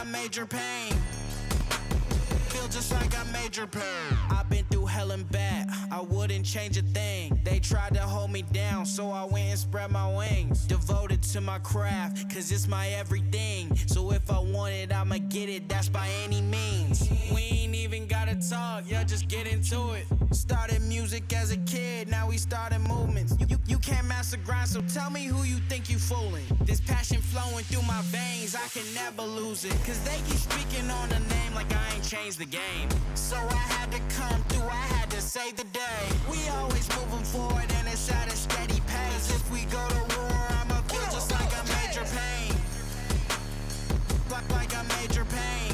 Major pain. Feel just like I major pain. I've been through hell and back, I wouldn't change a thing. They tried to hold me down, so I went and spread my wings. Devoted to my craft, cause it's my everything. So if I want it, I'ma get it, that's by any means. We ain't even gotta talk, yeah, just get into it. Started music as a kid, now we started movements. You can't master grind, so tell me who you think you fooling. This passion flowing through my veins, I can never lose it. Cause they keep speaking on the name like I ain't changed the game. So I had to come through, I had to save the day. We always moving forward and it's at a steady pace. If we go to war, I'ma feel just like I major pain. Like I major pain.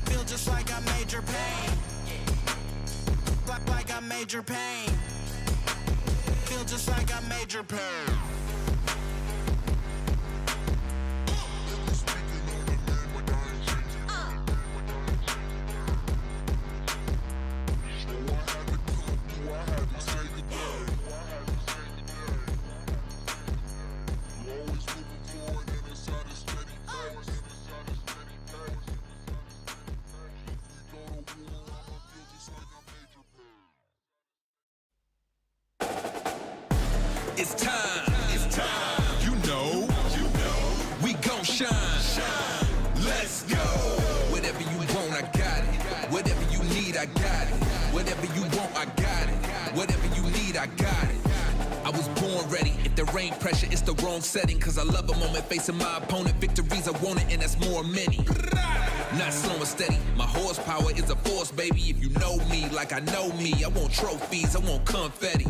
Feel just like I major pain. Like I major pain. Feel just like I major pain. It's time, you know, we gon' shine, let's go. Whatever you want, I got it. Whatever you need, I got it. Whatever you want, I got it. Whatever you need, I got it. I was born ready. If there ain't pressure, it's the wrong setting. Cause I love a moment facing my opponent. Victories I want it, and that's more many. Not slow and steady. My horsepower is a force, baby. If you know me like I know me, I want trophies, I want confetti.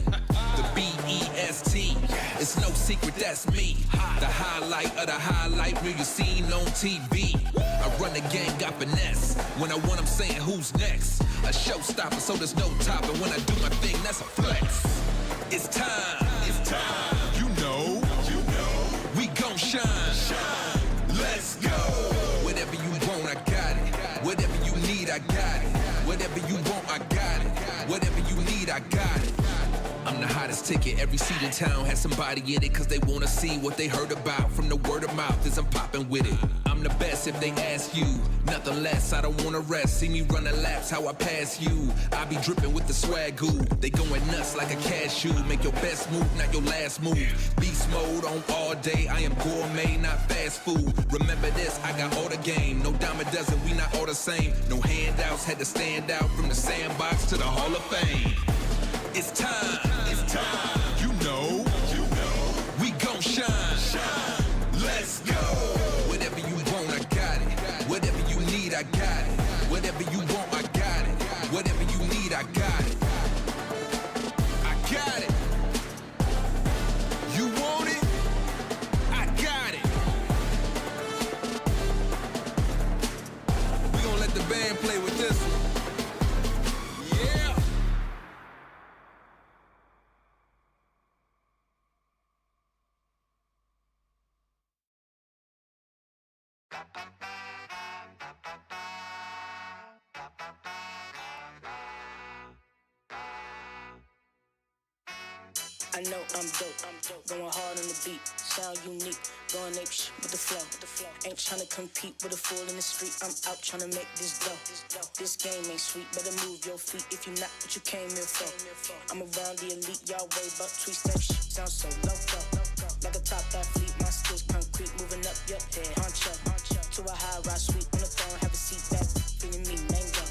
The B-E-S-T, it's no secret, that's me. The highlight of the highlight reel you seen on TV. I run the game, got finesse. When I want, I'm saying who's next. A showstopper, so there's no topping. When I do my thing, that's a flex. It's time, you know, we gon' shine, let's go. Whatever you want, I got it. Whatever you need, I got it. Whatever you want, I got it. Whatever I'm the hottest ticket. Every seat in town has somebody in it, cause they wanna see what they heard about from the word of mouth as I'm popping with it. I'm the best if they ask you, nothing less. I don't wanna rest. See me running laps, how I pass you. I be dripping with the swag goo. They going nuts like a cashew. Make your best move, not your last move. Beast mode on all day. I am gourmet, not fast food. Remember this, I got all the game. No dime a dozen, we not all the same. No handouts, had to stand out from the sandbox to the Hall of Fame. It's time, you know, we gon' shine, let's go. Whatever you want, I got it. Whatever you need, I got it. Whatever you want, I got it. Whatever you need, I got it. I got it. You want it? I got it. We gon' let the band play with this one. Yeah. I know I'm dope, going hard on the beat, sound unique, going ape with the flow, ain't tryna compete with a fool in the street, I'm out tryna make this dough, this game ain't sweet, better move your feet if you not what you came here for, I'm around the elite, y'all worry about tweets, that shit sounds so loco, like a top athlete, my skills concrete, moving up your head, honcho, to a high rise suite, on the throne, have a seat back, feeling me, mango,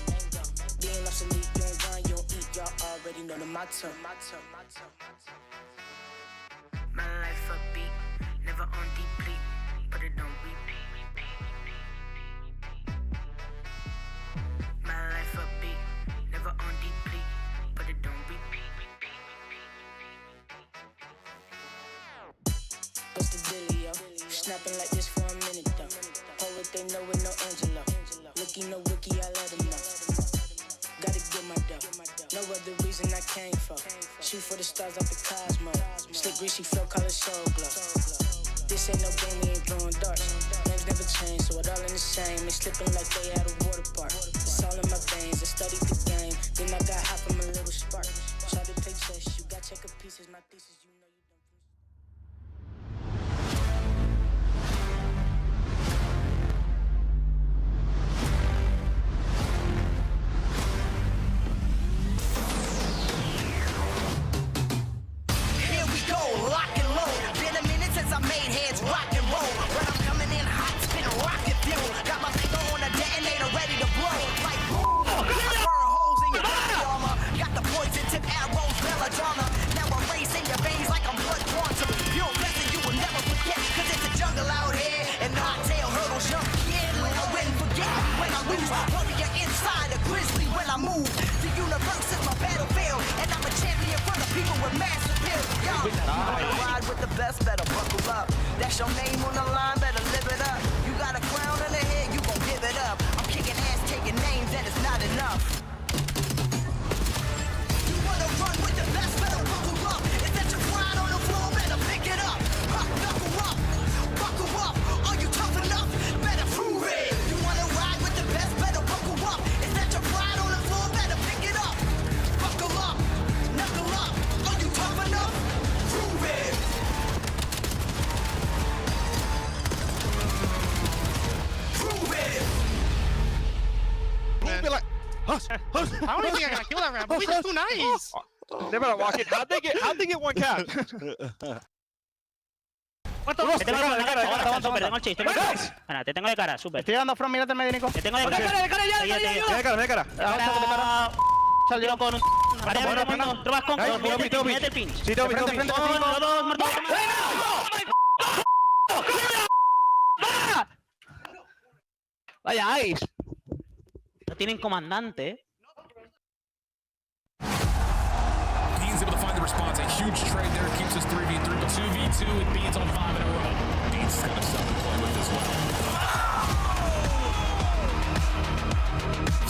being obsolete, you don't grind, you don't eat, y'all already know the motto. My life upbeat, never on deplete, put it on repeat. My life upbeat, never on deplete, put it on repeat. What's the dealio? Snapping like this for a minute though. Poet they know with no Angelo. Rookie no rookie, I let him know. Gotta get my dough. No other reason I came for. Shoot for the stars up the cosmos. Slick greasy flow, call it soul glow. This ain't no game, we ain't throwing darts. Names never change, so it all in the same. They slipping like they at a water park. It's all in my veins, I studied the game. Then I got hot from a little spark. Try to take tests, you got check of pieces. My thesis, you know you don't. I made heads rock and roll. When I'm coming in hot, spin rocket fuel. Got my finger on a detonator ready to blow. Like boom, I burn holes in your body armor. Got the poison tip arrows, belladonna. Now I'm racing your veins like I'm blood quantum. You're a lesson you will never forget. Cause it's a jungle out here. And hot-tail hurdles jump. Yeah, when I win, forget me when I lose. Warrior inside a grizzly when I move. The universe is my battlefield. And I'm a champion for the people with massive pills. Yo, you wanna ride with the best, better buckle up. That's your name on the line, better live it up. You got a crown in the head, you gon' give it up. I'm kicking ass, taking names, and it's not enough. You wanna run with the best, better buckle up. Is that your pride on the floor, better pick it up. Buckle up, buckle up. Are you tough enough? Better prove it. You wanna ride with the best, better buckle up. Is that your pride on the floor, better pick it up. Buckle up, knuckle up. Are you tough enough? Prove it. Be like, hush. I don't even think I gotta kill that rat, but we just too nice. They better walk it. How'd they get one catch? ¿Cuánto? Te tengo de cara, súper, tengo el chiste. Te tengo de cara, súper. Estoy dando from, mírate el médico. Te tengo de cara. De cara. Salió con un... Trobas con... Mete el pinch. Sí, Toby. Los dos, Martín. Vaya, Ice. No tienen comandante. Beans able to find the response. A huge trade there keeps us 3v3, but 2v2 with Beans on 5 in a row. Beans has got himself to play with as well.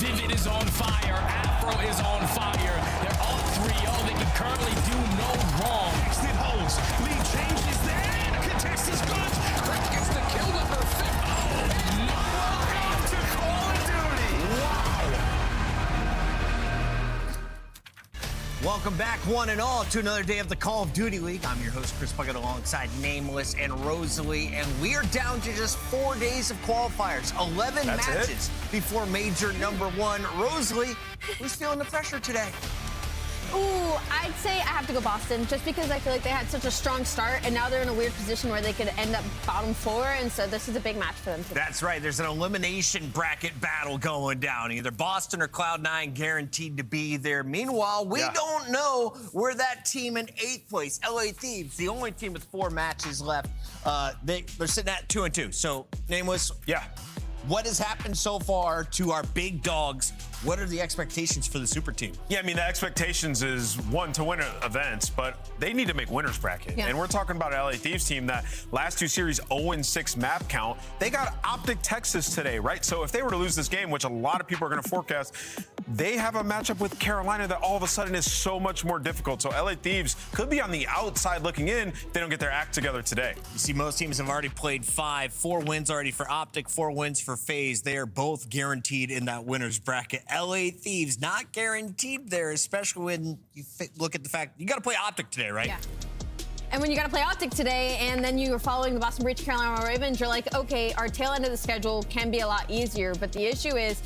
Vivid is on fire. Afro is on fire. They're all 3-0. They can currently do no wrong. Exit holds. Lead changes there. Contest is good. Craig gets the kill with her fifth. Oh, my. To Call of Duty. Wow. Welcome Welcome back, one and all, to another day of the Call of Duty League. I'm your host, Chris Puckett, alongside Nameless and Rosalie, and we are down to just 4 days of qualifiers, 11 matches before major number 1. Rosalie, who's feeling the pressure today? Ooh, I'd say I have to go Boston, just because I feel like they had such a strong start, and now they're in a weird position where they could end up bottom 4, and so this is a big match for them today. That's right. There's an elimination bracket battle going down. Either Boston or Cloud9 guaranteed to be there. Meanwhile, we don't know where that team in 8th place, LA Thieves, the only team with 4 matches left, they're sitting at 2-2. So, Nameless, what has happened so far to our big dogs? What are the expectations for the super team? Yeah, I mean, the expectations is one to win events, but they need to make winners bracket. Yeah. And we're talking about an LA Thieves team that last 2 series 0-6 map count. They got Optic Texas today, right? So if they were to lose this game, which a lot of people are going to forecast, they have a matchup with Carolina that all of a sudden is so much more difficult. So LA Thieves could be on the outside looking in if they don't get their act together today. You see, most teams have already played 5, 4 wins already for Optic, 4 wins for FaZe. They are both guaranteed in that winners bracket. LA Thieves not guaranteed there, especially when you look at the fact you got to play Optic today, right? Yeah. And when you got to play Optic today, and then you are following the Boston Breach Carolina Ravens, you're like, okay, our tail end of the schedule can be a lot easier, but the issue is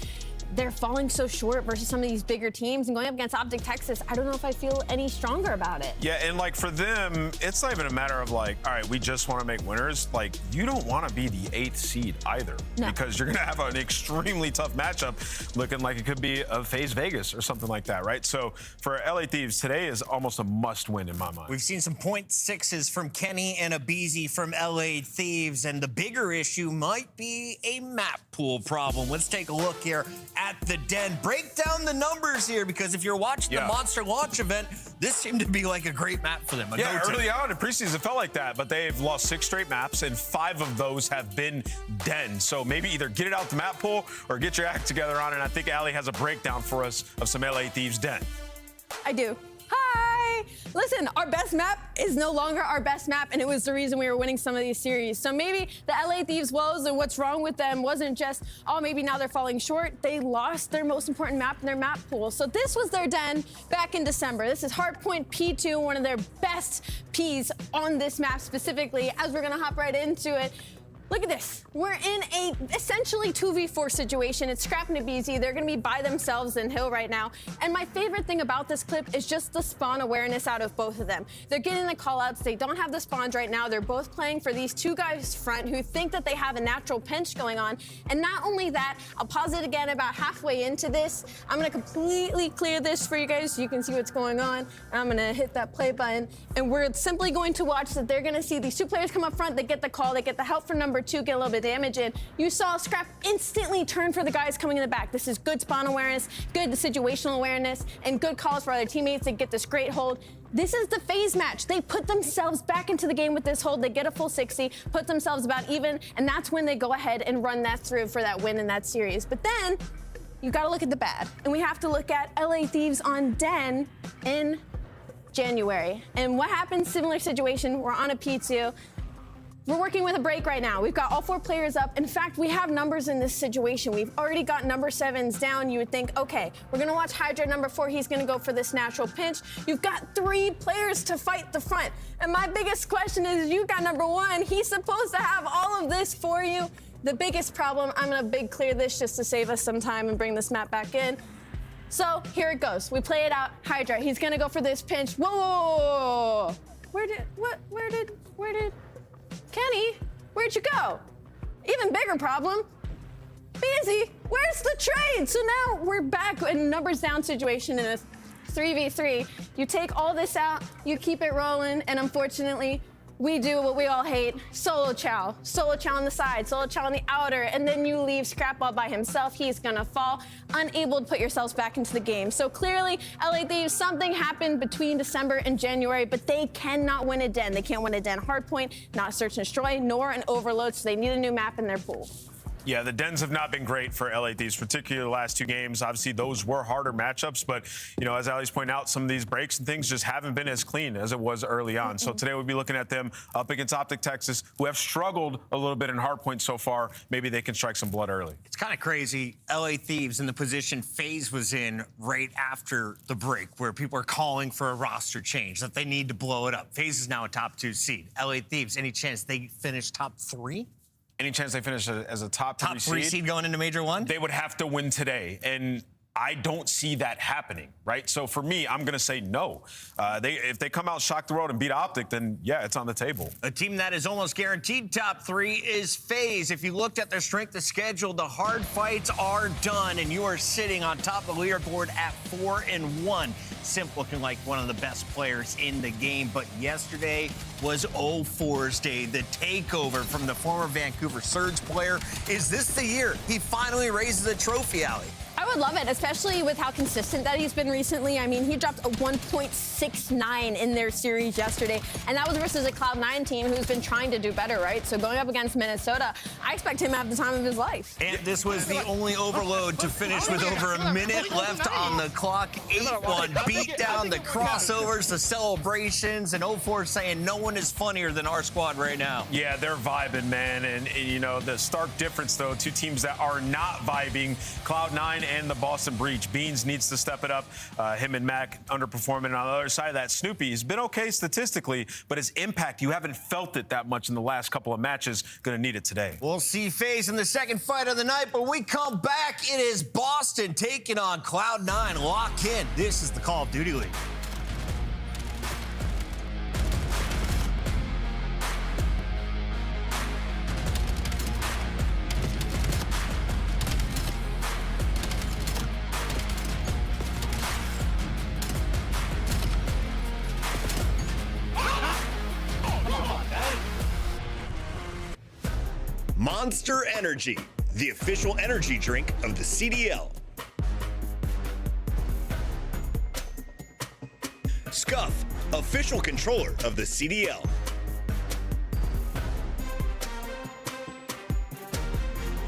they're falling so short versus some of these bigger teams, and going up against Optic Texas, I don't know if I feel any stronger about it. Yeah, and like for them, it's not even a matter of like, all right, we just want to make winners. Like, you don't want to be the 8th seed either, because you're going to have an extremely tough matchup looking like it could be a FaZe Vegas or something like that, right? So for LA Thieves, today is almost a must win in my mind. We've seen some 0.6s from Kenny and Abizi from LA Thieves, and the bigger issue might be a map pool problem. Let's take a look here at the Den. Break down the numbers here, because if you're watching the Monster Launch event, this seemed to be like a great map for them. Early on in preseason, it felt like that, but they've lost 6 straight maps, and 5 of those have been Den. So maybe either get it out the map pool or get your act together on it. And I think Ali has a breakdown for us of some LA Thieves Den. I do. Hi! Listen, our best map is no longer our best map, and it was the reason we were winning some of these series. So maybe the LA Thieves woes and what's wrong with them wasn't just, oh, maybe now they're falling short. They lost their most important map in their map pool. So this was their Den back in December. This is Hardpoint P2, one of their best Ps on this map specifically, as we're gonna hop right into it. Look at this. We're in a essentially 2v4 situation. It's Scrap and Abizi. They're going to be by themselves in Hill right now. And my favorite thing about this clip is just the spawn awareness out of both of them. They're getting the call-outs. They don't have the spawns right now. They're both playing for these 2 guys front who think that they have a natural pinch going on. And not only that, I'll pause it again about halfway into this. I'm going to completely clear this for you guys so you can see what's going on. I'm going to hit that play button. And we're simply going to watch that they're going to see these 2 players come up front. They get the call. They get the help from number 2, get a little bit of damage in. You saw Scrap instantly turn for the guys coming in the back. This is good spawn awareness, good situational awareness, and good calls for other teammates to get this great hold. This is the FaZe match. They put themselves back into the game with this hold. They get a full 60, put themselves about even, and that's when they go ahead and run that through for that win in that series. But then you got to look at the bad, and we have to look at LA Thieves on Den in January. And what happened? Similar situation. We're on a P2. We're working with a break right now. We've got all 4 players up. In fact, we have numbers in this situation. We've already got number 7s down. You would think, okay, we're gonna watch Hydra number 4. He's gonna go for this natural pinch. You've got 3 players to fight the front. And my biggest question is, you got number 1. He's supposed to have all of this for you. The biggest problem, I'm gonna big clear this just to save us some time and bring this map back in. So here it goes. We play it out. Hydra, he's gonna go for this pinch. Whoa, whoa, whoa, whoa. Where did, Kenny, where'd you go? Even bigger problem. Busy, where's the trade? So now we're back in numbers down situation in a 3v3. You take all this out, you keep it rolling, and unfortunately, we do what we all hate, solo chow. Solo chow on the side, solo chow on the outer, and then you leave Scrap all by himself. He's gonna fall, unable to put yourselves back into the game. So clearly, LA Thieves, something happened between December and January, but they cannot win a Den. They can't win a Den hardpoint, not search and destroy, nor an overload, so they need a new map in their pool. Yeah, the Dens have not been great for LA Thieves, particularly the last 2 games. Obviously, those were harder matchups, but, you know, as Ali's pointing out, some of these breaks and things just haven't been as clean as it was early on. So today we'll be looking at them up against Optic Texas, who have struggled a little bit in hardpoint so far. Maybe they can strike some blood early. It's kind of crazy. LA Thieves in the position FaZe was in right after the break, where people are calling for a roster change, that they need to blow it up. FaZe is now a top 2 seed. LA Thieves, any chance they finish top 3? Any chance they finish as a top 3 seed going into Major 1? They would have to win today, and I don't see that happening, right? So for me, I'm going to say no. If they come out, shock the world, and beat Optic, then yeah, it's on the table. A team that is almost guaranteed top 3 is FaZe. If you looked at their strength of schedule, the hard fights are done, and you are sitting on top of the leaderboard at 4-1. Simp looking like one of the best players in the game, but yesterday was 0-4's day. The takeover from the former Vancouver Surge player. Is this the year he finally raises a trophy, Ali? I would love it, especially with how consistent that he's been recently. I mean, he dropped a 1.69 in their series yesterday, and that was versus a Cloud9 team who's been trying to do better, right? So going up against Minnesota, I expect him to have the time of his life. And this was the only overload to finish with over a minute left on the clock. 8-1 beat down, the crossovers, the celebrations, and 0-4 saying no one is funnier than our squad right now. Yeah, they're vibing, man. And you know, the stark difference, though, 2 teams that are not vibing, Cloud9 and the Boston Breach. Beans needs to step it up. Him and Mac underperforming. On the other side of that, Snoopy has been okay statistically, but his impact, you haven't felt it that much in the last couple of matches. Going to need it today. We'll see FaZe in the second fight of the night, but when we come back, it is Boston taking on Cloud9. Lock in. This is the Call of Duty League. Monster Energy, the official energy drink of the CDL. Scuff, official controller of the CDL.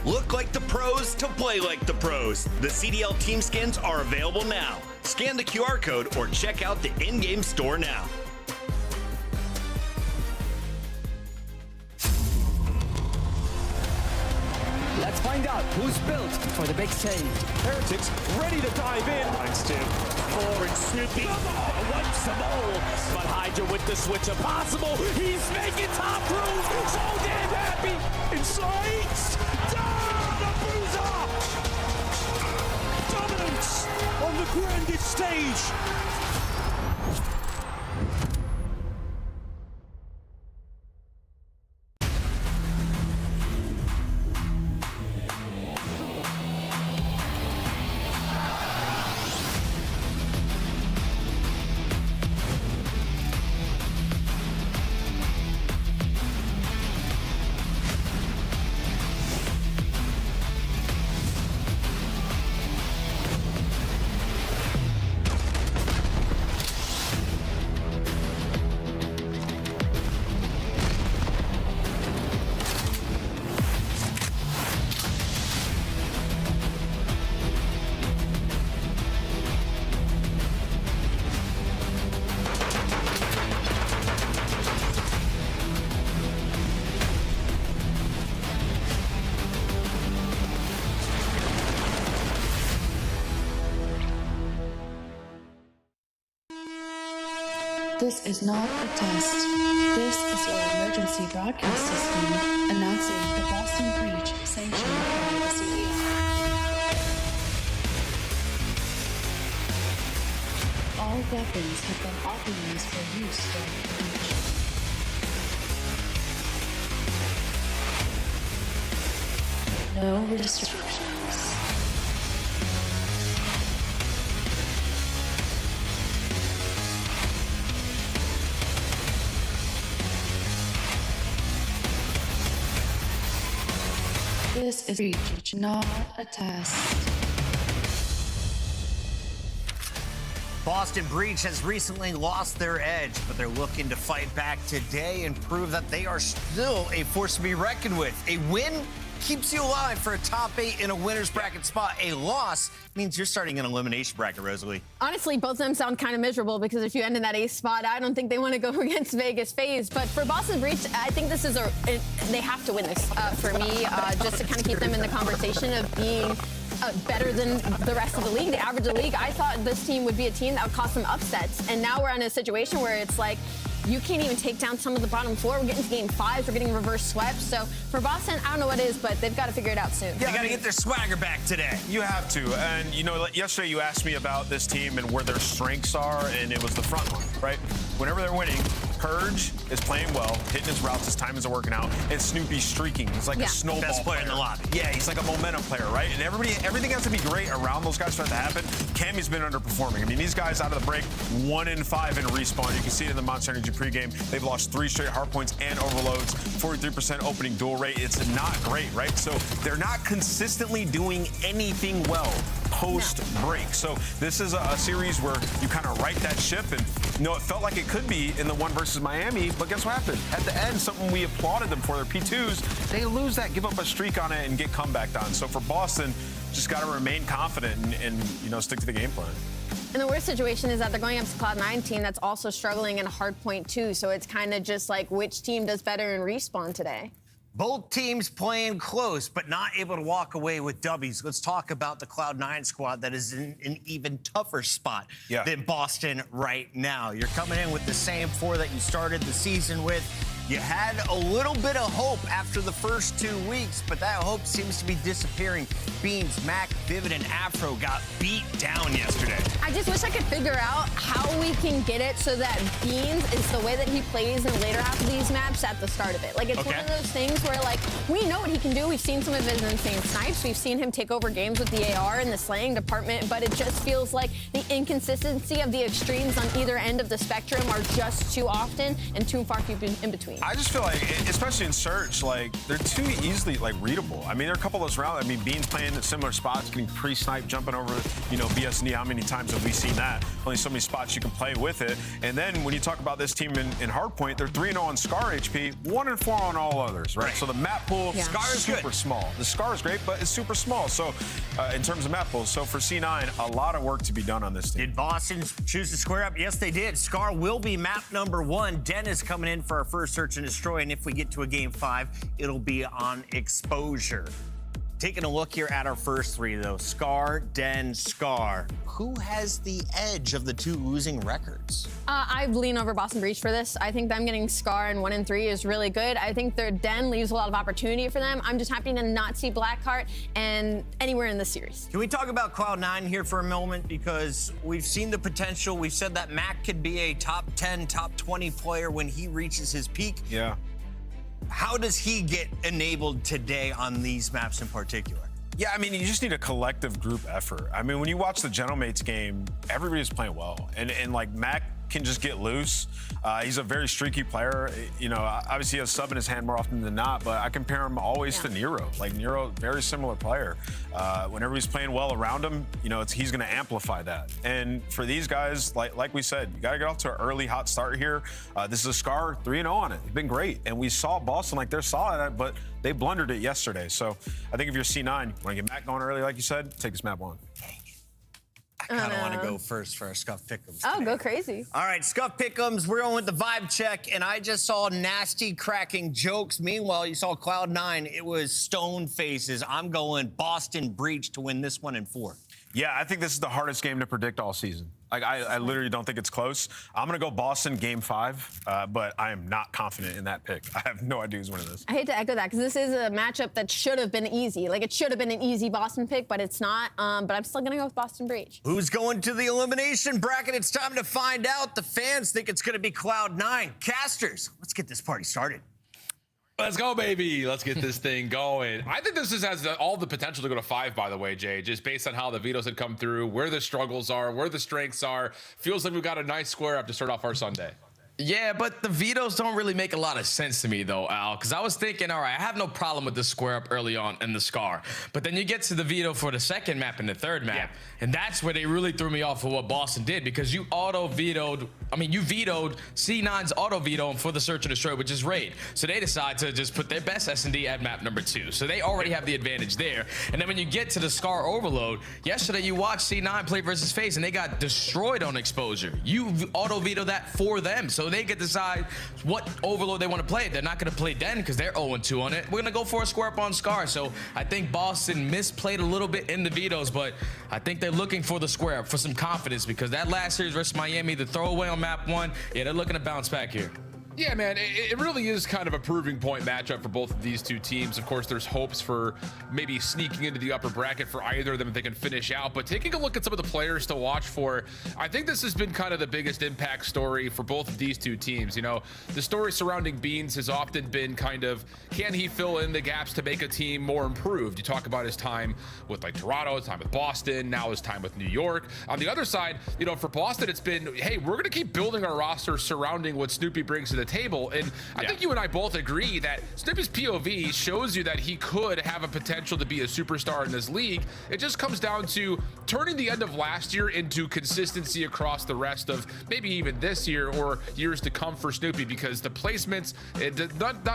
Look like the pros to play like the pros. The CDL team skins are available now. Scan the QR code or check out the in-game store now. Let's find out who's built for the big save. Heretics ready to dive in. Finds Tim. 4 and Snoopy. Wipes them all. But Hydra with the switch impossible. He's making top room. So damn happy. Inside. Down the bruiser. Dominance on the grandest stage. This is not a test. This is your emergency broadcast system announcing the Boston Breach sanctioned by the city. All weapons have been authorized for use during the breach. No restrictions. This is breach, not a test. Boston Breach has recently lost their edge, but they're looking to fight back today and prove that they are still a force to be reckoned with. A win keeps you alive for a top 8 in a winner's bracket spot. A loss means you're starting an elimination bracket, Rosalie. Honestly, both of them sound kind of miserable because if you end in that 8th spot, I don't think they want to go against Vegas FaZe. But for Boston Breach, I think this is they have to win this for me, just to kind of keep them in the conversation of being better than the rest of the league, the average of the league. I thought this team would be a team that would cause some upsets. And now we're in a situation where it's like, you can't even take down some of the bottom 4. We're getting to game 5. We're getting reverse swept. So for Boston, I don't know what it is, but they've got to figure it out soon. Yeah, they got to get their swagger back today. You have to. And, you know, yesterday you asked me about this team and where their strengths are, and it was the front line, right? Whenever they're winning, Purge is playing well, hitting his routes, his timings are working out, and Snoopy's streaking. He's like a snowball Best player in the lobby. Yeah, he's like a momentum player, right? And everything has to be great around those guys for that to happen. Cammy's been underperforming. I mean, these guys out of the break, 1 in 5 in respawn. You can see it in the Monster Energy pregame. They've lost 3 straight hard points and overloads, 43% opening duel rate. It's not great, right? So they're not consistently doing anything well post-break. So this is a series where you kind of right that ship, and you know, it felt like it could be in the 1 versus Miami, but guess what happened? At the end, something we applauded them for, their P2s, they lose that, give up a streak on it, and get comeback on. So for Boston, just got to remain confident and you know, stick to the game plan. And the worst situation is that they're going up to Cloud9 team that's also struggling in a hard point too. So it's kind of just like which team does better in respawn today. Both teams playing close, but not able to walk away with W's. Let's talk about the Cloud9 squad that is in an even tougher spot than Boston right now. You're coming in with the same 4 that you started the season with. You had a little bit of hope after the first 2 weeks, but that hope seems to be disappearing. Beans, Mac, Vivid, and Afro got beat down yesterday. I just wish I could figure out how we can get it so that Beans is the way that he plays in the later half of these maps at the start of it. Like, it's one of those things where, like, we know what he can do. We've seen some of his insane snipes. We've seen him take over games with the AR in the slaying department, but it just feels like the inconsistency of the extremes on either end of the spectrum are just too often and too far few in between. I just feel like, especially in search, like, they're too easily, like, readable. I mean, there are a couple of those rounds. I mean, Beans playing at similar spots, getting pre-sniped, jumping over, you know, BS&D. How many times have we seen that? Only so many spots you can play with it. And then when you talk about this team in Hardpoint, they're 3-0 on Scar HP, 1-4 on all others, right? So the map pool, Scar is super small. The Scar is great, but it's super small. So in terms of map pool, so for C9, a lot of work to be done on this team. Did Boston choose to square up? Yes, they did. Scar will be map number 1. Den is coming in for our first search and destroy, and if we get to a game 5, it'll be on exposure. Taking a look here at our first 3, though. Scar, Den, Scar. Who has the edge of the 2 losing records? I lean over Boston Breach for this. I think them getting Scar and 1 and 3 is really good. I think their Den leaves a lot of opportunity for them. I'm just happy to not see Blackheart and anywhere in this series. Can we talk about Cloud9 here for a moment? Because we've seen the potential. We've said that Mac could be a top 10, top 20 player when he reaches his peak. Yeah. How does he get enabled today on these maps in particular? Yeah, I mean, you just need a collective group effort. I mean, when you watch the Gentlemates game, everybody's playing well. And like, Mac can just get loose. He's a very streaky player. You know, obviously he has sub in his hand more often than not, but I compare him always to Nero. Like, Nero, very similar player. Whenever he's playing well around him, you know, he's gonna amplify that. And for these guys, like we said, you gotta get off to an early hot start here. This is a Scar 3-0 on it. It's been great. And we saw Boston, like, they're solid at it, but they blundered it yesterday. So I think if you're C9, you wanna get Mac going early, like you said, take this map on. I kind of want to go first for our Scuff Pick'ems. Oh, go crazy. All right, Scuff Pick'ems, we're going with the vibe check, and I just saw nasty cracking jokes. Meanwhile, you saw Cloud9. It was stone faces. I'm going Boston Breach to win this one in 4. Yeah, I think this is the hardest game to predict all season. Like, I literally don't think it's close. I'm going to go Boston game 5, but I am not confident in that pick. I have no idea who's winning this. I hate to echo that because this is a matchup that should have been easy. Like, it should have been an easy Boston pick, but it's not. But I'm still going to go with Boston Breach. Who's going to the elimination bracket? It's time to find out. The fans think it's going to be Cloud9. Casters, let's get this party started. Let's go, baby. Let's get this thing going. I think this has all the potential to go to 5, by the way, Jay, just based on how the vetoes had come through, where the struggles are, where the strengths are. Feels like we've got a nice square up to start off our Sunday. Yeah, but the vetoes don't really make a lot of sense to me, though, Al, because I was thinking, all right, I have no problem with the square up early on in the Scar, but then you get to the veto for the second map and the third map, and that's where they really threw me off for what Boston did, because you vetoed C9's auto veto for the Search and Destroy, which is raid. So they decide to just put their best S&D at map number 2. So they already have the advantage there. And then when you get to the Scar overload, yesterday you watched C9 play versus FaZe, and they got destroyed on exposure. You auto veto that for them, so they can decide what overload they want to play. They're not going to play Den because they're 0-2 on it. We're going to go for a square up on Scar. So I think Boston misplayed a little bit in the vetoes, but I think they're looking for the square up for some confidence, because that last series versus Miami, the throwaway on map 1, yeah, they're looking to bounce back here. Yeah, man, it really is kind of a proving point matchup for both of these two teams. Of course, there's hopes for maybe sneaking into the upper bracket for either of them if they can finish out. But taking a look at some of the players to watch for, I think this has been kind of the biggest impact story for both of these two teams. You know, the story surrounding Beans has often been kind of, can he fill in the gaps to make a team more improved? You talk about his time with like Toronto, his time with Boston, now his time with New York. On the other side, you know, for Boston, it's been, hey, we're going to keep building our roster surrounding what Snoopy brings to the table. And I think you and I both agree that Snoopy's POV shows you that he could have a potential to be a superstar in this league. It just comes down to turning the end of last year into consistency across the rest of maybe even this year or years to come for Snoopy, because the placements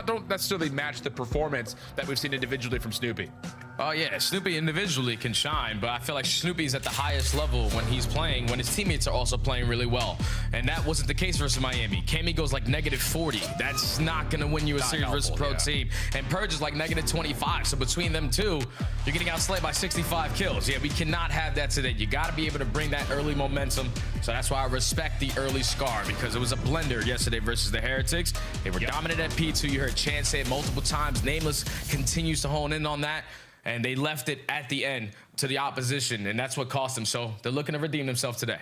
don't necessarily match the performance that we've seen individually from Snoopy. Oh yeah, Snoopy individually can shine, but I feel like Snoopy's at the highest level when he's playing, when his teammates are also playing really well. And that wasn't the case versus Miami. Cammy goes like -40. That's not gonna win you a series versus pro team. And Purge is like -25. So between them two, you're getting outslayed by 65 kills. Yeah, we cannot have that today. You gotta be able to bring that early momentum. So that's why I respect the early Scar, because it was a blender yesterday versus the Heretics. They were dominant at P2. You heard Chan say it multiple times. Nameless continues to hone in on that. And they left it at the end to the opposition, and that's what cost them. So they're looking to redeem themselves today.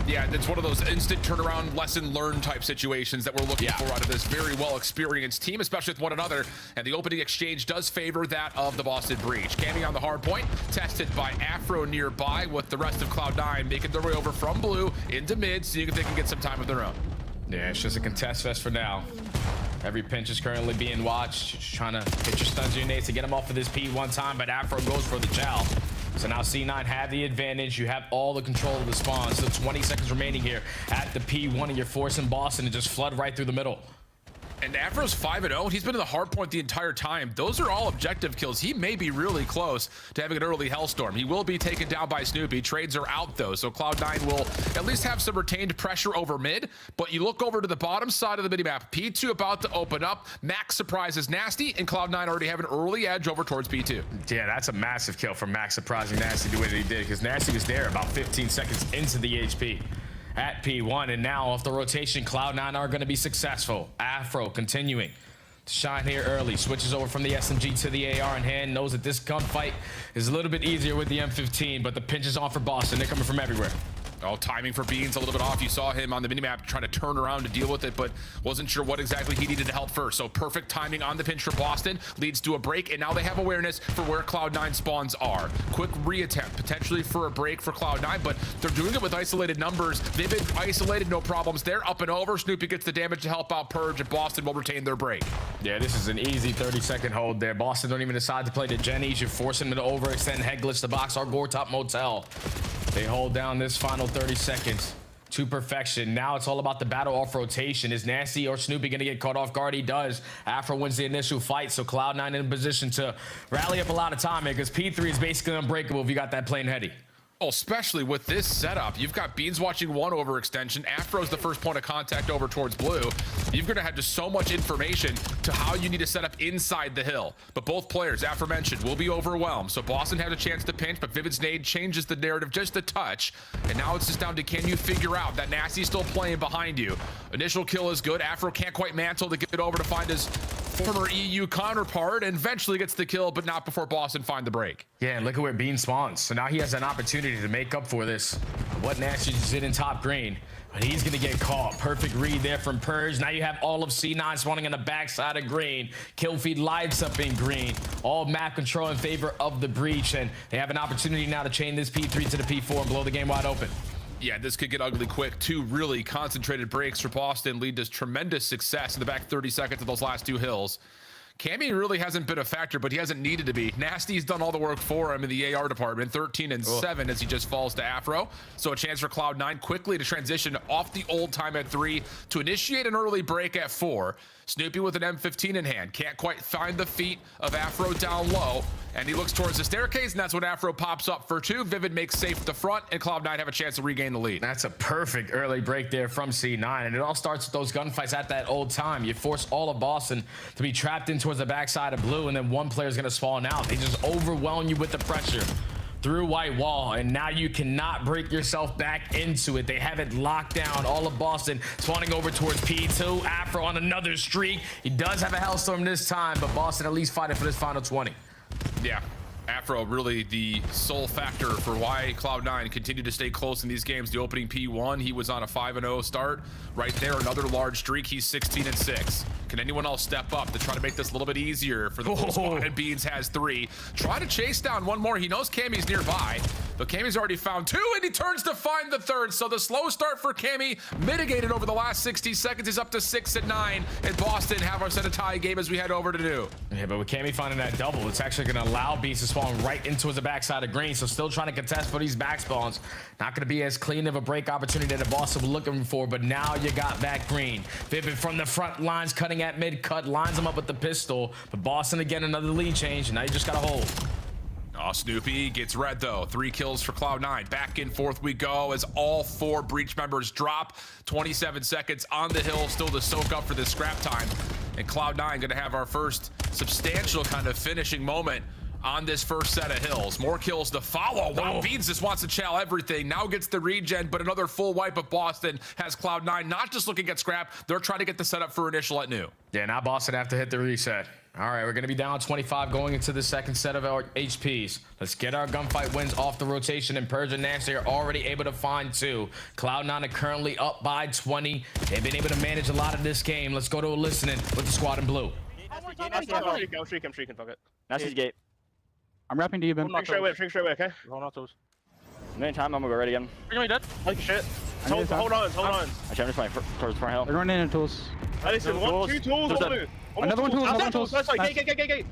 Yeah, it's one of those instant turnaround, lesson learned type situations that we're looking for out of this very well experienced team, especially with one another. And the opening exchange does favor that of the Boston Breach. Cammy on the hard point, tested by Afro nearby, with the rest of Cloud9 making their way over from blue into mid, seeing if they can get some time of their own. Yeah, it's just a contest fest for now. Every pinch is currently being watched. Just trying to hit your stuns or your nades to get him off of this P one time, but Afro goes for the chow. So now C9 have the advantage. You have all the control of the spawn. So 20 seconds remaining here at the P1, and you're forcing Boston to just flood right through the middle. And Afro's 5-0. He's been in the hard point the entire time. Those are all objective kills. He may be really close to having an early Hellstorm. He will be taken down by Snoopy. Trades are out, though, so Cloud9 will at least have some retained pressure over mid. But you look over to the bottom side of the minimap. P2 about to open up. Max surprises Nasty, and Cloud9 already have an early edge over towards P2. Yeah, that's a massive kill from Max surprising Nasty the way that he did, because Nasty was there about 15 seconds into the HP. At P1, and now off the rotation, Cloud9 are going to be successful. Afro continuing to shine here early, switches over from the SMG to the AR in hand, knows that this gunfight is a little bit easier with the M15, but the pinch is on for Boston. They're coming from everywhere. Oh, timing for Beans a little bit off. You saw him on the minimap trying to turn around to deal with it, but wasn't sure what exactly he needed to help first. So perfect timing on the pinch for Boston leads to a break, and now they have awareness for where Cloud9 spawns are. Quick reattempt, potentially for a break for Cloud9, but they're doing it with isolated numbers. They've been isolated, no problems. They're up and over. Snoopy gets the damage to help out Purge, and Boston will retain their break. Yeah, this is an easy 30-second hold there. Boston don't even decide to play the Jennies. You're forcing them to overextend, head glitch the box, or Gore Top Motel. They hold down this final 30 seconds to perfection. Now it's all about the battle off rotation. Is Nasty or Snoopy going to get caught off guard? He does. Afro wins the initial fight, so Cloud9 in a position to rally up a lot of time here, because P3 is basically unbreakable if you got that plane heady. Oh, especially with this setup. You've got Beans watching one overextension. Afro's the first point of contact over towards blue. You're going to have just so much information to how you need to set up inside the hill. But both players, aforementioned, will be overwhelmed. So Boston had a chance to pinch, but Vivid's nade changes the narrative just a touch. And now it's just down to, can you figure out that Nasty's still playing behind you? Initial kill is good. Afro can't quite mantle to get over to find his former EU counterpart, and eventually gets the kill, but not before Boston find the break. Yeah, and look at where Bean spawns. So now he has an opportunity to make up for this. What Nasty just did in top green. But he's going to get caught. Perfect read there from Purge. Now you have all of C9 spawning on the backside of green. Kill feed lights up in green. All map control in favor of the Breach. And they have an opportunity now to chain this P3 to the P4 and blow the game wide open. Yeah, this could get ugly quick. 2 really concentrated breaks for Boston lead to tremendous success in the back 30 seconds of those last 2 hills. Cammy really hasn't been a factor, but he hasn't needed to be. Nasty's done all the work for him in the AR department, 13 and 7 as he just falls to Afro. So a chance for Cloud9 quickly to transition off the old time at 3 to initiate an early break at 4. Snoopy with an M15 in hand. Can't quite find the feet of Afro down low. And he looks towards the staircase, and that's when Afro pops up for 2. Vivid makes safe the front, and Cloud9 have a chance to regain the lead. That's a perfect early break there from C9, and it all starts with those gunfights at that old time. You force all of Boston to be trapped in towards the backside of blue, and then one player's going to spawn out. They just overwhelm you with the pressure through white wall, and now you cannot break yourself back into it. They have it locked down. All of Boston spawning over towards P2. Afro on another streak. He does have a Hellstorm this time, but Boston at least fighting for this final 20. Yeah, Afro really the sole factor for why Cloud9 continued to stay close in these games. The opening P1, he was on a 5-0 start. Right there, another large streak. He's 16 and 6. Can anyone else step up to try to make this a little bit easier for the full squad? And Beans has 3. Try to chase down one more. He knows Cammy's nearby, but Cammy's already found 2, and he turns to find the 3rd. So the slow start for Cammy mitigated over the last 60 seconds. He's up to 6 and 9, and Boston have our set a tie game as we head over to new. Yeah, but with Cammy finding that double, it's actually going to allow Beans to spawn right into the backside of green. So still trying to contest for these back spawns. Not going to be as clean of a break opportunity that Boston was looking for, but now you got back green. Vivid from the front lines, cutting at mid-cut, lines him up with the pistol. But Boston again, another lead change, and now you just got to hold. Oh, Snoopy gets red though. 3 kills for Cloud9. Back and forth we go as all 4 breach members drop. 27 seconds on the hill still to soak up for this scrap time. And Cloud9 gonna have our first substantial kind of finishing moment on this first set of hills. More kills to follow. Wow, Beans just wants to chow everything. Now gets the regen, but another full wipe of Boston has Cloud9 not just looking at scrap, they're trying to get the setup for initial at new. Yeah, now Boston have to hit the reset. All right, we're going to be down 25 going into the second set of our HPs. Let's get our gunfight wins off the rotation, and Purge and Nasty are already able to find 2. Cloud9 are currently up by 20. They've been able to manage a lot of this game. Let's go to a listening with the squad in blue. I'm streaking, fuck it. Nasty's gate. I'm wrapping to you, Ben. Shrink straight away, okay? Hold on to us. Anytime, I'm gonna go ready again. You're dead. Like shit. Hold on. Actually, I'm just playing towards the front hill. They're running into tools. Hey, listen, 1, 2 tools, blue. Another one tools. Sorry, gate.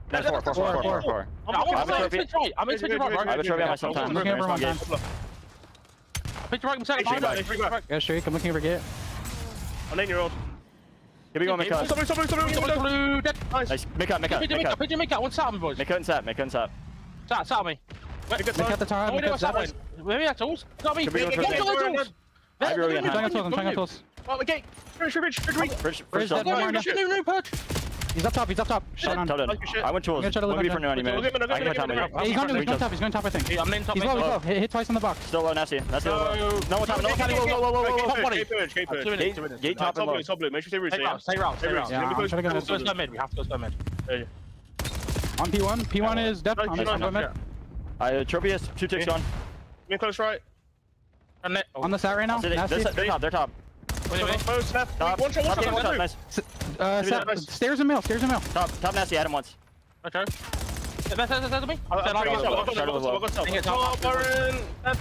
That's 4. I'm in switch right. I have a trophy on myself. I'm looking over my time. Picture right, I'm Yeah, streak. I'm looking over gate. I'm 9-year-old. Here we go, make cut. Stop. Nice. Make cut. Make cut. What's up, boys? Make cut and set. Stop me. Make cut the tar. Make cut set. Maybe that's tools. Stop me. I'm trying tools. Oh, the gate. Bridge. He's up top. Shut on. I went tools. I'm gonna be for 90 minutes. I can go top. He's going top, I think. I'm in top. He's low. Hit twice on the box. Still low, Nasty. That's low. No one top. Whoa. Gate top and low. Top blue. Make sure you stay round. Yeah, I'm trying to get this. Mid. We have to go mid. On P1. P1 is dead. On mid. Trophy has 2 ticks on. Me close right. On the side right now. They're top. One shot. Nice. Stairs and mill. Top Nasty, hit him once. Okay. That's me. I'm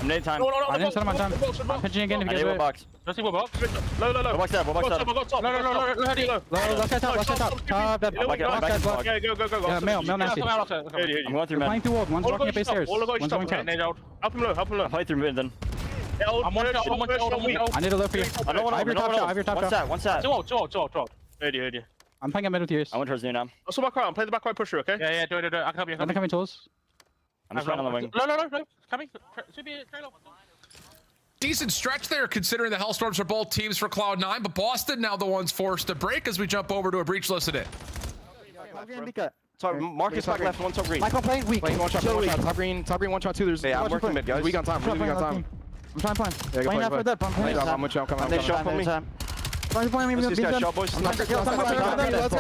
nading time. I didn't set my time. I'm pitching again if you guys box. Let's see what box. Low. Box up. No. Left side top. Dead. Block. Go. Mail Nasty. I'm going through Playing mid. through old. One's walking up base stairs. One's going top. Help him low. I'm playing through mid then. I'm one shot. I need a low for you. I don't want I have your top shot. One set. 2. Heard you. I'm playing at mid with yours. I went towards new now. I'm playing the back right pusher, okay? Yeah, do it. I can help you. I'm coming tools. I'm just running on the wing. No. Coming. Should be trailer. Decent stretch there considering the Hellstorms are both teams for Cloud9, but Boston now the ones forced to break as we jump over to a breach listed it. Sorry, Marcus back left, one top green. Michael playing weak. One shot, top green, 1 shot, 2. There's I'm working mid, guys. We got time. I'm trying. Playing that for that. I'm with you. I'm coming. They shot for me. Let's see this guy shot, boys. Let's get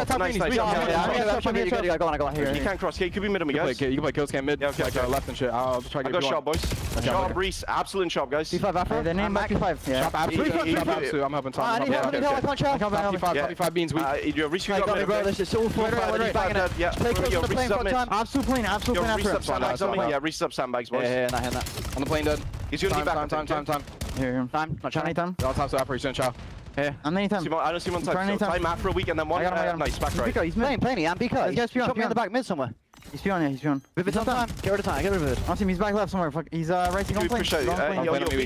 top green. Go on. You can't cross. You could be mid on me, guys. You can play kills cam mid. Yeah, okay. Left and shit. I'll try to get you shot, boys. Sharp, Reese, absolute sharp, guys. P5 Afro. They're named back P5. Yeah. Sharp, absolute. I'm helping Tom. I need help. I can't trap. Top P5 beans. Reese, you got me, bro. This is all 4-5. Yeah, play close on the plane for time. I'm still playing after. Yeah, Reese up sandbags, boys. Yeah, I hear that. On the plane, dead. He's gonna be back. Time. Here him. Time. Not trying time. I'll top to Afro. He's gonna chow. Yeah. I'm many times. I don't see one time. Time Afro a week and then one. Nice, back right. He's playing. I'm Pika. He's shot me on the back mid somewhere. He's beyond, He's beyond. Vivid's on time. Get rid of time. Get rid of it. I see him. He's back left somewhere. He's racing on plane.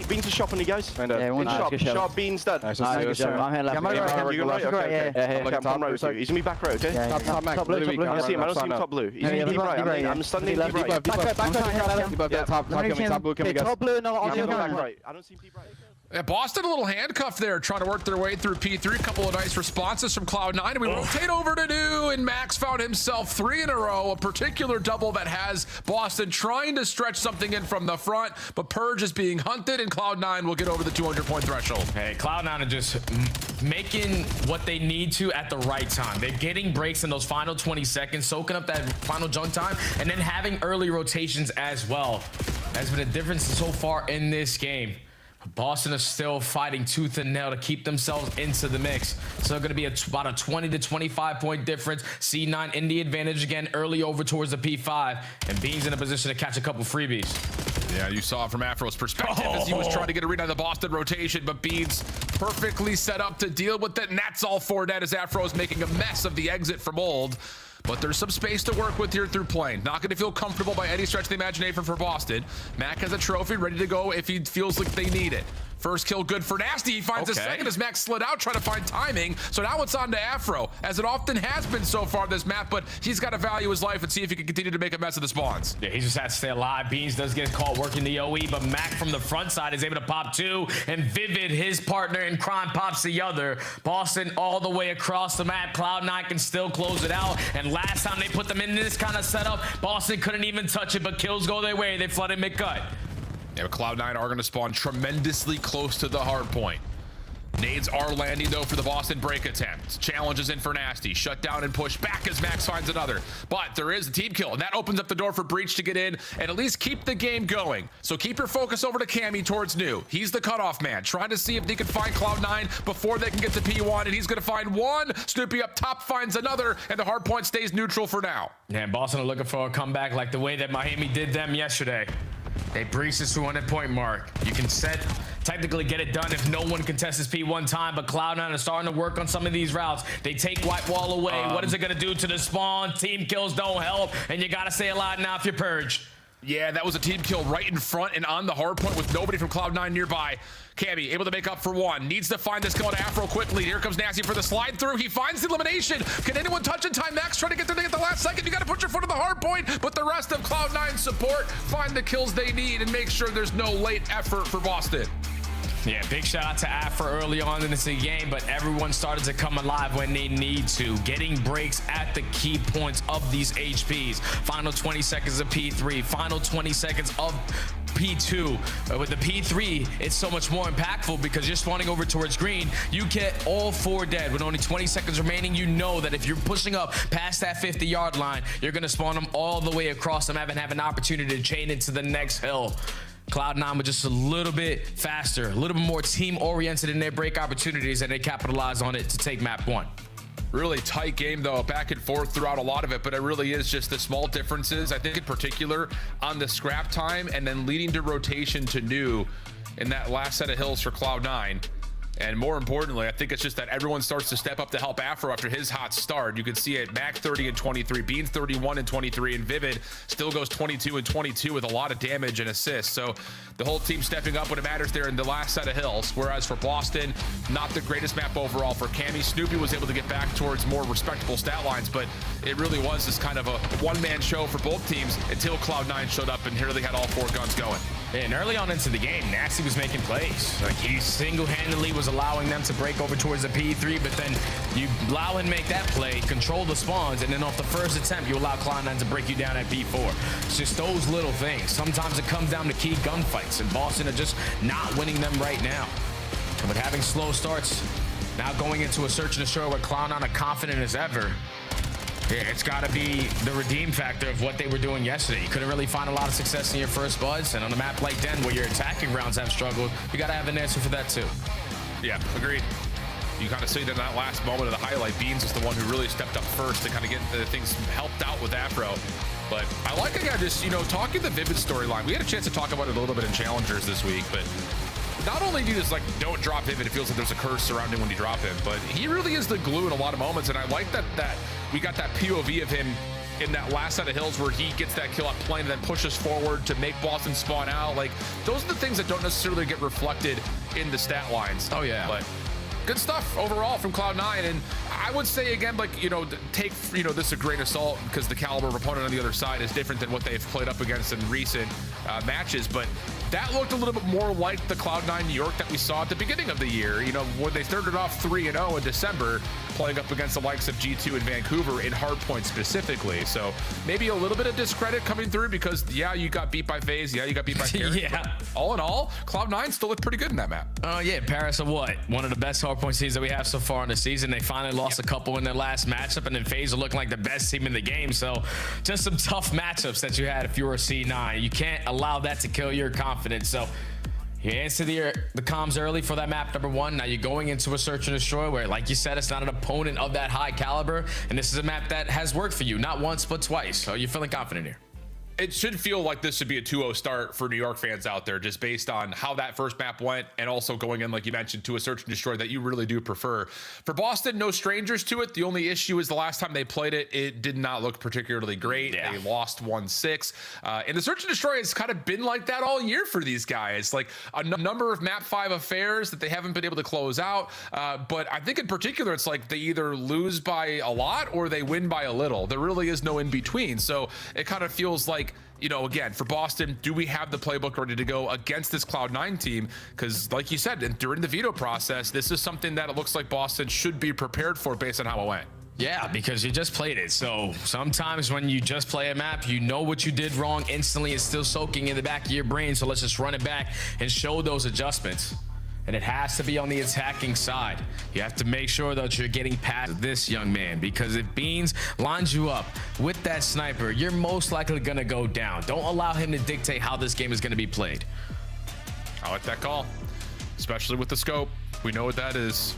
Beans are shopping, you guys. Yeah, sharp beans dead. I'm here left. He's gonna be back row, okay? Top blue. I don't see him top blue. He's gonna be deep right. I'm stunning deep right. Top blue, no, I don't see him deep right. Yeah, Boston a little handcuffed there, trying to work their way through P3. A couple of nice responses from Cloud9. And we rotate over to New, and Max found himself 3 in a row. A particular double that has Boston trying to stretch something in from the front, but Purge is being hunted, and Cloud9 will get over the 200-point threshold. Hey, Cloud9 are just making what they need to at the right time. They're getting breaks in those final 20 seconds, soaking up that final jump time, and then having early rotations as well. That's been a difference so far in this game. Boston is still fighting tooth and nail to keep themselves into the mix. So going to be about a 20 to 25 point difference. C9 in the advantage again, early over towards the P5, and Beans in a position to catch a couple freebies. Yeah, you saw from Afro's perspective as he was trying to get a read on the Boston rotation, but Beans perfectly set up to deal with it, and that's all 4 dead as Afro is making a mess of the exit from Old. But there's some space to work with here through plane. Not going to feel comfortable by any stretch of the imagination for Boston. Mac has a trophy ready to go if he feels like they need it. First kill good for Nasty. He finds a second as Max slid out trying to find timing. So now it's on to Afro, as it often has been so far this map, but he's got to value his life and see if he can continue to make a mess of the spawns. Yeah, he just has to stay alive. Beans does get caught working the OE, but Mac from the front side is able to pop 2, and Vivid, his partner in crime, pops the other. Boston all the way across the map. Cloud9 can still close it out, and last time they put them in this kind of setup, Boston couldn't even touch it, but kills go their way. They flooded mid-cut. Yeah, but Cloud9 are going to spawn tremendously close to the hard point. Nades are landing, though, for the Boston break attempt. Challenges in for Nasty. Shut down and push back as Max finds another. But there is a team kill, and that opens up the door for Breach to get in and at least keep the game going. So keep your focus over to Cammy towards New. He's the cutoff man, trying to see if they can find Cloud9 before they can get to P1, and he's going to find one. Snoopy up top finds another, and the hard point stays neutral for now. Yeah, Boston are looking for a comeback like the way that Miami did them yesterday. They breach this 200-point mark. You can technically get it done if no one contests this P1 time, but Cloud9 is starting to work on some of these routes. They take white wall away. What is it going to do to the spawn? Team kills don't help, and you got to stay alive now if you're Purge. Yeah, that was a team kill right in front and on the hard point with nobody from Cloud9 nearby. Cammy able to make up for 1. Needs to find this kill to Afro quickly. Here comes Nasty for the slide through. He finds the elimination. Can anyone touch in time? Max trying to get there at the last second. You got to put your foot on the hard point, but the rest of Cloud9 support find the kills they need and make sure there's no late effort for Boston. Yeah, big shout out to Afro early on in this game, but everyone started to come alive when they need to. Getting breaks at the key points of these HPs. Final 20 seconds of P3, final 20 seconds of P2. With the P3, it's so much more impactful because you're spawning over towards green. You get all 4 dead with only 20 seconds remaining. You know that if you're pushing up past that 50-yard line, you're going to spawn them all the way across the map and have an opportunity to chain into the next hill. Cloud9 were just a little bit faster, a little bit more team-oriented in their break opportunities, and they capitalized on it to take map 1. Really tight game, though, back and forth throughout a lot of it, but it really is just the small differences, I think in particular, on the scrap time and then leading to rotation to New in that last set of hills for Cloud9. And more importantly, I think it's just that everyone starts to step up to help Afro after his hot start. You can see it, Mac 30 and 23, Beans 31 and 23, and Vivid still goes 22 and 22 with a lot of damage and assists. So the whole team stepping up when it matters there in the last set of hills. Whereas for Boston, not the greatest map overall for Cammy. Snoopy was able to get back towards more respectable stat lines, but it really was just kind of a one-man show for both teams until Cloud9 showed up and here they had all 4 guns going. And early on into the game, Nasty was making plays. Like he single-handedly was allowing them to break over towards the P3, but then you allow him to make that play, control the spawns, and then off the first attempt, you allow Cloud9 to break you down at P4. It's just those little things. Sometimes it comes down to key gunfights, and Boston are just not winning them right now. But having slow starts, now going into a search and destroy where Cloud9 are confident as ever. Yeah, it's got to be the redeem factor of what they were doing yesterday. You couldn't really find a lot of success in your first buds, and on a map like Den, where your attacking rounds have struggled, you got to have an answer for that too. Yeah, agreed. You kind of see that in that last moment of the highlight, Beans was the one who really stepped up first to kind of get the things helped out with Afro. But I like, again, just, you know, talking the Vivid storyline. We had a chance to talk about it a little bit in Challengers this week, but not only do you just, like, don't drop Vivid, it feels like there's a curse surrounding when you drop him, but he really is the glue in a lot of moments, and I like that we got that POV of him in that last set of hills where he gets that kill up plane and then pushes forward to make Boston spawn out. Like, those are the things that don't necessarily get reflected in the stat lines. Oh, yeah. But good stuff overall from Cloud9, and I would say again, like, you know, take, you know, this a grain of salt because the caliber of opponent on the other side is different than what they've played up against in recent matches, but that looked a little bit more like the Cloud9 New York that we saw at the beginning of the year, you know, when they started off 3-0 in December, playing up against the likes of G2 and Vancouver in hardpoint specifically. So maybe a little bit of discredit coming through because, yeah, you got beat by FaZe, yeah, you got beat by Paris. Yeah. All in all, Cloud9 still looked pretty good in that map. Yeah, Paris are what? One of the best hardpoint teams that we have so far in the season. They finally lost a couple in their last matchup, and then FaZe are looking like the best team in the game. So just some tough matchups that you had if you were a C9. You can't allow that to kill your confidence. So you answer the comms early for that map number 1. Now you're going into a search and destroy where, like you said, it's not an opponent of that high caliber, and this is a map that has worked for you, not once but twice. So you're feeling confident here. It should feel like this should be a 2-0 start for New York fans out there, just based on how that first map went, and also going in, like you mentioned, to a search and destroy that you really do prefer. For Boston, no strangers to it. The only issue is the last time they played it, it did not look particularly great. Yeah. They lost 1-6. And the search and destroy has kind of been like that all year for these guys. Like a number of map 5 affairs that they haven't been able to close out. But I think in particular, it's like they either lose by a lot or they win by a little. There really is no in between. So it kind of feels like, you know, again, for Boston, do we have the playbook ready to go against this Cloud9 team? Because like you said, during the veto process, this is something that it looks like Boston should be prepared for based on how it went. Yeah, because you just played it. So sometimes when you just play a map, you know what you did wrong instantly. It's still soaking in the back of your brain. So let's just run it back and show those adjustments. And it has to be on the attacking side. You have to make sure that you're getting past this young man, because if Beans lines you up with that sniper, you're most likely gonna go down. Don't allow him to dictate how this game is gonna be played. I like that call, especially with the scope. We know what that is.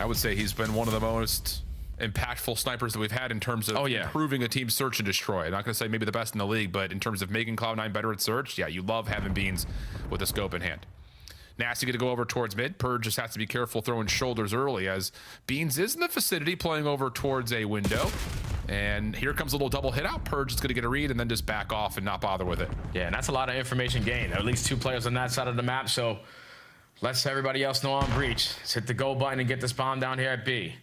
I would say he's been one of the most impactful snipers that we've had in terms of improving a team's search and destroy. I'm not gonna say maybe the best in the league, but in terms of making Cloud9 better at search, yeah, you love having Beans with a scope in hand. Nasty gonna go over towards mid. Purge just has to be careful throwing shoulders early, as Beans is in the vicinity playing over towards a window. And here comes a little double hit out. Purge is gonna get a read and then just back off and not bother with it. Yeah, and that's a lot of information gained. At least 2 players on that side of the map, so let's everybody else know on breach. Let's hit the go button and get this bomb down here at B.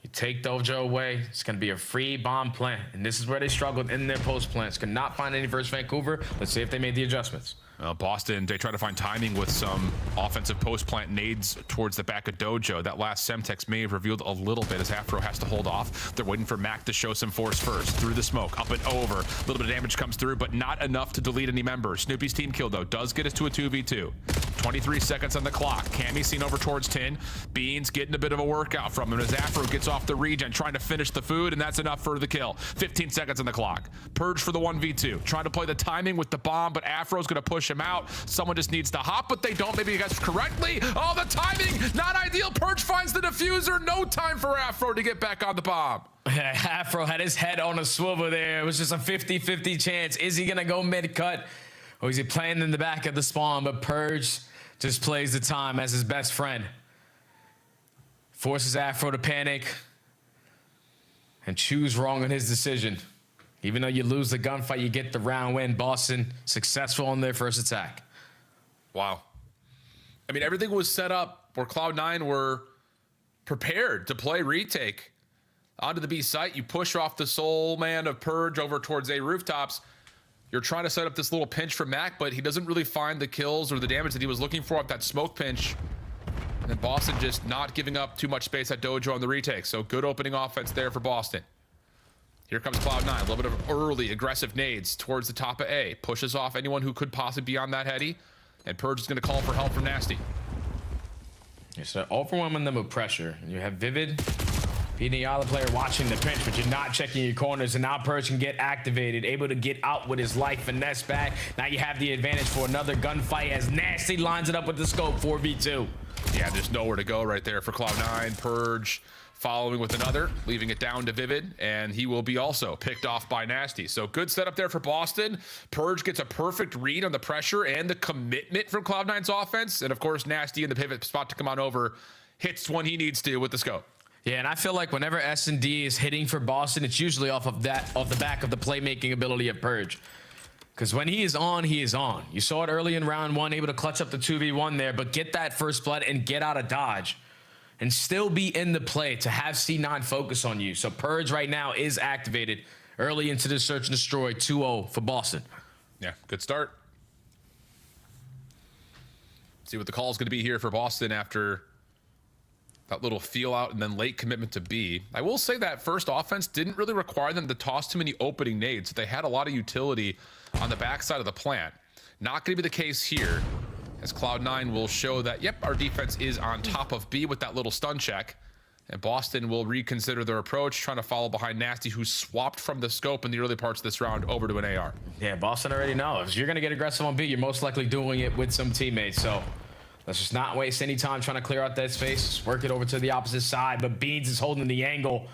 You take Dojo away, it's gonna be a free bomb plant. And this is where they struggled in their post plants. Could not find any versus Vancouver. Let's see if they made the adjustments. Boston, they try to find timing with some offensive post-plant nades towards the back of Dojo. That last Semtex may have revealed a little bit as Afro has to hold off. They're waiting for Mac to show some force first. Through the smoke, up and over. A little bit of damage comes through, but not enough to delete any members. Snoopy's team kill, though, does get us to a 2v2. 23 seconds on the clock. Cammy seen over towards Tin. Beans getting a bit of a workout from him as Afro gets off the regen, trying to finish the food, and that's enough for the kill. 15 seconds on the clock. Purge for the 1v2. Trying to play the timing with the bomb, but Afro's going to push him out. Someone just needs to hop, but they don't. Maybe he gets correctly. Oh, the timing, not ideal. Purge finds the diffuser. No time for Afro to get back on the bomb. Afro had his head on a swivel there. It was just a 50-50 chance. Is he going to go mid-cut, or is he playing in the back of the spawn? But Purge just plays the time as his best friend. Forces Afro to panic and choose wrong on his decision. Even though you lose the gunfight, you get the round win. Boston successful on their first attack. Wow. I mean, everything was set up where Cloud9 were prepared to play retake. Onto the B site, you push off the soul man of Purge over towards A rooftops. You're trying to set up this little pinch for Mac, but he doesn't really find the kills or the damage that he was looking for off that smoke pinch. And then Boston just not giving up too much space at Dojo on the retake. So good opening offense there for Boston. Here comes Cloud9, a little bit of early aggressive nades towards the top of A. Pushes off anyone who could possibly be on that heady. And Purge is going to call for help from Nasty. So overwhelming them with pressure. You have Vivid being the other player watching the pinch, but you're not checking your corners, and now Purge can get activated, able to get out with his life finesse back. Now you have the advantage for another gunfight as Nasty lines it up with the scope, 4v2. Yeah, there's nowhere to go right there for Cloud9. Purge following with another, leaving it down to Vivid, and he will be also picked off by Nasty. So good setup there for Boston. Purge gets a perfect read on the pressure and the commitment from Cloud9's offense, and of course Nasty in the pivot spot to come on over, hits when he needs to with the scope. Yeah, and I feel like whenever S&D is hitting for Boston, it's usually off the back of the playmaking ability of Purge. Because when he is on, he is on. You saw it early in round 1, able to clutch up the 2v1 there, but get that first blood and get out of dodge and still be in the play to have C9 focus on you. So Purge right now is activated early into the search and destroy, 2-0 for Boston. Yeah, good start. See what the call is going to be here for Boston after that little feel out and then late commitment to B. I will say that first offense didn't really require them to toss too many opening nades. They had a lot of utility on the backside of the plant. Not going to be the case here, as Cloud9 will show that, yep, our defense is on top of B with that little stun check. And Boston will reconsider their approach, trying to follow behind Nasty, who swapped from the scope in the early parts of this round over to an AR. Yeah, Boston already knows. If you're going to get aggressive on B, you're most likely doing it with some teammates. So let's just not waste any time trying to clear out that space. Work it over to the opposite side. But Beans is holding the angle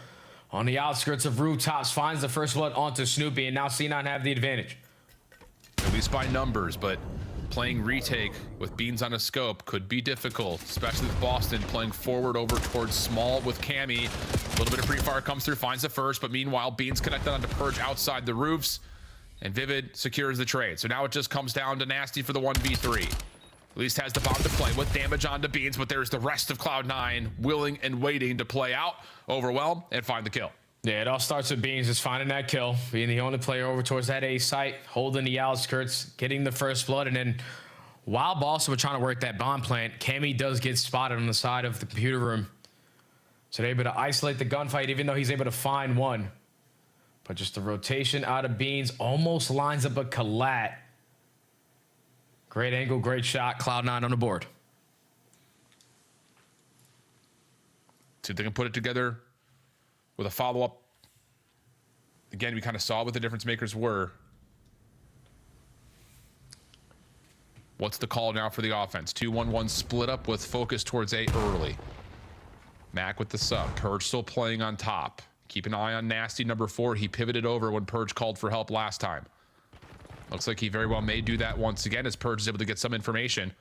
on the outskirts of rooftops. Finds the first blood onto Snoopy. And now C9 have the advantage. At least by numbers, but playing retake with Beans on a scope could be difficult, especially with Boston playing forward over towards small with Cammy. A little bit of free fire comes through, finds the first, but meanwhile, Beans connected onto Purge outside the roofs, and Vivid secures the trade. So now it just comes down to Nasty for the 1v3. At least has the bomb to play with, damage onto Beans, but there's the rest of Cloud9 willing and waiting to play out, overwhelm, and find the kill. Yeah, it all starts with Beans just finding that kill, being the only player over towards that A site, holding the outskirts, getting the first blood, and then while Boston were trying to work that bomb plant, Cammy does get spotted on the side of the computer room. So they're able to isolate the gunfight, even though he's able to find one. But just the rotation out of Beans almost lines up a collat. Great angle, great shot, Cloud9 on the board. See if they can put it together with a follow-up. Again, we kind of saw what the difference makers were. What's the call now for the offense? 2-1-1 split up with focus towards A early. Mac with the sub. Purge still playing on top. Keep an eye on Nasty, number 4. He pivoted over when Purge called for help last time. Looks like he very well may do that once again as Purge is able to get some information.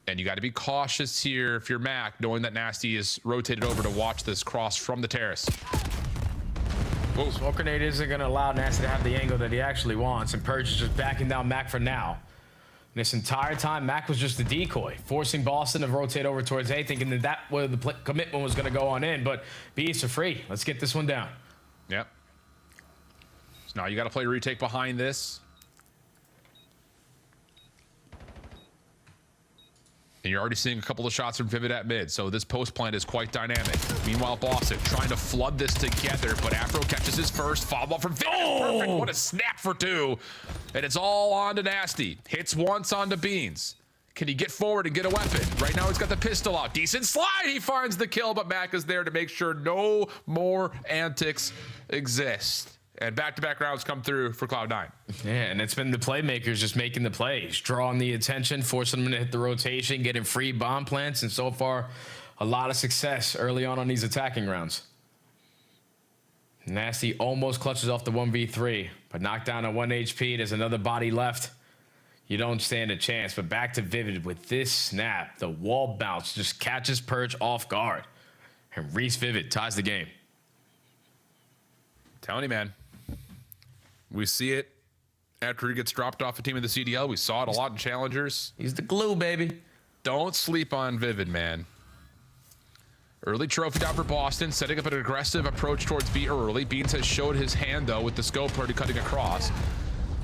And you got to be cautious here if you're Mac, knowing that Nasty is rotated over to watch this cross from the terrace. Whoa. Smoke grenade isn't going to allow Nasty to have the angle that he actually wants, and Purge is just backing down Mac for now. And this entire time, Mac was just a decoy, forcing Boston to rotate over towards A, thinking that where the commitment was going to go on in. But B is for free. Let's get this one down. Yep. So now you got to play retake behind this. And you're already seeing a couple of shots from Vivid at mid, so this post plant is quite dynamic. Meanwhile, Boston trying to flood this together, but Afro catches his first. Follow up from Vivid. Oh! Perfect. What a snap for 2. And it's all on to Nasty. Hits once onto Beans. Can he get forward and get a weapon? Right now he's got the pistol out. Decent slide. He finds the kill, but Mac is there to make sure no more antics exist. And back-to-back rounds come through for Cloud9. Yeah, and it's been the playmakers just making the plays, drawing the attention, forcing them to hit the rotation, getting free bomb plants, and so far, a lot of success early on these attacking rounds. Nasty almost clutches off the 1v3, but knocked down at 1 HP. There's another body left. You don't stand a chance, but back to Vivid with this snap. The wall bounce just catches Purge off guard, and Reese Vivid ties the game. Telling you, man. We see it after he gets dropped off a team in the CDL. We saw it a lot in Challengers. He's the glue, baby. Don't sleep on Vivid, man. Early trophy down for Boston, setting up an aggressive approach towards B early. Beans has showed his hand, though, with the scope already cutting across.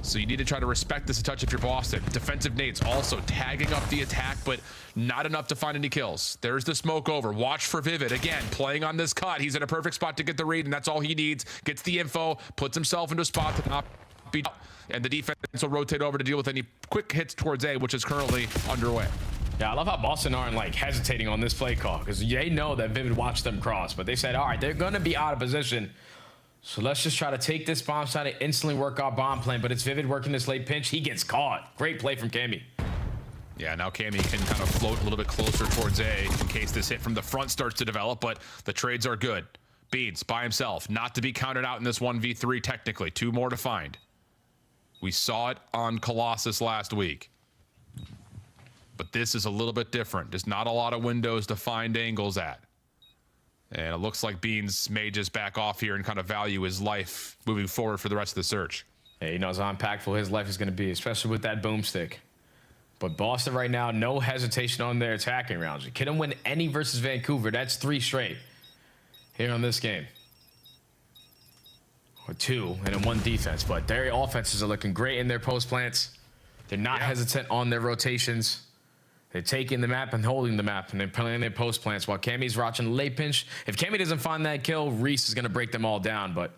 So you need to try to respect this a touch if you're Boston. Defensive nades also tagging up the attack, but not enough to find any kills. There's the smoke over. Watch for Vivid. Again, playing on this cut. He's in a perfect spot to get the read, and that's all he needs. Gets the info, puts himself into a spot to not be... And the defense will rotate over to deal with any quick hits towards A, which is currently underway. Yeah, I love how Boston aren't like hesitating on this play call because they know that Vivid watched them cross, but they said, all right, they're going to be out of position. So let's just try to take this bomb side and instantly work our bomb plan, but it's Vivid working this late pinch. He gets caught. Great play from Cammy. Yeah, now Cammy can kind of float a little bit closer towards A in case this hit from the front starts to develop, but the trades are good. Beans by himself, not to be counted out in this 1v3 technically. 2 more to find. We saw it on Colossus last week. But this is a little bit different. There's not a lot of windows to find angles at. And it looks like Beans may just back off here and kind of value his life moving forward for the rest of the search. Yeah, he knows how impactful his life is going to be, especially with that boomstick. But Boston right now, no hesitation on their attacking rounds. You couldn't win any versus Vancouver. That's 3 straight here on this game. Or 2 and then 1 defense. But their offenses are looking great in their post plants. They're not hesitant on their rotations. They're taking the map and holding the map, and they're playing their post plants while Cammy's watching the late pinch. If Cammy doesn't find that kill, Reese is going to break them all down. But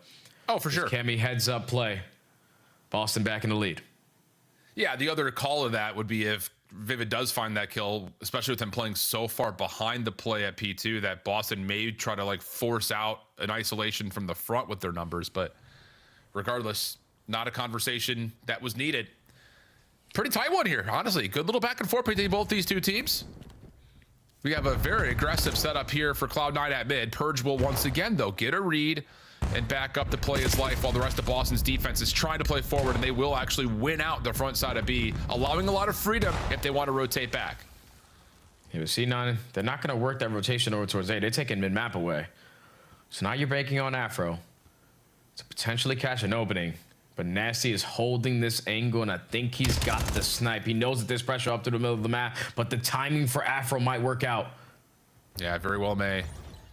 for sure, Cammy heads up play. Boston back in the lead. Yeah, the other call of that would be if Vivid does find that kill, especially with them playing so far behind the play at P2, that Boston may try to like force out an isolation from the front with their numbers. But regardless, not a conversation that was needed. Pretty tight one here, honestly. Good little back and forth between both these two teams. We have a very aggressive setup here for Cloud9 at mid. Purge will once again, though, get a read and back up to play his life while the rest of Boston's defense is trying to play forward, and they will actually win out the front side of B, allowing a lot of freedom if they want to rotate back. Yeah, but C9, they're not going to work that rotation over towards A. They're taking mid-map away. So now you're banking on Afro to potentially catch an opening. But Nasty is holding this angle, and I think he's got the snipe. He knows that there's pressure up to the middle of the map, but the timing for Afro might work out. Yeah, very well may.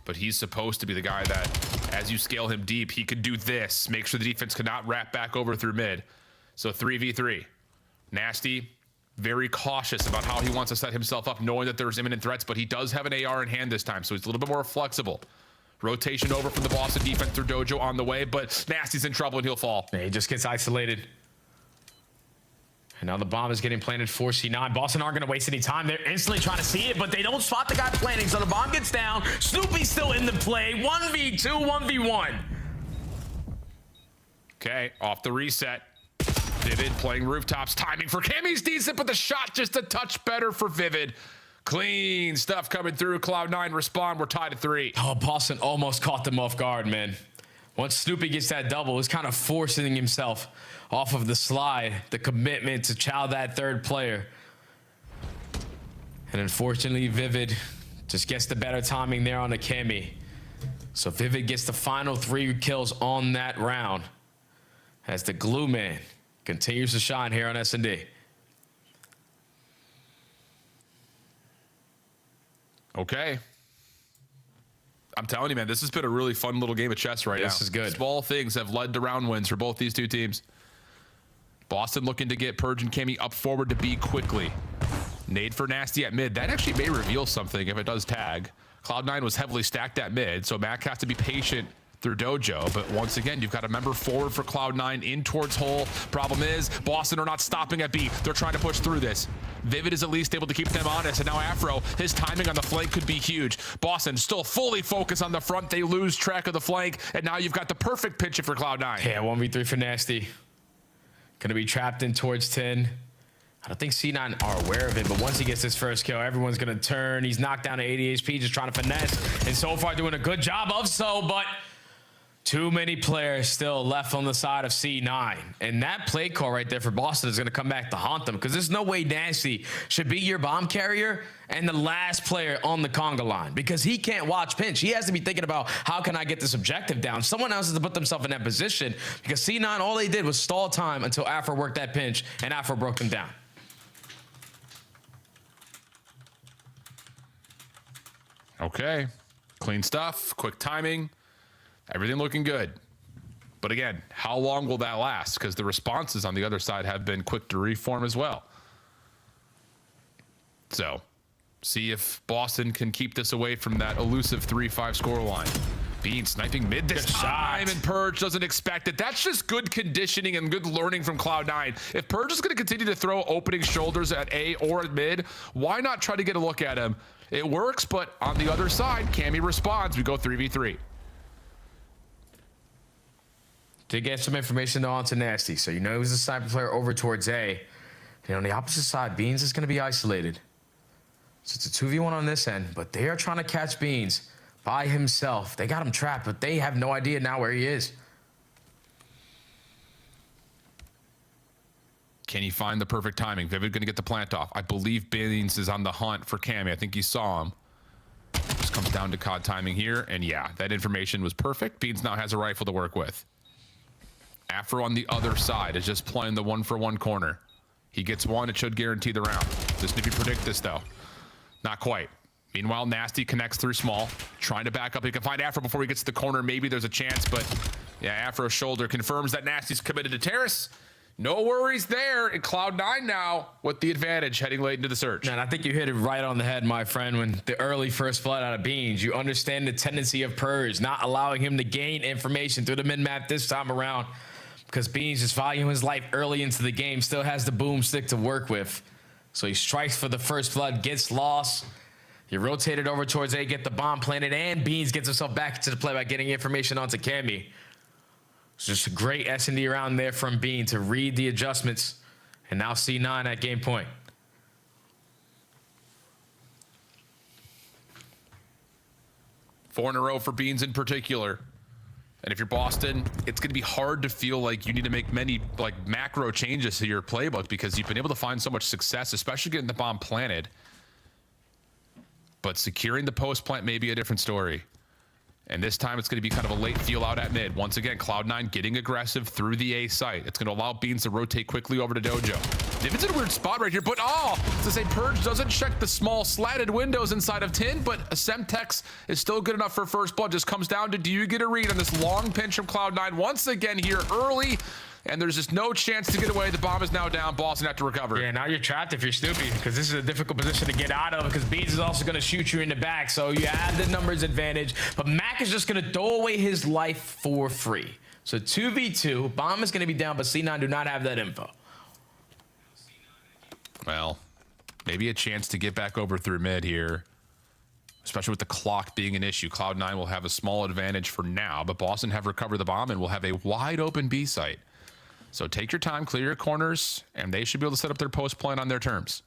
But he's supposed to be the guy that, as you scale him deep, he could do this. Make sure the defense cannot wrap back over through mid. So 3v3. Nasty, very cautious about how he wants to set himself up, knowing that there's imminent threats, but he does have an AR in hand this time, so he's a little bit more flexible. Rotation over from the Boston defense through Dojo on the way, but Nasty's in trouble and he'll fall. Yeah, he just gets isolated. And now the bomb is getting planted for C9. Boston aren't going to waste any time. They're instantly trying to see it, but they don't spot the guy planting, so the bomb gets down. Snoopy's still in the play. 1v2, 1v1. Okay, off the reset. Vivid playing rooftops. Timing for Cammy's decent, but the shot just a touch better for Vivid. Clean stuff coming through. Cloud9 respond. We're tied at 3. Oh, Boston almost caught them off guard, man. Once Snoopy gets that double, he's kind of forcing himself off of the slide, the commitment to chow that third player. And unfortunately, Vivid just gets the better timing there on the Cammy. So Vivid gets the final 3 kills on that round as the glue man continues to shine here on S&D. Okay. I'm telling you, man, this has been a really fun little game of chess right now. This is good. Small things have led to round wins for both these two teams. Boston looking to get Purge and Cammy up forward to B quickly. Nade for Nasty at mid. That actually may reveal something if it does tag. Cloud9 was heavily stacked at mid, so Mac has to be patient through Dojo, but once again, you've got a member forward for Cloud9 in towards hole. Problem is, Boston are not stopping at B. They're trying to push through this. Vivid is at least able to keep them honest, and now Afro, his timing on the flank could be huge. Boston still fully focused on the front. They lose track of the flank, and now you've got the perfect pitch for Cloud9. Yeah, 1v3 for Nasty. Gonna be trapped in towards 10. I don't think C9 are aware of it, but once he gets his first kill, everyone's gonna turn. He's knocked down to 80 HP, just trying to finesse, and so far doing a good job of so, but too many players still left on the side of C9. And that play call right there for Boston is going to come back to haunt them, because there's no way Nasty should be your bomb carrier and the last player on the conga line, because he can't watch pinch. He has to be thinking about, how can I get this objective down? Someone else has to put themselves in that position, because C9, all they did was stall time until Afro worked that pinch, and Afro broke them down. Okay. Clean stuff, quick timing. Everything looking good. But again, how long will that last? Because the responses on the other side have been quick to reform as well. So, see if Boston can keep this away from that elusive 3-5 scoreline. Bean sniping mid this time, and Purge doesn't expect it. That's just good conditioning and good learning from Cloud9. If Purge is going to continue to throw opening shoulders at A or at mid, why not try to get a look at him? It works, but on the other side, Cammy responds. We go 3v3. To get some information though onto Nasty. So you know he was a sniper player over towards A. And on the opposite side, Beans is going to be isolated. So it's a 2v1 on this end, but they are trying to catch Beans by himself. They got him trapped, but they have no idea now where he is. Can he find the perfect timing? Vivid going to get the plant off. I believe Beans is on the hunt for Cammy. I think he saw him. Just comes down to COD timing here, and yeah, that information was perfect. Beans now has a rifle to work with. Afro on the other side is just playing the 1-for-1 corner. He gets one, it should guarantee the round. Does Snippy predict this though? Not quite. Meanwhile, Nasty connects through small, trying to back up. He can find Afro before he gets to the corner. Maybe there's a chance, but yeah, Afro's shoulder confirms that Nasty's committed to terrace. No worries there. And Cloud9 now with the advantage heading late into the search. And I think you hit it right on the head, my friend, when the early first blood out of Beans. You understand the tendency of Purge, not allowing him to gain information through the mid-map this time around, because Beans just valuing his life early into the game, still has the boomstick to work with. So he strikes for the first blood, gets lost. He rotated over towards A, get the bomb planted, and Beans gets himself back into the play by getting information onto Cammy. It's just a great S&D around there from Bean to read the adjustments, and now C9 at game point. Four in a row for Beans in particular. And if you're Boston, it's going to be hard to feel like you need to make many macro changes to your playbook because you've been able to find so much success, especially getting the bomb planted. But securing the post plant may be a different story. And this time it's going to be kind of a late feel out at mid. Once again, Cloud9 getting aggressive through the A site. It's going to allow Beans to rotate quickly over to Dojo. Divid's in a weird spot right here, but to say Purge doesn't check the small slatted windows inside of Tin, but a Semtex is still good enough for first blood. Just comes down to, do you get a read on this long pinch from Cloud9 once again here early? And there's just no chance to get away. The bomb is now down. Boston have to recover. Yeah, now you're trapped if you're Snoopy, because this is a difficult position to get out of, because Beans is also going to shoot you in the back. So you have the numbers advantage, but Mac is just going to throw away his life for free. So 2v2, bomb is going to be down, but C9 do not have that info. Well, maybe a chance to get back over through mid here, especially with the clock being an issue. Cloud9 will have a small advantage for now, but Boston have recovered the bomb and will have a wide open B site. So take your time, clear your corners, and they should be able to set up their post plan on their terms.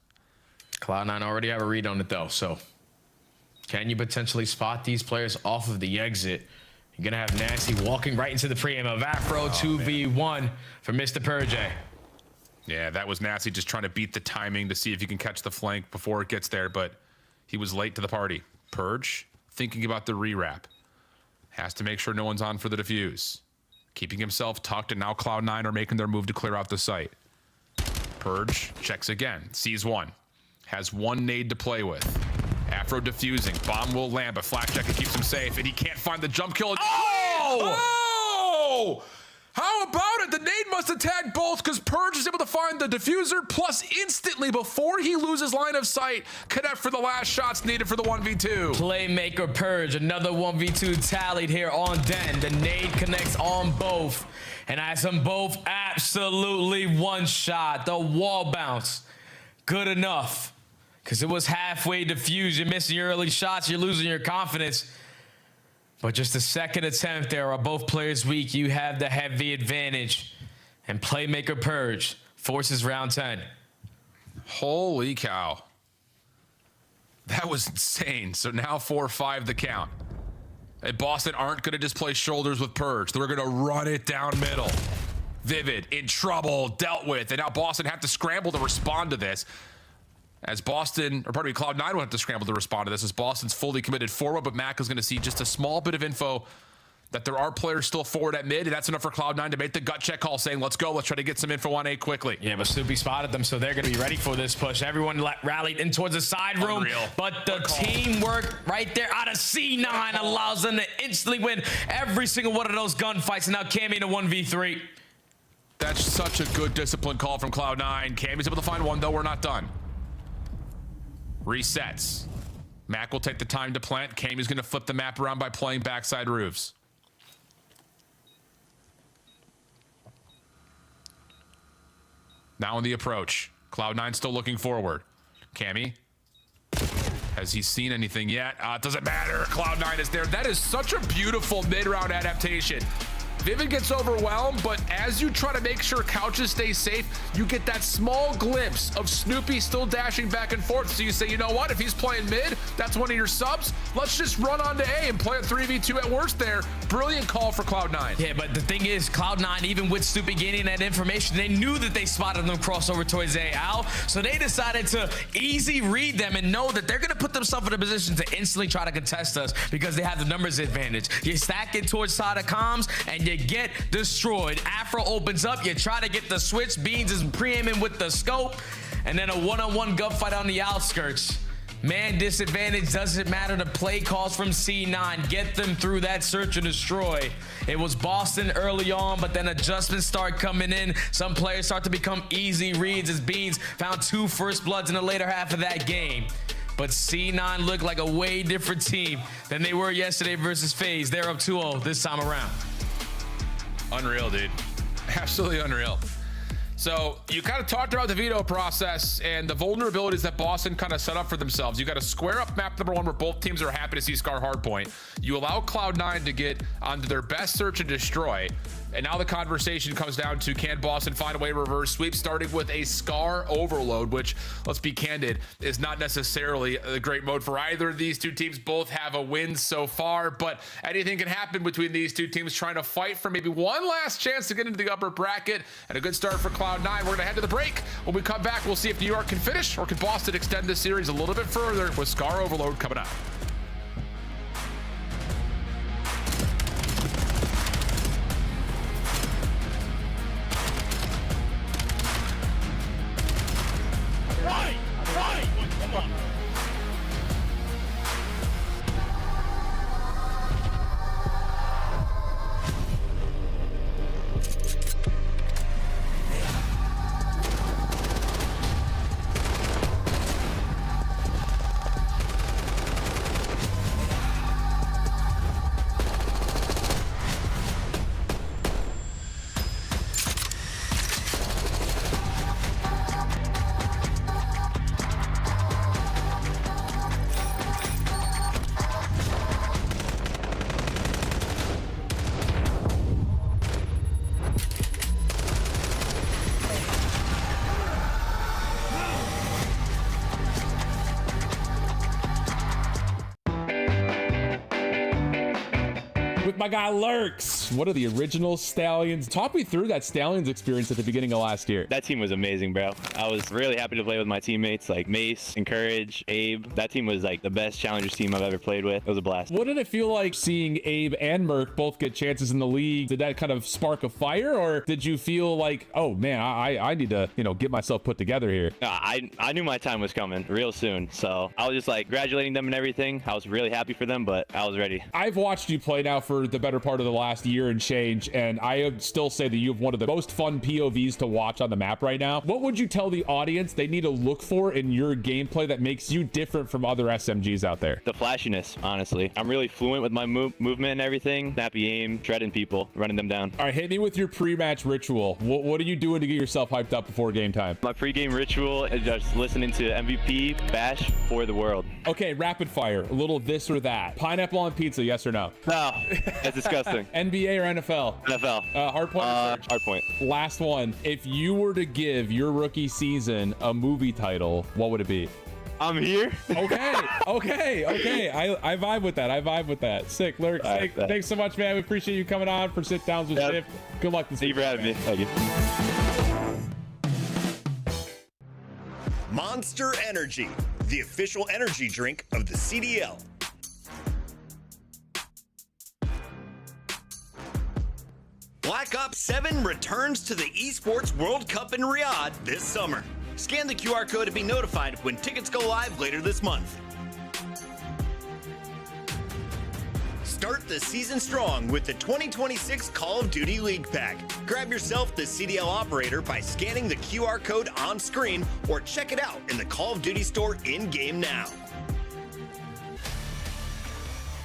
Cloud9 already have a read on it though, so can you potentially spot these players off of the exit? You're gonna have Nasty walking right into the pre-aim of Afro. 2v1 for Mr. Purge. Yeah, that was Nasty just trying to beat the timing to see if he can catch the flank before it gets there, but he was late to the party. Purge thinking about the rewrap. Has to make sure no one's on for the defuse. Keeping himself tucked, and now Cloud9 are making their move to clear out the site. Purge checks again, sees one. Has one nade to play with. Afro defusing, bomb will land, but Flash Jacket keeps him safe, and he can't find the jump kill. Oh! How about it? The nade must have tagged both, because Purge is able to find the diffuser, plus instantly, before he loses line of sight, connect for the last shots needed for the 1v2. Playmaker Purge, another 1v2 tallied here on Den. The nade connects on both, and has them both absolutely one shot. The wall bounce, good enough, because it was halfway diffused. You're missing your early shots, you're losing your confidence. But just the second attempt there, are both players weak. You have the heavy advantage. And Playmaker Purge forces round 10. Holy cow. That was insane. So now 4-5 the count. And Boston aren't going to just play shoulders with Purge. They're going to run it down middle. Vivid in trouble, dealt with. And now Boston have to scramble to respond to this. As Boston, or pardon me, Cloud9 will have to scramble to respond to this as Boston's fully committed forward, but Mac is going to see just a small bit of info that there are players still forward at mid, and that's enough for Cloud9 to make the gut check call saying, let's go, let's try to get some info on A quickly. Yeah, but Snoopy spotted them, so they're going to be ready for this push. Everyone rallied in towards the side room, but the teamwork right there out of C9 allows them to instantly win every single one of those gunfights, and now Cammy in a 1v3. That's such a good discipline call from Cloud9. Cammy's able to find one, though we're not done. Resets. Mac will take the time to plant. Kami's going to flip the map around by playing backside roofs. Now in the approach. Cloud9 still looking forward. Kami. Has he seen anything yet? It doesn't matter. Cloud9 is there. That is such a beautiful mid-round adaptation. Vivid gets overwhelmed, but as you try to make sure couches stay safe, you get that small glimpse of Snoopy still dashing back and forth. So you say, you know what? If he's playing mid, that's one of your subs. Let's just run on to A and play a 3v2 at worst there. Brilliant call for Cloud9. Yeah, but the thing is, Cloud9, even with Snoopy gaining that information, they knew that they spotted them cross over towards A, Al. So they decided to easy read them and know that they're going to put themselves in a position to instantly try to contest us because they have the numbers advantage. You stack it towards side of comms and you get destroyed. Afro opens up, you try to get the switch. Beans is pre-aiming with the scope, and then a one-on-one gunfight on the outskirts. Man disadvantage doesn't matter. The play calls from C9 get them through that search and destroy. It was Boston early on, but then adjustments start coming in. Some players start to become easy reads as Beans found 2 first bloods in the later half of that game. But C9 looked like a way different team than they were yesterday versus FaZe. They're up 2-0 this time around. Unreal, dude. Absolutely unreal. So you kind of talked about the veto process and the vulnerabilities that Boston kind of set up for themselves. You got to square up map number 1 where both teams are happy to see Scar Hardpoint. You allow Cloud9 to get onto their best search and destroy. And now the conversation comes down to, can Boston find a way to reverse sweep, starting with a Scar overload, which, let's be candid, is not necessarily a great mode for either of these two teams. Both have a win so far, but anything can happen between these two teams trying to fight for maybe one last chance to get into the upper bracket. And a good start for Cloud9. We're going to head to the break. When we come back, we'll see if New York can finish or can Boston extend this series a little bit further with Scar overload coming up. With my guy Lurks, one of the original Stallions. Talk me through that Stallions experience at the beginning of last year. That team was amazing, bro. I was really happy to play with my teammates like Mace, Encourage, Abe. That team was like the best Challengers team I've ever played with. It was a blast. What did it feel like seeing Abe and Merc both get chances in the league? Did that kind of spark a fire, or did you feel like, oh man, I need to, get myself put together here? I knew my time was coming real soon, so I was just like congratulating them and everything. I was really happy for them, but I was ready. I've watched you play now for the better part of the last year and change, and I would still say that you have one of the most fun POVs to watch on the map right now. What would you tell the audience they need to look for in your gameplay that makes you different from other SMGs out there? The flashiness, honestly. I'm really fluent with my movement and everything. Snappy aim, shredding people, running them down. All right, hit me with your pre-match ritual. What are you doing to get yourself hyped up before game time? My pre-game ritual is just listening to MVP Bash for the world. Okay, rapid fire. A little this or that. Pineapple on pizza, yes or no? No, that's disgusting. NBA or NFL? NFL. Hardpoint? Hardpoint. Last one. If you were to give your rookie season a movie title, what would it be? I'm here. Okay. I vibe with that. Sick, Lurk. Sick. Thanks so much, man. We appreciate you coming on for sit downs with Shift. Good luck this week. Thank you for having me. Thank you. Monster Energy, the official energy drink of the CDL. Black Ops 7 returns to the Esports World Cup in Riyadh this summer. Scan the QR code to be notified when tickets go live later this month. Start the season strong with the 2026 Call of Duty League Pack. Grab yourself the CDL operator by scanning the QR code on screen or check it out in the Call of Duty store in-game now.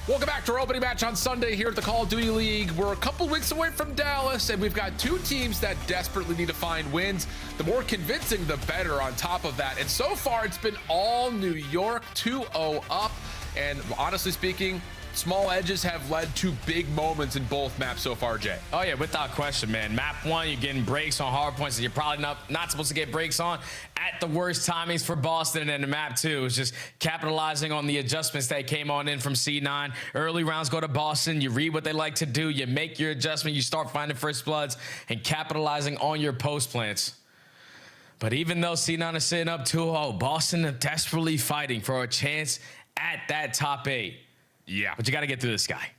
Welcome back to our opening match on Sunday here at the Call of Duty League. We're a couple weeks away from Dallas, and we've got two teams that desperately need to find wins. The more convincing, the better on top of that. And so far, it's been all New York, 2-0 up. And honestly speaking, small edges have led to big moments in both maps so far, Jay. Oh, yeah, without question, man. Map 1, you're getting breaks on hard points that you're probably not supposed to get breaks on at the worst timings for Boston. And in map 2 is just capitalizing on the adjustments that came on in from C9. Early rounds go to Boston. You read what they like to do. You make your adjustment. You start finding first bloods and capitalizing on your post plants. But even though C9 is sitting up 2-0, Boston are desperately fighting for a chance at that top 8. Yeah. But you got to get through this guy.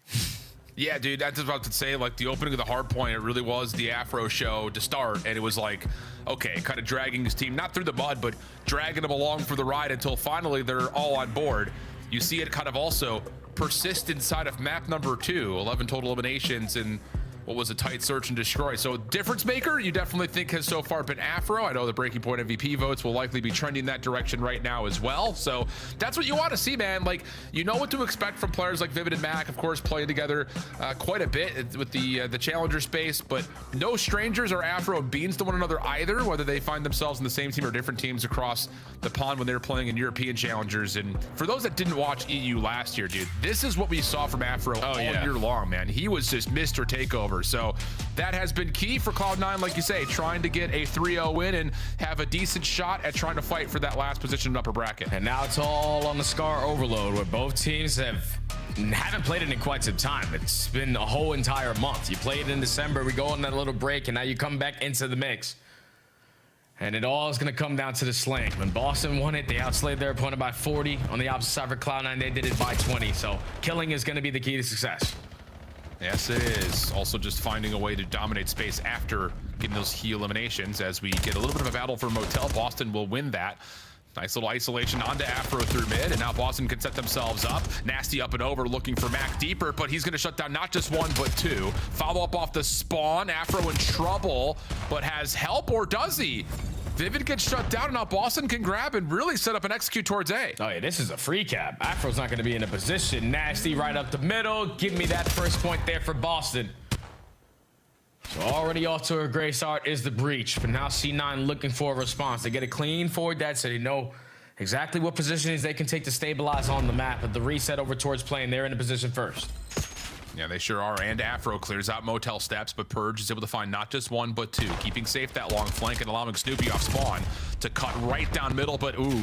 Yeah, dude, I was about to say, like, the opening of the hard point, it really was the Afro show to start, and it was like, okay, kind of dragging his team, not through the mud, but dragging them along for the ride until finally they're all on board. You see it kind of also persist inside of map number 2, 11 total eliminations, and what was a tight search and destroy. So difference maker, you definitely think has so far been Afro. I know the Breaking Point MVP votes will likely be trending that direction right now as well. So that's what you want to see, man. Like, you know what to expect from players like Vivid and Mac, of course, playing together quite a bit with the challenger space, but no strangers are Afro and Beans to one another either, whether they find themselves in the same team or different teams across the pond when they were playing in European challengers. And for those that didn't watch EU last year, dude, this is what we saw from Afro all year long, man. He was just Mr. Takeover. So that has been key for Cloud9, like you say, trying to get a 3-0 win and have a decent shot at trying to fight for that last position in upper bracket. And now it's all on the Scar overload, where both teams haven't played it in quite some time. It's been a whole entire month. You played in December, we go on that little break, and now you come back into the mix. And it all is going to come down to the sling. When Boston won it, they outslayed their opponent by 40. On the opposite side for Cloud9, they did it by 20. So killing is going to be the key to success. Yes, it is. Also just finding a way to dominate space after getting those key eliminations. As we get a little bit of a battle for Motel, Boston will win that. Nice little isolation onto Afro through mid, and now Boston can set themselves up. Nasty up and over, looking for Mac deeper, but he's going to shut down not just one, but two. Follow up off the spawn. Afro in trouble, but has help, or does he? Vivid gets shut down, and now Boston can grab and really set up and execute towards A. Oh, yeah, this is a free cap. Afro's not going to be in a position. Nasty right up the middle. Give me that first point there for Boston. So already off to a great start is the breach, but now C9 looking for a response. They get a clean forward that, so they know exactly what positions they can take to stabilize on the map. But the reset over towards playing, they're in a position first. Yeah, they sure are. And Afro clears out Motel steps, but Purge is able to find not just one, but two, keeping safe that long flank and allowing Snoopy off spawn to cut right down middle, but ooh,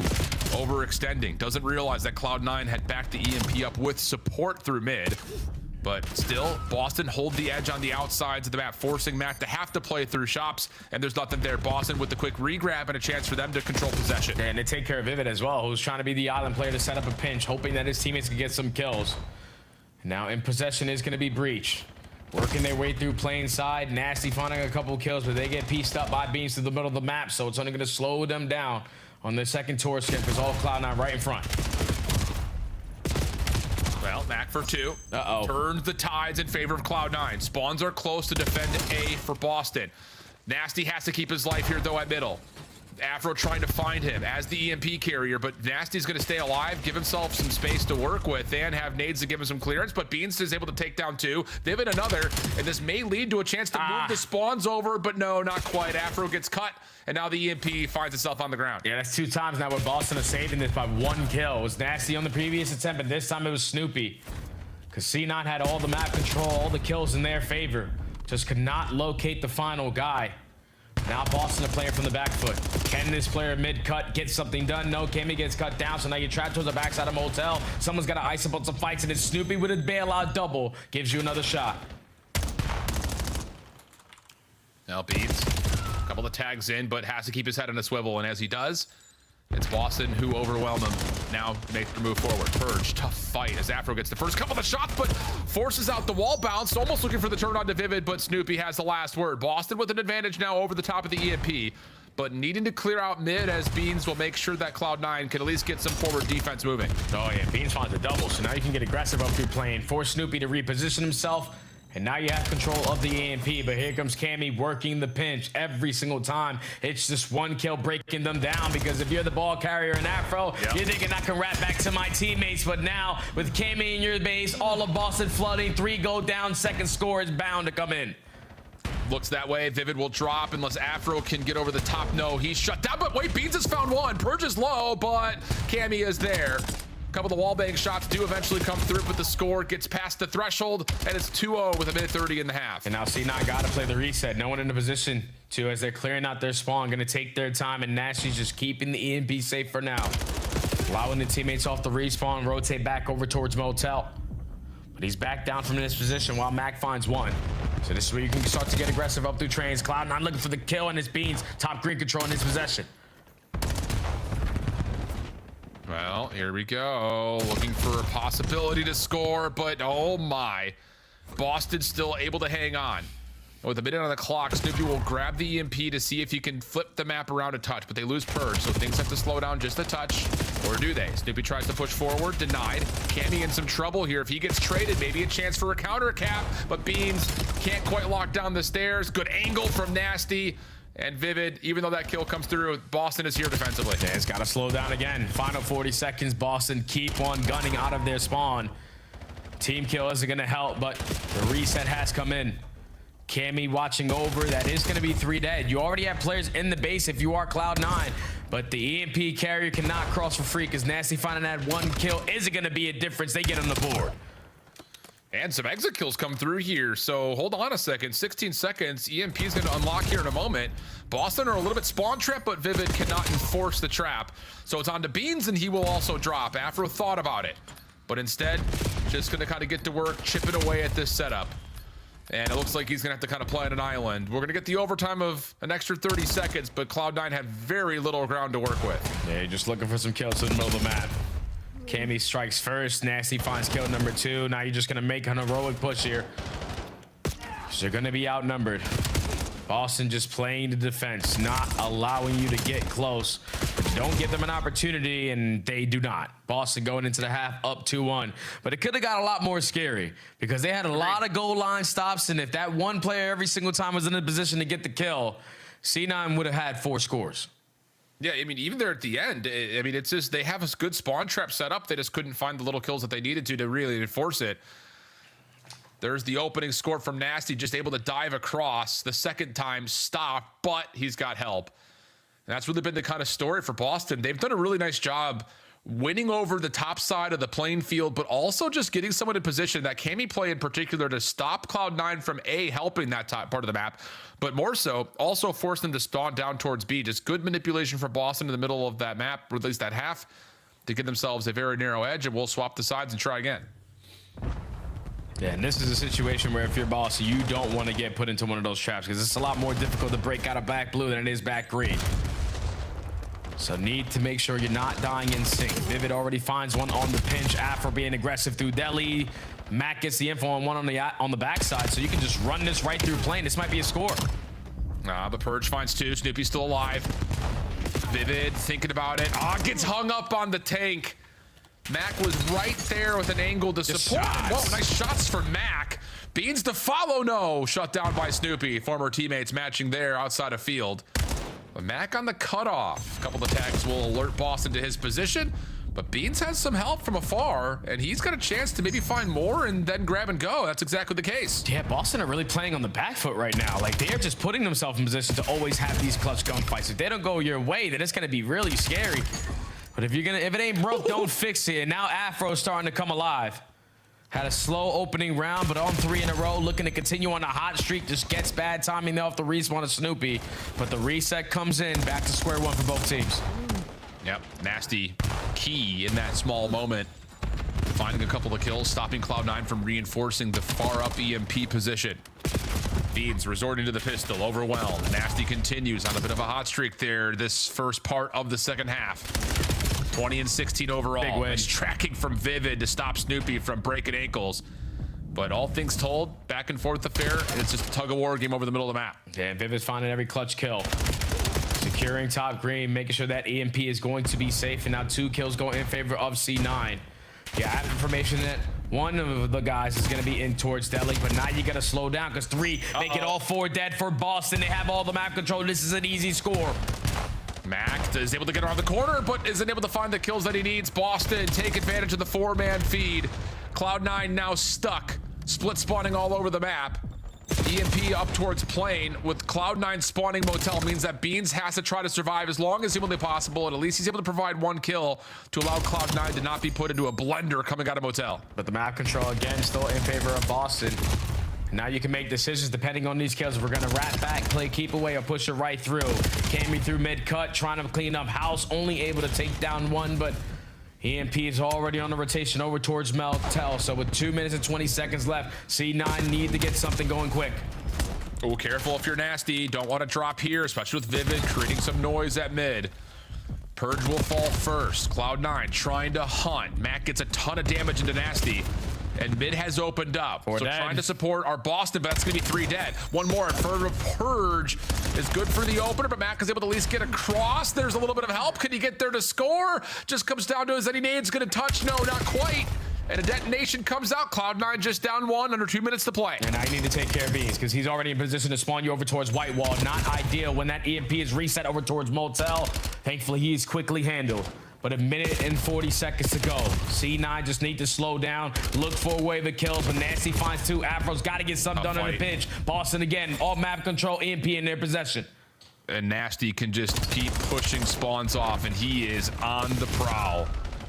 overextending. Doesn't realize that Cloud9 had backed the EMP up with support through mid. But still, Boston hold the edge on the outsides of the map, forcing Mac to have to play through shops, and there's nothing there. Boston with the quick regrab and a chance for them to control possession. And they take care of Vivid as well, who's trying to be the island player to set up a pinch, hoping that his teammates can get some kills. Now in possession is going to be Breach. Working their way through plain side. Nasty finding a couple kills, but they get pieced up by Beans to the middle of the map, so it's only going to slow them down on their second tour skip, because all Cloud9 right in front. Well, Mac for two. Turns the tides in favor of Cloud9. Spawns are close to defend A for Boston. Nasty has to keep his life here, though, at middle. Afro trying to find him as the EMP carrier, but Nasty's going to stay alive, give himself some space to work with, and have nades to give him some clearance, but Beans is able to take down two. Vivid another, and this may lead to a chance to move the spawns over, but no, not quite. Afro gets cut, and now the EMP finds itself on the ground. Yeah, that's two times now where Boston is saving this by one kill. It was Nasty on the previous attempt, but this time it was Snoopy. Because C9 had all the map control, all the kills in their favor. Just could not locate the final guy. Now Boston a player from the back foot. Can this player mid-cut get something done? No, Cammy gets cut down, so now you're trapped towards the backside of Motel. Someone's got to ice up on some fights, and it's Snoopy with a bailout double. Gives you another shot. Now Beats, a couple of tags in, but has to keep his head on a swivel, and as he does, it's Boston who overwhelm him. Now make the move forward. Purge, tough fight as Afro gets the first couple of shots, but forces out the wall bounce. Almost looking for the turn on to Vivid, but Snoopy has the last word. Boston with an advantage now over the top of the EMP, but needing to clear out mid as Beans will make sure that Cloud9 can at least get some forward defense moving. Oh yeah, Beans finds a double, so now you can get aggressive up through plane. Force Snoopy to reposition himself, And now you have control of the EMP, but here comes Cammy working the pinch every single time. It's just one kill breaking them down, because if you're the ball carrier in Afro, you're thinking I can wrap back to my teammates. But now with Cammy in your base, all of Boston flooding, 3 go down, second score is bound to come in. Looks that way. Vivid will drop unless Afro can get over the top. No, he's shut down. But wait, Beans has found one. Purge is low, but Cammy is there. A couple of the wallbang shots do eventually come through, but the score gets past the threshold, and it's 2-0 with 1:30 in the half. And now C9 got to play the reset. No one in a position to, as they're clearing out their spawn, going to take their time, and Nasty's just keeping the EMP safe for now. Allowing the teammates off the respawn, rotate back over towards Motel. But he's back down from this position while Mac finds one. So this is where you can start to get aggressive up through trains. Cloud9 looking for the kill, and it's Beans. Top green control in his possession. Well, here we go. Looking for a possibility to score, but oh my. Boston still able to hang on. With a minute on the clock, Snoopy will grab the EMP to see if he can flip the map around a touch, but they lose Purge, so things have to slow down just a touch. Or do they? Snoopy tries to push forward, denied. Cammy in some trouble here. If he gets traded, maybe a chance for a counter cap, but Beans can't quite lock down the stairs. Good angle from Nasty. And Vivid, even though that kill comes through, Boston is here defensively. Yeah, it's got to slow down again. Final 40 seconds. Boston keep on gunning out of their spawn. Team kill isn't going to help, but the reset has come in. Cammy watching over. That is going to be 3 dead. You already have players in the base if you are Cloud9, but the EMP carrier cannot cross for free because Nasty finding that one kill isn't going to be a difference. They get on the board. And some exit kills come through here. So hold on a second. 16 seconds. EMP is going to unlock here in a moment. Boston are a little bit spawn trapped, but Vivid cannot enforce the trap. So it's on to Beans, and he will also drop. Afro thought about it, but instead, just going to kind of get to work, chipping away at this setup. And it looks like he's going to have to kind of play on an island. We're going to get the overtime of an extra 30 seconds, but Cloud9 had very little ground to work with. Yeah, you're just looking for some kills in the middle of the map. Cammy strikes first. Nasty finds kill number 2. Now you're just going to make an heroic push here. They're going to be outnumbered. Boston just playing the defense, not allowing you to get close. But you don't give them an opportunity, and they do not. Boston going into the half up 2-1. But it could have got a lot more scary because they had a lot of goal line stops, and if that one player every single time was in a position to get the kill, C9 would have had 4 scores. Yeah, I mean, even there at the end, I mean, it's just they have a good spawn trap set up. They just couldn't find the little kills that they needed to really enforce it. There's the opening score from Nasty, just able to dive across. The second time, stop, but he's got help. And that's really been the kind of story for Boston. They've done a really nice job winning over the top side of the playing field, but also just getting someone in position, that Cammy play in particular, to stop Cloud9 from A, helping that top part of the map, but more so, also force them to spawn down towards B. Just good manipulation for Boston in the middle of that map, or at least that half, to give themselves a very narrow edge, and we'll swap the sides and try again. Yeah, and this is a situation where if you're Boston, you don't want to get put into one of those traps because it's a lot more difficult to break out of back blue than it is back green. So need to make sure you're not dying in sync. Vivid already finds one on the pinch after being aggressive through Deli. Mac gets the info on one on the backside, so you can just run this right through plane. This might be a score. But Purge finds 2. Snoopy's still alive. Vivid thinking about it. Gets hung up on the tank. Mac was right there with an angle to support. Whoa, nice shots for Mac. Beans to follow. No, shut down by Snoopy. Former teammates matching there outside of field. But Mac on the cutoff. A couple of tags will alert Boston to his position, but Beans has some help from afar, and he's got a chance to maybe find more and then grab and go. That's exactly the case. Yeah, Boston are really playing on the back foot right now. Like, they're just putting themselves in position to always have these clutch gunfights. If they don't go your way, then it's going to be really scary. But if it ain't broke, don't fix it. And now Afro's starting to come alive. Had a slow opening round, but on 3 in a row, looking to continue on a hot streak. Just gets bad timing there off the respawn of Snoopy. But the reset comes in, back to square one for both teams. Yep, Nasty key in that small moment. Finding a couple of kills, stopping Cloud9 from reinforcing the far up EMP position. Beans resorting to the pistol, overwhelmed. Nasty continues on a bit of a hot streak there this first part of the second half. 20 and 16 overall. Big win. Nice tracking from Vivid to stop Snoopy from breaking ankles. But all things told, back and forth affair, it's just a tug-of-war game over the middle of the map. Yeah, Vivid's finding every clutch kill. Securing top green, making sure that EMP is going to be safe, and now 2 kills go in favor of C9. Yeah, I have information that One of the guys is going to be in towards Deli, but now you got to slow down because 3 make it all 4 dead for Boston. They have all the map control. This is an easy score. Mac is able to get around the corner, but isn't able to find the kills that he needs. Boston take advantage of the 4-man feed. Cloud9 now stuck, split spawning all over the map. EMP up towards plane with Cloud9 spawning motel means that Beans has to try to survive as long as humanly possible, and at least he's able to provide 1 kill to allow Cloud9 to not be put into a blender coming out of motel. But the map control again still in favor of Boston. Now you can make decisions depending on these kills. We're gonna rat back, play keep away, or push it right through. Cammy through mid cut, trying to clean up house, only able to take down 1, but EMP is already on the rotation over towards Meltel. So with 2 minutes and 20 seconds left, C9 need to get something going quick. Oh, careful if you're nasty. Don't want to drop here, especially with Vivid creating some noise at mid. Purge will fall first. Cloud9 trying to hunt. Mac gets a ton of damage into Nasty. And mid has opened up. So trying to support our Boston, but that's going to be 3 dead. 1 more, and Purge is good for the opener, but Mac is able to at least get across. There's a little bit of help. Can he get there to score? Just comes down to is any nades going to touch? No, not quite. And a detonation comes out. Cloud9 just down 1, under 2 minutes to play. And I need to take care of Beans because he's already in position to spawn you over towards White Wall. Not ideal when that EMP is reset over towards Motel. Thankfully, he is quickly handled. But 1 minute and 40 seconds to go. C9 just need to slow down, look for a wave of kills, but Nasty finds 2. Afro's got to get something done on the pinch. Boston again, all map control, EMP in their possession. And Nasty can just keep pushing spawns off, and he is on the prowl.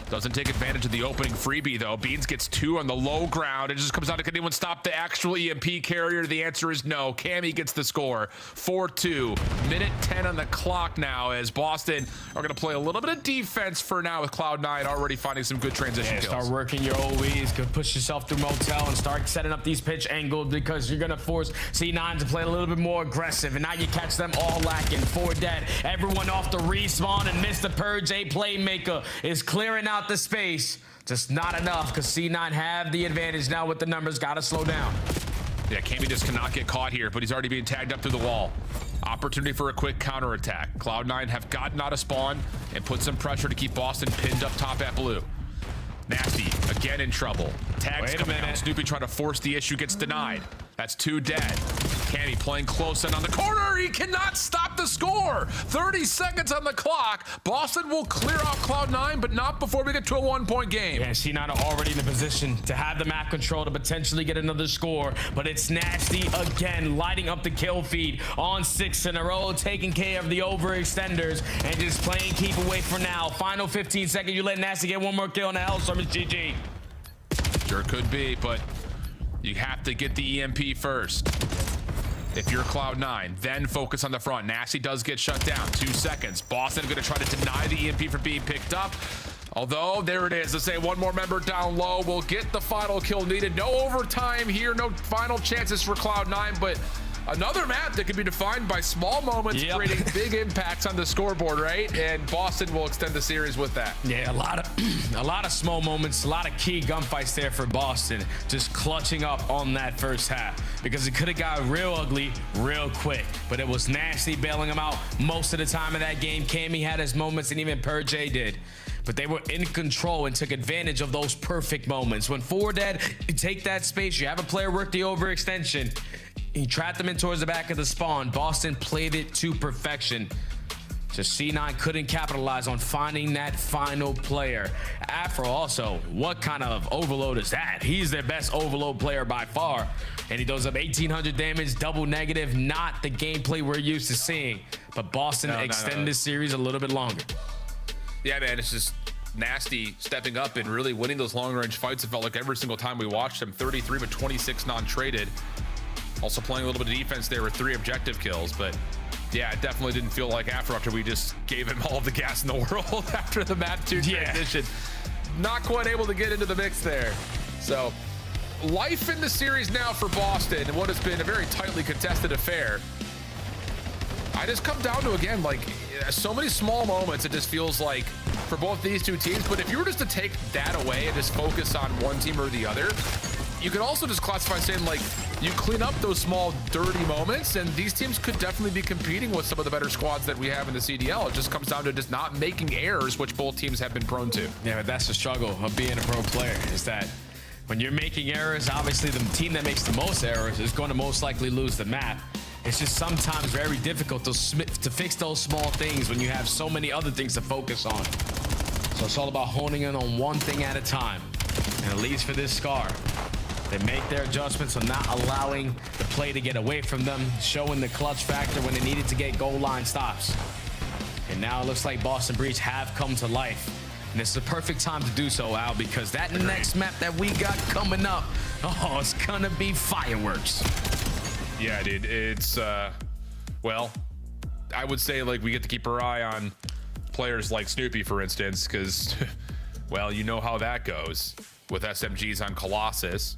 Doesn't take advantage of the opening freebie, though. Beans gets 2 on the low ground. It just comes down to, can anyone stop the actual EMP carrier? The answer is no. Cammy gets the score. 4-2. Minute 10 on the clock now, as Boston are going to play a little bit of defense for now with Cloud9 already finding some good transition kills. Start working your OEs, push yourself through Motel and start setting up these pitch angles because you're going to force C9 to play a little bit more aggressive. And now you catch them all lacking. 4 dead. Everyone off the respawn, and Mr. Purge, a playmaker, is clearing out the space. Just not enough because C9 have the advantage now with the numbers. Gotta slow down. Yeah, Cammy just cannot get caught here, but he's already being tagged up through the wall. Opportunity for a quick counterattack. Cloud9 have gotten out of spawn and put some pressure to keep Boston pinned up top at blue. Nasty again in trouble. Tags coming out. Snoopy trying to force the issue, gets denied. That's 2 dead. Cammy playing close in on the corner. He cannot stop the score. 30 seconds on the clock. Boston will clear out Cloud9, but not before we get to a 1-point game. Yeah, C9 are already in the position to have the map control to potentially get another score, but it's Nasty again, lighting up the kill feed on 6 in a row, taking care of the overextenders and just playing keep away for now. Final 15 seconds. You let Nasty get 1 more kill on the Hellstorm. It's GG. Sure could be, but you have to get the EMP first. If you're Cloud9, then focus on the front. Nasty does get shut down. 2 seconds. Boston going to try to deny the EMP from being picked up. Although, there it is. Let's say 1 more member down low will get the final kill needed. No overtime here. No final chances for Cloud9, but another map that can be defined by small moments, creating big impacts on the scoreboard, right? And Boston will extend the series with that. Yeah, a lot of small moments, a lot of key gunfights there for Boston, just clutching up on that first half because it could have got real ugly real quick. But it was Nasty bailing them out most of the time in that game. Cammy had his moments, and even Purge did. But they were in control and took advantage of those perfect moments. When 4 dead, you take that space, you have a player work the overextension. He trapped them in towards the back of the spawn. Boston played it to perfection. Just C9 couldn't capitalize on finding that final player. Afro also, what kind of overload is that? He's their best overload player by far. And he does up 1,800 damage, double negative, not the gameplay we're used to seeing. But Boston extended this series a little bit longer. Yeah, man, it's just Nasty stepping up and really winning those long-range fights. It felt like every single time we watched him, 33 but 26 non-traded. Also playing a little bit of defense there with 3 objective kills, but yeah, it definitely didn't feel like after we just gave him all the gas in the world after the map 2 transition. Not quite able to get into the mix there. So life in the series now for Boston and what has been a very tightly contested affair. I just come down to, again, like, so many small moments. It just feels like for both these 2 teams, but if you were just to take that away and just focus on one team or the other, you could also just classify saying, like, you clean up those small dirty moments and these teams could definitely be competing with some of the better squads that we have in the CDL. It just comes down to just not making errors, which both teams have been prone to. Yeah, but that's the struggle of being a pro player, is that When you're making errors, obviously the team that makes the most errors is going to most likely lose the map. It's just sometimes very difficult to fix those small things when you have so many other things to focus on. So it's all about honing in on one thing at a time. And at least for this Scar, they make their adjustments on not allowing the play to get away from them, showing the clutch factor when they needed to get goal line stops. And now it looks like Boston Breach have come to life. And it's the perfect time to do so, Al, because that next map that we got coming up, oh, it's gonna be fireworks. Yeah, dude, it's, well, I would say, like, we get to keep our eye on players like Snoopy, for instance, because, well, you know how that goes with SMGs on Colossus.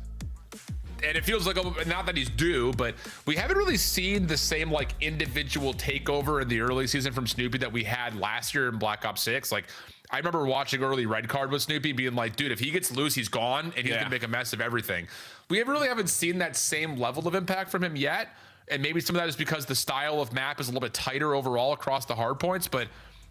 And it feels like, not that he's due, but we haven't really seen the same, like, individual takeover in the early season from Snoopy that we had last year in Black Ops 6. Like, I remember watching early Red Card with Snoopy being like, dude, if he gets loose, he's gone, and he's gonna make a mess of everything. We really haven't seen that same level of impact from him yet, and maybe some of that is because the style of map is a little bit tighter overall across the hard points, but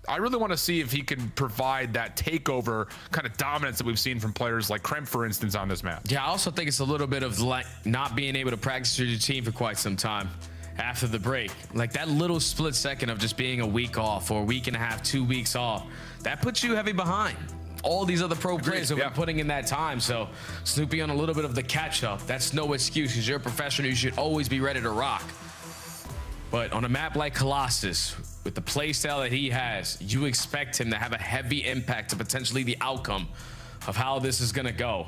I really want to see if he can provide that takeover kind of dominance that we've seen from players like Kremp, for instance, on this map. Yeah, I also think it's a little bit of like not being able to practice with your team for quite some time after the break. Like that little split second of just being a week off or a week and a half, 2 weeks off, that puts you heavy behind. All these other pro players have been putting in that time. So Snoopy on a little bit of the catch up. That's no excuse because you're a professional. You should always be ready to rock. But on a map like Colossus, with the play style that he has, you expect him to have a heavy impact to potentially the outcome of how this is going to go.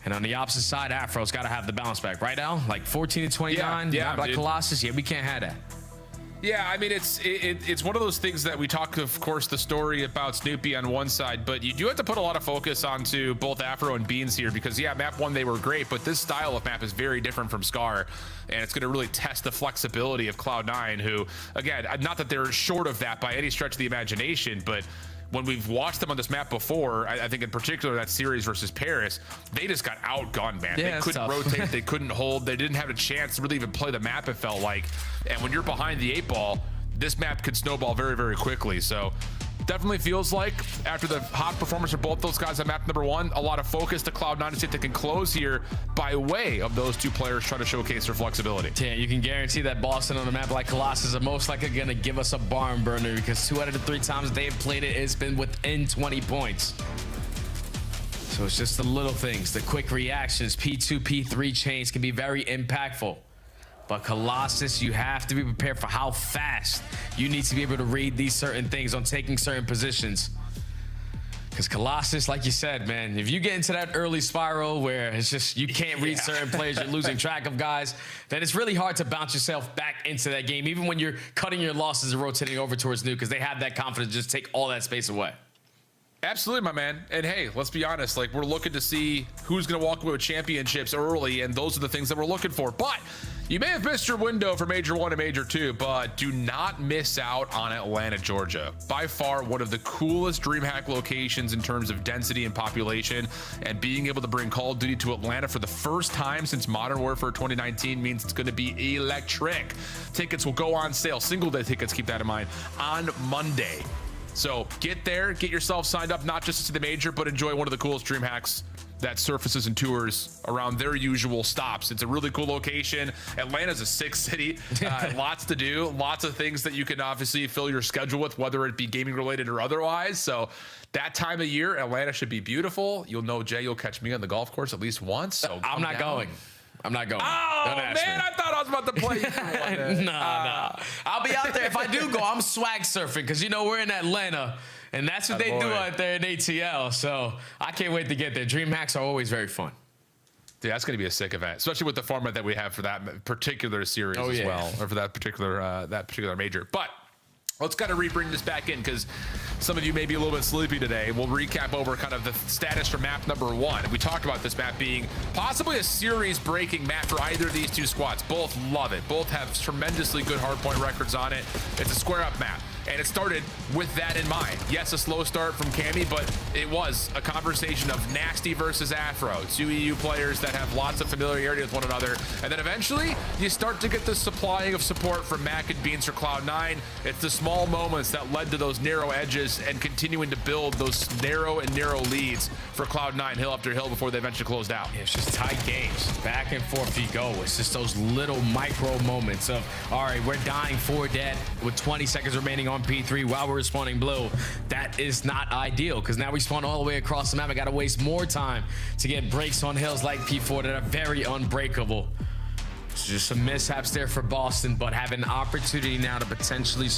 And on the opposite side, Afro's got to have the bounce back, right, Al? Like 14 to 29, yeah, like Colossus. Yeah, we can't have that. Yeah, I mean, it's one of those things that we talk, of course, the story about Snoopy on one side, but you do have to put a lot of focus onto both Afro and Beans here because, yeah, map 1, they were great, but this style of map is very different from Scar, and it's going to really test the flexibility of Cloud9, who, again, not that they're short of that by any stretch of the imagination, but when we've watched them on this map before, I think in particular that series versus Paris, they just got outgunned, man. Yeah, they couldn't rotate, they couldn't hold, they didn't have a chance to really even play the map, it felt like. And when you're behind the 8-ball, this map could snowball very, very quickly. So definitely feels like after the hot performance of both those guys on map number 1, a lot of focus to Cloud9 to see if they can close here by way of those two players trying to showcase their flexibility. Yeah, you can guarantee that Boston on a map like Colossus are most likely going to give us a barn burner because 2 out of the 3 times they've played it, it's been within 20 points. So it's just the little things, the quick reactions, P2, P3 chains can be very impactful. But Colossus, you have to be prepared for how fast you need to be able to read these certain things on taking certain positions. Because Colossus, like you said, man, if you get into that early spiral where it's just you can't read certain players, you're losing track of guys, then it's really hard to bounce yourself back into that game, even when you're cutting your losses and rotating over towards Nuke, because they have that confidence to just take all that space away. Absolutely, my man. And hey, let's be honest, like we're looking to see who's going to walk away with championships early, and those are the things that we're looking for. But you may have missed your window for Major 1 and Major 2, but do not miss out on Atlanta, Georgia. By far one of the coolest DreamHack locations in terms of density and population, and being able to bring Call of Duty to Atlanta for the first time since Modern Warfare 2019 means it's going to be electric. Tickets will go on sale, single-day tickets, keep that in mind, on Monday. So get there, get yourself signed up, not just to the major, but enjoy one of the coolest dream hacks that surfaces and tours around their usual stops. It's a really cool location. Atlanta's a sick city, lots to do, lots of things that you can obviously fill your schedule with, whether it be gaming related or otherwise. So that time of year, Atlanta should be beautiful. You'll know, Jay, you'll catch me on the golf course at least once. So I'm not going. I'm not going. Oh, man, I thought I was about to play you for one. Nah. I'll be out there. If I do go, I'm swag surfing because, you know, we're in Atlanta, and that's what they do out there in ATL. So I can't wait to get there. Dream hacks are always very fun. Yeah, that's going to be a sick event, especially with the format that we have for that particular series as well, or for that particular major. But let's kind of re-bring this back in because some of you may be a little bit sleepy today. We'll recap over kind of the status for map number 1. We talked about this map being possibly a series-breaking map for either of these two squads. Both love it. Both have tremendously good hardpoint records on it. It's a square-up map. And it started with that in mind. Yes, a slow start from Cammy, but it was a conversation of Nasty versus Afro. Two EU players that have lots of familiarity with one another. And then eventually, you start to get the supplying of support from Mac and Beans for Cloud9. It's the small moments that led to those narrow edges and continuing to build those narrow and narrow leads for Cloud9 hill after hill before they eventually closed out. Yeah, it's just tight games. Back and forth you go. It's just those little micro moments of, all right, we're dying 4 dead with 20 seconds remaining on P3 while we're spawning blue. That is not ideal because now we spawn all the way across the map. I got to waste more time to get breaks on hills like P4 that are very unbreakable. It's just some mishaps there for Boston, but have an opportunity now to potentially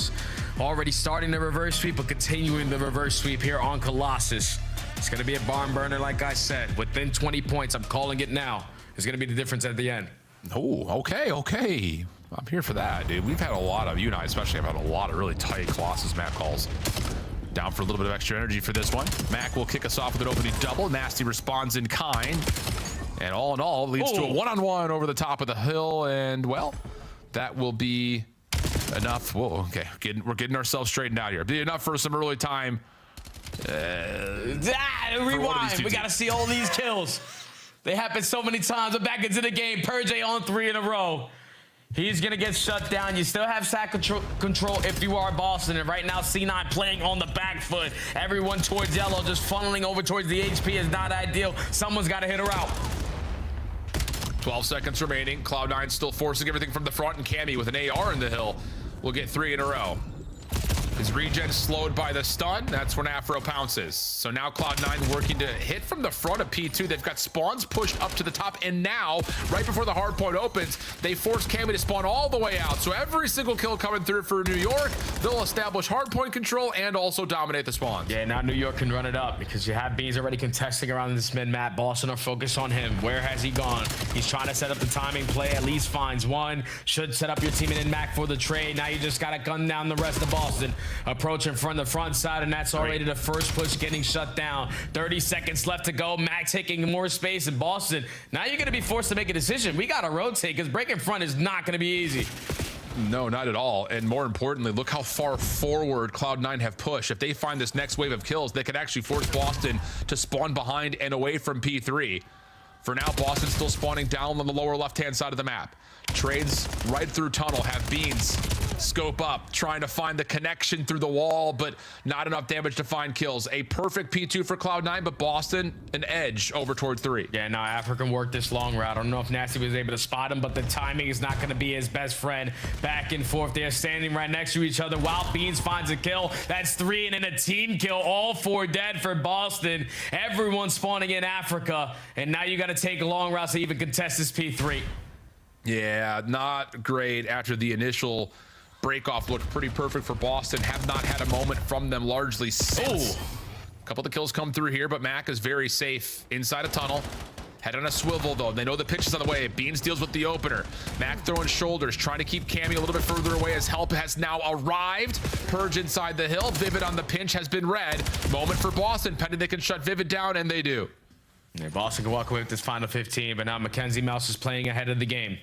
already starting the reverse sweep, but continuing the reverse sweep here on Colossus. It's going to be a barn burner, like I said. Within 20 points, I'm calling it now. It's going to be the difference at the end. Oh, okay. I'm here for that, dude. We've had a lot of, you and I especially have had a lot of really tight Colossus map calls. Down for a little bit of extra energy for this one. Mac will kick us off with an opening double. Nasty responds in kind. And all in all, leads to a one-on-one over the top of the hill. And, well, that will be enough. Whoa, okay. We're getting ourselves straightened out here. Be enough for some early time. Rewind. We got to see all these kills. They happen so many times. We're back into the game. Purge on 3 in a row. He's going to get shut down. You still have sack control if you are Boston. And right now, C9 playing on the back foot. Everyone towards yellow, just funneling over towards the HP is not ideal. Someone's got to hit her out. 12 seconds remaining. Cloud9 still forcing everything from the front, and Cammy with an AR in the hill will get 3 in a row. His regen slowed by the stun. That's when Afro pounces. So now Cloud9 working to hit from the front of P2. They've got spawns pushed up to the top, and now, right before the hard point opens, they force Cammy to spawn all the way out. So every single kill coming through for New York, they'll establish hard point control and also dominate the spawns. Yeah, now New York can run it up because you have Beans already contesting around this mid-map. Boston are focused on him. Where has he gone? He's trying to set up the timing play, at least finds one. Should set up your team in Mac for the trade. Now you just got to gun down the rest of Boston. Approaching from the front side, and that's already the first push getting shut down. 30 seconds left to go. Mac taking more space in Boston. Now you're going to be forced to make a decision. We got to rotate because breaking front is not going to be easy. No, not at all. And more importantly, look how far forward Cloud9 have pushed. If they find this next wave of kills, they could actually force Boston to spawn behind and away from P3. For now, Boston's still spawning down on the lower left-hand side of the map. Trades right through tunnel, have Beans scope up, trying to find the connection through the wall, but not enough damage to find kills. A perfect P2 for Cloud9, but Boston an edge over toward 3. Yeah, now African worked this long route. I don't know if Nasty was able to spot him, but the timing is not going to be his best friend. Back and forth, they're standing right next to each other while Beans finds a kill. That's 3, and then a team kill. All 4 dead for Boston. Everyone spawning in Africa, and now you got to take long routes to even contest this P3. Yeah, not great after the initial break-off looked pretty perfect for Boston. Have not had a moment from them largely since. A couple of the kills come through here, but Mac is very safe inside a tunnel. Head on a swivel, though. They know the pitch is on the way. Beans deals with the opener. Mac throwing shoulders, trying to keep Cammy a little bit further away as help has now arrived. Purge inside the hill. Vivid on the pinch has been read. Moment for Boston, pending they can shut Vivid down, and they do. Yeah, Boston can walk away with this final 15, but now Mackenzie Mouse is playing ahead of the game.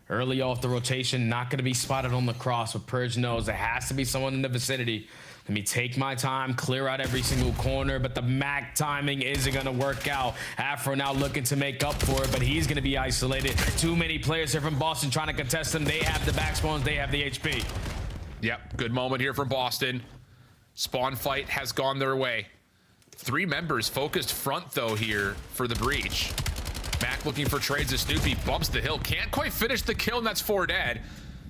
Early off the rotation, not going to be spotted on the cross, but Purge knows there has to be someone in the vicinity. Let me take my time, clear out every single corner, but the Mac timing isn't going to work out. Afro now looking to make up for it, but he's going to be isolated. Too many players here from Boston trying to contest him. They have the back spawns, they have the HP. Yep, good moment here from Boston. Spawn fight has gone their way. 3 members focused front, though, here for the breach. Mac looking for trades as Snoopy bumps the hill. Can't quite finish the kill, and that's 4 dead.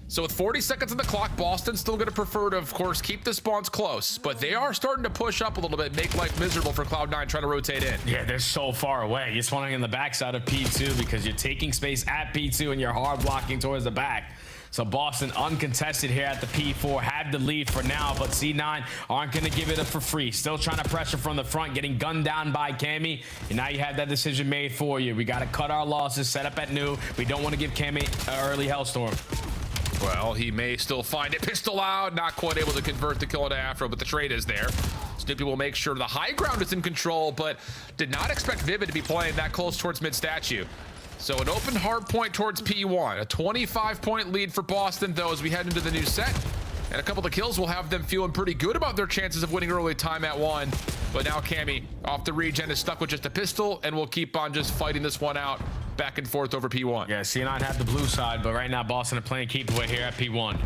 So with 40 seconds on the clock, Boston's still going to prefer to, of course, keep the spawns close. But they are starting to push up a little bit, make life miserable for Cloud9 trying to rotate in. Yeah, they're so far away. You're spawning in the backside of P2 because you're taking space at P2 and you're hard blocking towards the back. So Boston uncontested here at the P4, had the lead for now, but C9 aren't going to give it up for free. Still trying to pressure from the front, getting gunned down by Cammy, and now you have that decision made for you. We got to cut our losses, set up at new. We don't want to give Cammy an early Hellstorm. Well, he may still find it. Pistol out, not quite able to convert the kill into Afro, but the trade is there. Snoopy will make sure the high ground is in control, but did not expect Vivid to be playing that close towards mid-statue. So an open hard point towards P1. A 25-point lead for Boston, though, as we head into the new set. And a couple of kills will have them feeling pretty good about their chances of winning early time at 1. But now Cammy off the regen is stuck with just a pistol, and we'll keep on just fighting this one out back and forth over P1. Yeah, C9 have the blue side, but right now Boston are playing keep away here at P1.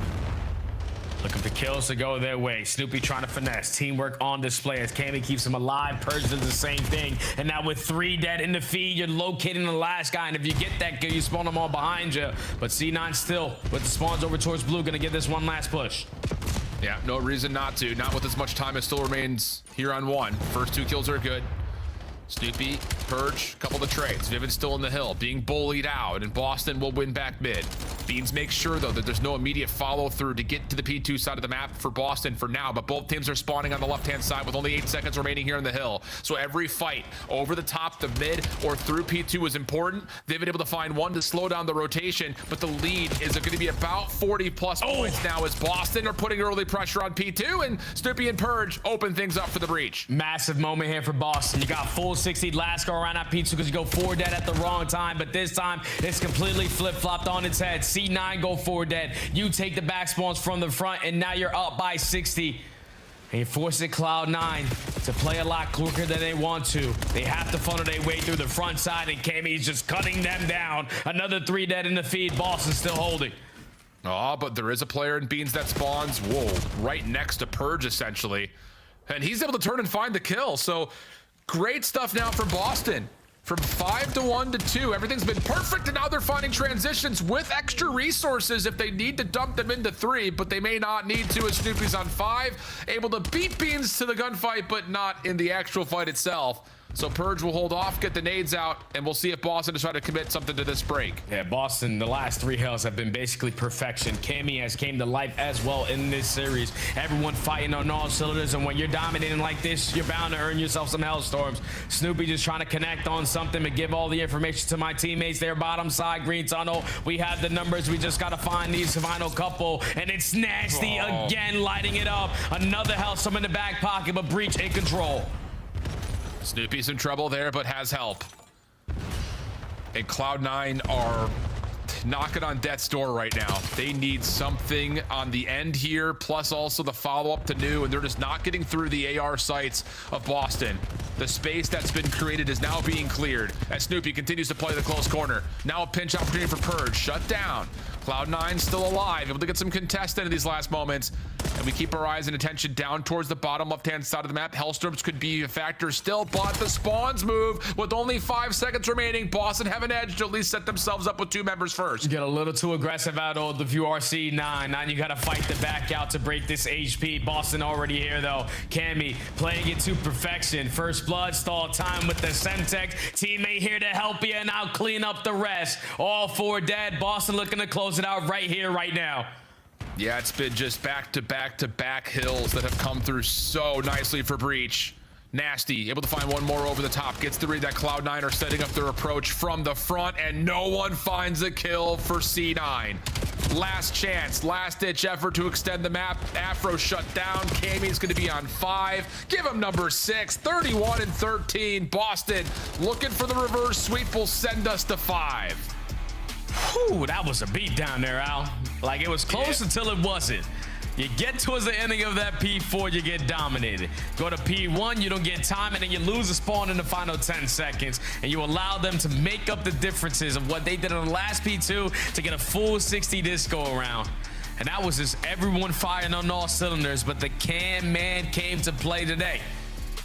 Looking for kills to go their way. Snoopy trying to finesse. Teamwork on display as Cammy keeps him alive. Purge does the same thing. And now with 3 dead in the feed, you're locating the last guy. And if you get that kill, you spawn them all behind you. But C9 still, with the spawns over towards blue, gonna get this one last push. Yeah, no reason not to. Not with as much time as still remains here on 1. First 2 kills are good. Snoopy, Purge, couple of trades. Vivid's still in the hill, being bullied out, and Boston will win back mid. Beans makes sure, though, that there's no immediate follow-through to get to the P2 side of the map for Boston for now, but both teams are spawning on the left-hand side with only 8 seconds remaining here in the hill. So every fight over the top, the mid, or through P2 is important. They've been able to find one to slow down the rotation, but the lead is going to be about 40-plus points now as Boston are putting early pressure on P2, and Snoopy and Purge open things up for the breach. Massive moment here for Boston. You got full 60 last go around at P2 because you go 4 dead at the wrong time, but this time it's completely flip-flopped on its head. C9 go 4 dead. You take the back spawns from the front, and now you're up by 60. And you force it Cloud9 to play a lot quicker than they want to. They have to funnel their way through the front side, and Cammy's just cutting them down. Another 3 dead in the feed. Boston's still holding. Oh, but there is a player in Beans that spawns, whoa, right next to Purge, essentially. And he's able to turn and find the kill. So great stuff now from Boston. From 5 to 1 to 2, everything's been perfect, and now they're finding transitions with extra resources if they need to dump them into 3, but they may not need to as Snoopy's on 5, able to beat Beans to the gunfight, but not in the actual fight itself. So Purge will hold off, get the nades out, and we'll see if Boston is trying to commit something to this break. Yeah, Boston, the last 3 hills have been basically perfection. Cammy has came to life as well in this series. Everyone fighting on all cylinders, and when you're dominating like this, you're bound to earn yourself some hellstorms. Snoopy just trying to connect on something to give all the information to my teammates. Their bottom side, green tunnel. We have the numbers. We just got to find these final couple, and it's Nasty again, lighting it up. Another hellstorm in the back pocket, but Breach in control. Snoopy's in trouble there, but has help. And Cloud9 are knocking on death's door right now. They need something on the end here, plus also the follow-up to New, and they're just not getting through the AR sites of Boston. The space that's been created is now being cleared as Snoopy continues to play the close corner. Now a pinch opportunity for Purge. Shut down. Cloud9 still alive, able to get some contest into these last moments. And we keep our eyes and attention down towards the bottom left-hand side of the map. Hellstorms could be a factor still, but the spawns move with only 5 seconds remaining. Boston have an edge to at least set themselves up with 2 members first. You get a little too aggressive out of the view RC9. Now you got to fight the back out to break this HP. Boston already here, though. Cammy playing it to perfection. First blood, stall time with the Semtex. Teammate here to help you, and now clean up the rest. All 4 dead. Boston looking to close it out right here, right now. Yeah, it's been just back-to-back-to-back hills that have come through so nicely for Breach. Nasty, able to find one more over the top. Gets the read that Cloud9 are setting up their approach from the front, and no one finds a kill for C9. Last chance, last-ditch effort to extend the map. Afro shut down. Cammy's going to be on 5. Give him number 6, 31 and 13. Boston looking for the reverse sweep will send us to 5. Whew, that was a beat down there, Al. Like, it was close until it wasn't. You get towards the ending of that P4, you get dominated. Go to P1, you don't get time, and then you lose a spawn in the final 10 seconds, and you allow them to make up the differences of what they did on the last P2 to get a full 60 this go around. And that was just everyone firing on all cylinders, but the Cam man came to play today.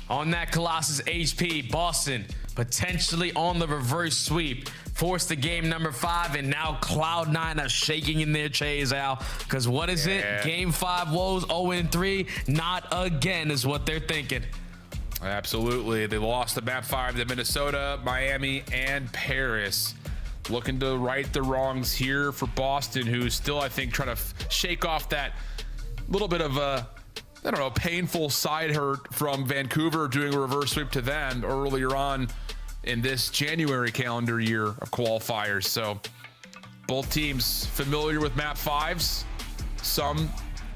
On that Colossus HP, Boston potentially on the reverse sweep. Forced the game number 5, and now Cloud9 are shaking in their chairs, Al. Because what is it? Game 5 woes, 0-3. Not again is what they're thinking. Absolutely. They lost the map 5 to Minnesota, Miami, and Paris. Looking to right the wrongs here for Boston, who's still, I think, trying to shake off that little bit of a, I don't know, painful side hurt from Vancouver doing a reverse sweep to them earlier on in this January calendar year of qualifiers. So both teams familiar with map 5s, some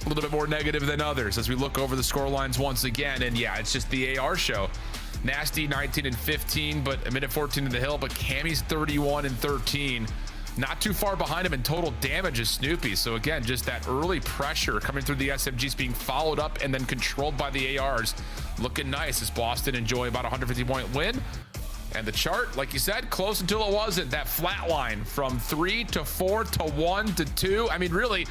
a little bit more negative than others as we look over the score lines once again. And yeah, it's just the AR show. Nasty 19 and 15, but a minute 14 in the hill, but Cammy's 31 and 13. Not too far behind him in total damage is Snoopy. So again, just that early pressure coming through the SMGs being followed up and then controlled by the ARs. Looking nice as Boston enjoy about a 150-point win. And the chart, like you said, close until it wasn't. That flat line from 3 to 4 to 1 to 2. I mean, really,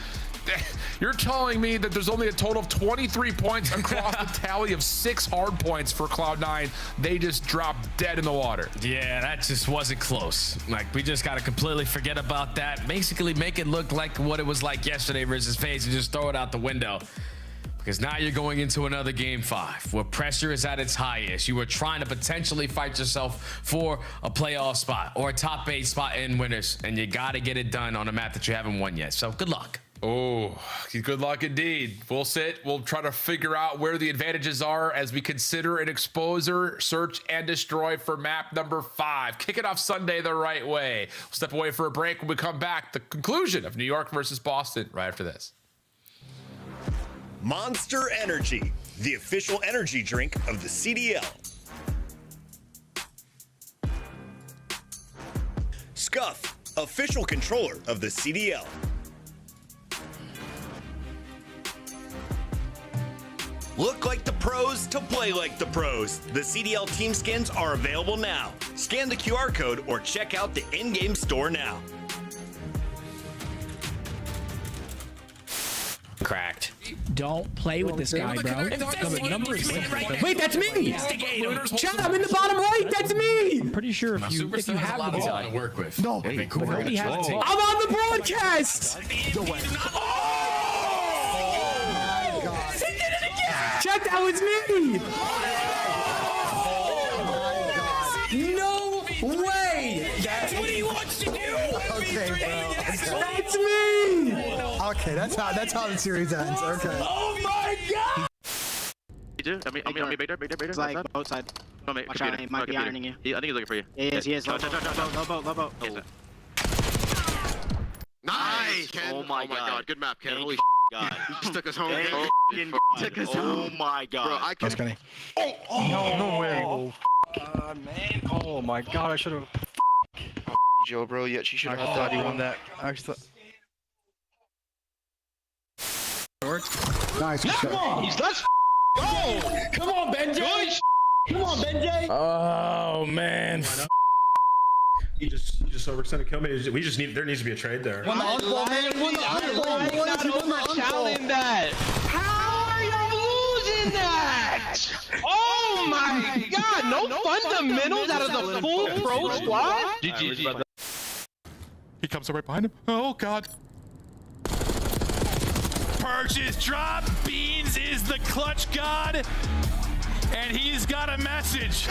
you're telling me that there's only a total of 23 points across the tally of 6 hard points for Cloud9. They just dropped dead in the water. Yeah, that just wasn't close. Like, we just got to completely forget about that. Basically make it look like what it was like yesterday versus FaZe and just throw it out the window. Because now you're going into another game 5 where pressure is at its highest. You were trying to potentially fight yourself for a playoff spot or a top 8 spot in winners, and you got to get it done on a map that you haven't won yet. So good luck. Oh, good luck indeed. We'll sit. We'll try to figure out where the advantages are as we consider an exposure, search, and destroy for map number 5. Kick it off Sunday the right way. We'll step away for a break when we come back. The conclusion of New York versus Boston right after this. Monster Energy, the official energy drink of the CDL. Scuff, official controller of the CDL. Look like the pros to play like the pros. The CDL team skins are available now. Scan the QR code or check out the in-game store now. Cracked. Don't play with this guy, bro. Wait, that's me! Chat, I'm in the bottom right, that's me! I'm pretty sure if you have the ball to work with. No, I'm on the broadcast! Chat, that was me! No way! That's what he wants to do! Okay, bro. That's me! Okay, that's how the series ends. Okay. Oh my god! I mean, big there. It's like both sides. Watch out, he might be ironing you. I think he's looking for you. He is. Low boat. Nice! Oh my god, good map, Ken. Holy god. He just took us home. Oh my god. Bro, I That's can... gonna. No way. Oh, man. Oh my god, I should have. Joe, bro, yet she should have I thought he won that. I actually thought. Nice. Come on! Let's go! Come on, Benjay! Come on, Benjay! Oh, man. You just overextended kill me. There needs to be a trade there. Won the unball, man! Won the unball, boys! You won the unball! that! How are you losing that? Oh my god! No fundamentals out of the full pro squad? GG. He comes right behind him. Oh, God. Purchase drop. Beans is the clutch god. And he's got a message.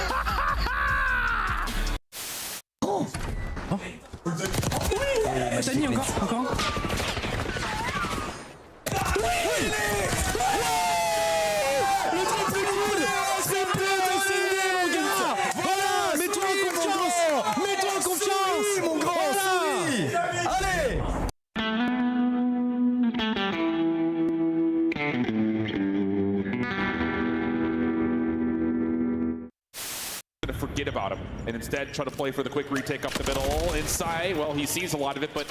Forget about him and instead try to play for the quick retake up the middle inside. Well, he sees a lot of it, but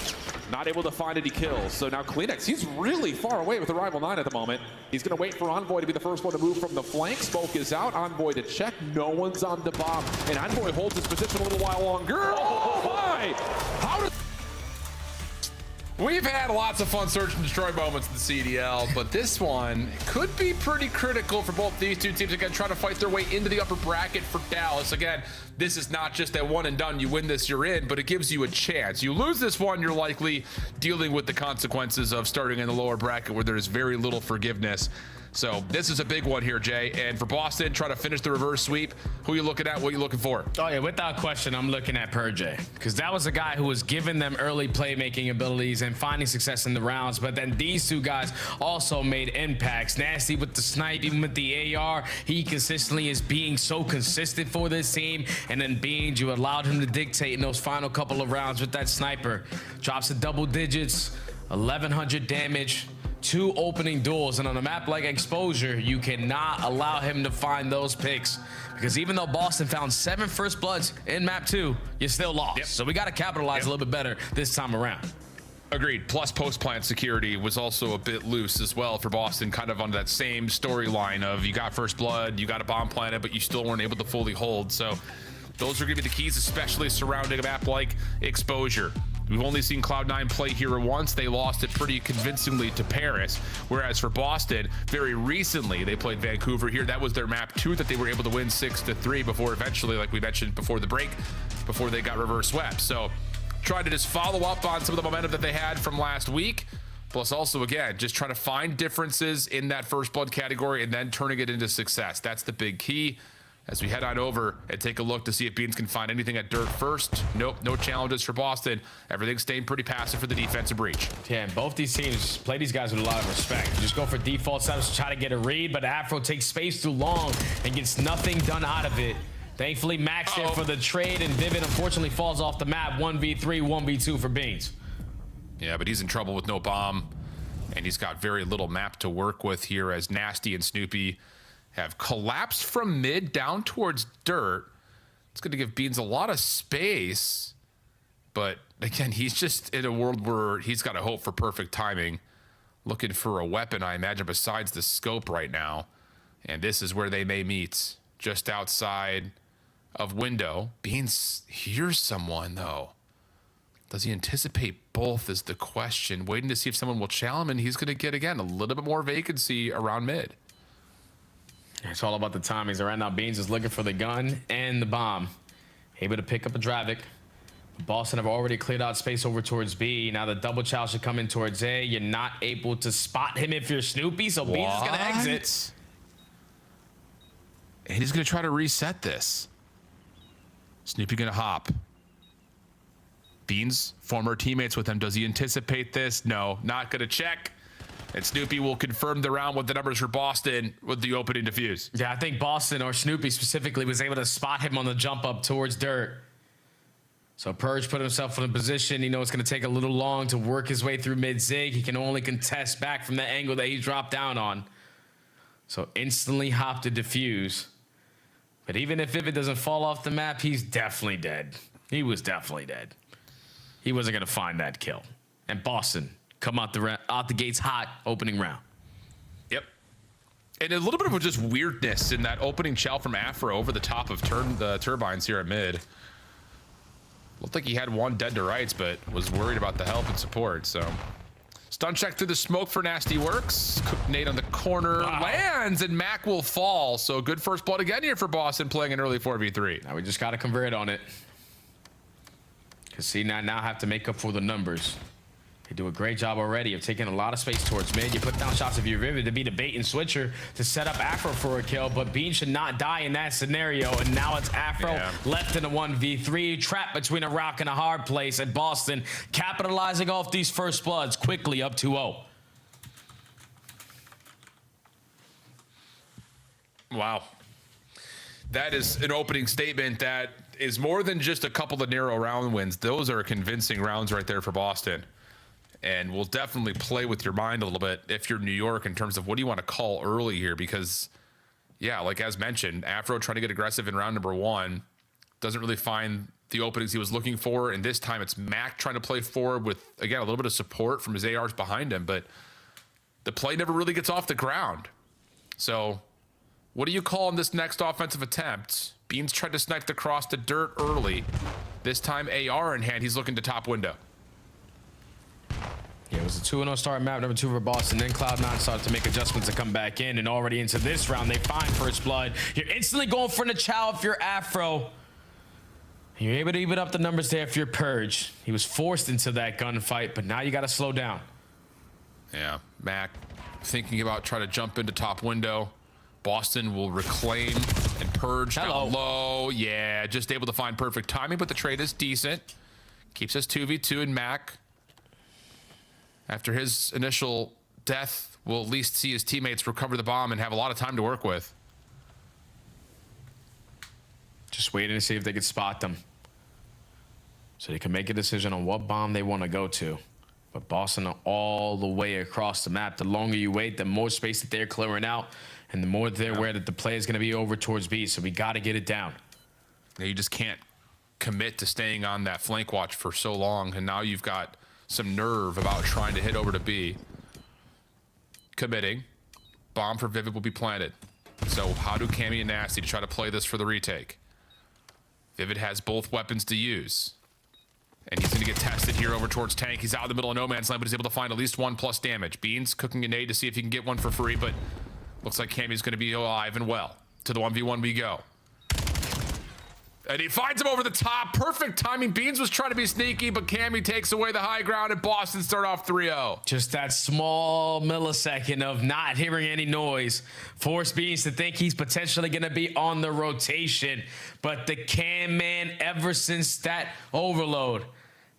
not able to find any kills. So now Kleenex, he's really far away with the rival 9 at the moment. He's going to wait for Envoy to be the first one to move from the flank. Smoke is out. Envoy to check. No one's on the bomb. And Envoy holds his position a little while longer. Oh my! How does... We've had lots of fun search and destroy moments in the CDL, but this one could be pretty critical for both these two teams. Again, trying to fight their way into the upper bracket for Dallas. Again, this is not just a one and done, you win this, you're in, but it gives you a chance. You lose this one, you're likely dealing with the consequences of starting in the lower bracket where there's very little forgiveness. So this is a big one here, Jay. And for Boston, try to finish the reverse sweep. Who are you looking at? What are you looking for? Oh, yeah, without question, I'm looking at Purjay. Because that was a guy who was giving them early playmaking abilities and finding success in the rounds. But then these two guys also made impacts. Nasty with the snipe, even with the AR. He consistently is being so consistent for this team. And then Beans, you allowed him to dictate in those final couple of rounds with that sniper. Drops to double digits, 1,100 damage. 2 opening duels. And on a map like Exposure, you cannot allow him to find those picks. Because even though Boston found 7 first bloods in map 2, you still lost. So we got to capitalize a little bit better this time around. Agreed. Plus, post-plant security was also a bit loose as well for Boston, kind of on that same storyline of you got first blood, you got a bomb planted, but you still weren't able to fully hold. So those are going to be the keys, especially surrounding a map like Exposure. We've only seen Cloud9 play here once. They lost it pretty convincingly to Paris. Whereas for Boston, very recently, they played Vancouver here. That was their map 2 that they were able to win 6-3 before eventually, like we mentioned before the break, before they got reverse swept. So trying to just follow up on some of the momentum that they had from last week. Plus also, again, just trying to find differences in that first blood category and then turning it into success. That's the big key. As we head on over and take a look to see if Beans can find anything at Dirt first. Nope, no challenges for Boston. Everything's staying pretty passive for the defensive breach. Yeah, and both these teams play these guys with a lot of respect. You just go for default setups to try to get a read, but Afro takes space too long and gets nothing done out of it. Thankfully, Max there for the trade, and Vivid unfortunately falls off the map. 1v3, 1v2 for Beans. Yeah, but he's in trouble with no bomb, and he's got very little map to work with here as Nasty and Snoopy have collapsed from mid down towards Dirt. It's going to give Beans a lot of space, but again, he's just in a world where he's got to hope for perfect timing, looking for a weapon, I imagine, besides the scope right now. And this is where they may meet, just outside of window. Beans hears someone, though. Does he anticipate both is the question. Waiting to see if someone will challenge him, and he's going to get, again, a little bit more vacancy around mid. It's all about the timings. Right now, Beans is looking for the gun and the bomb. Able to pick up a Dravik. Boston have already cleared out space over towards B. Now the double chow should come in towards A. You're not able to spot him if you're Snoopy, so Beans is going to exit. And he's going to try to reset this. Snoopy going to hop. Beans, former teammates with him. Does he anticipate this? No, not going to check. And Snoopy will confirm the round with the numbers for Boston with the opening defuse. Yeah, I think Boston, or Snoopy specifically, was able to spot him on the jump up towards Dirt. So Purge put himself in a position. You know it's going to take a little long to work his way through mid-zig. He can only contest back from the angle that he dropped down on. So instantly hop to defuse. But even if it doesn't fall off the map, he's definitely dead. He was definitely dead. He wasn't going to find that kill. And Boston come out the gates hot opening round. Yep. And a little bit of just weirdness in that opening shell from Afro over the top of the turbines here at mid. Looked like he had one dead to rights, but was worried about the help and support. So stun check through the smoke for Nasty works. Cook nade on the corner. Lands, and Mac will fall. So good first blood again here for Boston, playing an early 4v3. Now we just got to convert on it. Because see, now have to make up for the numbers. They do a great job already of taking a lot of space towards mid. You put down shots of your Vivid to be the bait and switcher to set up Afro for a kill, but Bean should not die in that scenario. And now it's Afro left in a 1v3, trapped between a rock and a hard place at Boston, capitalizing off these first bloods quickly up 2-0. Wow. That is an opening statement that is more than just a couple of narrow round wins. Those are convincing rounds right there for Boston. And will definitely play with your mind a little bit if you're New York in terms of what do you want to call early here, because yeah, like as mentioned, Afro trying to get aggressive in round number 1 doesn't really find the openings he was looking for, and this time it's Mac trying to play forward with, again, a little bit of support from his ARs behind him, but the play never really gets off the ground. So what do you call in this next offensive attempt? Beans tried to snipe the cross to Dirt early. This time AR in hand, he's looking to top window. Yeah, it was a 2-0 start map, number 2 for Boston. Then Cloud9 started to make adjustments to come back in, and already into this round, they find first blood. You're instantly going for the chow if you're Afro. You're able to even up the numbers there if you're Purge. He was forced into that gunfight, but now you got to slow down. Yeah, Mac thinking about trying to jump into top window. Boston will reclaim and Purge down low. Yeah, just able to find perfect timing, but the trade is decent. Keeps us 2v2, and Mac, after his initial death, will at least see his teammates recover the bomb and have a lot of time to work with. Just waiting to see if they could spot them, so they can make a decision on what bomb they want to go to. But Boston are all the way across the map. The longer you wait, the more space that they're clearing out, and the more they're aware that the play is going to be over towards B. So we got to get it down. Yeah, you just can't commit to staying on that flank watch for so long, and now you've got some nerve about trying to hit over to B. Committing. Bomb for Vivid will be planted. So how do Cammy and Nasty try to play this for the retake? Vivid has both weapons to use. And he's going to get tested here over towards Tank. He's out in the middle of no man's land, but he's able to find at least 1+ damage. Beans cooking a nade to see if he can get one for free, but looks like Cammy's going to be alive and well. To the 1v1 we go. And he finds him over the top. Perfect timing. Beans was trying to be sneaky, but Cammy takes away the high ground, and Boston start off 3-0. Just that small millisecond of not hearing any noise forced Beans to think he's potentially going to be on the rotation. But the Cam man, ever since that overload,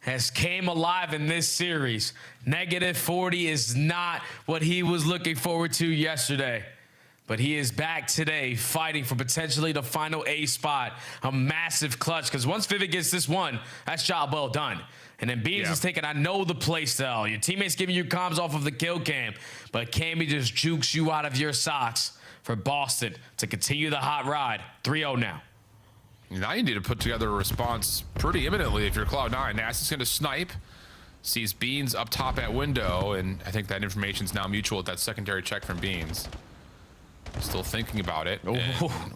has came alive in this series. -40 is not what he was looking forward to yesterday. But he is back today fighting for potentially the final A spot. A massive clutch, because once Vivid gets this one, that's job well done. And then Beans is taking, I know the play style. Your teammates giving you comms off of the kill cam, but Cammy just jukes you out of your socks for Boston to continue the hot ride. 3-0 now. Now you need to put together a response pretty imminently if you're Cloud9. Nasty's going to snipe. Sees Beans up top at window, and I think that information's now mutual with that secondary check from Beans. Still thinking about it. And,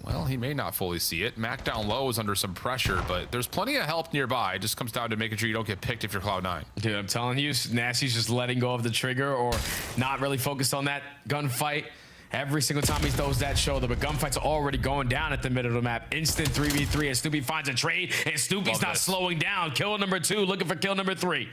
well, he may not fully see it. Mac down low is under some pressure, but there's plenty of help nearby. It just comes down to making sure you don't get picked if you're Cloud9. Dude, I'm telling you, Nasty's just letting go of the trigger or not really focused on that gunfight. Every single time he throws that shoulder, but gunfight's already going down at the middle of the map. Instant 3v3, and Snoopy finds a trade, and Snoopy's not slowing down. Kill number 2, looking for kill number 3.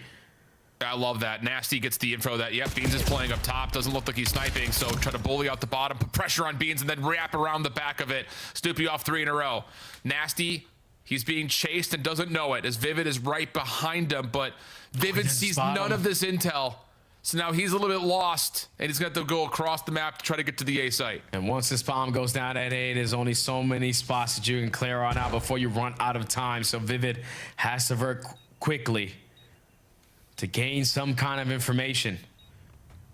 I love that. Nasty gets the info that, yep, Beans is playing up top. Doesn't look like he's sniping, so try to bully out the bottom, put pressure on Beans, and then wrap around the back of it. Snoopy off 3 in a row. Nasty, he's being chased and doesn't know it, as Vivid is right behind him, but Vivid sees none of this intel. So now he's a little bit lost, and he's going to have to go across the map to try to get to the A site. And once this bomb goes down at A, there's only so many spots that you can clear on out before you run out of time. So Vivid has to work quickly to gain some kind of information.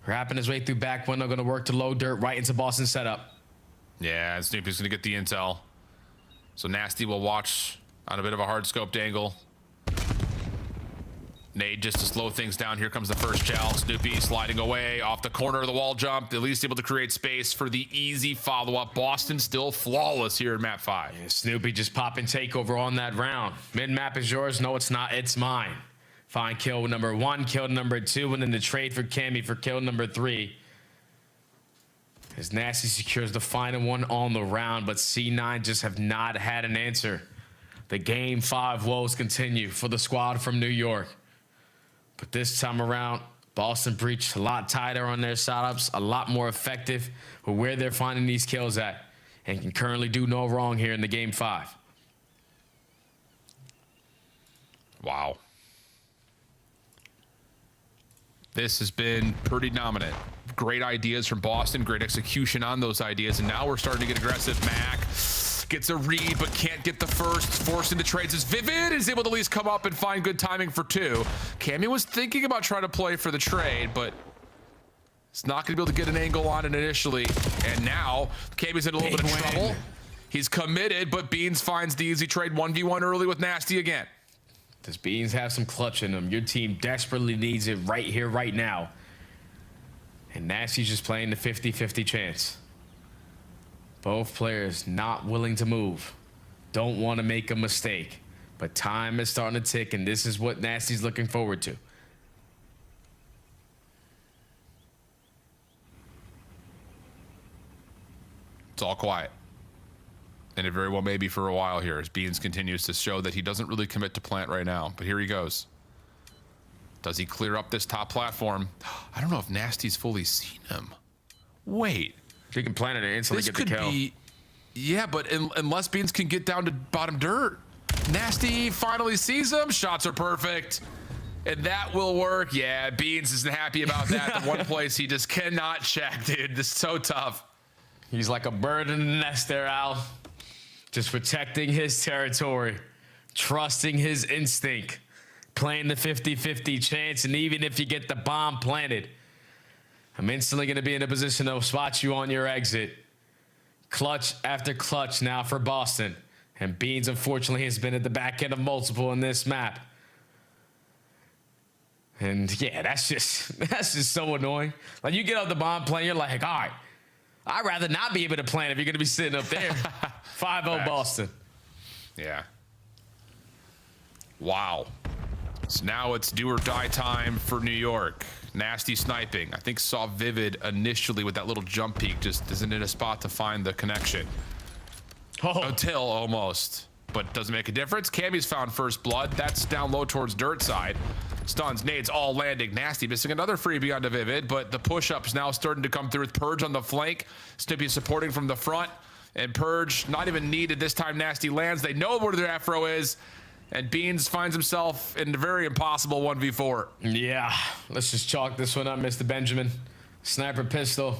Wrapping his way through back window, going to work to low dirt right into Boston setup. Yeah, and Snoopy's going to get the intel. So Nasty will watch on a bit of a hard scoped angle. Nade just to slow things down. Here comes the first shell. Snoopy sliding away off the corner of the wall jump. At least able to create space for the easy follow-up. Boston still flawless here in map 5. Yeah, Snoopy just popping takeover on that round. Mid-map is yours. No, it's not. It's mine. Find kill number 1, kill number 2, and then the trade for Cammy for kill number 3. As Nasty secures the final one on the round, but C9 just have not had an answer. The Game 5 woes continue for the squad from New York. But this time around, Boston Breach a lot tighter on their setups, a lot more effective with where they're finding these kills at, and can currently do no wrong here in the Game 5. Wow. This has been pretty dominant. Great ideas from Boston, great execution on those ideas, and now we're starting to get aggressive. Mac gets a read, but can't get the first. Forced into trades as Vivid is able to at least come up and find good timing for 2. Cammy was thinking about trying to play for the trade, but it's not going to be able to get an angle on it initially. And now Cammy's in a little bit of trouble. He's committed, but Beans finds the easy trade 1v1 early with Nasty again. Does Beans have some clutch in them? Your team desperately needs it right here, right now. And Nasty's just playing the 50-50 chance. Both players not willing to move. Don't want to make a mistake. But time is starting to tick, and this is what Nasty's looking forward to. It's all quiet. And it very well may be for a while here as Beans continues to show that he doesn't really commit to plant right now. But here he goes. Does he clear up this top platform? I don't know if Nasty's fully seen him. Wait. He can plant it and instantly get the kill. Yeah, but unless Beans can get down to bottom dirt. Nasty finally sees him. Shots are perfect. And that will work. Yeah, Beans isn't happy about that. The one place he just cannot check, dude. This is so tough. He's like a bird in the nest there, Al. Just protecting his territory, trusting his instinct. playing the 50-50 chance, and even if you get the bomb planted, I'm instantly going to be in a position to spot you on your exit. Clutch after clutch now for Boston. And Beans, unfortunately, has been at the back end of multiple in this map. And yeah, that's just so annoying. Like, you get off the bomb plane, you're like, all right, I'd rather not be able to plan if you're going to be sitting up there. 5-0 Boston. Yeah. Wow. So now it's do or die time for New York. Nasty sniping. I think saw Vivid initially with that little jump peek, just isn't in a spot to find the connection. Until almost, but doesn't make a difference. Cammy's found first blood. That's down low towards dirt side. Stuns, nades, all landing. Nasty missing another freebie onto Vivid, but the push-up's now starting to come through with Purge on the flank. Snippy supporting from the front, and Purge not even needed this time. Nasty lands. They know where their afro is, and Beans finds himself in a very impossible 1v4. Yeah, let's just chalk this one up, Mr. Benjamin. Sniper pistol.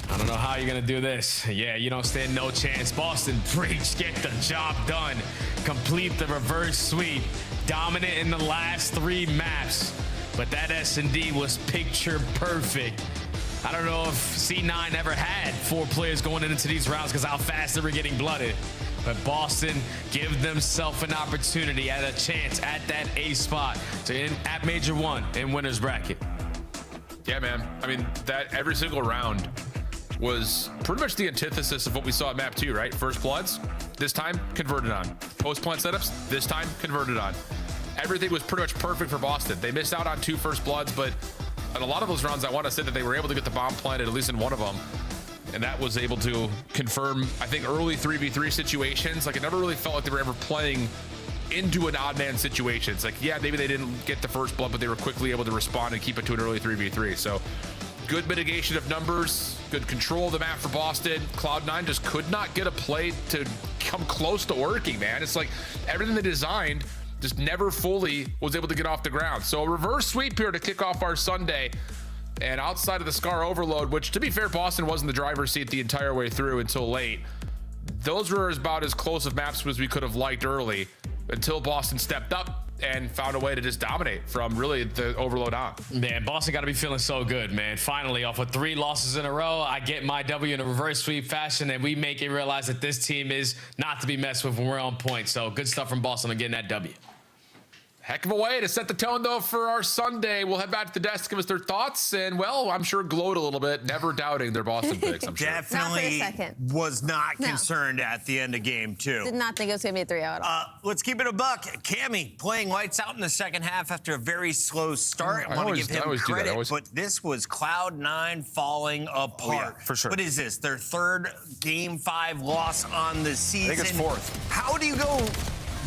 I don't know how you're gonna do this. Yeah, you don't stand no chance. Boston Breach, get the job done. Complete the reverse sweep. Dominant in the last 3 maps. But that S&D was picture perfect. I don't know if C9 ever had 4 players going into these rounds because how fast they were getting blooded. But Boston give themselves an opportunity at a chance at that A spot to end at Major 1 in winner's bracket. Yeah, man. I mean, that every single round was pretty much the antithesis of what we saw at map 2, right? First bloods, this time converted on. Post plant setups, this time converted on. Everything was pretty much perfect for Boston. They missed out on 2 first bloods, but in a lot of those rounds, I want to say that they were able to get the bomb planted, at least in one of them. And that was able to confirm, I think, early 3v3 situations. Like, it never really felt like they were ever playing into an odd man situation. It's like, yeah, maybe they didn't get the first blood, but they were quickly able to respond and keep it to an early 3v3. So good mitigation of numbers, good control of the map for Boston. Cloud9 just could not get a play to come close to working, man. It's like everything they designed just never fully was able to get off the ground. So a reverse sweep here to kick off our Sunday. And outside of the Scar overload, which, to be fair, Boston was in the driver's seat the entire way through until late. Those were about as close of maps as we could have liked early until Boston stepped up and found a way to just dominate from really the overload on. Man, Boston got to be feeling so good, man. Finally, off of 3 losses in a row, I get my W in a reverse sweep fashion, and we make it realize that this team is not to be messed with when we're on point. So good stuff from Boston on getting that W. Heck of a way to set the tone, though, for our Sunday. We'll head back to the desk, give us their thoughts, and, well, I'm sure gloat a little bit, never doubting their Boston picks, I'm sure. Definitely Not for a second. was not concerned at the end of game 2. Did not think it was going to be a 3-0 at all. Let's keep it a buck. Cammy playing lights out in the second half after a very slow start. I want to give him credit, but this was Cloud9 falling apart. Oh, yeah, for sure. What is this, their 3rd game 5 loss on the season? I think it's 4th. How do you go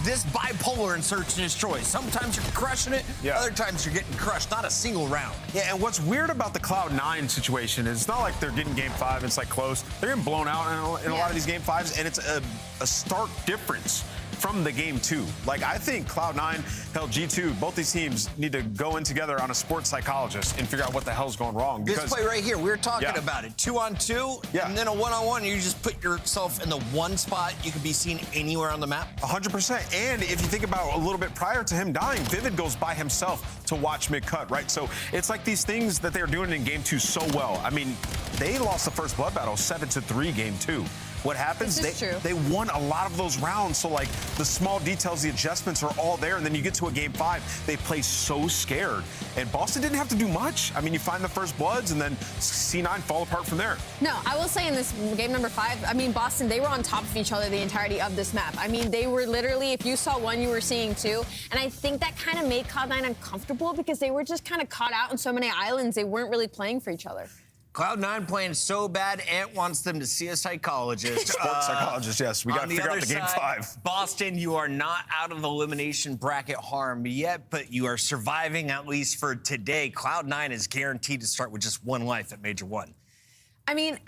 this bipolar in search and destroy? Sometimes you're crushing it, other times you're getting crushed. Not a single round. Yeah, and what's weird about the Cloud9 situation is it's not like they're getting game 5, it's like close. They're getting blown out in a lot of these game 5s, and it's a stark difference from the game 2. Like, I think Cloud9, hell, G2, both these teams need to go in together on a sports psychologist and figure out what the hell's going wrong. Because this play right here, we were talking about it. 2-on-2, and then a 1-on-1. You just put yourself in the one spot. You can be seen anywhere on the map. 100%. And if you think about a little bit prior to him dying, Vivid goes by himself to watch mid-cut, right? So it's like these things that they're doing in game 2 so well. I mean, they lost the first blood battle 7-3 game 2. What happens? They won a lot of those rounds. So, like, the small details, the adjustments are all there. And then you get to a game 5, they play so scared. And Boston didn't have to do much. I mean, you find the first bloods, and then C9 fall apart from there. No, I will say in this game number 5, I mean, Boston, they were on top of each other the entirety of this map. I mean, they were literally, if you saw one, you were seeing 2. And I think that kind of made Cloud9 uncomfortable because they were just kind of caught out on so many islands. They weren't really playing for each other. Cloud9 playing so bad, Ant wants them to see a psychologist. Sports psychologist, yes. We got to figure out the game 5. Boston, you are not out of the elimination bracket harm yet, but you are surviving at least for today. Cloud9 is guaranteed to start with just 1 life at Major 1. I mean,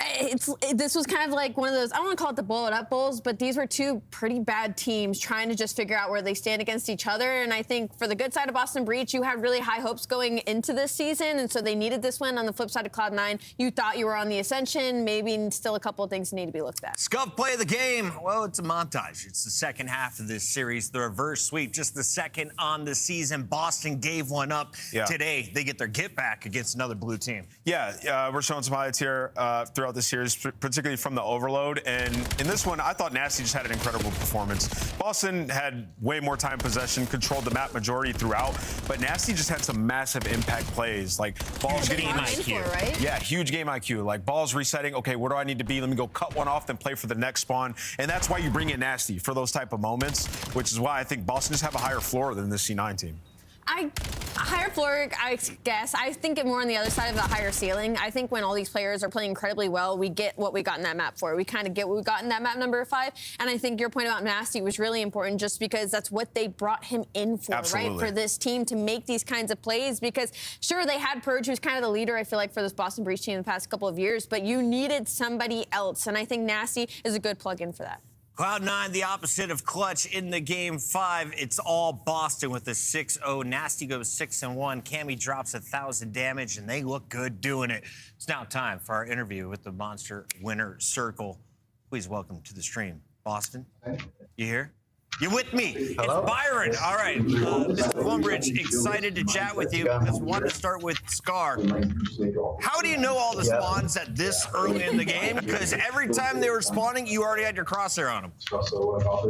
this was kind of like one of those, I don't want to call it the blow it up bowls, but these were two pretty bad teams trying to just figure out where they stand against each other. And I think for the good side of Boston Breach, you had really high hopes going into this season, and so they needed this win. On the flip side of Cloud9, you thought you were on the ascension. Maybe still a couple of things need to be looked at. Scuff play of the game. Well, it's a montage. It's the second half of this series, the reverse sweep, just the second on the season. Boston gave one up today. They get their get back against another blue team. Yeah, we're showing some highlights here throughout the series, particularly from the overload. And in this one, I thought Nasty just had an incredible performance. Boston had way more time possession, controlled the map majority throughout, but Nasty just had some massive impact plays, like balls getting game IQ, right? Yeah, huge game IQ. Like balls resetting. Okay, where do I need to be? Let me go cut one off, then play for the next spawn. And that's why you bring in Nasty for those type of moments, which is why I think Boston just have a higher floor than this C9 team. Higher floor, I guess. I think it more on the other side of the higher ceiling. I think when all these players are playing incredibly well, we get what we got in that map for. We kind of get what we got in that map number 5. And I think your point about Nasty was really important just because that's what they brought him in for, Absolutely. right? For this team to make these kinds of plays because, sure, they had Purge, who's kind of the leader, I feel like, for this Boston Breach team in the past couple of years, but you needed somebody else. And I think Nasty is a good plug-in for that. Cloud9, the opposite of clutch in the game 5. It's all Boston with a 6-0. Nasty goes 6-1. Cammy drops 1,000 damage, and they look good doing it. It's now time for our interview with the Monster Winner Circle. Please welcome to the stream, Boston. You here? You with me? Hello? It's Byron. All right. Mr. Plumbridge, excited to chat with you. I just wanted to start with Scar. How do you know all the spawns at this early in the game? Because every time they were spawning, you already had your crosshair on them.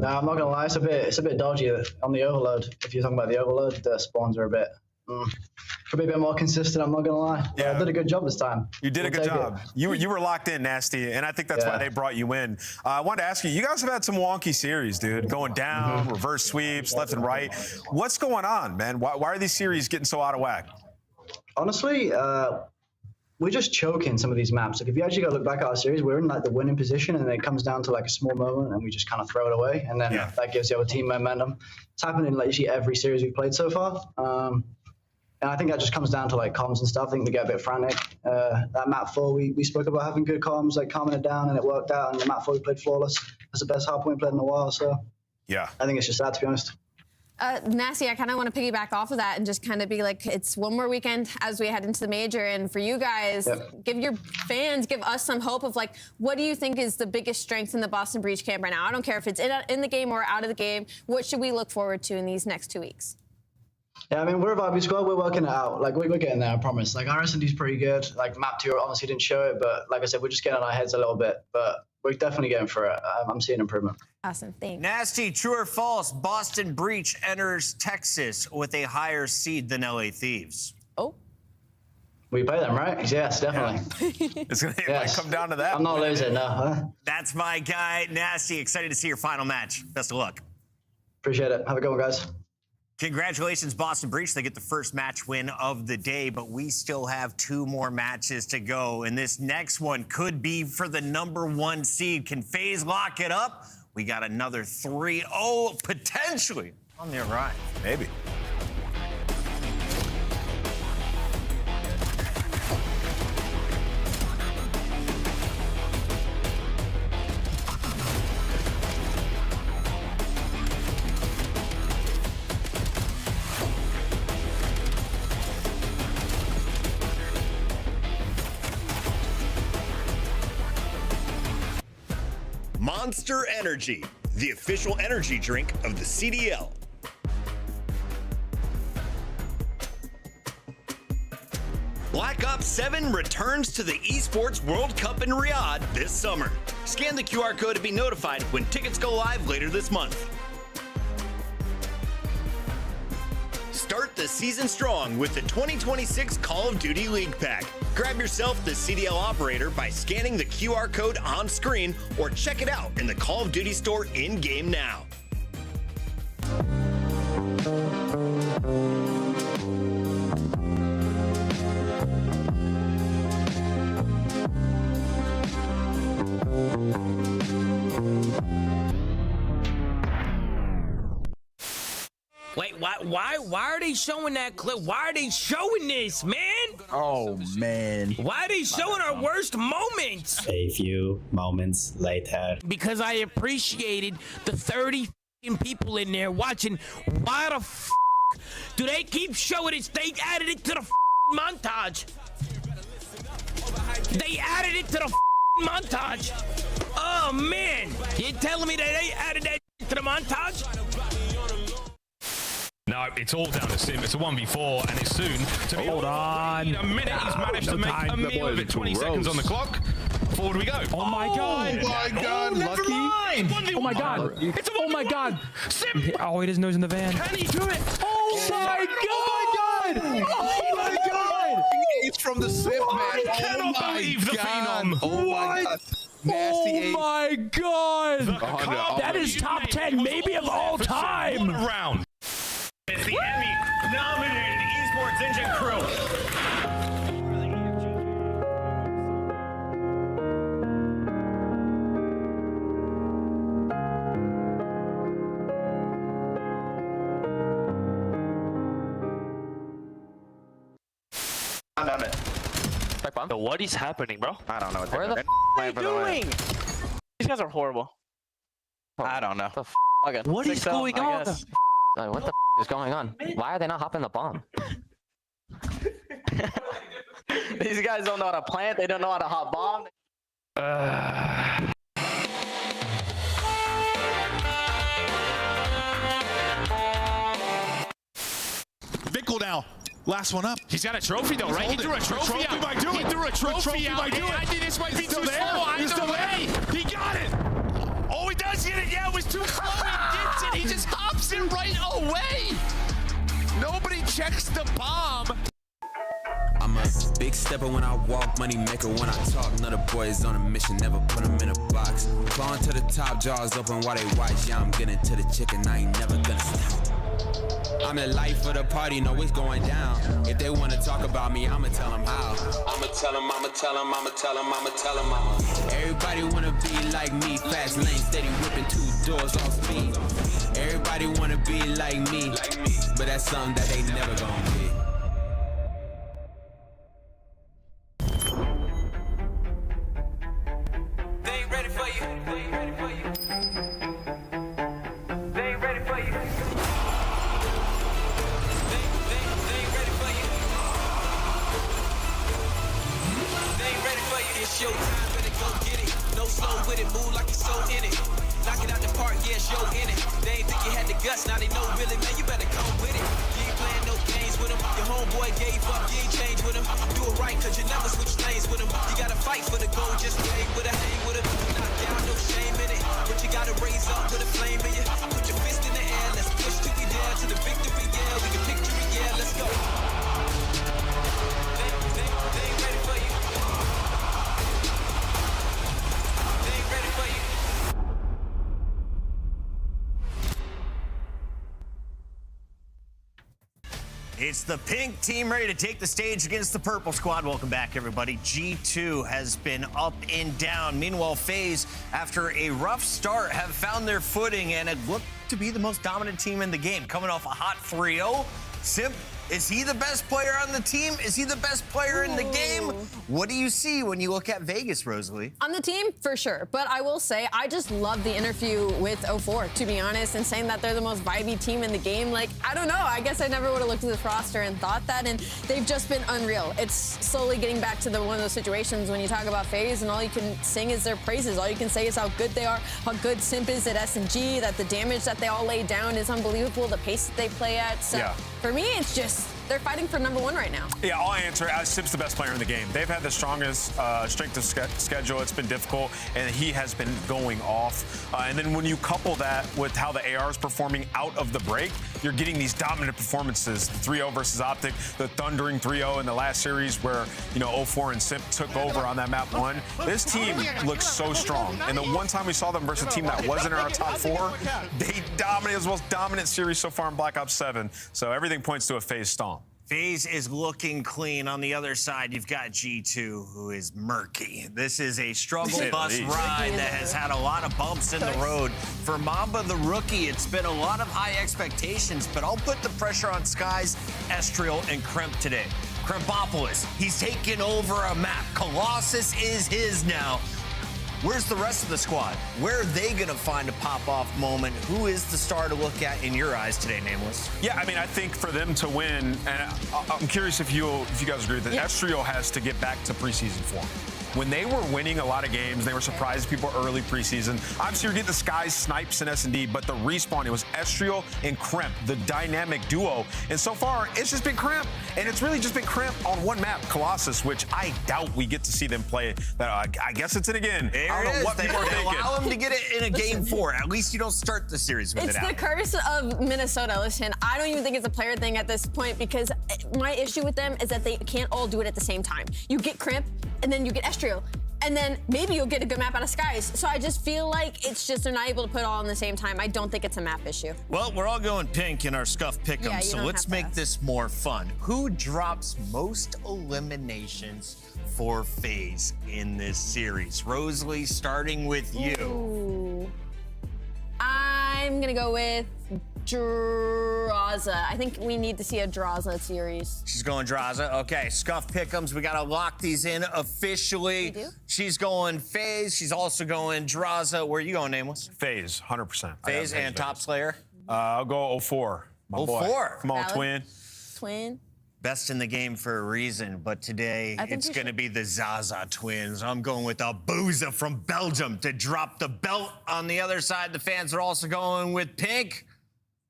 Nah, I'm not gonna lie, it's a bit dodgy on the overload. If you're talking about the overload, the spawns are a bit could be a bit more consistent, I'm not gonna lie. Yeah, I did a good job this time. You did a good job. You were locked in, Nasty, and I think that's why they brought you in. I wanted to ask you guys have had some wonky series, dude. Going down, reverse sweeps, left and right. What's going on, man? Why are these series getting so out of whack? Honestly, we're just choking some of these maps. Like if you actually go look back at our series, we're in like the winning position, and then it comes down to like a small moment, and we just kind of throw it away, and then that gives the other team momentum. It's happened in literally every series we've played so far. And I think that just comes down to like comms and stuff. I think we get a bit frantic. That map 4, we spoke about having good comms, like calming it down, and it worked out. And the map 4 we played flawless. That's the best hardpoint we played in a while. So yeah, I think it's just that, to be honest. Nasty, I kind of want to piggyback off of that and just kind of be like, it's one more weekend as we head into the major. And for you guys, give your fans, give us some hope of like, what do you think is the biggest strength in the Boston Breach camp right now? I don't care if it's in the game or out of the game. What should we look forward to in these next 2 weeks? Yeah, I mean, we're a Vibe squad. We're working it out. Like, we're getting there, I promise. Like, our S&D's pretty good. Like, map 2 honestly didn't show it, but like I said, we're just getting on our heads a little bit. But we're definitely getting for it. I'm seeing improvement. Awesome, thanks. Nasty, true or false, Boston Breach enters Texas with a higher seed than LA Thieves. Oh. We play them, right? Yes, definitely. It's going to come down to that. I'm not losing, no. That's my guy, Nasty. Excited to see your final match. Best of luck. Appreciate it. Have a good one, guys. Congratulations, Boston Breach. They get the first match win of the day, but we still have 2 more matches to go. And this next one could be for the #1 seed. Can FaZe lock it up? We got another 3-0 potentially on the horizon. Maybe. Monster Energy, the official energy drink of the CDL. Black Ops 7 returns to the Esports World Cup in Riyadh this summer. Scan the QR code to be notified when tickets go live later this month. Start the season strong with the 2026 Call of Duty League Pack. Grab yourself the CDL operator by scanning the QR code on screen or check it out in the Call of Duty store in-game now. Wait, why are they showing that clip? Why are they showing this, man? Oh, man. Why are they showing our worst moments? A few moments later. Because I appreciated the 30 people in there watching. Why the do they keep showing it? They added it to the montage. They added it to the montage. Oh, man. You're telling me that they added that to the montage? No, it's all down to Sim. It's a 1v4, and it's soon to be. Hold on. A minute. He's managed to make a meal of it. 20 seconds on the clock. Forward we go. Oh my god. Oh my god. Lucky. Oh my god. It's a oh my god. Sim. Oh, he doesn't know he's in the van. Can he do it? Oh my god. Oh my god. It's from the Sim, man. I cannot believe the phenom. Oh my god. Nasty oh my god. That is top 10 maybe of all time. One round. It's the Emmy-nominated Esports Engine crew. I'm done it. So what is happening, bro? I don't know. Where the f are you doing? These guys are horrible. I don't know. What is going on? What the f is going on? Why are they not hopping the bomb? These guys don't know how to plant. They don't know how to hop bomb. Vickle now. Last one up. He's got a trophy though, right? He threw a trophy out. He threw a trophy out. I think this might be too slow. Either way, he got it. Oh, he does get it. Yeah, it was too slow. He gets it. He just hops it right away. Nobody checks the bomb. I'm a big stepper when I walk, money maker when I talk. Another boys on a mission, never put them in a box. Clawing to the top, jaws open while they watch. Yeah, I'm getting to the chicken, I ain't never gonna stop. I'm the life of the party, know it's going down. If they wanna talk about me, I'ma tell them how. I'ma tell them, I'ma tell them, I'ma tell them, I'ma tell them, Everybody wanna be like me, fast lane, steady whipping 2 doors off speed. Everybody wanna be like me, but that's something that they never gonna be. They ain't ready for you. They ain't ready for you. They ain't ready for you. They ain't ready for you. They ain't ready for you. It's your time, better go get it. No slow with it, move like you're so in it. Knock it out the park, yeah, show in it. They ain't think you had the guts, now they know really, man, you better come with it. You ain't playing no games with them. Your homeboy gave up, you ain't changed with him. Do it right, cause you never switch lanes with him. You gotta fight for the goal, just hang with it, hang with it. Knock down, no shame in it. But you gotta raise up with a flame in you. Put your fist in the air, let's push till we there to the victory, yeah. We can picture it, yeah, let's go. They ain't ready for you. They ain't ready for you. It's the pink team ready to take the stage against the purple squad. Welcome back, everybody. G2 has been up and down. Meanwhile, FaZe, after a rough start, have found their footing and it looked to be the most dominant team in the game. Coming off a hot 3-0. Simp, is he the best player on the team? Is he the best player in the game? What do you see when you look at Vegas, Rosalie? On the team, for sure. But I will say, I just love the interview with 04, to be honest, and saying that they're the most vibey team in the game. Like, I don't know. I guess I never would have looked at this roster and thought that, and they've just been unreal. It's slowly getting back to one of those situations when you talk about FaZe and all you can sing is their praises. All you can say is how good they are, how good Simp is at S&G, that the damage that they all lay down is unbelievable, the pace that they play at. So for me, it's just, they're fighting for #1 right now. Yeah, I'll answer it. Simp's the best player in the game. They've had the strongest strength of schedule. It's been difficult, and he has been going off. And then when you couple that with how the AR is performing out of the break, you're getting these dominant performances. The 3-0 versus Optic, the thundering 3-0 in the last series where, 04 and Simp took over on that map 1. This team looks so strong. And the one time we saw them versus a team that wasn't in our top 4, they dominated. It was the most dominant series so far in Black Ops 7. So everything points to a FaZe stomp. FaZe is looking clean. On the other side, you've got G2, who is murky. This is a struggle bus ride that has had a lot of bumps in the road. For Mamba, the rookie, it's been a lot of high expectations, but I'll put the pressure on Skies, Estriel, and Kremp today. Krempopolis. He's taken over a map. Colossus is his now. Where's the rest of the squad? Where are they going to find a pop-off moment? Who is the star to look at in your eyes today, Nameless? Yeah, I mean, I think for them to win, and I'm curious if you guys agree that Estreal has to get back to preseason form. When they were winning a lot of games, they were surprising people early preseason. Obviously, you're getting the Skies, Snipes, and S&D, but the respawn, it was Estreal and Kremp, the dynamic duo. And so far, it's just been Kremp. And it's really just been Kremp on one map, Colossus, which I doubt we get to see them play. I guess it's it again. I don't know what people are thinking. Allow them to get it in a game 4. At least you don't start the series with it out. It's the curse of Minnesota. Listen, I don't even think it's a player thing at this point because my issue with them is that they can't all do it at the same time. You get Kremp, and then you get Estreal, and then maybe you'll get a good map out of Skies. So I just feel like it's just they're not able to put it all in the same time. I don't think it's a map issue. Well, we're all going pink in our Scuff Pick'em, Yeah, so let's make this more fun. Who drops most eliminations for FaZe in this series? Rosalie, starting with you. Ooh. I'm gonna go with Draza. I think we need to see a Draza series. She's going Draza. Okay, Scuff Pick'ems. We gotta lock these in officially. We do? She's going FaZe. She's also going Draza. Where are you going, Nameless? FaZe, 100%. FaZe and Top Slayer. I'll go 04. My boy. 04. Come on, Valid. twin. Twin. Best in the game for a reason, but today I think it's we going to should- be the Zaza twins. I'm going with Abuza from Belgium to drop the belt. On the other side, the fans are also going with Pink.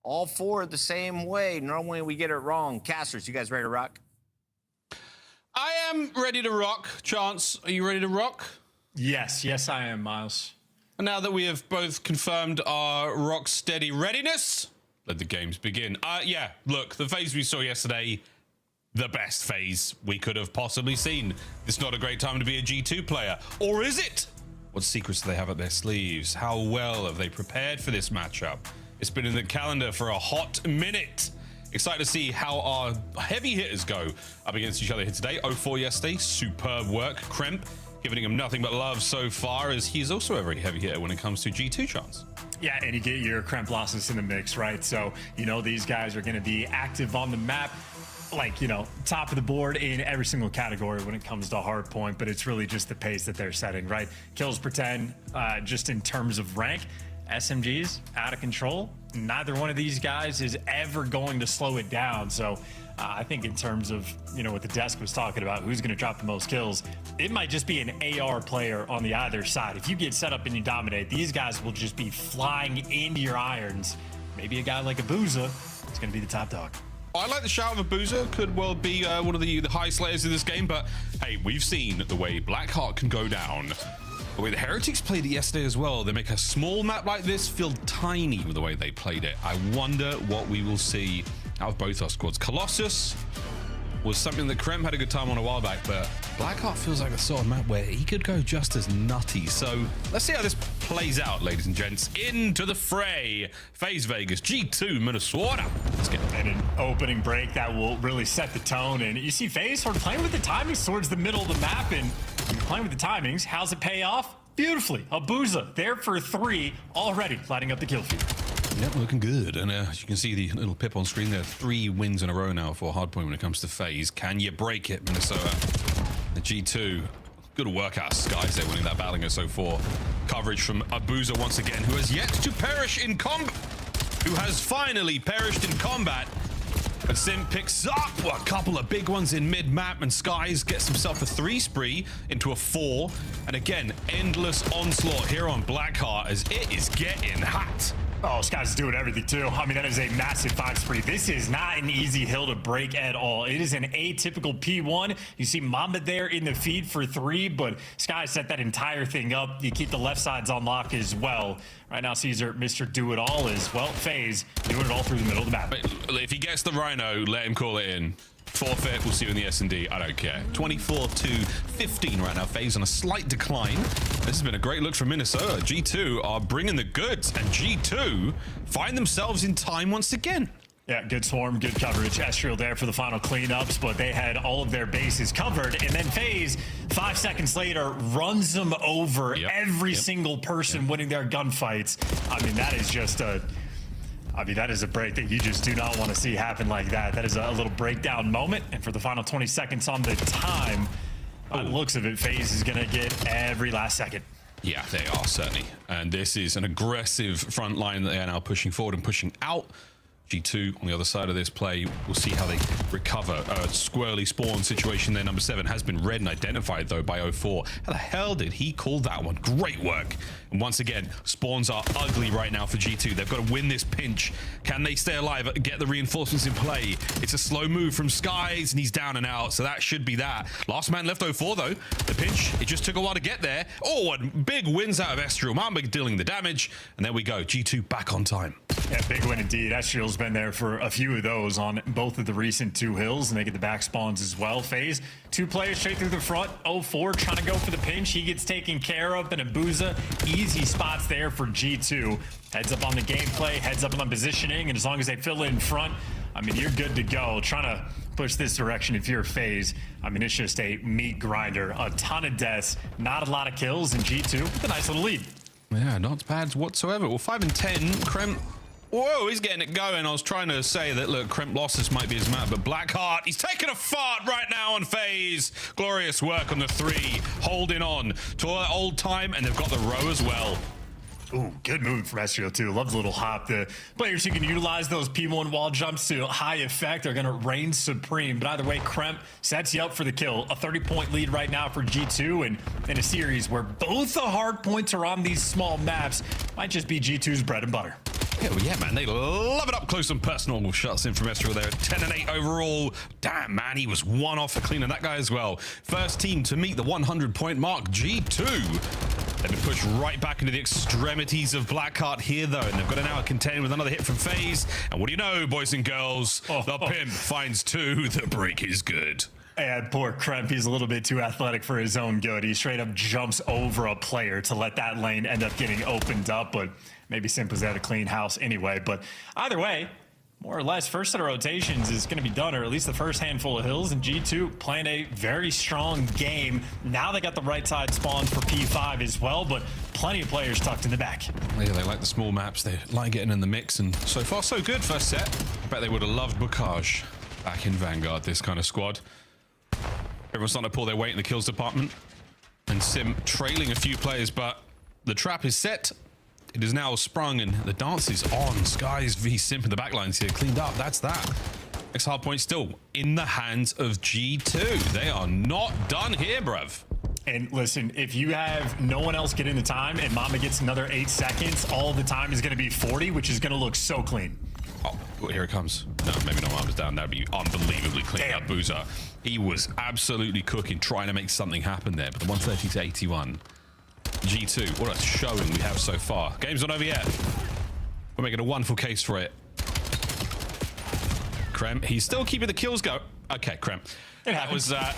All 4 the same way. Normally we get it wrong. Casters, you guys ready to rock? I am ready to rock. Chance, are you ready to rock? Yes, I am, Miles. And now that we have both confirmed our rock steady readiness, let the games begin. Yeah, look, the FaZe we saw yesterday, the best FaZe we could have possibly seen. It's not a great time to be a G2 player. Or is it? What secrets do they have up their sleeves? How well have they prepared for this matchup? It's been in the calendar for a hot minute. Excited to see how our heavy hitters go up against each other here today. 04 yesterday, superb work. Kremp giving him nothing but love so far, as he's also a very heavy hitter when it comes to G2 Chance. Yeah, and you get your Kremp losses in the mix, right? So, you know, these guys are going to be active on the map, like, you know, top of the board in every single category when it comes to hard point, but it's really just the pace that they're setting, right? Kills per 10, just in terms of rank. SMGs out of control. Neither one of these guys is ever going to slow it down. So I think in terms of, you know, what the desk was talking about, who's going to drop the most kills, it might just be an AR player on the other side. If you get set up and you dominate, these guys will just be flying into your irons. Maybe a guy like Abuza is going to be the top dog. I like the shout of Abuza. Could well be one of the high slayers of this game, but hey, we've seen the way Blackheart can go down. The way the Heretics played it yesterday as well. They make a small map like this feel tiny with the way they played it. I wonder what we will see out of both our squads. Colossus was something that Krem had a good time on a while back, but Blackheart feels like the sort of map where he could go just as nutty. So let's see how this plays out, ladies and gents. Into the fray. FaZe Vegas, G2 Minnesota. Let's get it. And an opening break that will really set the tone. And you see FaZe sort of playing with the timings towards the middle of the map. And when you're playing with the timings, how's it pay off? Beautifully. Abuza there for 3 already, lighting up the kill feed. Yep, looking good. And as you can see the little pip on screen there, 3 wins in a row now for Hardpoint when it comes to FaZe. Can you break it, Minnesota? The G2, good work out. Skies there winning that battle against 04. Coverage from Abuza once again, who has yet to perish in combat. Who has finally perished in combat. But Sim picks up a couple of big ones in mid-map, and Skies gets himself a 3 spree into a 4. And again, endless onslaught here on Blackheart as it is getting hot. Oh, Skies is doing everything too. I mean, that is a massive 5 spree. This is not an easy hill to break at all. It is an atypical P1. You see Mamba there in the feed for 3, but Skies set that entire thing up. You keep the left sides on lock as well. Right now, Caesar, Mr. Do-It-All is, well, FaZe doing it all through the middle of the map. If he gets the Rhino, let him call it in. Forfeit, we'll see you in the S&D. I don't care. 24-15 right now. FaZe on a slight decline. This has been a great look from Minnesota. G2 are bringing the goods, and G2 find themselves in time once again. Yeah, good swarm, good coverage. Estreal there for the final cleanups, but they had all of their bases covered. And then FaZe, 5 seconds later, runs them over every single person winning their gunfights. I mean, that is just a I mean, that is a break that you just do not want to see happen like that. That is a little breakdown moment. And for the final 20 seconds on the time, by the looks of it, FaZe is going to get every last second. Yeah, they are, certainly. And this is an aggressive front line that they are now pushing forward and pushing out. G2 on the other side of this play. We'll see how they recover. A squirrely spawn situation there. Number 7 has been read and identified, though, by 04. How the hell did he call that one? Great work. And once again, spawns are ugly right now for G2. They've got to win this pinch. Can they stay alive? Get the reinforcements in play. It's a slow move from Skies, and he's down and out, so that should be that. Last man left 04, though. The pinch, it just took a while to get there. Oh, and big wins out of Estriel. Mamba dealing the damage, and there we go. G2 back on time. Yeah, big win indeed. Estriel's been there for a few of those on both of the recent 2 hills, and they get the back spawns as well. FaZe, 2 players straight through the front. 04 trying to go for the pinch. He gets taken care of, and Abuza, easy spots there for G2. Heads up on the gameplay, heads up on the positioning, and as long as they fill it in front, I mean, you're good to go. Trying to push this direction if you're FaZe. I mean, it's just a meat grinder. A ton of deaths, not a lot of kills, and G2 with a nice little lead. Yeah, not bad whatsoever. Well, 5 and 10, Kremp. Whoa, he's getting it going. I was trying to say that, look, Kremp losses might be his map, but Blackheart, he's taking a fart right now on FaZe. Glorious work on the 3, holding on to old time, and they've got the row as well. Ooh, good move from Estriel too. Love the little hop. The players who can utilize those P1 wall jumps to high effect are going to reign supreme. But either way, Kremp sets you up for the kill. A 30-point lead right now for G2, and in a series where both the hard points are on these small maps, might just be G2's bread and butter. Yeah, well, yeah, man, they love it up close and personal. Shots in from Estriel there. 10 and 8 overall. Damn, man, he was 1 off for cleaning that guy as well. First team to meet the 100-point mark, G2. They've been pushed right back into the extremities of Blackheart here, though, and they've got to now contend with another hit from FaZe. And what do you know, boys and girls? The pimp finds 2. The break is good. And poor Kremp, he's a little bit too athletic for his own good. He straight up jumps over a player to let that lane end up getting opened up, but maybe Simp was at a clean house anyway. But either way, more or less, first set of rotations is going to be done, or at least the first handful of hills, and G2 playing a very strong game. Now they got the right side spawns for P5 as well, but plenty of players tucked in the back. Yeah, they like the small maps. They like getting in the mix, and so far so good first set. I bet they would have loved Bukaj back in Vanguard, this kind of squad. Everyone's starting to pull their weight in the kills department, and Sim trailing a few players, but the trap is set. It is now sprung, and the dance is on. Skies v Simp in the backlines here, cleaned up. That's that. Next hard point still in the hands of G2. They are not done here, bruv. And listen, if you have no one else get in the time and Mama gets another 8 seconds, all the time is going to be 40, which is going to look so clean. Oh, here it comes. No, maybe not. Mama's down. That'd be unbelievably clean. Damn. Boozer. He was absolutely cooking, trying to make something happen there. But the 130 to 81. G2, what a showing we have so far. Game's not over yet. We're making a wonderful case for it. Kremp, he's still keeping the kills go. Okay, Kremp. That was a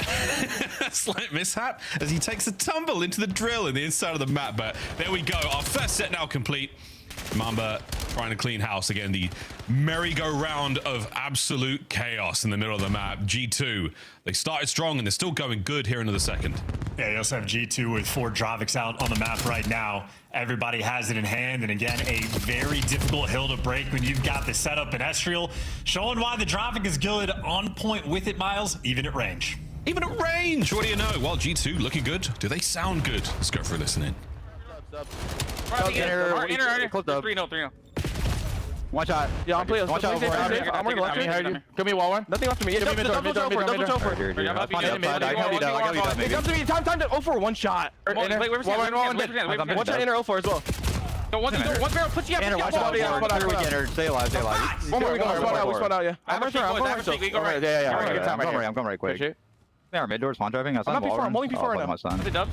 slight mishap as he takes a tumble into the drill in the inside of the map. But there we go. Our first set now complete. Mamba trying to clean house again. The merry-go-round of absolute chaos in the middle of the map. G2, they started strong and they're still going good here into the second. Yeah, you also have G2 with 4 Dravics out on the map right now. Everybody has it in hand, and again, a very difficult hill to break when you've got the setup in Estriel. Showing why the Dravic is good, on point with it, Miles, even at range. Even at range, what do you know? Well, G2 looking good. Do they sound good? Let's go for a listen in. One shot. Yeah, I'm playing. Watch out. I'm working left. Give me wall one. Nothing left to me. Double choke. Come to me. Time to 0 for 1 shot. One shot inner 0 for as well. One barrel. Put you up. Stay alive. One more. We spot out. Yeah. I'm going right quick. They are mid doors spawn driving. I'm not before. I'm holding before right now. Dubs.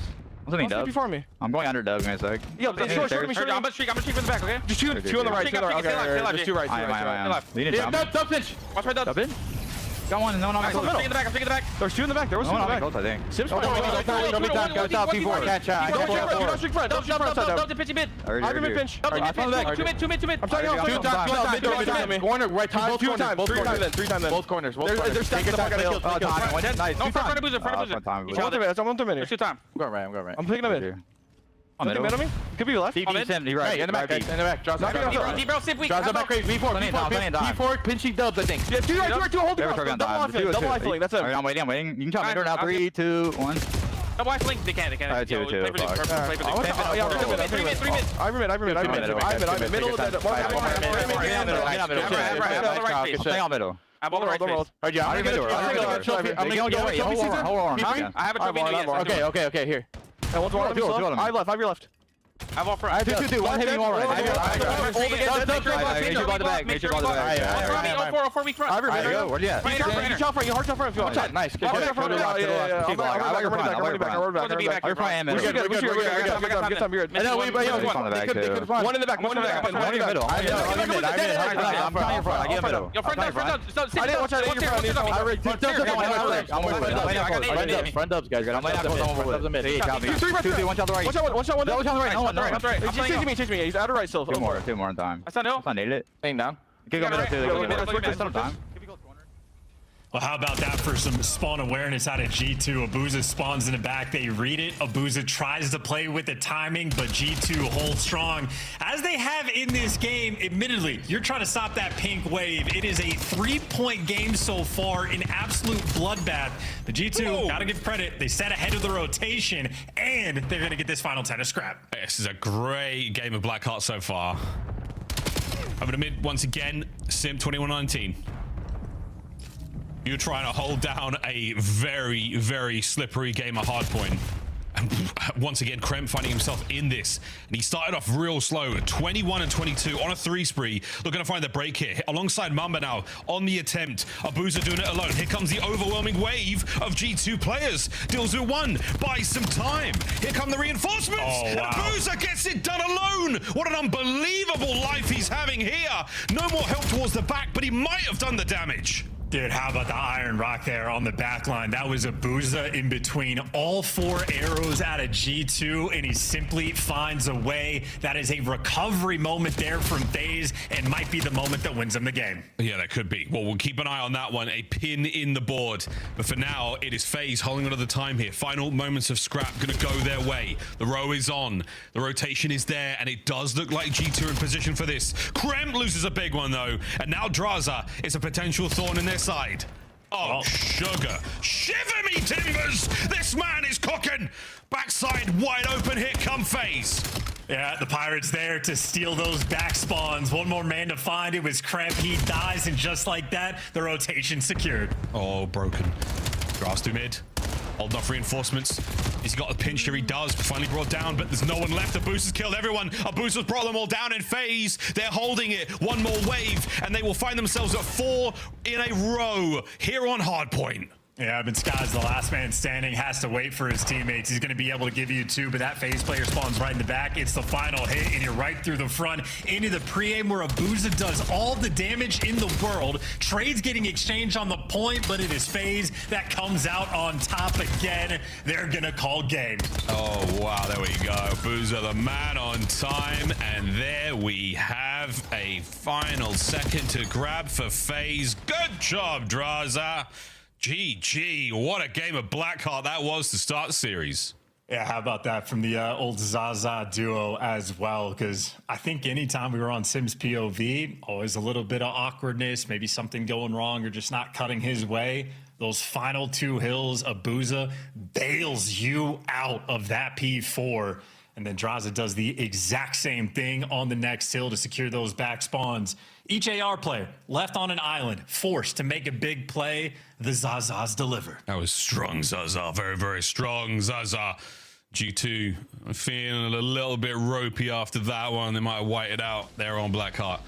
I'm before me. I'm going under Doug in a sec. Yo, I'm gonna streak from the back, okay? Just two on the right. Okay, there's 2 right. Dub pinch. Watch my Dub. Got one. No, I'm taking the back. There's 2 in the back. There was 2 in the back. I think. Sim's don't be done. Go top P4. Catch out. Don't streak front. Don't pinch mid. I mid pinch. I found the back. 2 mid. I'm talking 2 times. Corner right. 2 times. 3 times. Both corners. They're stacking up. Nice. No, front of boozer. I'm on 2 minutes. 2 times. I'm going right. I'm picking him in. On middle. Middle me. Could be left. Deep, right. Hey, in the back. In the back. Draws back. Draws back crazy. V4. Pinching dubs, I think. Yeah, two right. Hold the ground. Double life filling. That's it. I'm waiting. You can chop middle now. 3, 2, 1. Double life link. They can. Alright, two. I remit. Middle of the Stay on middle. I'm all the right. Alright, yeah. I'm gonna go right. Hold on. I have a trophy. Okay, here. I have your left. I have all front. I have 2. One heavy, one right. Make sure you block the back. All four weak front. I remit. Where'd you at? You hard front if you want. Nice. Keep going. I'm One in the back. Front dubs, guys. I'm laying out. One shot on the right. Chase me. He's out of right still. Two more in time. I saw Nailed it. Laying down. Go middle too. Well, how about that for some spawn awareness out of G2? Abuza spawns in the back. They read it. Abuza tries to play with the timing, but G2 holds strong. As they have in this game, admittedly, you're trying to stop that pink wave. It is a 3-point game so far, an absolute bloodbath. But G2, gotta give credit. They set ahead of the rotation, and they're going to get this final 10 to scrap. This is a great game of Blackheart so far. Over to mid once again, Sim 2119. You're trying to hold down a very, very slippery game of hardpoint. And once again, Krem finding himself in this. And he started off real slow, 21 and 22 on a 3 spree. Looking to find the break here. Alongside Mamba now on the attempt. Abuza doing it alone. Here comes the overwhelming wave of G2 players. Deals with 1, buys some time. Here come the reinforcements. And Abuza gets it done alone. What an unbelievable life he's having here. No more help towards the back, but he might have done the damage. Dude, how about the Iron Rock there on the back line? That was Abuza in between all 4 arrows out of G2, and he simply finds a way. That is a recovery moment there from FaZe, and might be the moment that wins him the game. Yeah, that could be. Well, we'll keep an eye on that one. A pin in the board. But for now, it is FaZe holding on to the time here. Final moments of scrap going to go their way. The row is on. The rotation is there, and it does look like G2 are in position for this. Krem loses a big one, though. And now Draza is a potential thorn in their side. Oh, sugar. Shiver me timbers! This man is cooking! Backside wide open, here come FaZe. Yeah, the Pirates there to steal those back spawns. One more man to find. It was Krem. He dies, and just like that, the rotation secured. Oh, broken. Grass to mid. Holding off reinforcements. He's got a pinch here. He does. Finally brought down, but there's no one left. Abuza's killed everyone. Abuza's brought them all down in FaZe. They're holding it. One more wave, and they will find themselves at 4 in a row here on Hardpoint. Yeah, but Sky's the last man standing, has to wait for his teammates. He's going to be able to give you 2, but that FaZe player spawns right in the back. It's the final hit, and you're right through the front into the pre-aim where Abuza does all the damage in the world. Trades getting exchanged on the point, but it is FaZe that comes out on top again. They're going to call game. Oh, wow, there we go. Abuza, the man on time, and there we have a final second to grab for FaZe. Good job, Draza. GG, what a game of Blackheart that was to start the series. Yeah, how about that from the old Zaza duo as well? Because I think anytime we were on Sim's POV, always a little bit of awkwardness, maybe something going wrong or just not cutting his way. Those final 2 hills, Abuza bails you out of that P4. And then Draza does the exact same thing on the next hill to secure those back spawns. Each AR player left on an island, forced to make a big play. The Zazas deliver. That was strong, Zaza. Very, very strong, Zaza. G2 feeling a little bit ropey after that one. They might have whited out there on Blackheart.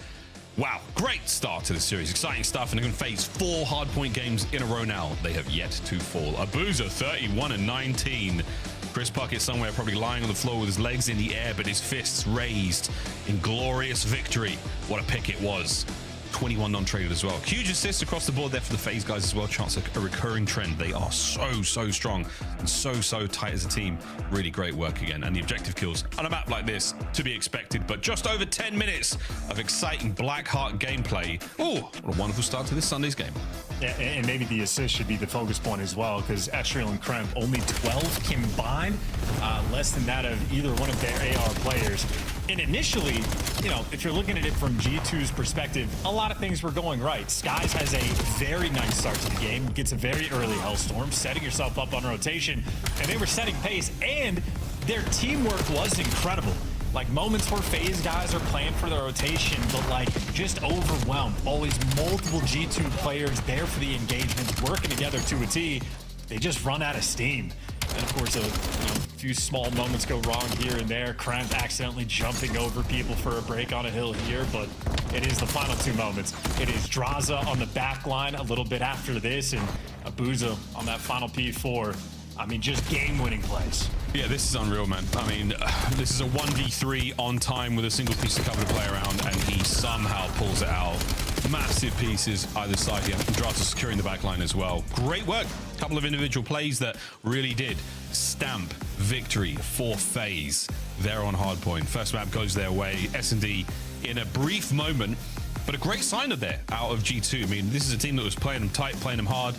Wow, great start to the series. Exciting stuff, and they're going to face 4 hardpoint games in a row now. They have yet to fall. Abuza, 31 and 19. Chris Puckett somewhere probably lying on the floor with his legs in the air, but his fists raised in glorious victory. What a pick it was. 21 non-traded as well. Huge assists across the board there for the FaZe guys as well. Chance a recurring trend. They are so strong and so tight as a team. Really great work again. And the objective kills on a map like this, to be expected, but just over 10 minutes of exciting Blackheart gameplay. Oh, what a wonderful start to this Sunday's game. Yeah, and maybe the assist should be the focus point as well, because Estriel and Kremp only 12 combined, less than that of either one of their AR players. And initially, you know, if you're looking at it from G2's perspective, a lot of things were going right. Skies has a very nice start to the game, gets a very early Hellstorm, setting yourself up on rotation, and they were setting pace, and their teamwork was incredible. Like, moments where FaZe guys are playing for the rotation, but like just overwhelmed. Always multiple G2 players there for the engagements, working together to a T. They just run out of steam. And of course, a few small moments go wrong here and there. Kremp accidentally jumping over people for a break on a hill here, but it is the final 2 moments. It is Draza on the back line a little bit after this, and Abuza on that final P4. I mean, just game-winning plays. Yeah, this is unreal, man. I mean, this is a 1v3 on time with a single piece of cover to play around, and he somehow pulls it out. Massive pieces either side here. Andrade securing the back line as well. Great work. A couple of individual plays that really did stamp victory for FaZe there on Hardpoint. First map goes their way. S&D in a brief moment, but a great sign of there out of G2. I mean, this is a team that was playing them tight, playing them hard.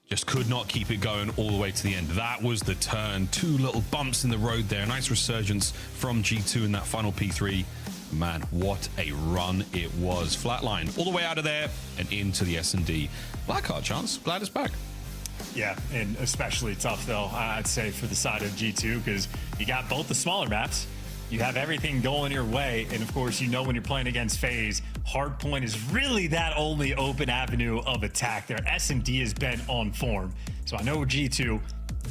Just could not keep it going all the way to the end. That was the turn. 2 little bumps in the road there. Nice resurgence from G2 in that final P3. Man, what a run it was. Flatline all the way out of there and into the S&D. Blackheart chance. Glad it's back. Yeah, and especially tough, though, I'd say, for the side of G2, because you got both the smaller maps. You have everything going your way, and of course, you know when you're playing against FaZe, Hardpoint is really that only open avenue of attack. Their S&D has been on form. So I know G2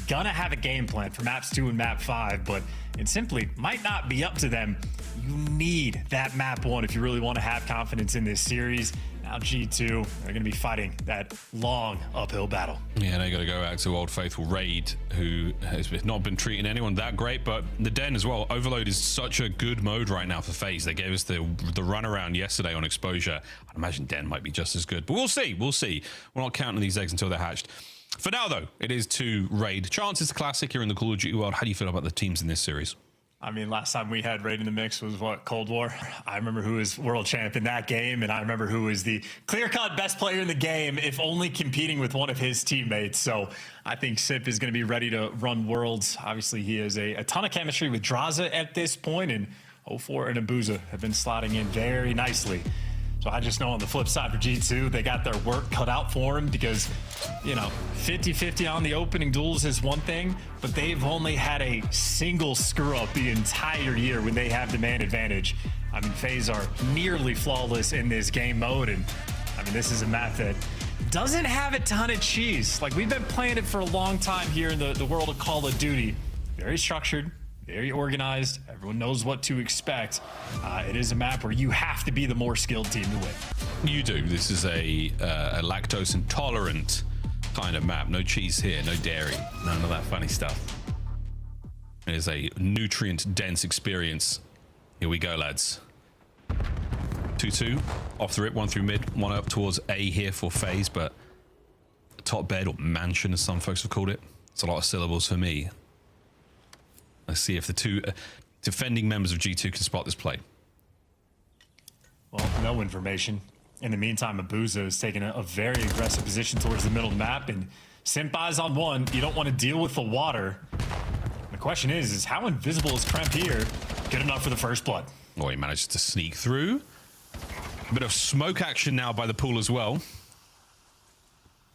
gonna have a game plan for maps 2 and map 5, but it simply might not be up to them. You need that map 1 if you really want to have confidence in this series. Now G2, they're going to be fighting that long uphill battle. Yeah, they got to go back to Old Faithful Raid, who has not been treating anyone that great, but the Den as well. Overload is such a good mode right now for FaZe. They gave us the runaround yesterday on exposure. I'd imagine Den might be just as good, but we'll see. We'll see. We're not counting these eggs until they're hatched. For now, though, it is to Raid. Chance is classic here in the Call of Duty world. How do you feel about the teams in this series? I mean, last time we had Raid in the mix was what, Cold War? I remember who was world champ in that game, and I remember who was the clear-cut best player in the game, if only competing with one of his teammates. So I think Sip is going to be ready to run Worlds. Obviously, he has a ton of chemistry with Draza at this point, and 04 and Abuza have been slotting in very nicely. So I just know on the flip side for G2, they got their work cut out for him because, you know, 50-50 on the opening duels is one thing, but they've only had a single screw up the entire year when they have the man advantage. I mean, FaZe are nearly flawless in this game mode, and I mean, this is a map that doesn't have a ton of cheese. Like, we've been playing it for a long time here in the world of Call of Duty. Very structured, very organized. Everyone knows what to expect. It is a map where you have to be the more skilled team to win. You do. This is a lactose intolerant kind of map. No cheese here, no dairy, none of that funny stuff. It is a nutrient dense experience. Here we go, lads. 2-2 off the rip, 1 through mid, 1 up towards A here for FaZe, but top bed or mansion as some folks have called it. It's a lot of syllables for me. Let's see if the 2 defending members of G2 can spot this play. Well, no information. In the meantime, Abuza is taking a very aggressive position towards the middle of the map, and Senpai's on 1. You don't want to deal with the water. The question is how invisible is Kremp here? Good enough for the first blood. Oh, he managed to sneak through. A bit of smoke action now by the pool as well.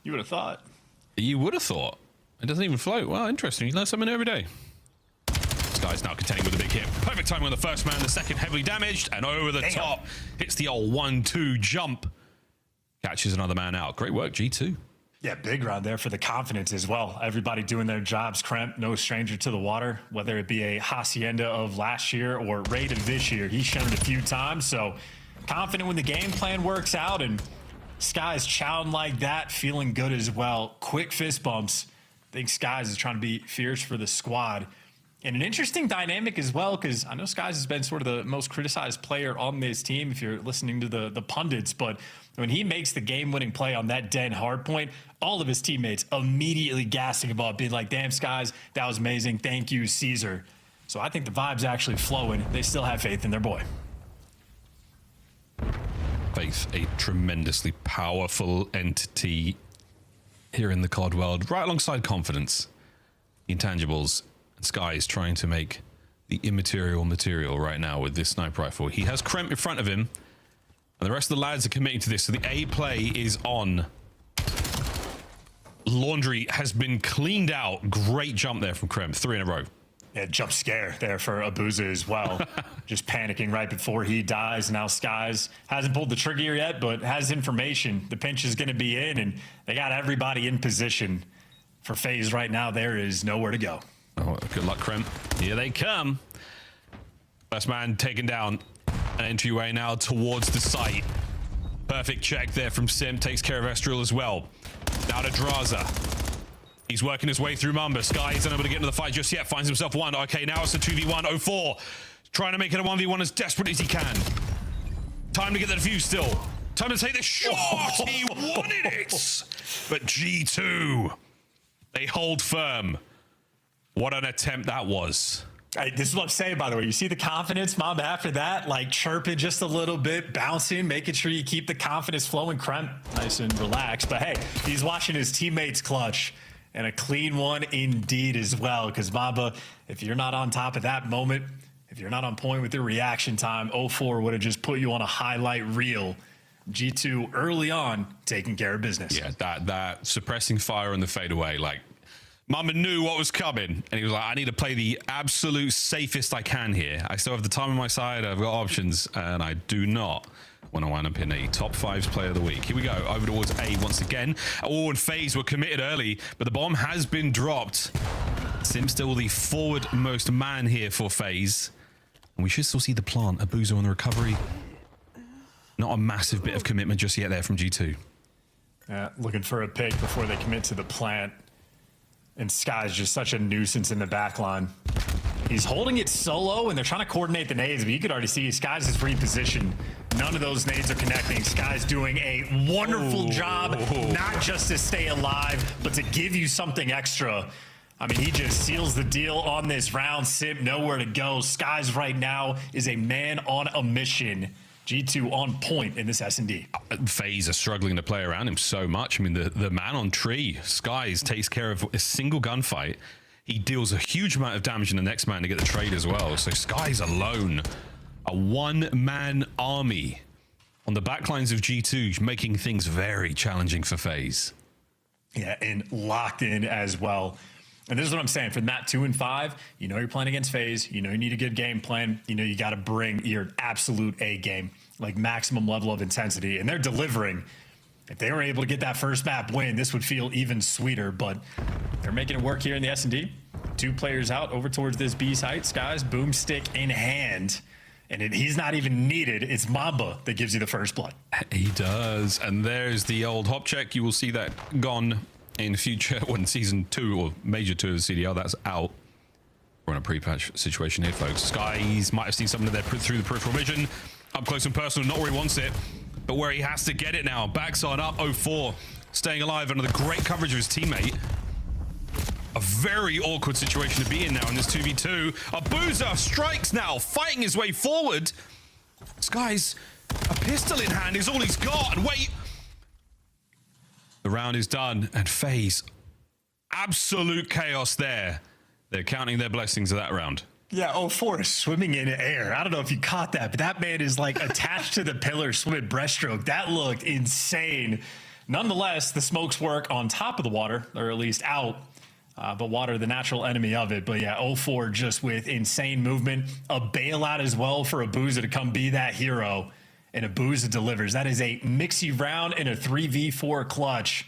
You would have thought. You would have thought. It doesn't even float. Well, interesting. You learn something every day. Guy's now containing with a big hit. Perfect timing on the first man, the second heavily damaged, and over the top hits the old 1-2 jump. Catches another man out. Great work, G2. Yeah, big round there for the confidence as well. Everybody doing their jobs. Kremp, no stranger to the water, whether it be a Hacienda of last year or Raid of this year. He's shown it a few times, so confident when the game plan works out, and Skies chowing like that, feeling good as well. Quick fist bumps. I think Skies is trying to be fierce for the squad. And an interesting dynamic as well, because I know Skies has been sort of the most criticized player on this team if you're listening to the pundits, but when he makes the game-winning play on that Den hardpoint, all of his teammates immediately gassing him up, being like, damn, Skies, that was amazing. Thank you, Caesar. So I think the vibe's actually flowing. They still have faith in their boy. Faith, a tremendously powerful entity here in the COD world, right alongside confidence, the intangibles, and Sky is trying to make the immaterial material right now with this sniper rifle. He has Kremp in front of him, and the rest of the lads are committing to this, so the A play is on. Laundry has been cleaned out. Great jump there from Kremp, 3 in a row. Yeah, jump scare there for Abuza as well. Just panicking right before he dies. Now Skies hasn't pulled the trigger yet, but has information. The pinch is going to be in, and they got everybody in position. For FaZe right now, there is nowhere to go. Oh, good luck, Kremp. Here they come. First man taken down. An entryway now towards the site. Perfect check there from Sim. Takes care of Estrel as well. Now to Draza. He's working his way through Mamba. Sky is unable to get into the fight just yet. Finds himself one. Okay, now it's a 2v1. 04. Trying to make it a 1v1 as desperate as he can. Time to get the defuse still. Time to take the shot. He wanted it. But G2, they hold firm. What an attempt that was. This is what I'm saying, by the way. You see the confidence, Mamba, after that? Like, chirping just a little bit, bouncing, making sure you keep the confidence flowing. Kremp, nice and relaxed. But, hey, he's watching his teammates clutch. And a clean one indeed as well. Because, Mamba, if you're not on top of that moment, if you're not on point with your reaction time, 04 would have just put you on a highlight reel. G2 early on taking care of business. Yeah, that suppressing fire on the fadeaway, like, Mamba knew what was coming, and he was like, I need to play the absolute safest I can here. I still have the time on my side, I've got options, and I do not want to wind up in a top 5's player of the week. Here we go, over towards A once again. Oh, and FaZe were committed early, but the bomb has been dropped. Sim still the forward-most man here for FaZe. And we should still see the plant. Abuza on the recovery. Not a massive bit of commitment just yet there from G2. Yeah, looking for a pick before they commit to the plant. And Sky's just such a nuisance in the back line. He's holding it solo, and they're trying to coordinate the nades, but you could already see Sky's is repositioned. None of those nades are connecting. Sky's doing a wonderful job, not just to stay alive, but to give you something extra. I mean, he just seals the deal on this round. Sim, nowhere to go. Sky's right now is a man on a mission. G2 on point in this S&D. FaZe are struggling to play around him so much. I mean, the man on tree, Skies, takes care of a single gunfight. He deals a huge amount of damage in the next man to get the trade as well. So Skies alone, a one-man army on the backlines of G2, making things very challenging for FaZe. Yeah, and locked in as well. And this is what I'm saying. For map 2 and 5, you know you're playing against FaZe. You know you need a good game plan. You know you got to bring your absolute A game, like maximum level of intensity. And they're delivering. If they were able to get that first map win, this would feel even sweeter. But they're making it work here in the S&D. 2 players out over towards this B site. Skies, boomstick in hand. And he's not even needed. It's Mamba that gives you the first blood. He does. And there's the old hop check. You will see that gone in future, when season 2 or major 2 of the CDL, that's out. We're in a pre-patch situation here, folks. Skies might have seen something there through the peripheral vision. Up close and personal, not where he wants it, but where he has to get it now. Backside up, 04, staying alive under the great coverage of his teammate. A very awkward situation to be in now in this 2v2. Abuza strikes now, fighting his way forward. Skies, a pistol in hand is all he's got, and wait. The round is done, and FaZe, absolute chaos there. They're counting their blessings of that round. Yeah, 04 is swimming in air. I don't know if you caught that, but that man is like attached to the pillar, swimming breaststroke. That looked insane. Nonetheless, the smokes work on top of the water, or at least out, but water, the natural enemy of it. But yeah, 04 just with insane movement. A bailout as well for Abuza to come be that hero. And Abuza delivers. That is a mixy round in a 3v4 clutch.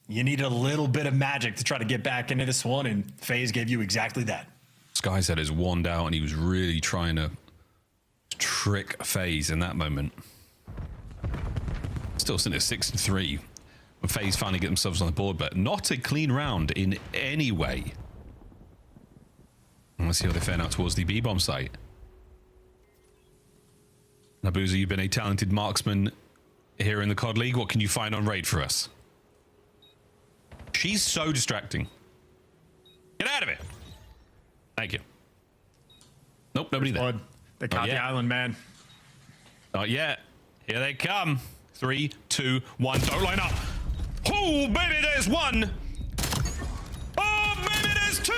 You need a little bit of magic to try to get back into this one, and FaZe gave you exactly that. Skies had his wand out, and he was really trying to trick FaZe in that moment. Still sitting at 6-3 when FaZe finally get themselves on the board, but not a clean round in any way. And let's see how they fare now towards the B-bomb site. Abuza, you've been a talented marksman here in the COD League. What can you find on raid for us? She's so distracting. Get out of it. Thank you. Nope, nobody there. They caught the island, man. Not yet. Here they come. 3, 2, 1. Don't line up. Oh, baby, there's one. Oh, baby, there's two.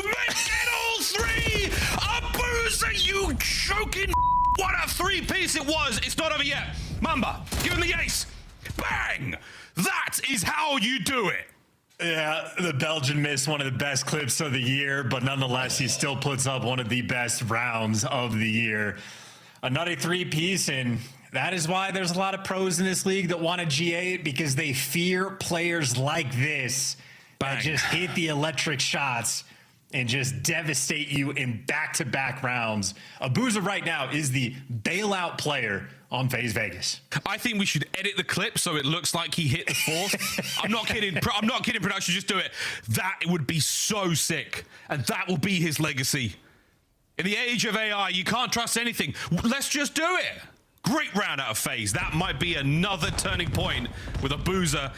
Make it all three. A boozer, you choking. What a three-piece it was. It's not over yet. Mamba, give him the ace. Bang. That is how you do it. Yeah, the Belgian missed one of the best clips of the year, but nonetheless, he still puts up one of the best rounds of the year. Another three-piece, and that is why there's a lot of pros in this league that want to GA it, because they fear players like this that just hit the electric shots and just devastate you in back-to-back rounds. Abuza right now is the bailout player on FaZe Vegas. I think we should edit the clip so it looks like he hit the fourth. I'm not kidding. I'm not kidding, production. Just do it. That would be so sick. And that will be his legacy. In the age of AI, you can't trust anything. Let's just do it. Great round out of FaZe. That might be another turning point with Abuza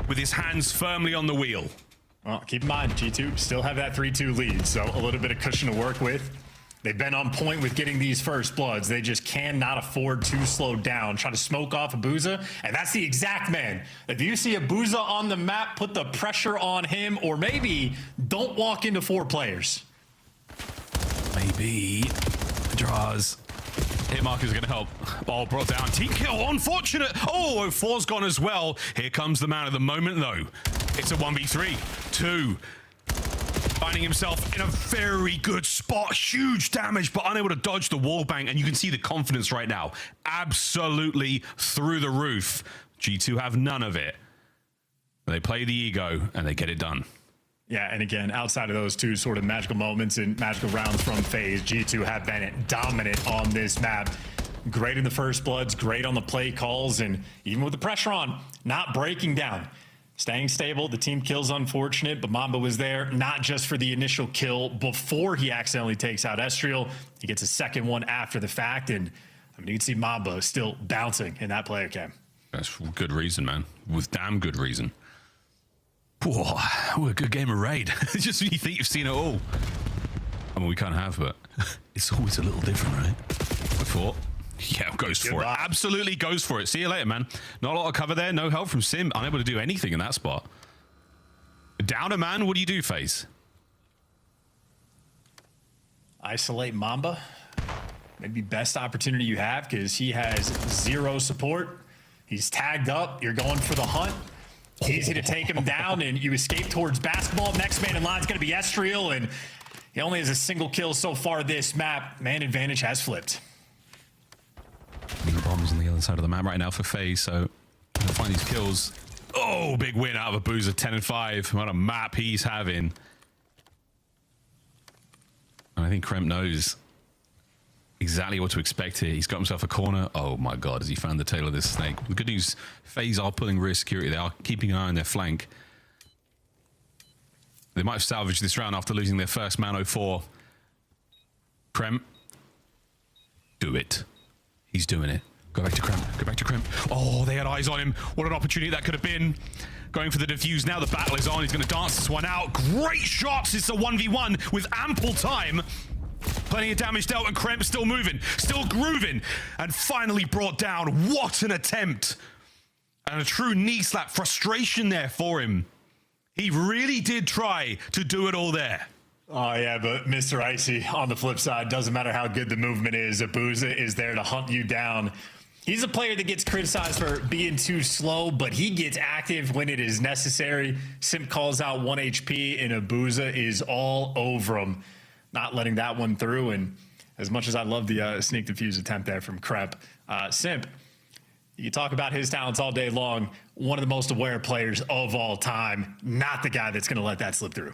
with his hands firmly on the wheel. Well, keep in mind, G2 still have that 3-2 lead, so a little bit of cushion to work with. They've been on point with getting these first bloods. They just cannot afford to slow down. Try to smoke off Abuza, and that's the exact man. If you see Abuza on the map, put the pressure on him, or maybe don't walk into 4 players. Maybe draws. Hit markers are going to help. Ball brought down. Team kill. Unfortunate. Oh, 4's gone as well. Here comes the man of the moment, though. It's a 1v3. 2. Finding himself in a very good spot. Huge damage, but unable to dodge the wallbang. And you can see the confidence right now. Absolutely through the roof. G2 have none of it. They play the ego, and they get it done. Yeah, and again, outside of those two sort of magical moments and magical rounds from FaZe, G2 have been dominant on this map. Great in the first bloods, great on the play calls, and even with the pressure on, not breaking down. Staying stable, the team kill's unfortunate, but Mamba was there, not just for the initial kill before he accidentally takes out Estriel. He gets a second one after the fact, and I mean, you can see Mamba still bouncing in that player cam. That's for good reason, man. With damn good reason. Whoa, what a good game of Raid. Just when you think you've seen it all. I mean, we kind of have, but it's always a little different, right? Before. Yeah, goes for it. Absolutely goes for it. See you later, man. Not a lot of cover there. No help from Sim. Unable to do anything in that spot. Down a man. What do you do, FaZe? Isolate Mamba. Maybe best opportunity you have because he has 0 support. He's tagged up. You're going for the hunt. Easy to take him down, and you escape towards basketball. Next man in line is going to be Estriel, and he only has a single kill so far this map. Man advantage has flipped. Bombs on the other side of the map right now for FaZe, so to find these kills. Oh, big win out of Abuza, 10-5. What a map he's having. And I think Kremp knows exactly what to expect here. He's got himself a corner. Oh my God, has he found the tail of this snake? The good news, FaZe are pulling rear security. They are keeping an eye on their flank. They might have salvaged this round after losing their first man 04. Kremp. Do it. He's doing it. Go back to Kremp. Go back to Kremp. Oh, they had eyes on him. What an opportunity that could have been. Going for the defuse. Now the battle is on. He's going to dance this one out. Great shots. It's a 1v1 with ample time. Plenty of damage dealt, and Kremp still moving, still grooving, and finally brought down. What an attempt. And a true knee slap. Frustration there for him. He really did try to do it all there. Oh, yeah, but Mr. Icy, on the flip side, doesn't matter how good the movement is, Abuza is there to hunt you down. He's a player that gets criticized for being too slow, but he gets active when it is necessary. Simp calls out 1 HP, and Abuza is all over him. Not letting that one through, and as much as I love the sneak defuse attempt there from Kremp, Simp, you talk about his talents all day long, one of the most aware players of all time, not the guy that's going to let that slip through.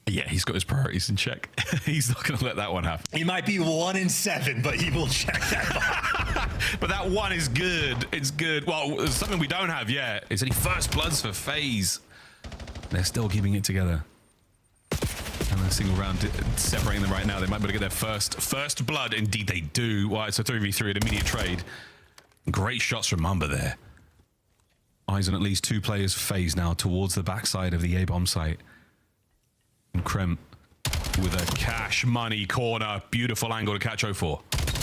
Yeah, he's got his priorities in check. He's not going to let that one happen. He might be 1 in 7, but he will check that box. But that one is good. It's good. Well, something we don't have yet is any first bloods for FaZe. They're still keeping it together. And a single round separating them right now. They might be able to get their first blood. Indeed, they do. Well, it's a 3v3 at immediate trade. Great shots from Mamba there. Eyes on at least 2 players for FaZe now towards the backside of the A-bomb site. And Kremp with a cash money corner. Beautiful angle to catch 04.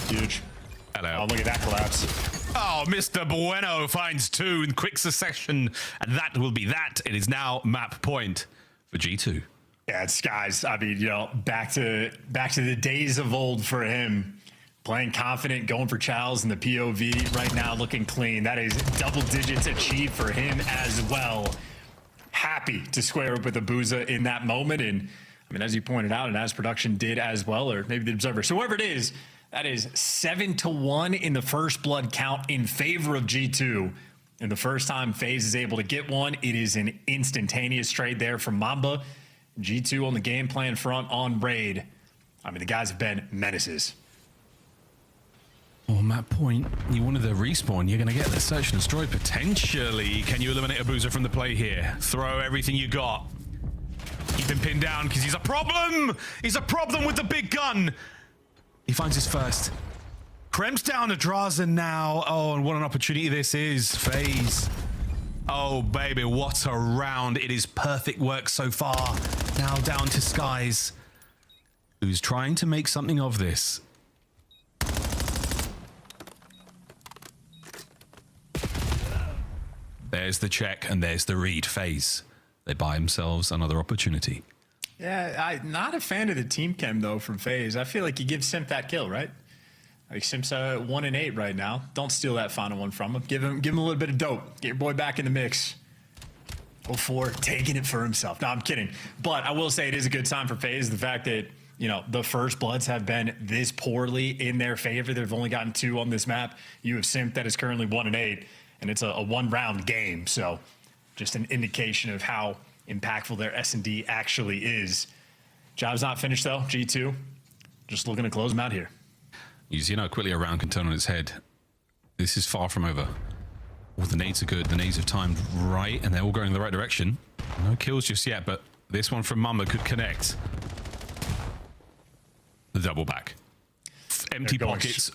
Huge. Hello. Oh, look at that collapse. Oh, Mr. Bueno finds 2 in quick succession, and that will be that. It is now map point for G2. Yeah, it's guys. I mean, back to the days of old for him. Playing confident, going for Charles in the POV right now, looking clean. That is double digits achieved for him as well. Happy to square up with Abuza in that moment. And I mean, as you pointed out, and as production did as well, or maybe the Observer. So whoever it is, that is 7-1 in the first blood count in favor of G2. And the first time FaZe is able to get one, it is an instantaneous trade there from Mamba. G2 on the game plan front on Raid. I mean, the guys have been menaces. Oh, map point. You wanted the respawn. You're going to get the search and destroy potentially. Can you eliminate Abuza from the play here? Throw everything you got. Keep him pinned down because he's a problem. He's a problem with the big gun. He finds his first. Krem's down to Drazen now. Oh, and what an opportunity this is. FaZe. Oh, baby, what a round. It is perfect work so far. Now down to Skies, who's trying to make something of this. There's the check, and there's the read. FaZe. They buy themselves another opportunity. Yeah, I'm not a fan of the team chem, though, from FaZe. I feel like you give Simp that kill, right? Like Simp's 1-8 right now. Don't steal that final one from him. Give him a little bit of dope. Get your boy back in the mix. 04, taking it for himself. No, I'm kidding. But I will say it is a good sign for FaZe. The fact that, the First Bloods have been this poorly in their favor. They've only gotten 2 on this map. You have Simp that is currently 1-8. And it's a 1-round game, so just an indication of how impactful their S&D actually is. Job's not finished, though. G2 just looking to close them out here. You see how quickly a round can turn on its head. This is far from over. All the nades are good. The nades have timed right, and they're all going in the right direction. No kills just yet, but this one from Mamba could connect. The double back. Empty pockets.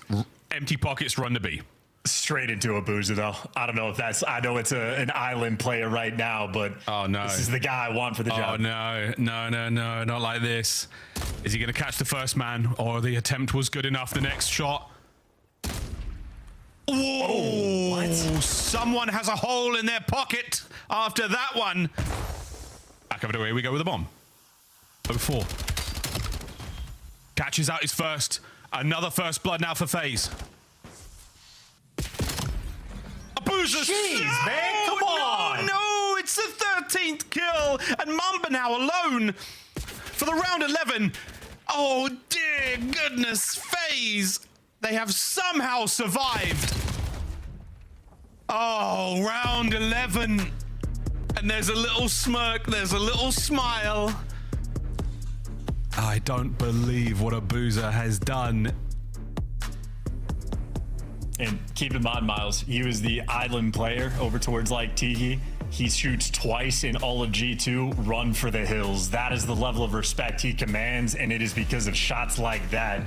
Empty pockets run to B. Straight into Abuza, though. I don't know if that's... I know it's an island player right now, but oh, no. This is the guy I want for the job. Oh, no. Not like this. Is he going to catch the first man, or the attempt was good enough? The next shot. Whoa! Oh, what? Someone has a hole in their pocket after that one. Back over the way we go with the bomb. 04. Catches out his first. Another first blood now for FaZe. Jeez, man, come on! No, it's the 13th kill, and Mamba now alone for the round 11. Oh, dear goodness, FaZe. They have somehow survived. Oh, round 11. And there's a little smirk, there's a little smile. I don't believe what Abuza has done. And keep in mind, Miles, he was the island player over towards like Tiki. He shoots twice in all of G2, run for the hills. That is the level of respect he commands, and it is because of shots like that.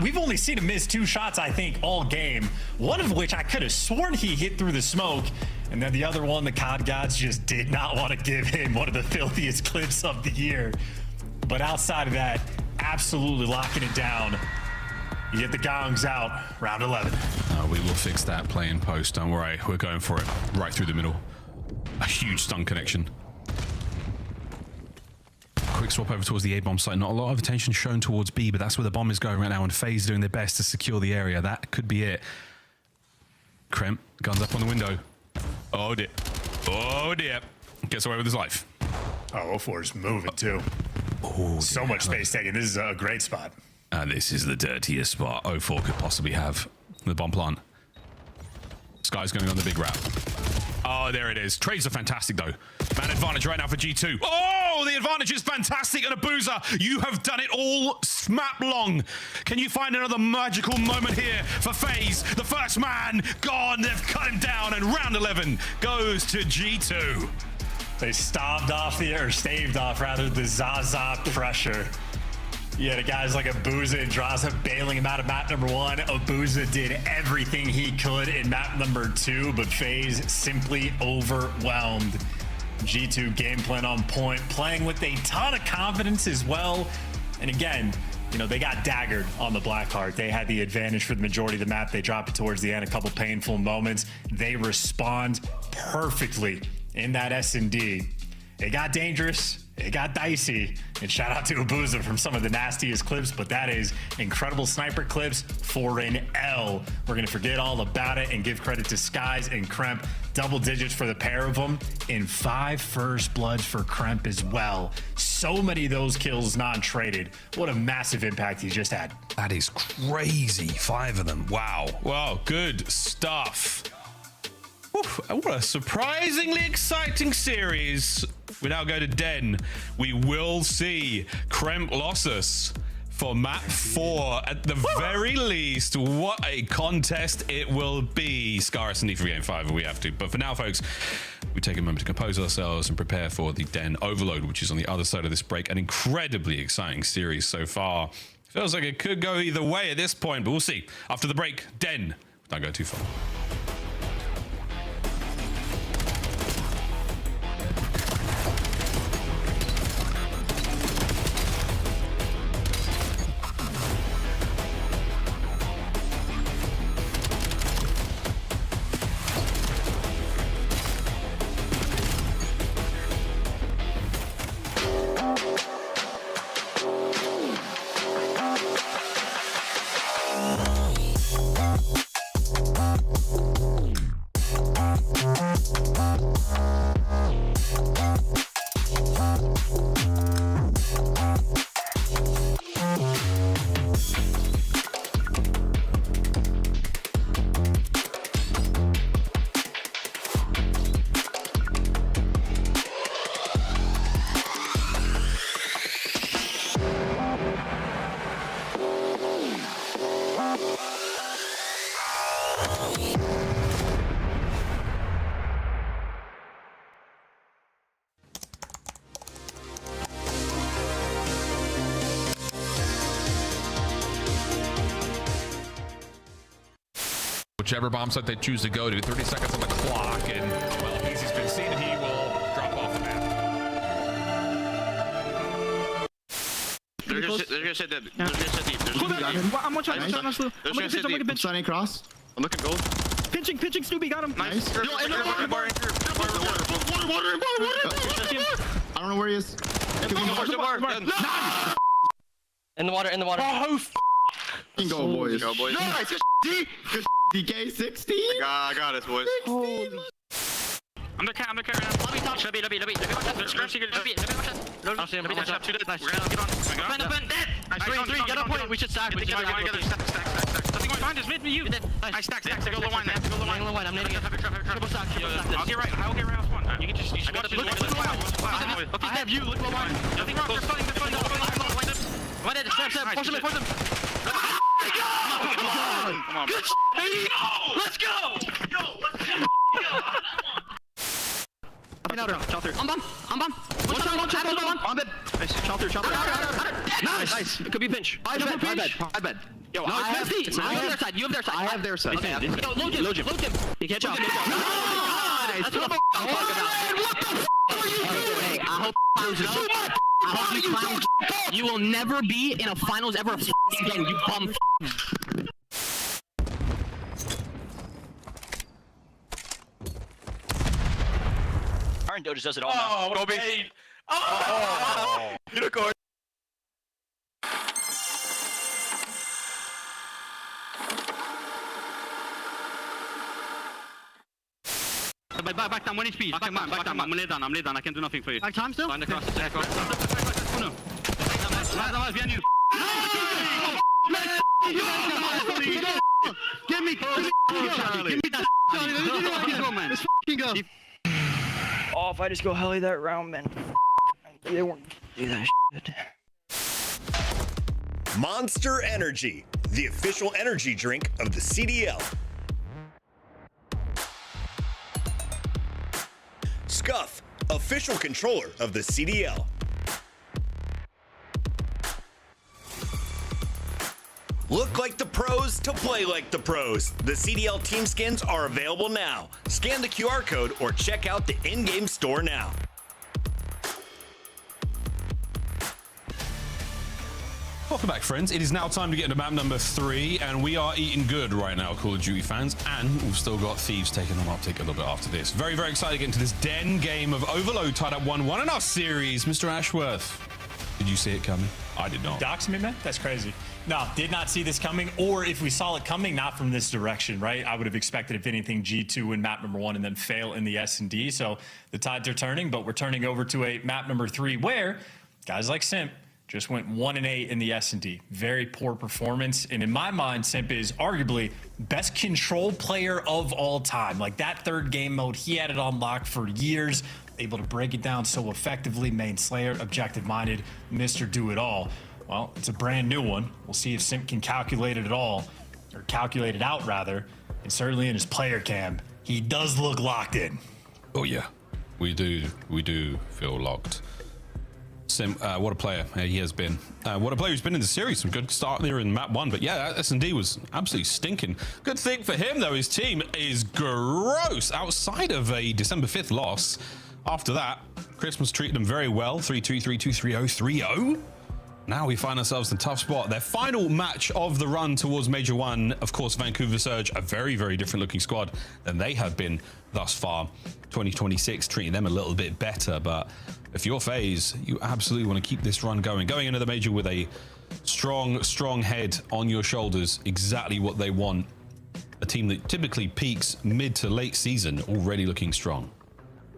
We've only seen him miss 2 shots, I think, all game. One of which I could have sworn he hit through the smoke. And then the other one, the COD gods just did not want to give him one of the filthiest clips of the year. But outside of that, absolutely locking it down. You get the gongs out, round 11. We will fix that play in post. Don't worry. We're going for it right through the middle. A huge stun connection. Quick swap over towards the A-bomb site. Not a lot of attention shown towards B, but that's where the bomb is going right now, and FaZe doing their best to secure the area. That could be it. Krem, guns up on the window. Oh, dear. Oh, dear. Gets away with his life. Oh, 04 is moving, too. Oh, so much space taken. This is a great spot. And this is the dirtiest spot 04 could possibly have. The bomb plant. Sky's going on the big route. Oh, there it is. Trades are fantastic, though. Man advantage right now for G2. Oh, the advantage is fantastic. And Abuza, you have done it all map long. Can you find another magical moment here for FaZe? The first man gone. They've cut him down. And round 11 goes to G2. They staved off the Zaza pressure. Yeah, the guys like Abuza and Draza bailing him out of map number 1. Abuza did everything he could in map number 2, but FaZe simply overwhelmed. G2 game plan on point, playing with a ton of confidence as well. And again, You know, they got daggered on the Blackheart. They had the advantage for the majority of the map. They drop it towards the end, a couple painful moments. They respond perfectly in that S&D. It got dangerous. It got dicey. And shout out to Abuza from some of the nastiest clips, but that is incredible sniper clips for an L. We're going to forget all about it and give credit to Skies and Kremp. Double digits for the pair of them, and 5 first bloods for Kremp as well. So many of those kills non-traded. What a massive impact he just had. That is crazy. 5 of them. Wow. Wow, good stuff. Oof, what a surprisingly exciting series. We now go to Den. We will see Kremp Lossus for map 4 at the very least. What a contest it will be. Scar S&D for game 5 if we have to. But for now, folks, we take a moment to compose ourselves and prepare for the Den Overload, which is on the other side of this break. An incredibly exciting series so far. Feels like it could go either way at this point, but we'll see. After the break, Den. Don't go too far. Whichever bomb site they choose to go to, 30 seconds on the clock, and well, if Easy's been seen, he will drop off the map. They're gonna sit deep. I'm one shot. I'm starting cross. I'm looking gold. Pinching, Snoopy, got him. Nice. Yo, in the water. I don't know where he is. In the water. Oh, go, boys. Go, boys. Nice. Good DK 60. I got it, boys. Holy. I'm the cat. Lobby top. Lobby. There's scratch secret. Lobby. I don't see him. Lobby top. Two dead. Nice. We're gonna get on. Open. Dead. Nice. 3. Get on point. We should stack. Stack. Nothing going behind us. Mid me. You. Nice. Stack. Go low line. I'm nading it. Triple stack. I'll get right. I'll get right off one. You can just. I got to look low line. I have you. Look low line. Nothing wrong. They're fighting. One dead. Step. Force them. Come on, good let's go! I'm bomb. One shot. I'm dead. Nice. Shot through. Nice. It could be pinch. I bet. Yo, no, I have their side. You have their side. I have their side. Okay. Yo, low Jim. He can't jump. Nice. That's what the f*** I'm talking about. What the f*** are you doing? I hope you clowns. You will never be in a finals ever again, you bum. Iron Doge does it all now. Go big. Oh! Unicorn. Back down, 1 HP. Back down. I'm laid down. I can do nothing for you. Back time still? Find across. Oh no. Behind you. Give me that. Let's go. Oh, if I just go heli that round, man. They won't do that shit. Monster Energy, the official energy drink of the CDL. Scuff, official controller of the CDL. Look like the pros to play like the pros. The CDL team skins are available now. Scan the QR code or check out the in-game store now. Welcome back, friends. It is now time to get into map number 3, and we are eating good right now, Call of Duty fans, and we've still got Thieves taking on Optic a little bit after this. Very, very excited to get into this den game of Overload, tied up 1-1 in our series. Mr. Ashworth, did you see it coming? I did not. Dox me, man? That's crazy. No, did not see this coming, or if we saw it coming, not from this direction, right? I would have expected, if anything, G2 win map number 1 and then fail in the S&D, so the tides are turning, but we're turning over to a map number 3 where guys like Simp just went 1-8 in the S&D. Very poor performance. And in my mind, Simp is arguably best control player of all time. Like that third game mode, he had it on lock for years, able to break it down so effectively. Main Slayer, objective-minded, Mr. Do-It-All. Well, it's a brand new one. We'll see if Simp can calculate it at all, or calculate it out rather. And certainly in his player cam, he does look locked in. Oh yeah, we do feel locked. Sim, what a player he has been. What a player he's been in the series. Some good start there in map 1, but yeah, S&D was absolutely stinking. Good thing for him though, his team is gross. Outside of a December 5th loss, after that, Christmas treated them very well. 3-2, 3-2, 3-0, 3-0. Now we find ourselves in a tough spot. Their final match of the run towards Major 1, of course, Vancouver Surge, a very, very different looking squad than they have been thus far. 2026 treating them a little bit better, but if you're FaZe, you absolutely want to keep this run going. Going into the Major with a strong, strong head on your shoulders, exactly what they want. A team that typically peaks mid to late season, already looking strong.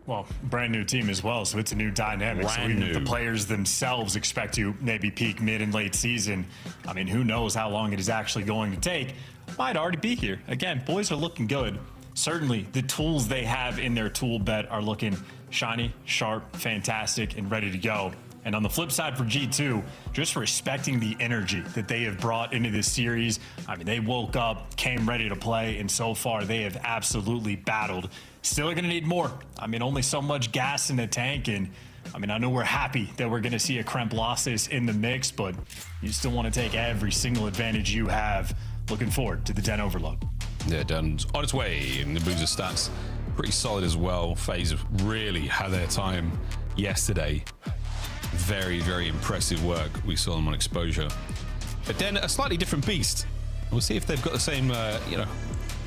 Well, brand new team as well, so it's a new dynamic. So even the players themselves expect to maybe peak mid and late season. I mean, who knows how long it is actually going to take. Might already be here. Again, boys are looking good. Certainly, the tools they have in their tool belt are looking shiny, sharp, fantastic, and ready to go. And on the flip side for G2, just respecting the energy that they have brought into this series. I mean, they woke up, came ready to play, and so far they have absolutely battled. Still going to need more. I mean, only so much gas in the tank, and I mean, I know we're happy that we're going to see a Kremplossis in the mix, but you still want to take every single advantage you have. Looking forward to the Den Overload. Yeah, Den's on its way, and the Boozer stats pretty solid as well. FaZe really had their time yesterday. Very, very impressive work. We saw them on exposure. But then a slightly different beast. We'll see if they've got the same,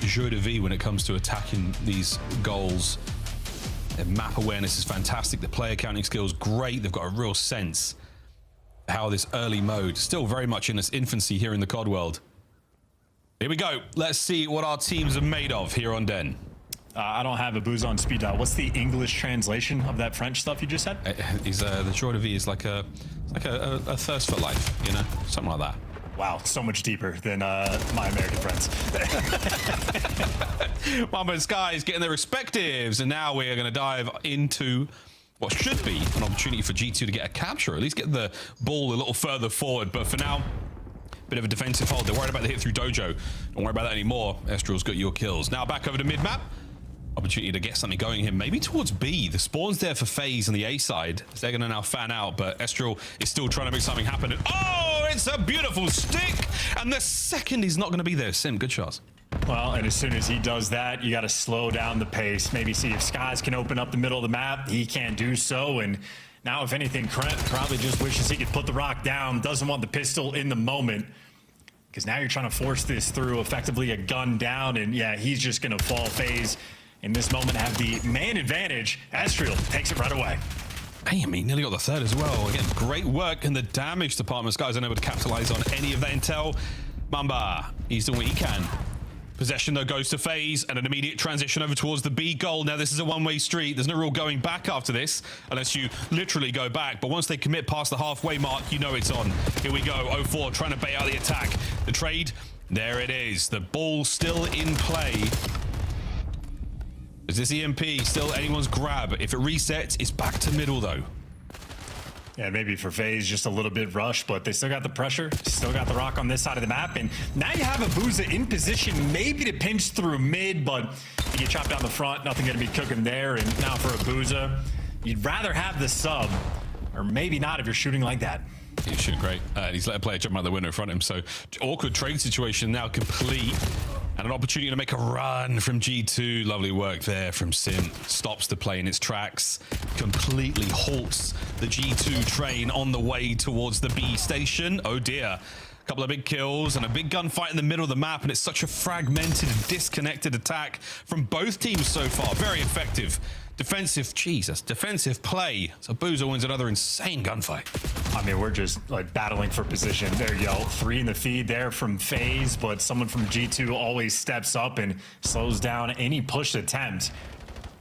jeu de vie when it comes to attacking these goals. Their map awareness is fantastic. The player counting skills, great. They've got a real sense how this early mode, still very much in its infancy here in the COD world. Here we go. Let's see what our teams are made of here on Den. I don't have a booze on speed dial. What's the English translation of that French stuff you just said? The joie de vie is like a thirst for life, you know, something like that. Wow, so much deeper than my American friends. Mamba and Sky is getting their respectives, and now we are going to dive into what should be an opportunity for G2 to get a capture, at least get the ball a little further forward. But for now, bit of a defensive hold. They're worried about the hit through Dojo. Don't worry about that anymore. Estrel's got your kills. Now back over to mid-map. Opportunity to get something going here, maybe towards B. The spawn's there for FaZe on the A side. They're going to now fan out, but Estrel is still trying to make something happen. And, oh, it's a beautiful stick! And the second he's not going to be there. Sim, good shots. Well, and as soon as he does that, you got to slow down the pace. Maybe see if Skies can open up the middle of the map. He can't do so, and now, if anything, Krent probably just wishes he could put the rock down. Doesn't want the pistol in the moment, because now you're trying to force this through effectively a gun down, and yeah, he's just going to fall. FaZe in this moment have the man advantage. Estrel takes it right away. Damn, he nearly got the third as well. Again, great work in the damage department. Guys unable to capitalize on any of that intel. Mamba, he's doing what he can. Possession, though, goes to FaZe, and an immediate transition over towards the B goal. Now, this is a one-way street. There's no real going back after this, unless you literally go back. But once they commit past the halfway mark, you know it's on. Here we go. 0-4, trying to bait out the attack. The trade, there it is. The ball still in play. Is this EMP still anyone's grab? If it resets, it's back to middle, though. Yeah, maybe for FaZe, just a little bit rushed, but they still got the pressure, still got the rock on this side of the map, and now you have Abuza in position maybe to pinch through mid, but you get chopped down the front, nothing going to be cooking there, and now for Abuza, you'd rather have the sub, or maybe not if you're shooting like that. He's shooting great. He's let a player jump out the window in front of him, so awkward trade situation now complete. And an opportunity to make a run from G2. Lovely work there from Sin. Stops the play in its tracks. Completely halts the G2 train on the way towards the B station. Oh dear. A couple of big kills and a big gunfight in the middle of the map. And it's such a fragmented and disconnected attack from both teams so far. Very effective. Defensive play. So Boozer wins another insane gunfight. I mean, we're just like battling for position. There you go. 3 in the feed there from FaZe, but someone from G2 always steps up and slows down any push attempt.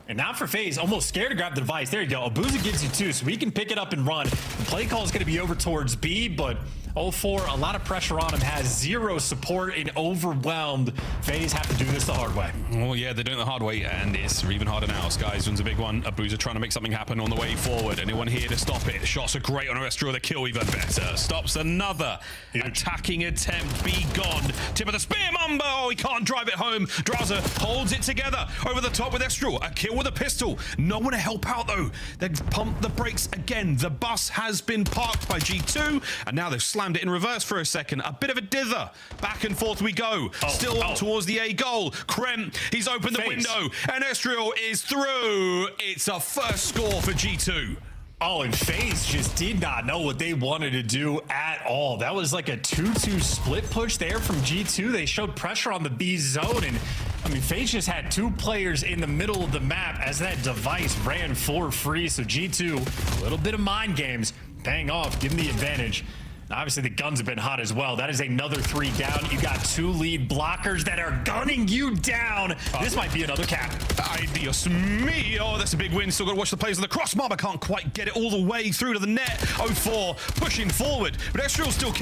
And now for FaZe, almost scared to grab the device. There you go. Abuza gives you 2, so he can pick it up and run. The play call is going to be over towards B, but 0-4, a lot of pressure on him, has 0 support and overwhelmed. FaZe have to do this the hard way. Well, yeah, they're doing it the hard way, and it's even harder now. Skies wins a big one. Abuza trying to make something happen on the way forward. Anyone here to stop it? Shots are great on Orestro. The kill even better. Stops another attacking attempt. Be gone. Tip of the spear, Mamba. Oh, he can't drive it home. Draza holds it together over the top with Estral. A kill with a pistol. No one to help out, though. They pump the brakes again. The bus has been parked by G2, and now they've slammed it in reverse for a second. A bit of a dither. Back and forth we go. Still on towards the A goal. Krem, he's opened the window, and Estriel is through. It's a first score for G2. Oh, and FaZe just did not know what they wanted to do at all. That was like a 2-2 split push there from G2. They showed pressure on the B zone, and I mean, FaZe just had 2 players in the middle of the map as that device ran for free. So G2, a little bit of mind games paying off, giving the advantage. Obviously, the guns have been hot as well. That is another 3 down. You got 2 lead blockers that are gunning you down. This might be another cap. Ay, Dios mío. That's a big win. Still got to watch the plays of the cross. Mama can't quite get it all the way through to the net. 0-4 pushing forward. But Estriel's still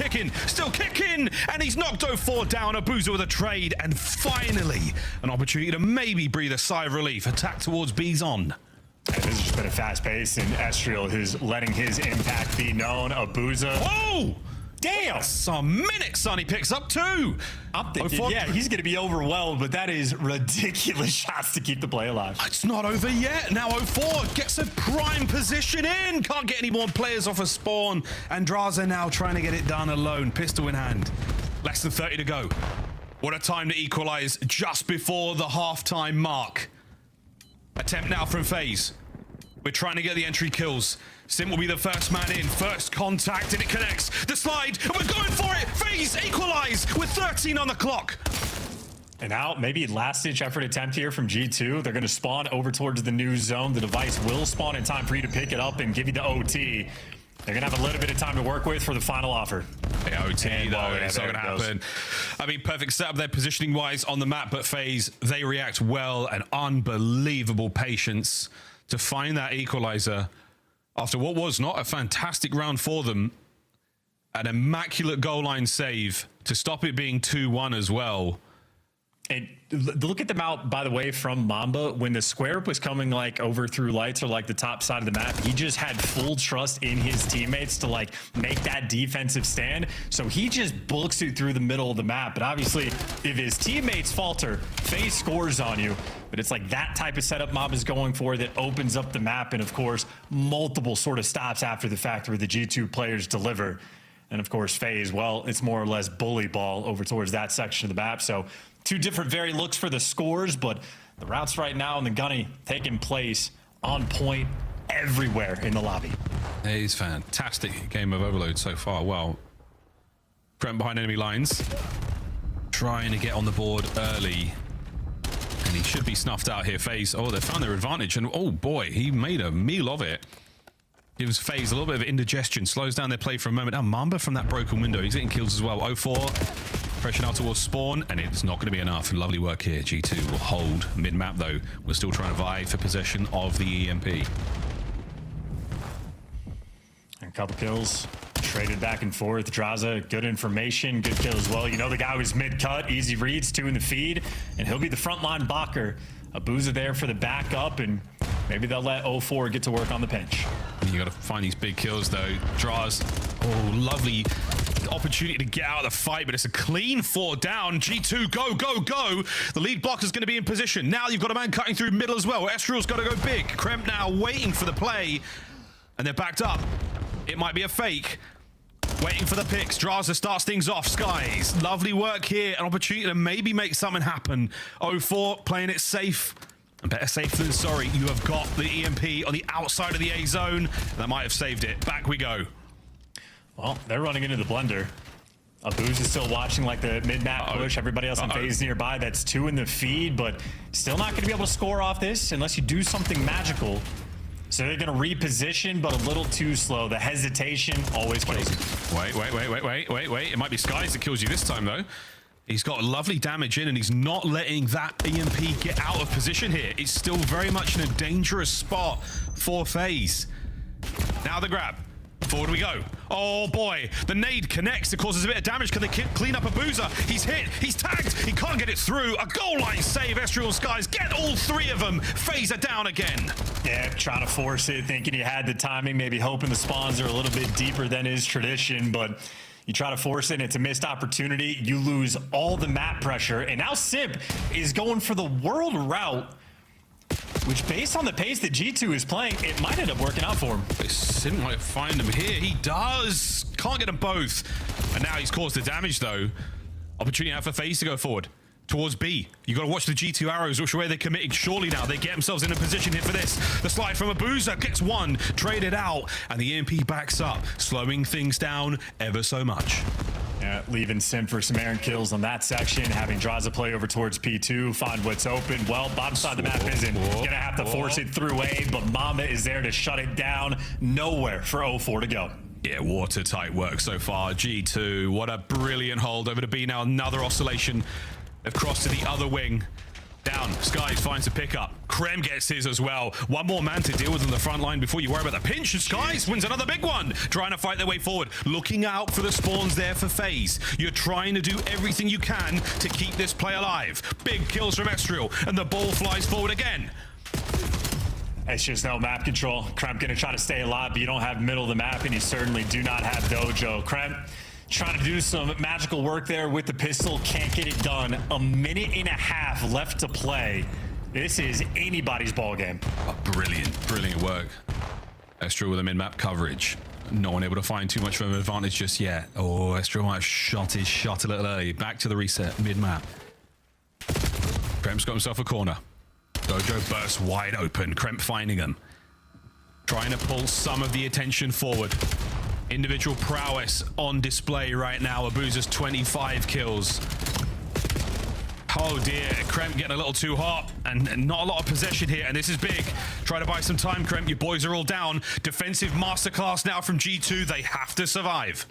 kicking. And he's knocked 0-4 down. Abuza with a trade. And finally, an opportunity to maybe breathe a sigh of relief. Attack towards B's on. And this has just been a fast pace, and Estriel who's letting his impact be known. Abuza. Oh! Damn! Some minutes, son. He picks up 2. I'm thinking, yeah, he's going to be overwhelmed, but that is ridiculous shots to keep the play alive. It's not over yet. Now 0-4 gets a prime position in. Can't get any more players off a spawn. And Draza now trying to get it done alone. Pistol in hand. Less than 30 to go. What a time to equalize just before the halftime mark. Attempt now from FaZe. We're trying to get the entry kills. Sim will be the first man in. First contact, and it connects. The slide, and we're going for it. FaZe equalize with 13 on the clock. And now, maybe last-ditch effort attempt here from G2. They're going to spawn over towards the new zone. The device will spawn in time for you to pick it up and give you the OT. They're going to have a little bit of time to work with for the final offer. Yeah, OT, though, it's not going to happen. I mean, perfect setup there positioning-wise on the map, but FaZe, they react well and unbelievable patience to find that equalizer after what was not a fantastic round for them. An immaculate goal line save to stop it being 2-1 as well. And look at them out, by the way, from Mamba. When the square up was coming like over through lights or like the top side of the map, he just had full trust in his teammates to like make that defensive stand. So he just books it through the middle of the map. But obviously, if his teammates falter, FaZe scores on you. But it's like that type of setup Mamba is going for that opens up the map. And of course, multiple sort of stops after the fact where the G2 players deliver. And of course, FaZe, well, it's more or less bully ball over towards that section of the map. So 2 different very looks for the scores, but the routes right now in the gunny taking place on point everywhere in the lobby. It's fantastic game of Overload so far. Well, Krem behind enemy lines, trying to get on the board early. And he should be snuffed out here. FaZe, oh, they found their advantage. And oh boy, he made a meal of it. Gives FaZe a little bit of indigestion, slows down their play for a moment. Now Mamba from that broken window, he's getting kills as well. 0-4. Pressure now towards spawn, and it's not going to be enough. Lovely work here. G2 will hold mid-map, though. We're still trying to vie for possession of the EMP. A couple kills. Traded back and forth. Draza, good information. Good kill as well. You know the guy was mid-cut. Easy reads, 2 in the feed. And he'll be the frontline blocker. Abuza there for the backup, and maybe they'll let 0-4 get to work on the pinch. You got to find these big kills, though. Draz, oh, lovely opportunity to get out of the fight, but it's a clean 4 down. G2, go, go, go. The lead blocker's going to be in position. Now you've got a man cutting through middle as well. Estriel's got to go big. Kremp now waiting for the play, and they're backed up. It might be a fake. Waiting for the picks. Draza starts things off. Skies. Lovely work here. An opportunity to maybe make something happen. 0-4 playing it safe. And better safe than sorry. You have got the EMP on the outside of the A zone. That might have saved it. Back we go. Well, they're running into the blender. Abuz is still watching like the mid-map push. Everybody else on phase nearby. That's 2 in the feed, but still not going to be able to score off this unless you do something magical. So they're going to reposition, but a little too slow. The hesitation always kills you. Wait. It might be Skies that kills you this time, though. He's got lovely damage in, and he's not letting that EMP get out of position here. It's still very much in a dangerous spot for FaZe. Now the grab. Forward we go. Oh boy, the nade connects. It causes a bit of damage. Can they clean up Abuza? He's hit. He's tagged. He can't get it through. A goal line save. Estriel and Skies get all 3 of them. FaZe are down again. Yeah, trying to force it, thinking you had the timing, maybe hoping the spawns are a little bit deeper than is tradition, but you try to force it, and it's a missed opportunity. You lose all the map pressure, and now Simp is going for the world route, which, based on the pace that G2 is playing, it might end up working out for him. Simp might find him here. He does. Can't get them both. And now he's caused the damage, though. Opportunity now for FaZe to go forward towards B. You got to watch the G2 arrows, which way they're committing. Surely now they get themselves in a position here for this. The slide from Abuza gets one, traded out, and the EMP backs up, slowing things down ever so much. Yeah, leaving Sim for some errant kills on that section, having Draza play over towards P2, find what's open. Well, bottom side of the map isn't gonna have to force it through A, but Mamba is there to shut it down. Nowhere for 0-4 to go. Yeah, watertight work so far. G2, what a brilliant hold over to B now. Another oscillation. They've crossed to the other wing. Down, Skies finds a pickup. Krem gets his as well. One more man to deal with on the front line before you worry about the pinch. Skies wins another big one. Trying to fight their way forward. Looking out for the spawns there for FaZe. You're trying to do everything you can to keep this play alive. Big kills from Estriel, and the ball flies forward again. It's just no map control. Krem gonna try to stay alive, but you don't have middle of the map, and you certainly do not have Dojo. Krem trying to do some magical work there with the pistol. Can't get it done. A minute and a half left to play. This is anybody's ball game. Oh, brilliant work. Estriel with a mid-map coverage. No one able to find too much of an advantage just yet. Oh, Estriel might have shot his shot a little early. Back to the reset, mid-map. Kremp's got himself a corner. Dojo bursts wide open. Kremp finding him. Trying to pull some of the attention forward. Individual prowess on display right now. Abuza's 25 kills. Oh dear, Kremp getting a little too hot, and not a lot of possession here, and this is big. Try to buy some time, Kremp. Your boys are all down. Defensive masterclass now from G2. They have to survive.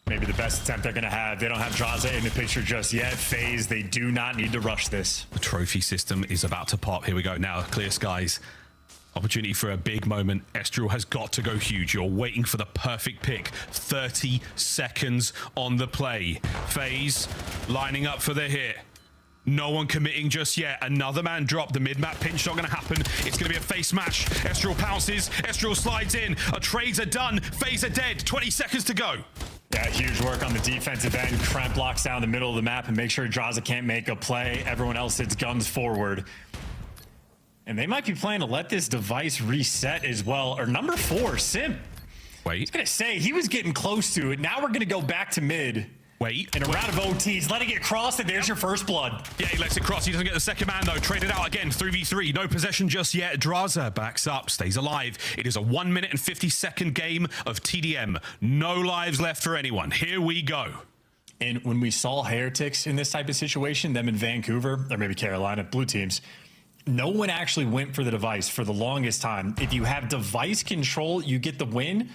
Maybe the best attempt they're going to have. They don't have Draza in the picture just yet. FaZe, they do not need to rush this. The trophy system is about to pop. Here we go now. Clear skies. Opportunity for a big moment. Estriel has got to go huge. You're waiting for the perfect pick. 30 seconds on the play. FaZe lining up for the hit. No one committing just yet. Another man dropped. The mid-map pinch not going to happen. It's going to be a face smash. Estriel pounces. Estriel slides in. Our trades are done. FaZe are dead. 20 seconds to go. Yeah, huge work on the defensive end. Kremp blocks down the middle of the map and make sure Draza can't make a play. Everyone else hits guns forward. And they might be planning to let this device reset as well. Or number 4, Simp. Wait. I was going to say, he was getting close to it. Now we're going to go back to mid. Wait. In a round of OTs, letting it cross, and there's your first blood. Yeah, he lets it cross. He doesn't get the second man, though. Traded out again. 3v3. No possession just yet. Draza backs up, stays alive. It is a 1 minute and 50-second game of TDM. No lives left for anyone. Here we go. And when we saw Heretics in this type of situation, them in Vancouver, or maybe Carolina, blue teams, no one actually went for the device for the longest time. If you have device control, you get the win.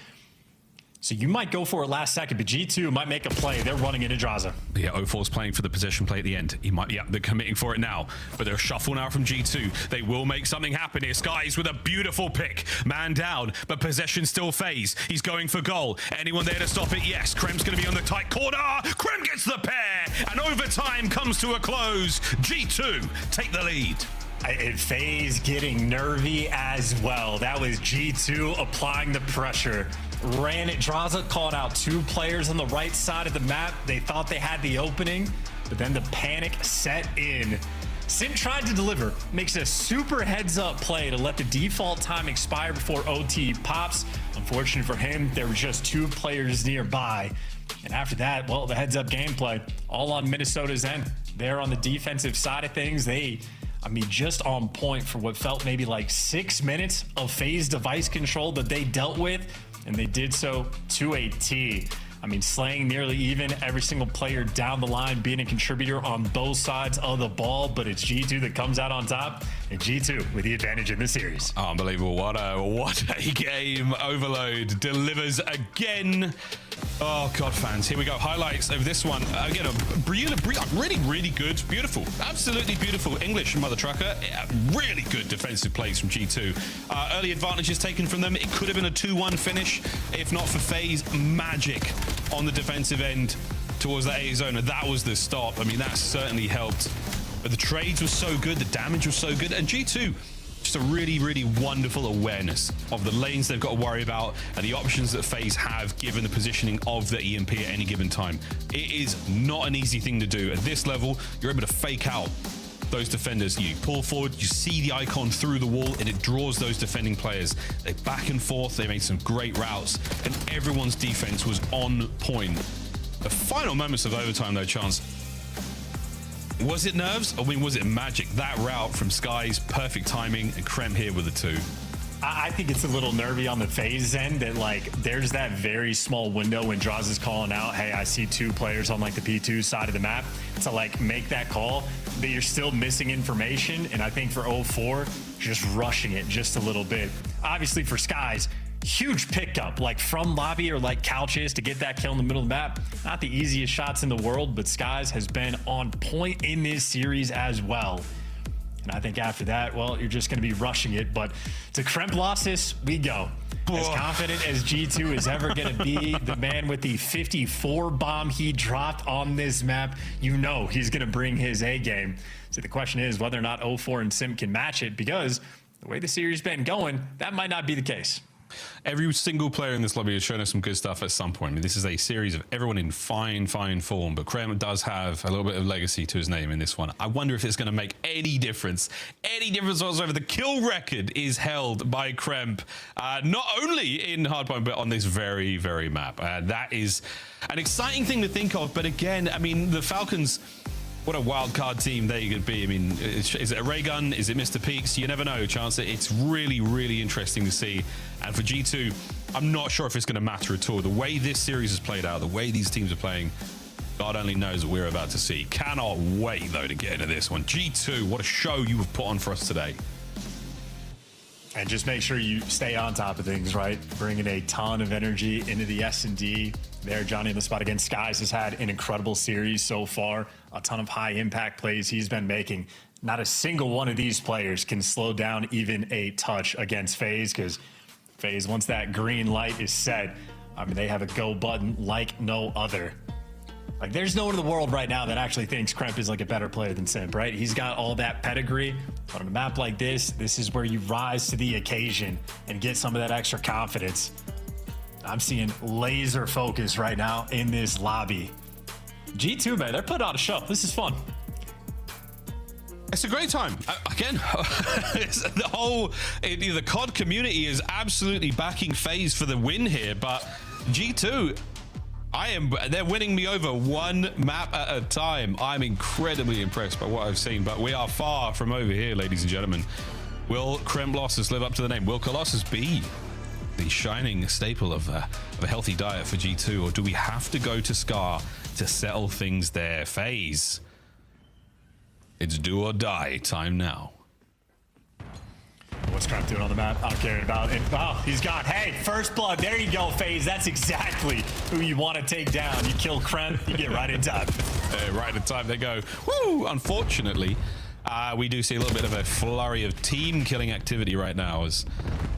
So you might go for it last second, but G2 might make a play. They're running into Draza. Yeah, 0-4's playing for the possession play at the end. He might, yeah, they're committing for it now. But they're shuffle now from G2. They will make something happen here. Skies with a beautiful pick. Man down, but possession still FaZe. He's going for goal. Anyone there to stop it? Yes, Krem's going to be on the tight corner. Krem gets the pair, and overtime comes to a close. G2 take the lead. And FaZe getting nervy as well. That was G2 applying the pressure. Ran it. Draza called out 2 players on the right side of the map. They thought they had the opening, but then the panic set in. Sim tried to deliver, makes a super heads-up play to let the default time expire before OT pops. Unfortunate for him, there were just 2 players nearby. And after that, well, the heads-up gameplay, all on Minnesota's end. They're on the defensive side of things. Just on point for what felt maybe like 6 minutes of phase device control that they dealt with, and they did so to a T. Slaying nearly even every single player down the line, being a contributor on both sides of the ball, but it's G2 that comes out on top, and G2 with the advantage in this series. Unbelievable. What a game. Overload delivers again. Oh, God, fans. Here we go. Highlights of this one. Again, really good, beautiful, absolutely beautiful English mother trucker. Really good defensive plays from G2. Early advantages taken from them. It could have been a 2-1 finish if not for FaZe magic on the defensive end towards that A zone. And that was the stop. That certainly helped. But the trades were so good, the damage was so good, and G2 just a really wonderful awareness of the lanes they've got to worry about and the options that FaZe have given the positioning of the EMP at any given time. It is not an easy thing to do. At this level, you're able to fake out those defenders. You pull forward, you see the icon through the wall, and it draws those defending players. They back and forth, they made some great routes, and everyone's defense was on point. The final moments of overtime, though, Chance, was it nerves? Was it magic? That route from Sky's perfect timing, and Kremp here with the 2. I think it's a little nervy on the FaZe end that there's that very small window when Draws is calling out, hey, I see 2 players on the P2 side of the map to make that call, but you're still missing information. And I think for 0-4, just rushing it just a little bit. Obviously for Skies, huge pickup from lobby or couches to get that kill in the middle of the map. Not the easiest shots in the world, but Skies has been on point in this series as well. And I think after that, well, you're just going to be rushing it. But to Kremp losses, we go. As confident as G2 is ever going to be, the man with the 54 bomb he dropped on this map, he's going to bring his A game. So the question is whether or not 0-4 and Sim can match it, because the way the series has been going, that might not be the case. Every single player in this lobby has shown us some good stuff at some point. This is a series of everyone in fine form, but Kremp does have a little bit of legacy to his name in this one. I wonder if it's going to make any difference whatsoever. The kill record is held by Kremp, not only in Hardpoint, but on this very map. That is an exciting thing to think of, but again, the Falcons, what a wild card team they could be. Is it a ray gun? Is it Mr. Peaks? You never know, Chance. It's really interesting to see. And for G2, I'm not sure if it's going to matter at all. The way this series has played out, the way these teams are playing, God only knows what we're about to see. Cannot wait, though, to get into this one. G2, what a show you have put on for us today. And just make sure you stay on top of things, right? Bringing a ton of energy into the S&D. There, Johnny on the spot again. Skies has had an incredible series so far. A ton of high impact plays he's been making. Not a single one of these players can slow down even a touch against FaZe, because FaZe, once that green light is set, they have a go button like no other. There's no one in the world right now that actually thinks Kremp is a better player than Simp, right? He's got all that pedigree. But on a map like this is where you rise to the occasion and get some of that extra confidence. I'm seeing laser focus right now in this lobby. G2, man, they're putting on a show. This is fun. It's a great time. Again, the COD community is absolutely backing FaZe for the win here, but G2, they're winning me over one map at a time. I'm incredibly impressed by what I've seen, but we are far from over here, ladies and gentlemen. Will Kremblossus live up to the name? Will Colossus be the shining staple of a healthy diet for G2, or do we have to go to Scar to settle things there? FaZe, it's do or die time now. What's Kremp doing on the map? I don't care about it. Oh, he's got, hey, first blood. There you go, FaZe. That's exactly who you want to take down. You kill Kremp, you get right in time. Right in time they go. Woo! Unfortunately, we do see a little bit of a flurry of team killing activity right now as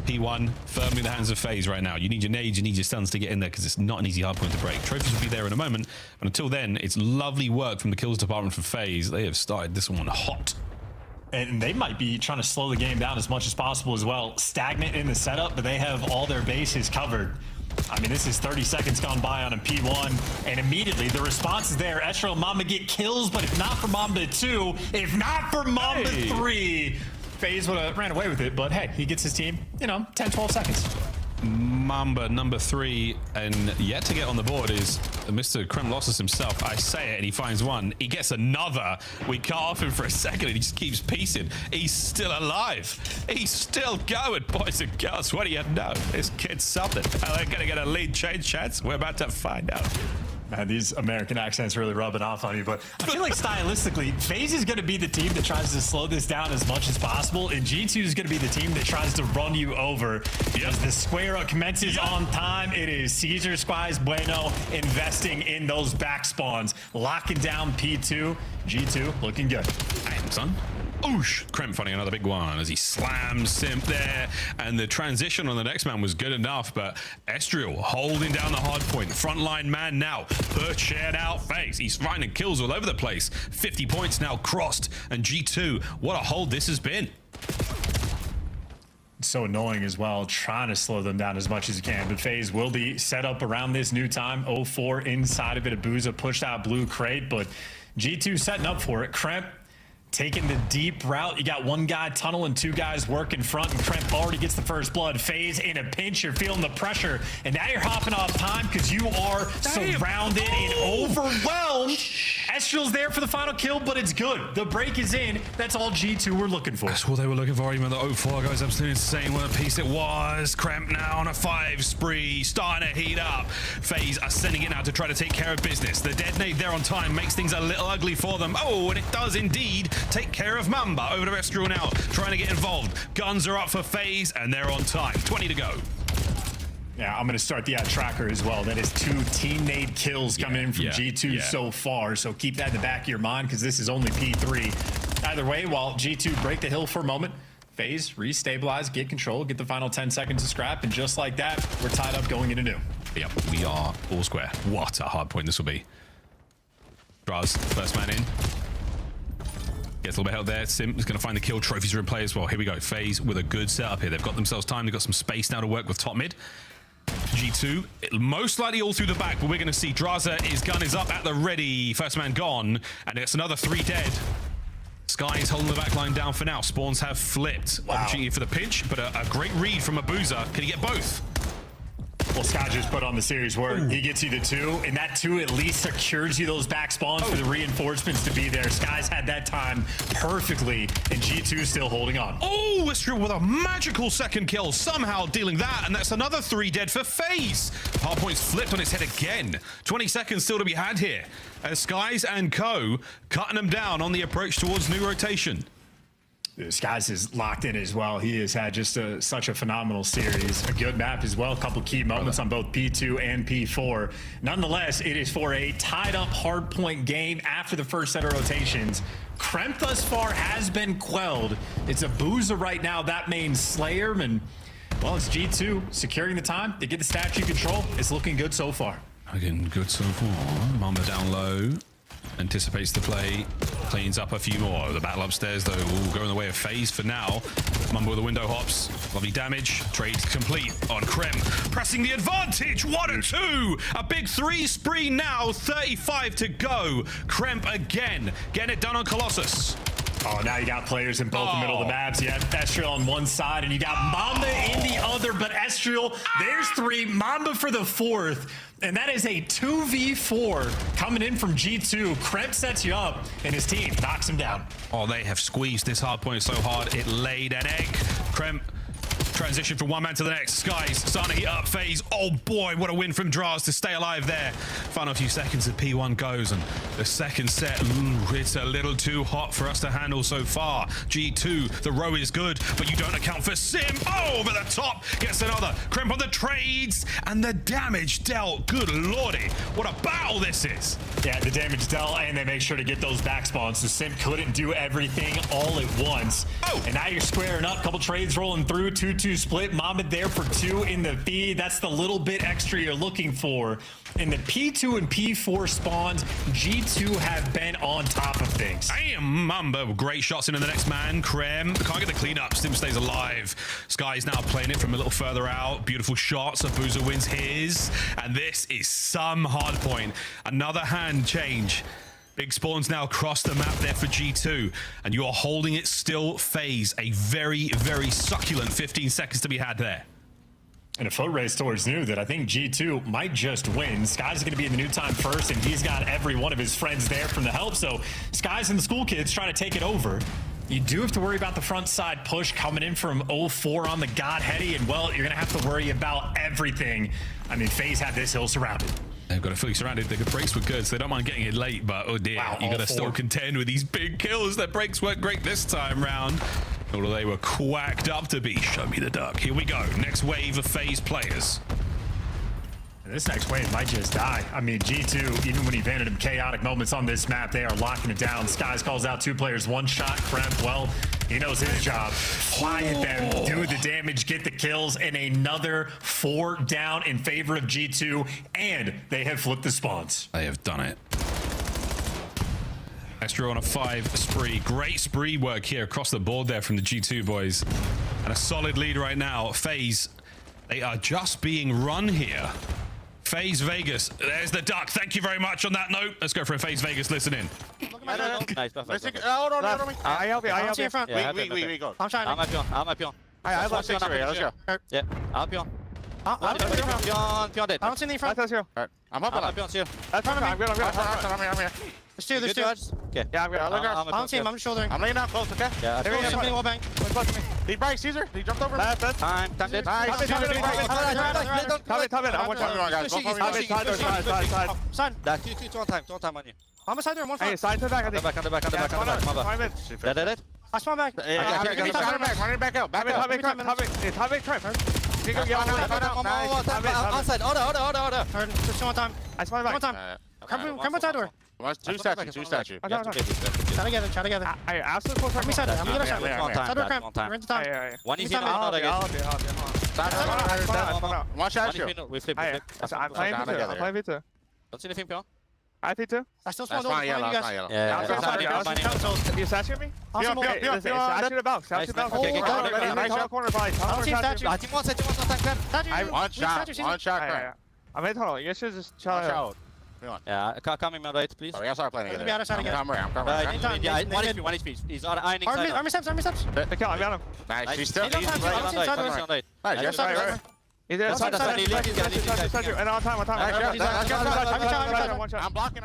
P1 firmly in the hands of FaZe right now. You need your nades, you need your stuns to get in there because it's not an easy hardpoint to break. Trophies will be there in a moment, but until then, it's lovely work from the kills department for FaZe. They have started this one hot. And they might be trying to slow the game down as much as possible as well. Stagnant in the setup, but they have all their bases covered. I mean, this is 30 seconds gone by on a P1, and immediately the response is there. Estrel and Mamba get kills, but if not for Mamba 2, if not for Mamba 3, FaZe would have ran away with it. But hey, he gets his team, you know, 10, 12 seconds. Mamba number 3, and yet to get on the board is Mr. Kremlossus himself. I say it, and he finds one. He gets another. We cut off him for a second, and he just keeps piecing. He's still alive. He's still going, boys and girls. What do you know? This kid's something. Are they going to get a lead change chance? We're about to find out. Man, these American accents really rubbing off on you, but I feel like stylistically, FaZe is going to be the team that tries to slow this down as much as possible, and G2 is going to be the team that tries to run you over. As the square up commences on time, it is Caesar Squires Bueno investing in those back spawns, locking down P2. G2 looking good. Damn, son. Oosh! Kremp finding another big one as he slams Simp there, and the transition on the next man was good enough, but Estriel holding down the hard point. Frontline man now, shared out FaZe. He's finding kills all over the place. 50 points now crossed, and G2, what a hold this has been. So annoying as well, trying to slow them down as much as you can, but FaZe will be set up around this new time. 0-4 inside of it. Abuza pushed out blue crate, but G2 setting up for it. Kremp taking the deep route. You got one guy tunnel and two guys work in front, and Kremp already gets the first blood. FaZe in a pinch. You're feeling the pressure, and now you're hopping off time because you are surrounded and overwhelmed. Estriel's there for the final kill, but it's good. The break is in. That's all G2 were looking for. That's what they were looking for. Even the 0-4 goes absolutely insane. What a piece it was. Kremp now on a 5 spree, starting to heat up. FaZe are sending it now to try to take care of business. The detonate there on time makes things a little ugly for them. Oh, and it does indeed take care of Mamba. Over to Estriel now, trying to get involved. Guns are up for FaZe, and they're on time. 20 to go. Yeah, I'm going to start the ad tracker as well. That is 2 team-made kills coming in from G2 so far. So keep that in the back of your mind because this is only P3. Either way, while G2 break the hill for a moment, FaZe restabilize, get control, get the final 10 seconds of scrap, and just like that, we're tied up going into new. Yep, we are all square. What a hard point this will be. Draz, first man in. Gets a little bit out there. Simp is going to find the kill. Trophies are in play as well. Here we go. FaZe with a good setup here. They've got themselves time. They've got some space now to work with top mid. G2, most likely all through the back, but we're going to see Draza, his gun is up at the ready. First man gone, and it's another 3 dead. Sky is holding the back line down for now. Spawns have flipped. Wow. Opportunity for the pinch, but a great read from Abuza. Can he get both? Well, Sky just put on the series where he gets you the 2, and that 2 at least secures you those back spawns for the reinforcements to be there. Sky's had that time perfectly, and G2 still holding on. Oh, Estriel with a magical second kill, somehow dealing that, and that's another 3 dead for FaZe. Hardpoint's flipped on his head again. 20 seconds still to be had here, as Skies and Co cutting them down on the approach towards new rotation. Skies is locked in as well. He has had just such a phenomenal series. A good map as well. A couple key moments on both P2 and P4. Nonetheless, it is for a tied up hardpoint game after the first set of rotations. Kremp thus far has been quelled. It's Abuza right now, that main Slayer, and well, it's G2 securing the time. They get the statue control. It's looking good so far. Again, good so far. Mamba down low. Anticipates the play, cleans up a few more. The battle upstairs, though, will go in the way of FaZe for now. Mamba with the window hops. Lovely damage. Trade complete on Krem. Pressing the advantage. 1-2. A big 3 spree now. 35 to go. Kremp again. Getting it done on Colossus. Oh, now you got players in both the middle of the maps. You have Estriel on one side, and you got Mamba in the other. But Estriel, there's 3. Mamba for the 4th. And that is a 2v4 coming in from G2. Kremp sets you up, and his team knocks him down. Oh, they have squeezed this hard point so hard, it laid an egg. Kremp transition from one man to the next. Skies starting to heat up FaZe. Oh boy, what a win from Draz to stay alive there. Final few seconds of P1 goes, and the second set, it's a little too hot for us to handle so far. G2, the row is good, but you don't account for Sim. Oh, over the top, gets another. Kremp on the trades, and the damage dealt. Good lordy, what a battle this is. Yeah, the damage dealt, and they make sure to get those back spawns, so Sim couldn't do everything all at once. Oh, and now you're squaring up. Couple trades rolling through. 2-2 G2 split. Mamba there for 2 in the feed. That's the little bit extra you're looking for. In the P2 and P4 spawns, G2 have been on top of things. Damn, Mamba, great shots into the next man. Krem can't get the cleanup. Stim stays alive. Sky's now playing it from a little further out. Beautiful shots. Abuza wins his. And this is some hard point. Another hand change. Big spawns now across the map there for G2. And you are holding it still. FaZe, a very, very succulent 15 seconds to be had there. And a foot race towards new that I think G2 might just win. Sky's going to be in the new time first, and he's got every one of his friends there from the help. So Sky's and the school kids trying to take it over. You do have to worry about the front side push coming in from 0-4 on the Godheady, and well, you're going to have to worry about everything. I mean, FaZe had this hill surrounded. They've got it fully surrounded. The breaks were good, so they don't mind getting it late, but oh dear, wow, you got to still contend with these big kills. Their breaks weren't great this time round. Although they were quacked up to be. Show me the duck. Here we go. Next wave of FaZe players. And this next wave might just die. I mean, G2, even when he handed him chaotic moments on this map, they are locking it down. Skies calls out 2 players, 1 shot. Kremp, well, he knows his job. Fly at them, do the damage, get the kills, and another 4 down in favor of G2, and they have flipped the spawns. They have done it. Astro on a 5 spree. Great spree work here across the board there from the G2 boys. And a solid lead right now. FaZe, they are just being run here. FaZe Vegas. There's the duck. Thank you very much on that note. Let's go for a FaZe Vegas listening. Nice, perfect. Hold on. I help you. I help you. We go. I'm trying. I'm my peon. I have a peon. Let's go. Yeah, I'm peon. Peon dead. I don't see any front. I'm up. I'm peon too. I'm good. There's 2. Okay. Yeah, I'm good. I don't see him. I'm shouldering. I'm laying down close, okay? Yeah. There he is. Wall bang. He breaks, Caesar. He jumped over. Time dead. Nice. Top it. I want guys. Side. That 2 on time. 2 on time on you. I'm a side door. 1 front. Hey, side to back. On the back. Dead. I spawn back. Run it back out. Back out. Top it. Outside. Order. Just 1 time. I spawn back. 1 time. Come on side door. 2 statue. Try together. I absolutely close. I'm gonna shot. Side door cramp. We're in the time. One easy out again. One shot. We flip. I'm playing V2. Don't see anything, Pio. I V2. I still spawned over. Yeah. You statue me? Statue the box. Statue the box. Nice corner by. I don't see statue. I think one shot. I'm in tunnel. You should just chill out. Yeah, come in my right, please. We gotta start playing again. I'm coming. Yeah, 1 HP. He's ironing. Army steps. The kill, I got him. Nice, he's still. Nice, yes, right. He's there. And on time. I'm blocking.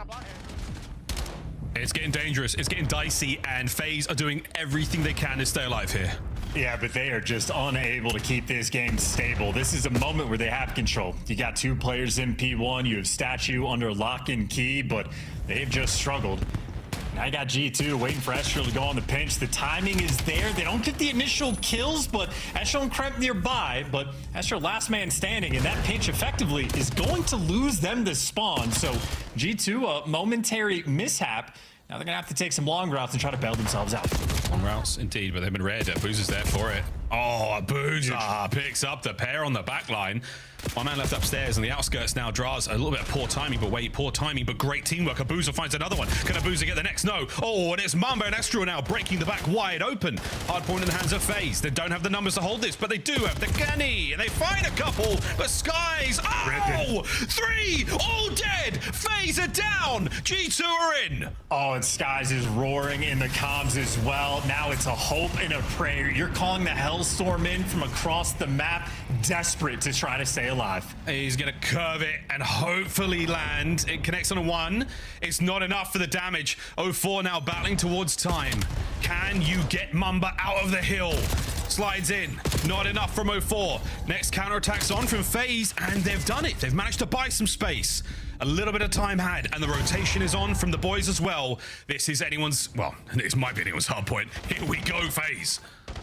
It's getting dangerous. It's getting dicey, and FaZe are doing everything they can to stay alive here. Yeah, but they are just unable to keep this game stable. This is a moment where they have control. You got 2 players in P1. You have Statue under lock and key, but they've just struggled. Now you got G2 waiting for Estro to go on the pinch. The timing is there. They don't get the initial kills, but Estro and Kremp nearby. But Estro last man standing, and that pinch effectively is going to lose them the spawn. So G2, a momentary mishap. Now they're going to have to take some long routes and try to bail themselves out. Long routes, indeed, but they've been red. Abuza's there for it. Oh, Abuza picks up the pair on the back line. 1 man left upstairs on the outskirts now. Draws a little bit of poor timing, but great teamwork. Abuza finds another one. Can Abuza get the next? No. Oh, and it's Mamba and Estro now breaking the back wide open. Hard point in the hands of FaZe. They don't have the numbers to hold this, but they do have the Gani, and they find a couple, but Skies, 3, all dead. FaZe are down. G2 are in. Oh, and Skies is roaring in the comms as well. Now it's a hope and a prayer. You're calling the Hellstorm in from across the map, desperate to try to stay alive. He's going to curve it and hopefully land. It connects on a 1. It's not enough for the damage. 0-4 now battling towards time. Can you get Mamba out of the hill? Slides in. Not enough from 0-4. Next counterattack's on from FaZe, and they've done it. They've managed to buy some space. A little bit of time had, and the rotation is on from the boys as well. This is anyone's, well, this might be anyone's hard point. Here we go, FaZe.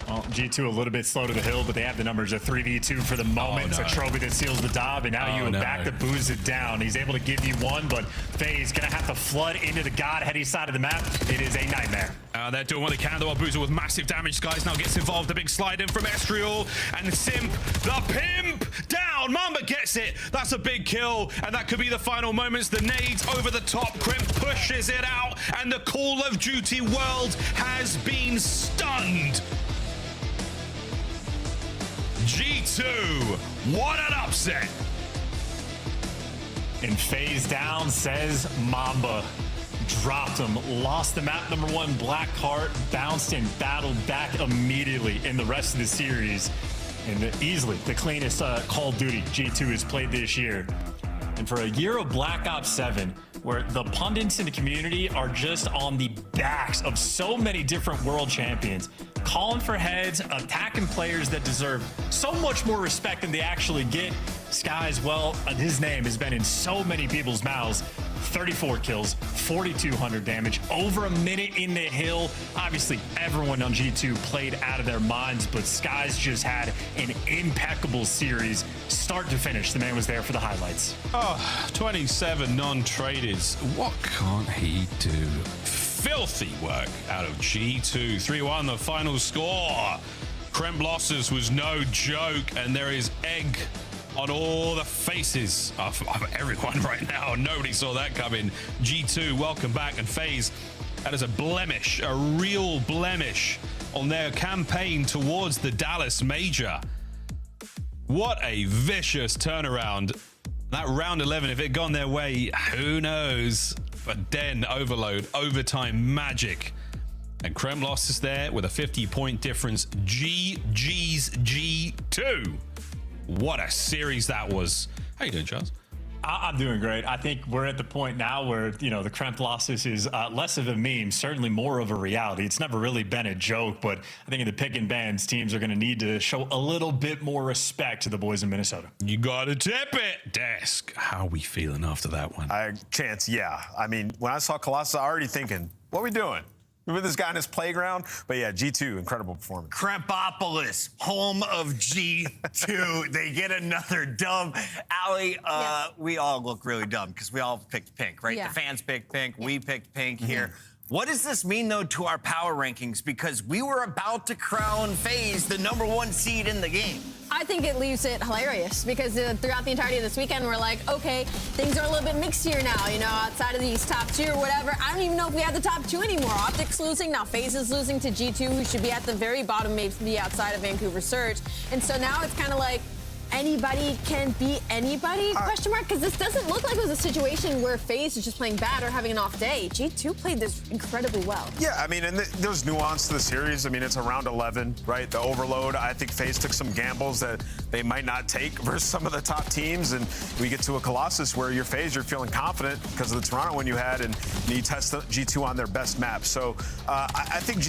Well, G2 a little bit slow to the hill, but they have the numbers. A 3v2 for the moment. It's a trophy that seals the job, and now you back to booze it down. He's able to give you one, but FaZe gonna have to flood into the God-heady side of the map. It is a nightmare. They're doing what they can, though. Boozer with massive damage. Skies now gets involved. A big slide in from Estriel, and Simp, the pimp, down. Mamba gets it. That's a big kill, and that could be the final moments. The nades over the top. Crimp pushes it out, and the Call of Duty world has been stunned. G2, what an upset. And FaZe down, says Mamba. Dropped him, lost the map number 1, Blackheart, bounced and battled back immediately in the rest of the series. And easily the cleanest Call of Duty G2 has played this year. And for a year of Black Ops 7, where the pundits in the community are just on the backs of so many different world champions, calling for heads, attacking players that deserve so much more respect than they actually get. Skies, well, his name has been in so many people's mouths. 34 kills, 4,200 damage, over a minute in the hill. Obviously, everyone on G2 played out of their minds, but Skies just had an impeccable series, start to finish. The man was there for the highlights. 27 non-traded. What can't he do? Filthy work out of G2. 3-1, the final score. Kremp losses was no joke, and there is egg on all the faces of everyone right now. Nobody saw that coming. G2, welcome back. And FaZe, that is a blemish, a real blemish on their campaign towards the Dallas Major. What a vicious turnaround. That round 11, if it had gone their way, who knows? But Den, Overload, overtime magic. And Krem lost us there with a 50-point difference. GG's G2. What a series that was. How you doing, Charles? I'm doing great. I think we're at the point now where, you know, the Kremp losses is less of a meme, certainly more of a reality. It's never really been a joke, but I think in the pick and bans, teams are going to need to show a little bit more respect to the boys in Minnesota. You got to tip it. Desk, how are we feeling after that one? Chance, yeah. I mean, when I saw Colossus, I was already thinking, what are we doing? With this guy in his playground. But yeah, G2, incredible performance. Krempopolis, home of G2. They get another dub. Allie, we all look really dumb because we all picked pink, right? Yeah. The fans picked pink. We picked pink here. What does this mean, though, to our power rankings? Because we were about to crown FaZe the #1 seed in the game. I think it leaves it hilarious because throughout the entirety of this weekend, we're like, okay, things are a little bit mixed here now, you know, outside of these top 2 or whatever. I don't even know if we have the top 2 anymore. Optic's losing, now FaZe is losing to G2, who should be at the very bottom, maybe outside of Vancouver Surge. And so now it's kind of like, anybody can beat anybody, question mark? Because this doesn't look like it was a situation where FaZe is just playing bad or having an off day. G2 played this incredibly well. Yeah, I mean, and there's nuance to the series. I mean, it's around 11, right? The overload. I think FaZe took some gambles that they might not take versus some of the top teams. And we get to a Colossus where you're FaZe, you're feeling confident because of the Toronto win you had, and you test G2 on their best map. So I think,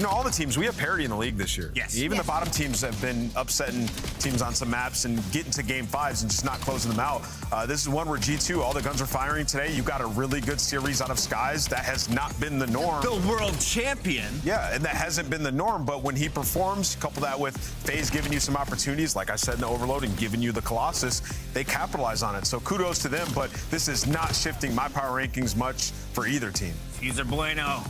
all the teams, we have parity in the league this year. Yes. Even the bottom teams have been upsetting teams on some maps and getting to game 5s and just not closing them out. This is one where G2, all the guns are firing today. You got a really good series out of Skies. That has not been the norm. The world champion. Yeah, and that hasn't been the norm, but when he performs, couple that with FaZe giving you some opportunities, like I said in the overload, and giving you the Colossus, they capitalize on it. So kudos to them, but this is not shifting my power rankings much for either team. Cesar Bueno.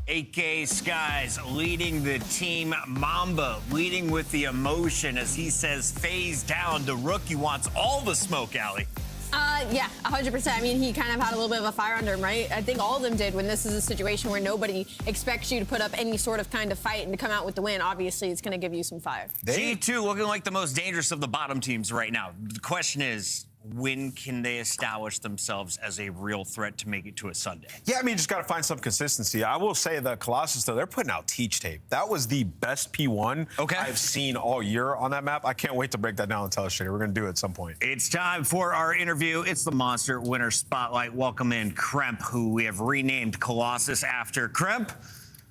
8K Skies leading the team. Mamba leading with the emotion as he says FaZe down. The rookie wants all the smoke, Allie. Yeah, 100%. I mean, he kind of had a little bit of a fire under him, right? I think all of them did when this is a situation where nobody expects you to put up any sort of kind of fight and to come out with the win. Obviously, it's going to give you some fire. G2 looking like the most dangerous of the bottom teams right now. The question is, when can they establish themselves as a real threat to make it to a Sunday? Yeah, I mean, you just got to find some consistency. I will say the Colossus, though, they're putting out Teach tape. That was the best P1 I've seen all year on that map. I can't wait to break that down and tell you. We're going to do it at some point. It's time for our interview. It's the Monster Winner Spotlight. Welcome in Kremp, who we have renamed Colossus after. Kremp?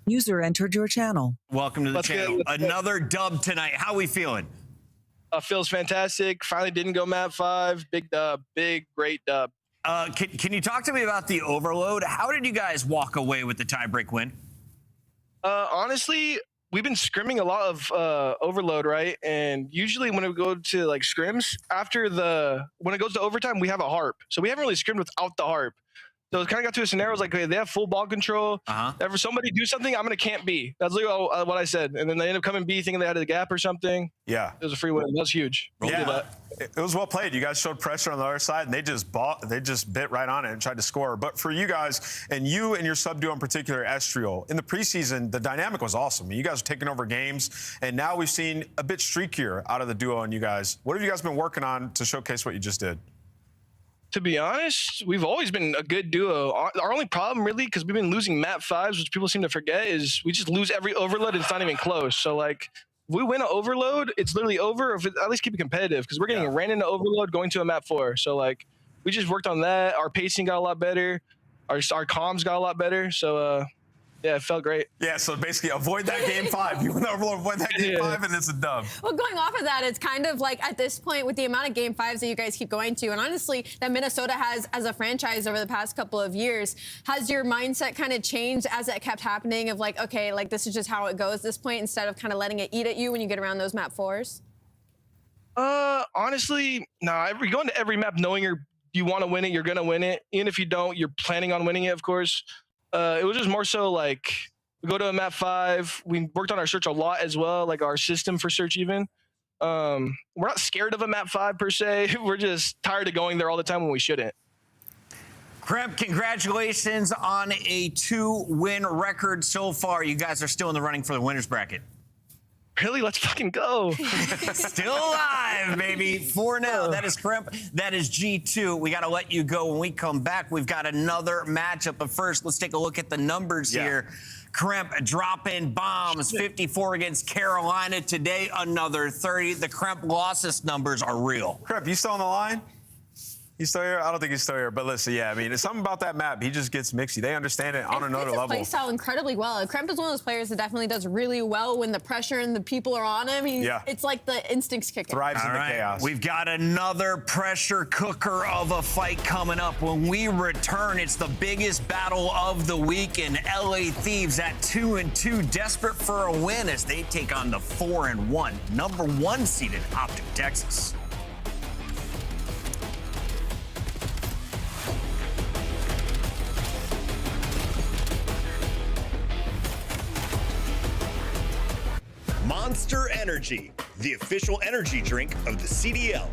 User entered your channel. Welcome to the channel. Another dub tonight. How are we feeling? Feels fantastic. Finally didn't go map 5. Big dub. Big, great dub. Can you talk to me about the overload? How did you guys walk away with the tiebreak win? Honestly, we've been scrimming a lot of overload, right? And usually when we go to like scrims, when it goes to overtime, we have a harp. So we haven't really scrimmed without the harp. So it kind of got to a scenario, like, okay, they have full ball control. If somebody do something, I'm going to camp B. That's literally what I said. And then they end up coming B thinking they had a gap or something. Yeah. It was a free win. That was huge. Yeah. It was well played. You guys showed pressure on the other side, and they just bit right on it and tried to score. But for you guys, and you and your sub duo in particular, Estriel, in the preseason, the dynamic was awesome. You guys are taking over games, and now we've seen a bit streakier out of the duo and you guys. What have you guys been working on to showcase what you just did? To be honest, we've always been a good duo. Our only problem, really, because we've been losing map 5s, which people seem to forget, is we just lose every overload and it's not even close. So, like, if we win an overload, it's literally over. If at least keep it competitive, because we're getting ran into overload going to a map 4. So, like, we just worked on that. Our pacing got a lot better. Our comms got a lot better. So, yeah, it felt great. Yeah, so basically avoid that game 5. You win the overload, avoid that game 5, and it's a dub. Well, going off of that, it's kind of like at this point with the amount of game 5s that you guys keep going to, and honestly, that Minnesota has as a franchise over the past couple of years, has your mindset kind of changed as it kept happening of like, okay, like this is just how it goes at this point instead of kind of letting it eat at you when you get around those map 4s? Honestly, nah. We go into every map knowing you want to win it, you're going to win it. Even if you don't, you're planning on winning it, of course. It was just more so like we go to a map 5. We worked on our search a lot as well, like our system for search even. We're not scared of a map 5 per se. We're just tired of going there all the time when we shouldn't. Kremp, congratulations on a 2-win record so far. You guys are still in the running for the winner's bracket. Really? Let's fucking go. Still alive, baby. 4-0. That is Kremp. That is G2. We got to let you go. When we come back, we've got another matchup. But first, let's take a look at the numbers here. Kremp dropping bombs. 54 against Carolina today. Another 30. The Kremp losses numbers are real. Kremp, you still on the line? He's still here? I don't think he's still here. But listen, yeah, I mean, it's something about that map. He just gets mixy. They understand it on another level. He plays style incredibly well. Kremp is one of those players that definitely does really well when the pressure and the people are on him. It's like the instincts kick in. Thrives in the chaos. We've got another pressure cooker of a fight coming up. When we return, it's the biggest battle of the weekend. LA Thieves at 2-2, desperate for a win as they take on the 4-1, number 1 seeded Optic Texas. Monster Energy, the official energy drink of the CDL.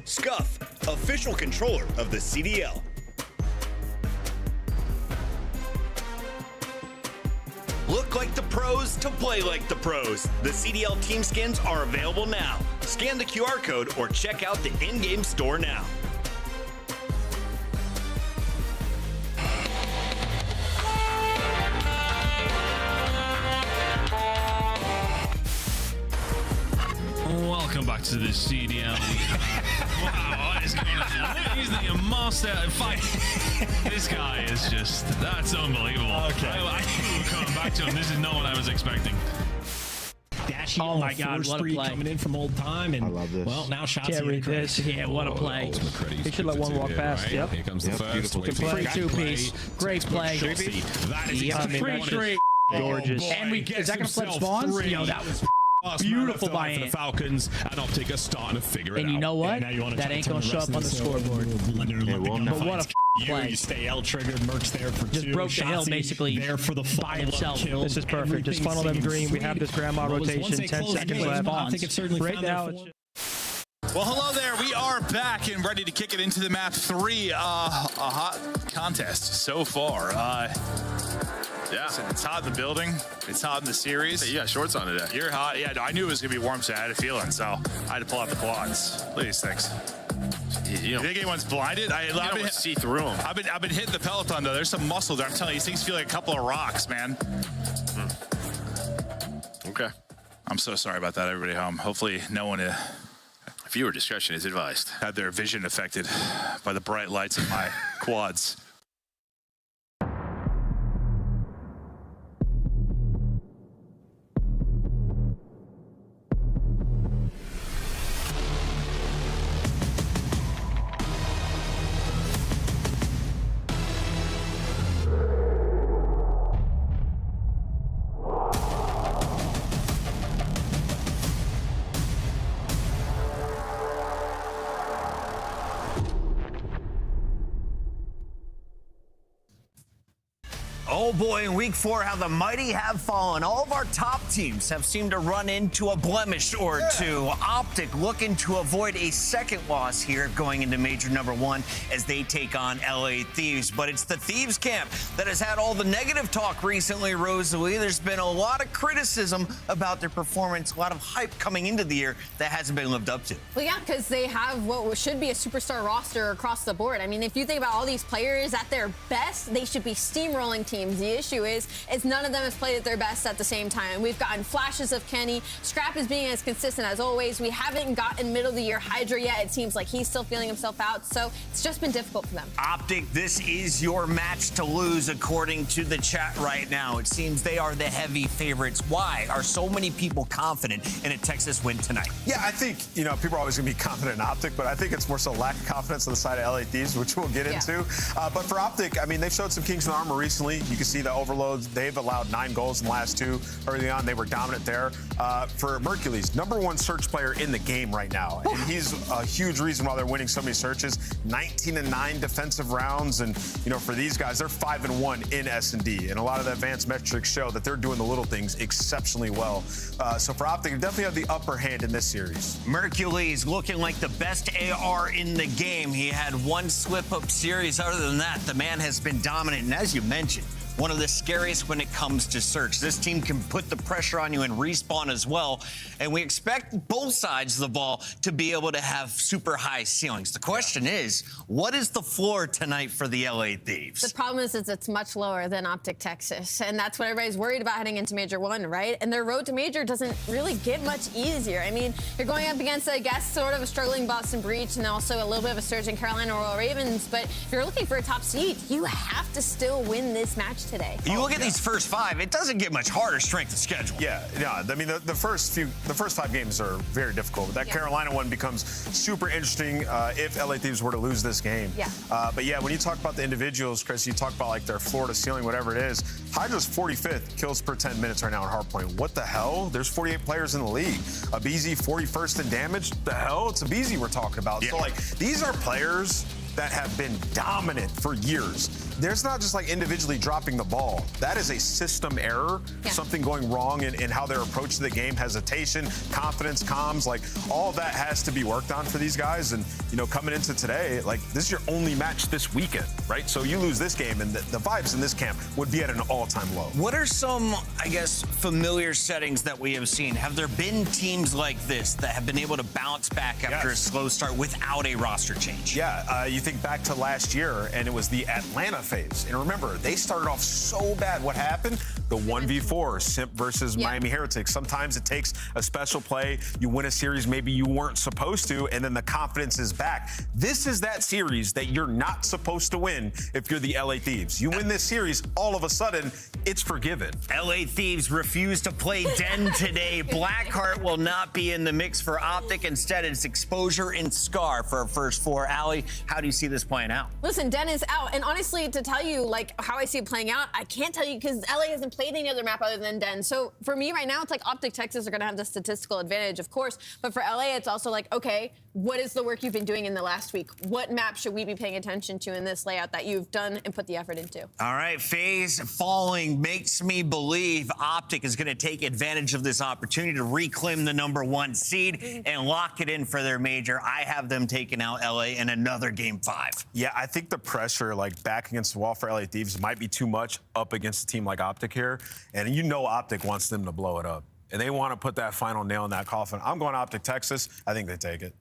Scuff, official controller of the CDL. Look like the pros to play like the pros. The CDL team skins are available now. Scan the QR code or check out the in-game store now. Welcome back to the CDL. Wow, what is going on? He's the master fight. This guy is just, that's unbelievable. Okay. I knew we were coming back to him. This is not what I was expecting. Dashing, oh my God, what a play. Coming in from old time, and I love this. Well, now shots. Yeah, what a play. He should let one walk past. Right? Yep. Here comes the first. Good play. Free 2-piece. Great play. That is free straight. Gorgeous. And we is that gonna flip spawns? Yo, that was beautiful by the Falcons, and Optic are starting to figure it out. And you know what? That ain't gonna show up on the scoreboard. But what a play. You stay L triggered, Merc's there for just 2. broke the hill basically there for the by himself. This is perfect. Just funnel them green. We have this grandma rotation. 10 seconds left. I think it's certainly right now. Well, hello there. We are back and ready to kick it into the map 3. A hot contest so far. Yeah, it's hot in the building. It's hot in the series. Hey, you got shorts on today. You're hot. Yeah, no, I knew it was going to be warm, so I had a feeling. So I had to pull out the quads. Look at these things. You think anyone's blinded? I've been see through them. I've been hitting the peloton though. There's some muscle there. I'm telling you, these things feel like a couple of rocks, man. Okay. I'm so sorry about that, everybody home. Hopefully, no one. Viewer discretion is advised. Had their vision affected by the bright lights of my quads. Oh boy, in week 4, how the mighty have fallen. All of our top teams have seemed to run into a blemish or two. Optic looking to avoid a second loss here going into major number 1 as they take on LA Thieves. But it's the Thieves camp that has had all the negative talk recently, Rosalie. There's been a lot of criticism about their performance, a lot of hype coming into the year that hasn't been lived up to. Well, yeah, because they have what should be a superstar roster across the board. I mean, if you think about all these players at their best, they should be steamrolling teams. The issue is none of them has played at their best at the same time. We've gotten flashes of Kenny. Scrap is being as consistent as always. We haven't gotten middle of the year Hydra yet. It seems like he's still feeling himself out. So it's just been difficult for them. Optic, this is your match to lose according to the chat right now. It seems they are the heavy favorites. Why are so many people confident in a Texas win tonight? Yeah, I think, people are always going to be confident in Optic, but I think it's more so lack of confidence on the side of LA Thieves, which we'll get into. But for Optic, I mean, they've showed some kinks in the armor recently. You can see the overloads. They've allowed 9 goals in the last 2. Early on, they were dominant there. For Mercules, #1 search player in the game right now. And he's a huge reason why they're winning so many searches. 19-9 defensive rounds. And, for these guys, they're 5-1 in S&D. And a lot of the advanced metrics show that they're doing the little things exceptionally well. So for Optic, they definitely have the upper hand in this series. Mercules looking like the best AR in the game. He had 1 slip-up series. Other than that, the man has been dominant. And as you mentioned, one of the scariest when it comes to search. This team can put the pressure on you and respawn as well. And we expect both sides of the ball to be able to have super high ceilings. The question is, what is the floor tonight for the LA Thieves? The problem is it's much lower than Optic Texas. And that's what everybody's worried about heading into Major 1, right? And their road to Major doesn't really get much easier. I mean, you're going up against, I guess, sort of a struggling Boston Breach and also a little bit of a surge in Carolina Royal Ravens. But if you're looking for a top seed, you have to still win this match today. You look at these first 5, it doesn't get much harder strength of schedule. Yeah. I mean, the first 5 games are very difficult. But that Carolina one becomes super interesting if LA Thieves were to lose this game. Yeah. But yeah, when you talk about the individuals, Chris, you talk about like their floor to ceiling, whatever it is. Hydra's 45th kills per 10 minutes right now in hardpoint. What the hell? There's 48 players in the league. Abizi 41st in damage. The hell? It's Abizi we're talking about. Yeah. So like these are players that have been dominant for years. There's not just like individually dropping the ball. That is a system error, something going wrong in how their approach to the game, hesitation, confidence, comms, like all of that has to be worked on for these guys. And, coming into today, like this is your only match this weekend, right? So you lose this game and the vibes in this camp would be at an all-time low. What are some, I guess, familiar settings that we have seen? Have there been teams like this that have been able to bounce back after a slow start without a roster change? Yeah, you think back to last year and it was the Atlanta phase. And remember, they started off so bad. What happened? The 1v4, Simp versus Miami Heretics. Sometimes it takes a special play. You win a series maybe you weren't supposed to, and then the confidence is back. This is that series that you're not supposed to win if you're the LA Thieves. You win this series, all of a sudden, it's forgiven. LA Thieves refuse to play Den today. Blackheart will not be in the mix for Optic. Instead, it's Exposure and Scar for our first 4. Allie, how do you see this playing out? Listen, Den is out. And honestly, to tell you, like, how I see it playing out, I can't tell you because LA hasn't played any other map other than Den. So for me right now, it's like Optic Texas are going to have the statistical advantage, of course. But for LA, it's also like, okay, what is the work you've been doing in the last week? What map should we be paying attention to in this layout that you've done and put the effort into? All right, phase falling makes me believe Optic is going to take advantage of this opportunity to reclaim the #1 seed and lock it in for their major. I have them taking out LA in another game 5. Yeah, I think the pressure, like back against the wall for LA Thieves, might be too much up against a team like Optic here. And Optic wants them to blow it up. And they want to put that final nail in that coffin. I'm going Optic Texas. I think they take it.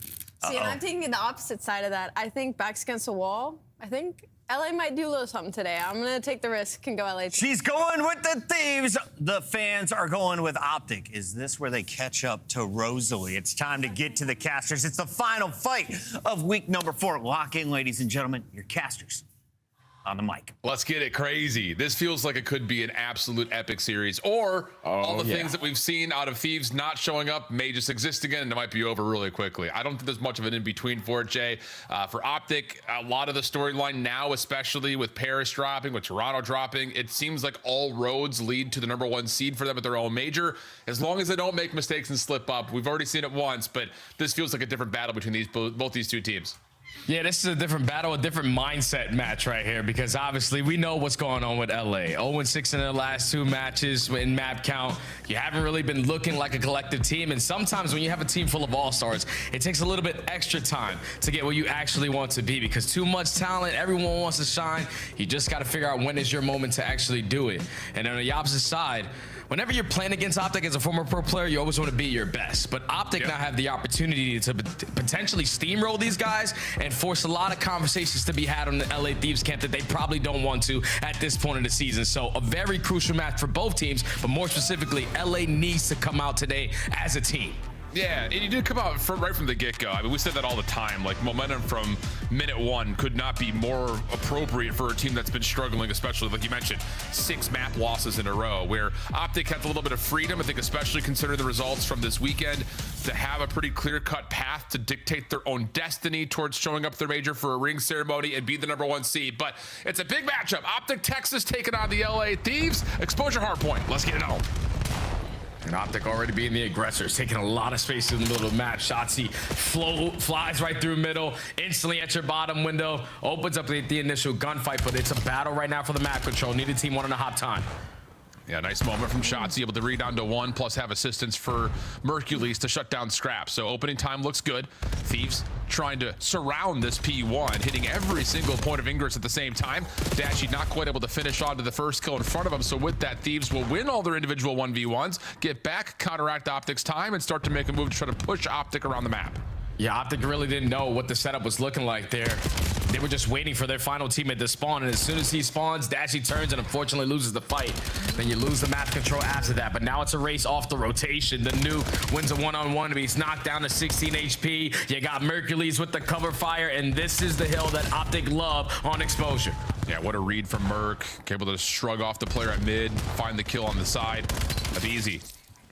See, and I'm taking the opposite side of that. I think backs against the wall. I think LA might do a little something today. I'm going to take the risk and go LA. She's going with the Thieves. The fans are going with Optic. Is this where they catch up to Rosalie? It's time to get to the casters. It's the final fight of week number 4. Lock in, ladies and gentlemen, your casters on the mic. Let's get it crazy. This feels like it could be an absolute epic series, or all the things that we've seen out of Thieves not showing up may just exist again and it might be over really quickly. I don't think there's much of an in-between for it, Jay. For Optic, a lot of the storyline now, especially with Paris dropping, with Toronto dropping, it seems like all roads lead to the #1 seed for them at their own major, as long as they don't make mistakes and slip up. We've already seen it once, but this feels like a different battle between both these two teams. Yeah, this is a different battle, a different mindset match right here, because obviously we know what's going on with LA. 0-6 in their last 2 matches in map count. You haven't really been looking like a collective team, and sometimes when you have a team full of all-stars, it takes a little bit extra time to get where you actually want to be, because too much talent, everyone wants to shine. You just got to figure out when is your moment to actually do it. And on the opposite side, whenever you're playing against Optic as a former pro player, you always want to be your best. But Optic now have the opportunity to potentially steamroll these guys and force a lot of conversations to be had on the LA Thieves camp that they probably don't want to at this point in the season. So a very crucial match for both teams, but more specifically, LA needs to come out today as a team. Yeah, and you did come out right from the get-go. I mean, we said that all the time. Like, momentum from minute 1 could not be more appropriate for a team that's been struggling, especially, like you mentioned, 6 map losses in a row, where Optic has a little bit of freedom, I think, especially considering the results from this weekend, to have a pretty clear-cut path to dictate their own destiny towards showing up their major for a ring ceremony and be the #1 seed. But it's a big matchup. Optic Texas taking on the LA Thieves. Exposure hardpoint. Let's get it on. And Optic already being the aggressors, taking a lot of space in the middle of the map. Shotzzy flies right through middle, instantly at your bottom window, opens up the initial gunfight, but it's a battle right now for the map control. Need a team 1.5 time. Yeah, nice moment from Shotzzy, able to read down to 1, plus have assistance for Mercules to shut down Scrap. So opening time looks good. Thieves trying to surround this P1, hitting every single point of ingress at the same time. Dashy not quite able to finish on to the first kill in front of him. So with that, Thieves will win all their individual 1v1s, get back, counteract Optic's time, and start to make a move to try to push Optic around the map. Yeah, Optic really didn't know what the setup was looking like there. They were just waiting for their final teammate to spawn, and as soon as he spawns, Dashy turns and unfortunately loses the fight. Then you lose the map control after that, but now it's a race off the rotation. The Nuke wins a 1-on-1, but he's knocked down to 16 HP. You got Mercules with the cover fire, and this is the hill that Optic love on exposure. Yeah, what a read from Merc. Able to shrug off the player at mid, find the kill on the side. That's easy.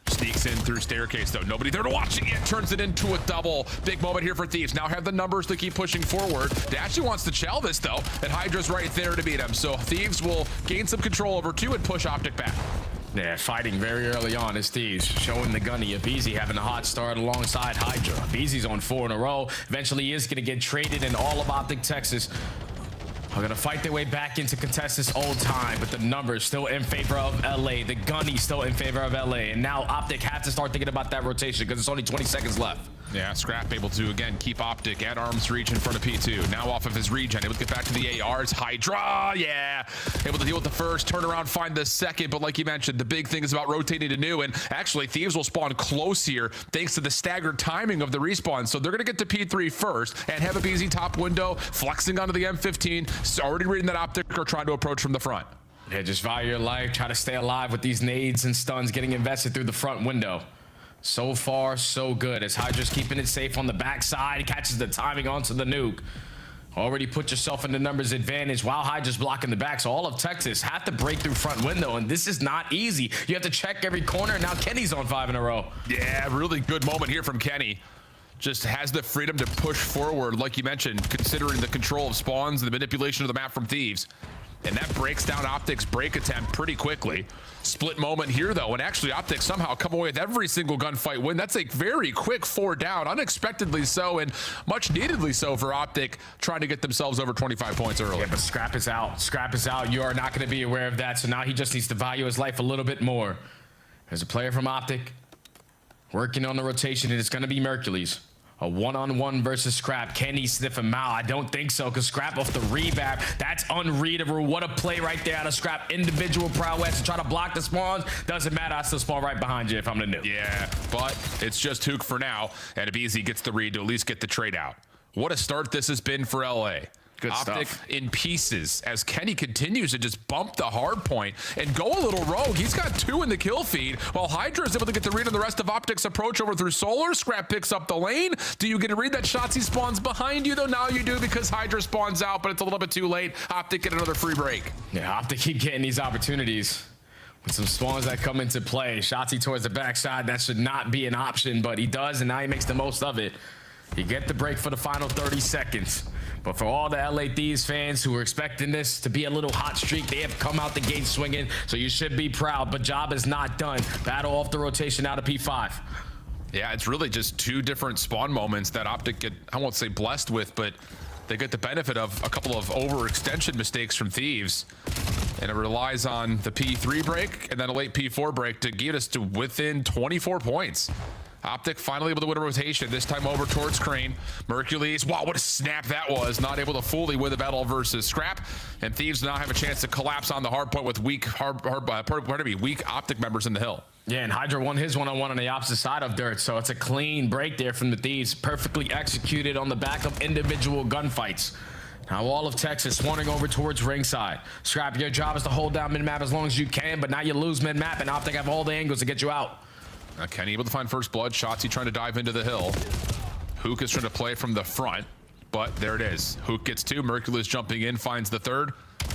Sneaks in through staircase, though. Nobody there to watch it yet. Turns it into a double. Big moment here for Thieves. Now have the numbers to keep pushing forward. Dashy wants to chow this, though, and Hydra's right there to beat him. So Thieves will gain some control over 2 and push Optic back. Yeah, fighting very early on is Thieves, showing the gunny. Abizi having a hot start alongside Hydra. Abizi's on 4 in a row. Eventually he is going to get traded, in all of Optic Texas are going to fight their way back into contest this old time, but the numbers still in favor of LA. The gunny still in favor of LA. And now Optic has to start thinking about that rotation because it's only 20 seconds left. Yeah, Scrap able to, again, keep Optic at arm's reach in front of P2. Now off of his regen, able to get back to the ARs. Hydra, yeah. Able to deal with the first, turn around, find the second. But like you mentioned, the big thing is about rotating to new. And actually, Thieves will spawn close here thanks to the staggered timing of the respawn. So they're going to get to P3 first and have a BZ top window, flexing onto the M15. Already reading that Optic or trying to approach from the front. Yeah, just value your life. Try to stay alive with these nades and stuns getting invested through the front window. So far, so good. As Hydra's keeping it safe on the backside, catches the timing onto the nuke. Already put yourself in the numbers advantage while Hydra's blocking the back. So all of Texas have to break through front window, and this is not easy. You have to check every corner. Now Kenny's on 5 in a row. Yeah, really good moment here from Kenny. Just has the freedom to push forward, like you mentioned, considering the control of spawns and the manipulation of the map from Thieves. And that breaks down Optic's break attempt pretty quickly. Split moment here, though, and actually Optic somehow come away with every single gunfight win. That's a very quick 4 down, unexpectedly so, and much neededly so for Optic, trying to get themselves over 25 points early. Yeah, but Scrap is out. Scrap is out. You are not going to be aware of that, so now he just needs to value his life a little bit more. There's a player from Optic working on the rotation, and it's going to be Mercules. A 1-on-1 versus Scrap. Can he sniff him out? I don't think so, because Scrap off the revamp. That's unreadable. What a play right there out of Scrap. Individual prowess to try to block the spawns. Doesn't matter. I still spawn right behind you if I'm the new. Yeah, but it's just Hook for now, and Abizi gets the read to at least get the trade out. What a start this has been for LA. Good Optic stuff. in pieces as Kenny continues to just bump the hard point and go a little rogue. He's got 2 in the kill feed while Hydra is able to get the read on the rest of Optic's approach over through Solar. Scrap picks up the lane. Do you get a read that Shotzzy spawns behind you, though? Now you do, because Hydra spawns out, but it's a little bit too late. Optic get another free break. Yeah, Optic keep getting these opportunities with some spawns that come into play. Shotzzy towards the backside. That should not be an option, but he does, and now he makes the most of it. You get the break for the final 30 seconds. But for all the LA Thieves fans who are expecting this to be a little hot streak, they have come out the gate swinging, so you should be proud, but job is not done. Battle off the rotation out of P5. Yeah, it's really just 2 different spawn moments that Optic get, I won't say blessed with, but they get the benefit of a couple of overextension mistakes from Thieves. And it relies on the P3 break and then a late P4 break to get us to within 24 points. Optic finally able to win a rotation, this time over towards Crane. Mercules, wow, what a snap that was. Not able to fully win the battle versus Scrap. And Thieves now have a chance to collapse on the hard point with weak Optic members in the hill. Yeah, and Hydra won his one-on-one on the opposite side of Dirt, so it's a clean break there from the Thieves, perfectly executed on the back of individual gunfights. Now all of Texas swanning over towards ringside. Scrap, your job is to hold down mid-map as long as you can, but now you lose mid-map, and Optic have all the angles to get you out. Kenny able to find first blood. Shotzi trying to dive into the hill. Hook is trying to play from the front, but there it is. Hook gets two. Mercules jumping in, finds the third.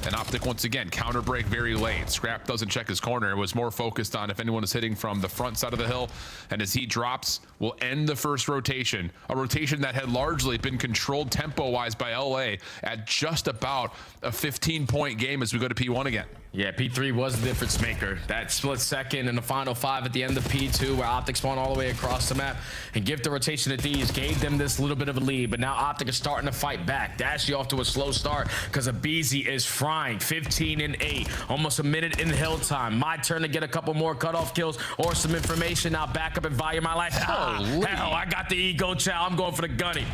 And Optic once again, counter break very late. Scrap doesn't check his corner. It was more focused on if anyone is hitting from the front side of the hill. And as he drops, will end the first rotation. A rotation that had largely been controlled tempo-wise by LA at just about a 15-point game as we go to P1 again. Yeah, P3 was the difference maker. That split second in the final 5 at the end of P2 where Optic spawned all the way across the map and give the rotation to Thieves gave them this little bit of a lead, but now Optic is starting to fight back. Dashy off to a slow start because Abizi is frying 15 and 8, almost a minute in hill time. My turn to get a couple more cutoff kills or some information. Now back up and value my life. Hell, I got the ego chow. I'm going for the gunny.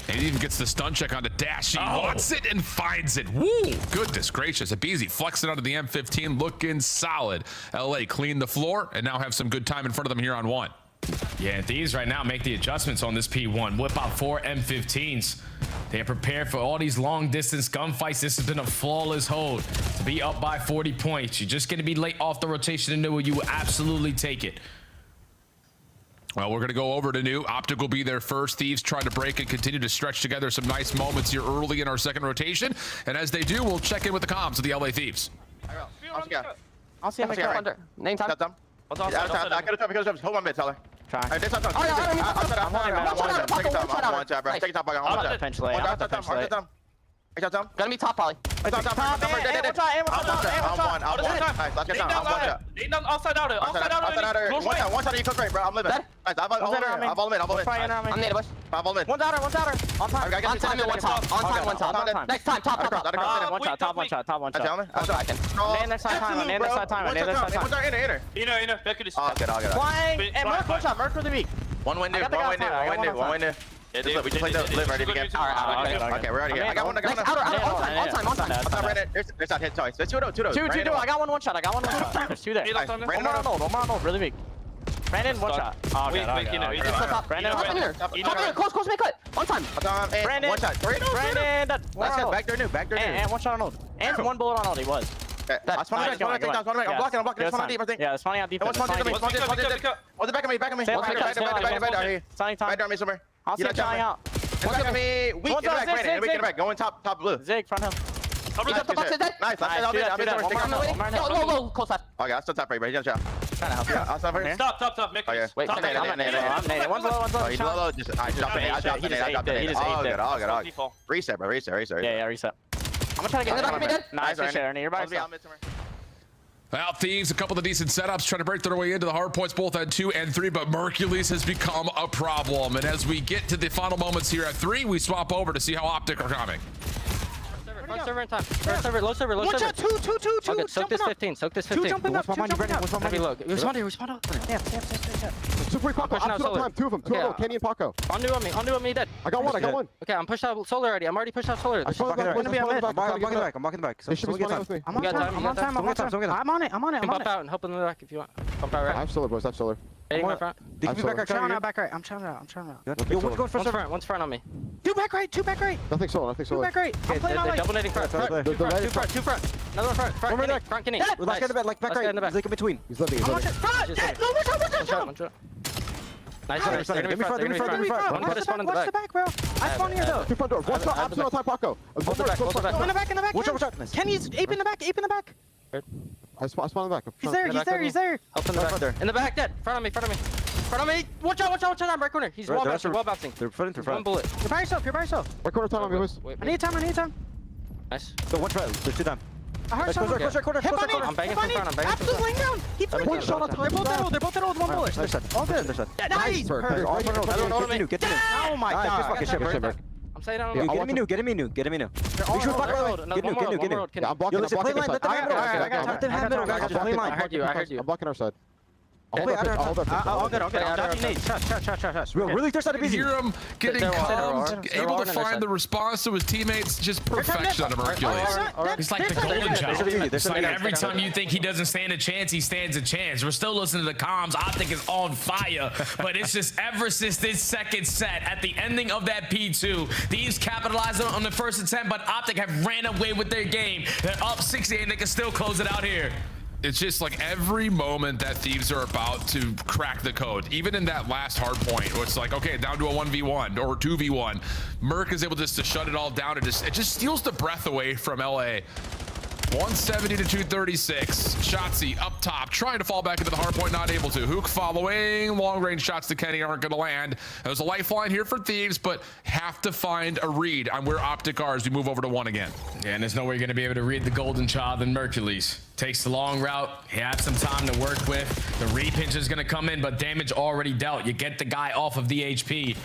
And he even gets the stun check onto Dash. He wants it and finds it. Woo! Goodness gracious. Abizi flexing onto the M15, looking solid. LA clean the floor and now have some good time in front of them here on 1. Yeah, and Thieves right now make the adjustments on this P1. Whip out 4 M15s. They are prepared for all these long distance gunfights. This has been a flawless hold. To be up by 40 points, you're just going to be late off the rotation to New. You will absolutely take it. Well, we're going to go over to New. Optic will be there first. Thieves trying to break and continue to stretch together some nice moments here early in our second rotation. And as they do, we'll check in with the comms of the LA Thieves. I'll see him under. Name time. Hold on, mid, Teller. Try. Take it top. Gonna be top poly. Let's get down. Outside outer. One side, you cook right, bro. I'm living. I'm all mid. I'm native bush. One outer. On time. On time and one top. On time. Next time, top. Top one shot. Next time. Inner. Back to this. I'll get it. Flying. And Merc with the weak. One window. We just played the live ready to get. Okay, we're already here. I got one. On time. There's not hit twice. There's two. Two. I got one shot. There's two there. One more on hold. Really weak. Brandon, one shot. Brandon, close, make cut. On time. Brandon, one shot. Brandon, Back there, new. And one shot on hold. And one bullet on hold. He was. I'm blocking. There's one on deep, I think. Yeah, it's funny on deep. One's back of me. Bed me somewhere. I'll see it flying out. Back of me. We get it back. Go in top blue. Zig, front hill. Nice. Low, close left. Okay, I'll still top right, bro. He's gonna Trying to help you. I'll stop right here. Stop. Make Okay. Wait, I'm nade. One's low. He's low. Just I dropped it. All good. Reset, bro. Reset. Yeah, reset. I'm gonna try to get nice share. You're by yourself. Well, Thieves, a couple of decent setups, trying to break their way into the hard points, both at 2 and 3, but Mercules has become a problem. And as we get to the final moments here at 3, we swap over to see how Optic are coming. Front server in time. First server, low server. One shot, two. Okay, soak this 15. Two jumping up. Respond here. Yeah. Super Paco, absolute time. Two of them. Kenny and Paco. Undo on me, dead. I got one. Okay, I'm pushed out solar already. I'm already pushed out solar. I'm walking the back. They should be spawning with me. I'm on time. I'm on it. You can bump out and help in the back if you want. Bump out right. I have solar, boys. Go front. I'm trying out back right. I'm trying out. Go first front. One's front on me. Two back right. Nothing solar. Two back right. I'm playing out double netting front. Two front. Another one front. Front Kenny. Last guy in the back, back right. He's like in between. He's living. One shot. Nice. They're gonna be front. I'm gonna spawn in the back. Bro. I spawn here though. Two front door. One shot. Absolute time, Paco. In the back. Watch out. Kenny's ape in the back. I spawn in the back. He's there. Help in the back. In the back, dead. Front of me. Watch out. Right corner. He's wall bouncing. They're front. One bullet. You're by yourself. Right corner time on me, boys. I need time. Nice. So one shot. There's two time. I heard corner. I'm banging from front. Absolutely laying down. He flicked one shot on time. They're both at old. One bullet. All good. Nice. Get to me. Oh my god. I'm saying I don't Yeah, know. get him new. Get him new. Get him new. Make sure back road. Get new. I'm blocking. Yo, listen, play line. Let them have middle. Let them have middle, guys. Just play line. I heard you. I'm blocking our side. I'll get. I'm dodging nades. Shots. Really thirsty out of busy. Hear him getting calm, able to find the response to his teammates. Just perfection out of Hercules. It's like the golden child. It's like every time you think he doesn't stand a chance, he stands a chance. We're still listening to the comms. Optic is on fire, but it's just ever since this second set, at the ending of that P2, these capitalized on the first attempt, but Optic have ran away with their game. They're up 68 and they can still close it out here. It's just like every moment that Thieves are about to crack the code, even in that last hard point, where it's like, okay, down to a 1v1 or 2v1, Merc is able just to shut it all down. It just steals the breath away from LA. 170 to 236. Shotzzy up top, trying to fall back into the hard point, not able to. Hook following, long range shots to Kenny aren't going to land. There's a lifeline here for Thieves, but have to find a read on where Optic are as we move over to 1 again. Yeah, and there's no way you're going to be able to read the golden child in Mercules. Takes the long route. He has some time to work with. The repinch is going to come in, but damage already dealt. You get the guy off of the HP.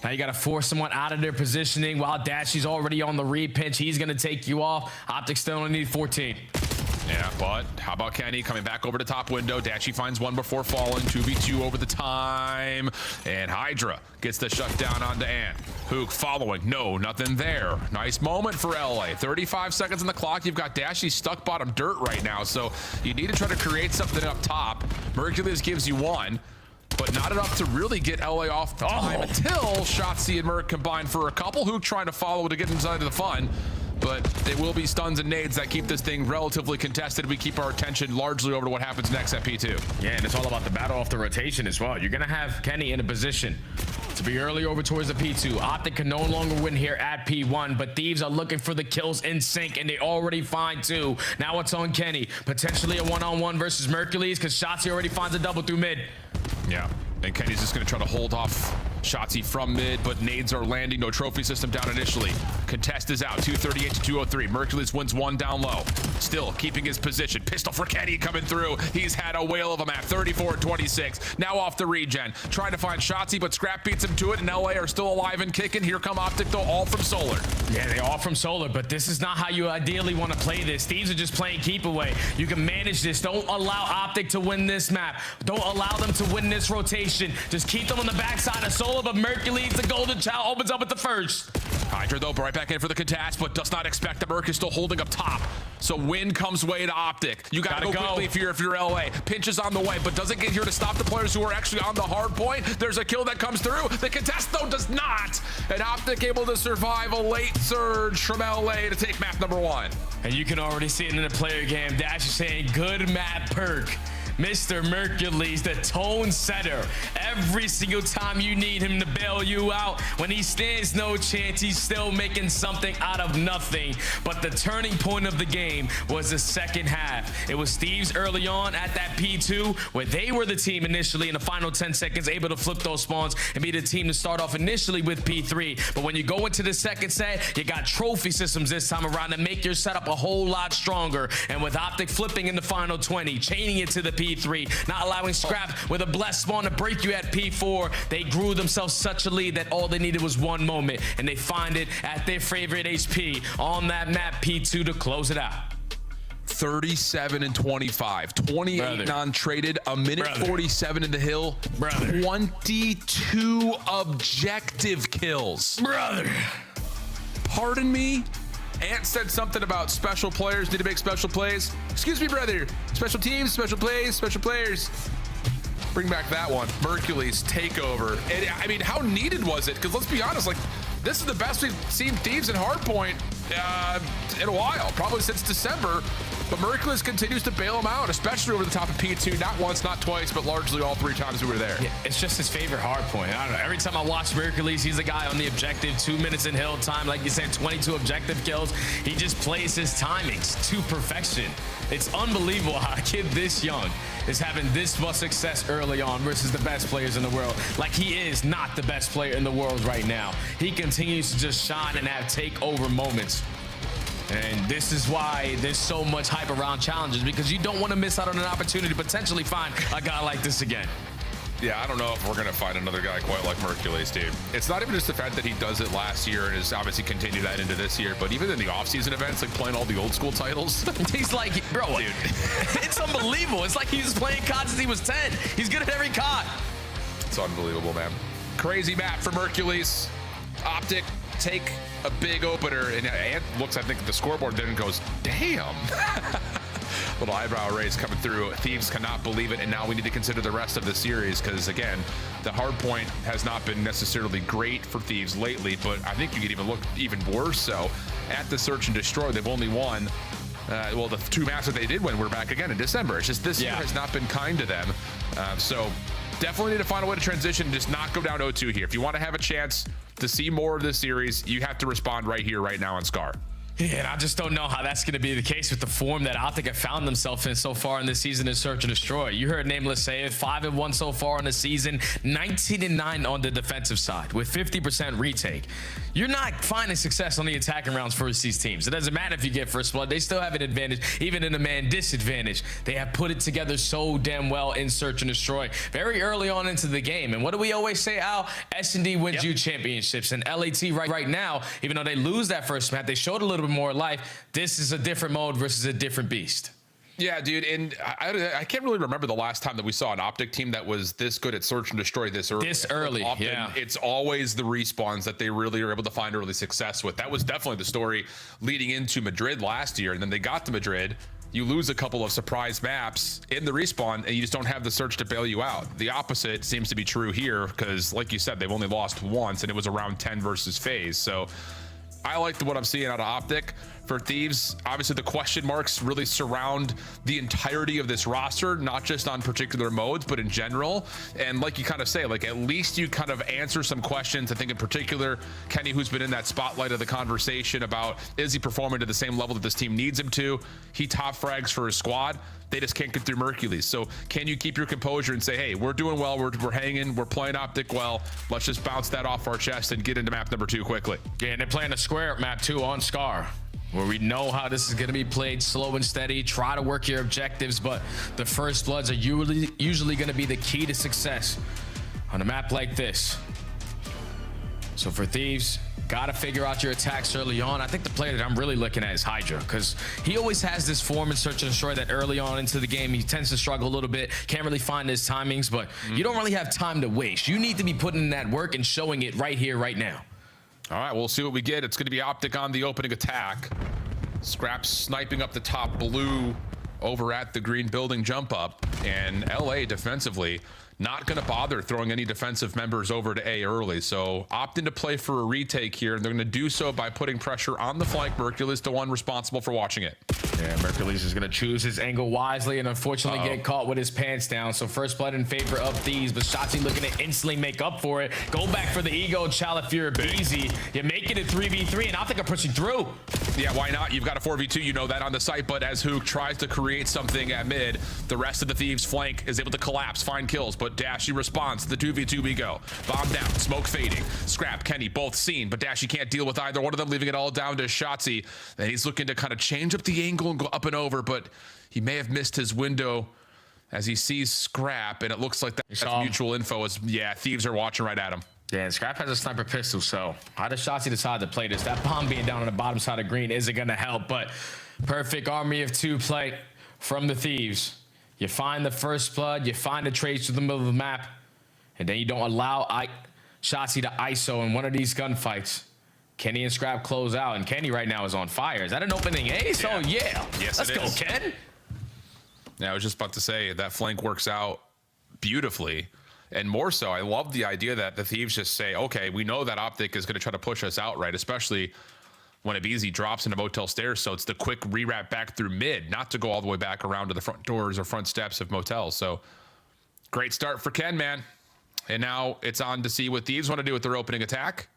Now you got to force someone out of their positioning while Dashy's already on the repinch. He's going to take you off. Optic still only need 14. Yeah, but how about Kenny coming back over the top window? Dashy finds one before falling. 2v2 over the time. And Hydra gets the shutdown onto Ant. Hook following. No, nothing there. Nice moment for LA. 35 seconds on the clock. You've got Dashy stuck bottom dirt right now. So you need to try to create something up top. Mercules gives you one, but not enough to really get LA off the time until Shotzzy and Merc combine for a couple. Hook trying to follow to get inside of the fun. But they will be stuns and nades that keep this thing relatively contested. We keep our attention largely over to what happens next at P2. Yeah, and it's all about the battle off the rotation as well. You're going to have Kenny in a position to be early over towards the P2. Optic can no longer win here at P1, but Thieves are looking for the kills in sync, and they already find 2. Now it's on Kenny. Potentially a one-on-one versus Mercules, because Shotzzy already finds a double through mid. Yeah, and Kenny's just going to try to hold off Shotzzy from mid, but nades are landing. No trophy system down initially. Contest is out. 238 to 203. Mercules wins 1 down low. Still keeping his position. Pistol for Kenny coming through. He's had a whale of a map. 34 and 26. Now off the regen. Trying to find Shotzzy, but Scrap beats him to it, and LA are still alive and kicking. Here come Optic, though, all from Solar. Yeah, they all from Solar, but this is not how you ideally want to play this. Thieves are just playing keep away. You can manage this. Don't allow Optic to win this map. Don't allow them to win this rotation. Just keep them on the backside of Solar, but Mercules, the golden child, opens up at the first. Hydra, though, right back in for the contest, but does not expect the Merc is still holding up top. So win comes way to Optic. You gotta go quickly if you're LA. Pinch is on the way, but doesn't get here to stop the players who are actually on the hard point. There's a kill that comes through. The contest, though, does not. And Optic able to survive a late surge from LA to take map number 1. And you can already see it in the player game. Dash is saying, good map perk. Mr. Mercules, the tone setter. Every single time you need him to bail you out, when he stands no chance, he's still making something out of nothing. But the turning point of the game was the second half. It was Thieves early on at that P2, where they were the team initially in the final 10 seconds, able to flip those spawns and be the team to start off initially with P3. But when you go into the second set, you got trophy systems this time around that make your setup a whole lot stronger. And with Optic flipping in the final 20, chaining it to the P3, not allowing Scrap with a blessed spawn to break you at P4, they grew themselves such a lead that all they needed was one moment, and they find it at their favorite HP on that map P2 to close it out. 37 and 25, 28 non-traded, a minute 47 in the hill, 22 objective kills. Pardon me? Ant said something about special players need to make special plays. Excuse me, brother. Special teams, special plays, special players. Bring back that one. Mercules takeover. And, I mean, how needed was it? Because let's be honest, like, this is the best we've seen Thieves in Hardpoint in a while, probably since December. But Mercules continues to bail him out, especially over the top of P2. Not once, not twice, but largely all 3 times we were there. Yeah, it's just his favorite hard point. I don't know. Every time I watch Mercules, he's the guy on the objective. 2 minutes in hill time. Like you said, 22 objective kills. He just plays his timings to perfection. It's unbelievable how a kid this young is having this much success early on versus the best players in the world. Like, he is not the best player in the world right now. He continues to just shine and have takeover moments. And this is why there's so much hype around challenges, because you don't want to miss out on an opportunity to potentially find a guy like this again. Yeah, I don't know if we're going to find another guy quite like Mercules, dude. It's not even just the fact that he does it last year and has obviously continued that into this year, but even in the offseason events, like playing all the old school titles. He's like, bro, dude, it's unbelievable. It's like he was playing COD since he was 10. He's good at every COD. It's unbelievable, man. Crazy map for Mercules. Optic take a big opener, and Ant looks, I think, at the scoreboard there and goes, damn. Little eyebrow raise coming through. Thieves cannot believe it, and now we need to consider the rest of the series because, again, the hard point has not been necessarily great for Thieves lately, but I think you could even look even worse so. At the Search and Destroy, they've only won, well, the 2 maps that they did win were back again in December. It's just this year has not been kind to them. So definitely need to find a way to transition, just not go down 0-2 here. If you want to have a chance to see more of this series, you have to respond right here, right now on Scar. Yeah, and I just don't know how that's going to be the case with the form that Optic have found themselves in so far in this season in Search and Destroy. You heard Nameless say it, 5-1 so far in the season, 19-9 on the defensive side with 50% retake. You're not finding success on the attacking rounds versus these teams. It doesn't matter if you get first blood. They still have an advantage, even in a man disadvantage. They have put it together so damn well in Search and Destroy very early on into the game. And what do we always say, Al? S&D wins you championships. And LAT right now, even though they lose that first map, they showed a little bit more life. This is a different mode versus a different beast. Yeah, dude, and I can't really remember the last time that we saw an Optic team that was this good at Search and Destroy this early. Often, yeah. It's always the respawns that they really are able to find early success with. That was definitely the story leading into Madrid last year, and then they got to Madrid. You lose a couple of surprise maps in the respawn, and you just don't have the Search to bail you out. The opposite seems to be true here because, like you said, they've only lost once, and it was around 10 versus FaZe. So I like what I'm seeing out of Optic. For Thieves, obviously the question marks really surround the entirety of this roster, not just on particular modes, but in general. And like you kind of say, like at least you kind of answer some questions. I think in particular, Kenny, who's been in that spotlight of the conversation about, is he performing to the same level that this team needs him to? He top frags for his squad. They just can't get through Mercules. So can you keep your composure and say, hey, we're doing well, we're hanging, we're playing Optic well. Let's just bounce that off our chest and get into map number 2 quickly. Yeah, and they're playing a square map 2 on Scar, where we know how this is going to be played slow and steady. Try to work your objectives, but the first bloods are usually going to be the key to success on a map like this. So for Thieves, got to figure out your attacks early on. I think the player that I'm really looking at is Hydra, because he always has this form in Search and Destroy that early on into the game, he tends to struggle a little bit, can't really find his timings, but you don't really have time to waste. You need to be putting in that work and showing it right here, right now. All right, we'll see what we get. It's going to be Optic on the opening attack. Scraps sniping up the top blue over at the green building jump up. And LA defensively not going to bother throwing any defensive members over to A early. So opting to play for a retake here, and they're going to do so by putting pressure on the flank. Mercules, the one responsible for watching it. Yeah, Mercules is going to choose his angle wisely and unfortunately get caught with his pants down. So first blood in favor of Thieves, but Shotzi looking to instantly make up for it. Go back for the ego, Chal, if you're busy. You make it a 3v3, and I think I'm pushing through. Yeah, why not? You've got a 4v2, you know that on the site, but as Hook tries to create something at mid, the rest of the Thieves flank is able to collapse, find kills, but Dashy responds to the 2v2 we go. Bomb down, smoke fading. Scrap, Kenny, both seen, but Dashy can't deal with either one of them, leaving it all down to Shotzi. And he's looking to kind of change up the angle and go up and over, but he may have missed his window as he sees Scrap, and it looks like that's mutual info as, yeah, Thieves are watching right at him. Yeah, and Scrap has a sniper pistol, so how does Shotzi decide to play this? That bomb being down on the bottom side of green isn't going to help, but perfect army of 2 play from the Thieves. You find the first blood, you find the trades to the middle of the map, and then you don't allow Shotzi to ISO in one of these gunfights. Kenny and Scrap close out, and Kenny right now is on fire. Is that an opening ace? Yeah. Oh, yeah. Yes, let's go, Ken. Yeah, I was just about to say, that flank works out beautifully. And more so, I love the idea that the Thieves just say, okay, we know that Optic is going to try to push us out, right? Especially when Abizi drops into Motel Stairs, so it's the quick rewrap back through mid, not to go all the way back around to the front doors or front steps of Motels. So great start for Ken, man. And now it's on to see what Thieves want to do with their opening attack.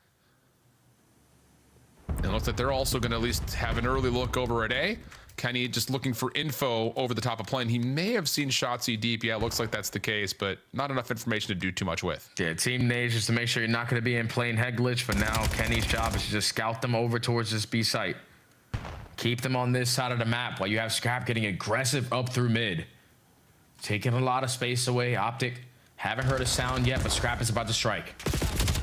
And it looks like they're also going to at least have an early look over at A. Kenny just looking for info over the top of plane. He may have seen Shotzi deep. Yeah, it looks like that's the case, but not enough information to do too much with. Yeah, team nades just to make sure you're not going to be in plane head glitch, but now Kenny's job is to just scout them over towards this B site. Keep them on this side of the map while you have Scrap getting aggressive up through mid. Taking a lot of space away. Optic Haven't heard a sound yet, but Scrap is about to strike.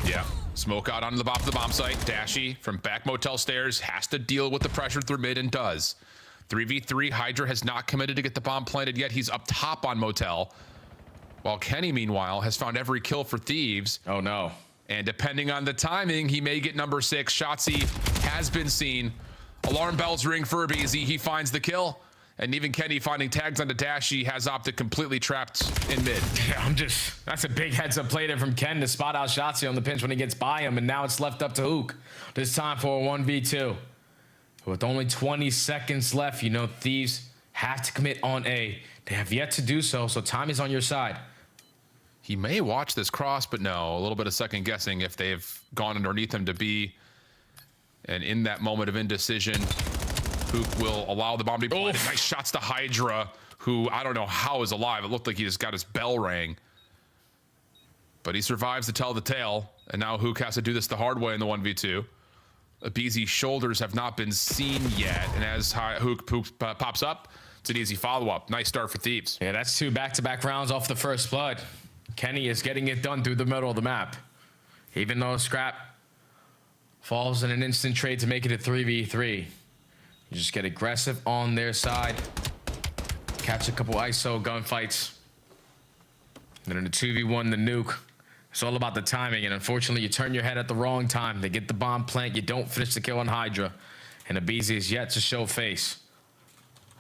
Yeah. Smoke out onto the top of the bomb site. Dashy from back motel stairs has to deal with the pressure through mid and does. 3v3, Hydra has not committed to get the bomb planted yet. He's up top on motel. While Kenny, meanwhile, has found every kill for Thieves. Oh, no. And depending on the timing, he may get number 6. Shotzzy has been seen. Alarm bells ring for Abizi. He finds the kill. And even Kenny finding tags onto Dashy has Optic completely trapped in mid. Yeah, that's a big heads up play there from Ken to spot out Shotzzy on the pinch when he gets by him. And now it's left up to Hook. This time for a 1v2. With only 20 seconds left, you know, Thieves have to commit on A. They have yet to do so, so time is on your side. He may watch this cross, but no, a little bit of second guessing if they've gone underneath him to B. And in that moment of indecision, Hook will allow the bomb to be planted. Nice shots to Hydra, who I don't know how is alive. It looked like he just got his bell rang. But he survives to tell the tale, and now Hook has to do this the hard way in the 1v2. Abizi's shoulders have not been seen yet, and as Hook pops up, it's an easy follow-up. Nice start for Thieves. Yeah, that's 2 back-to-back rounds off the first blood. Kenny is getting it done through the middle of the map. Even though Scrap falls in an instant trade to make it a 3v3. You just get aggressive on their side. Catch a couple ISO gunfights. Then in the 2v1, the nuke. It's all about the timing, and unfortunately, you turn your head at the wrong time. They get the bomb plant, you don't finish the kill on Hydra. And Abizi is yet to show face.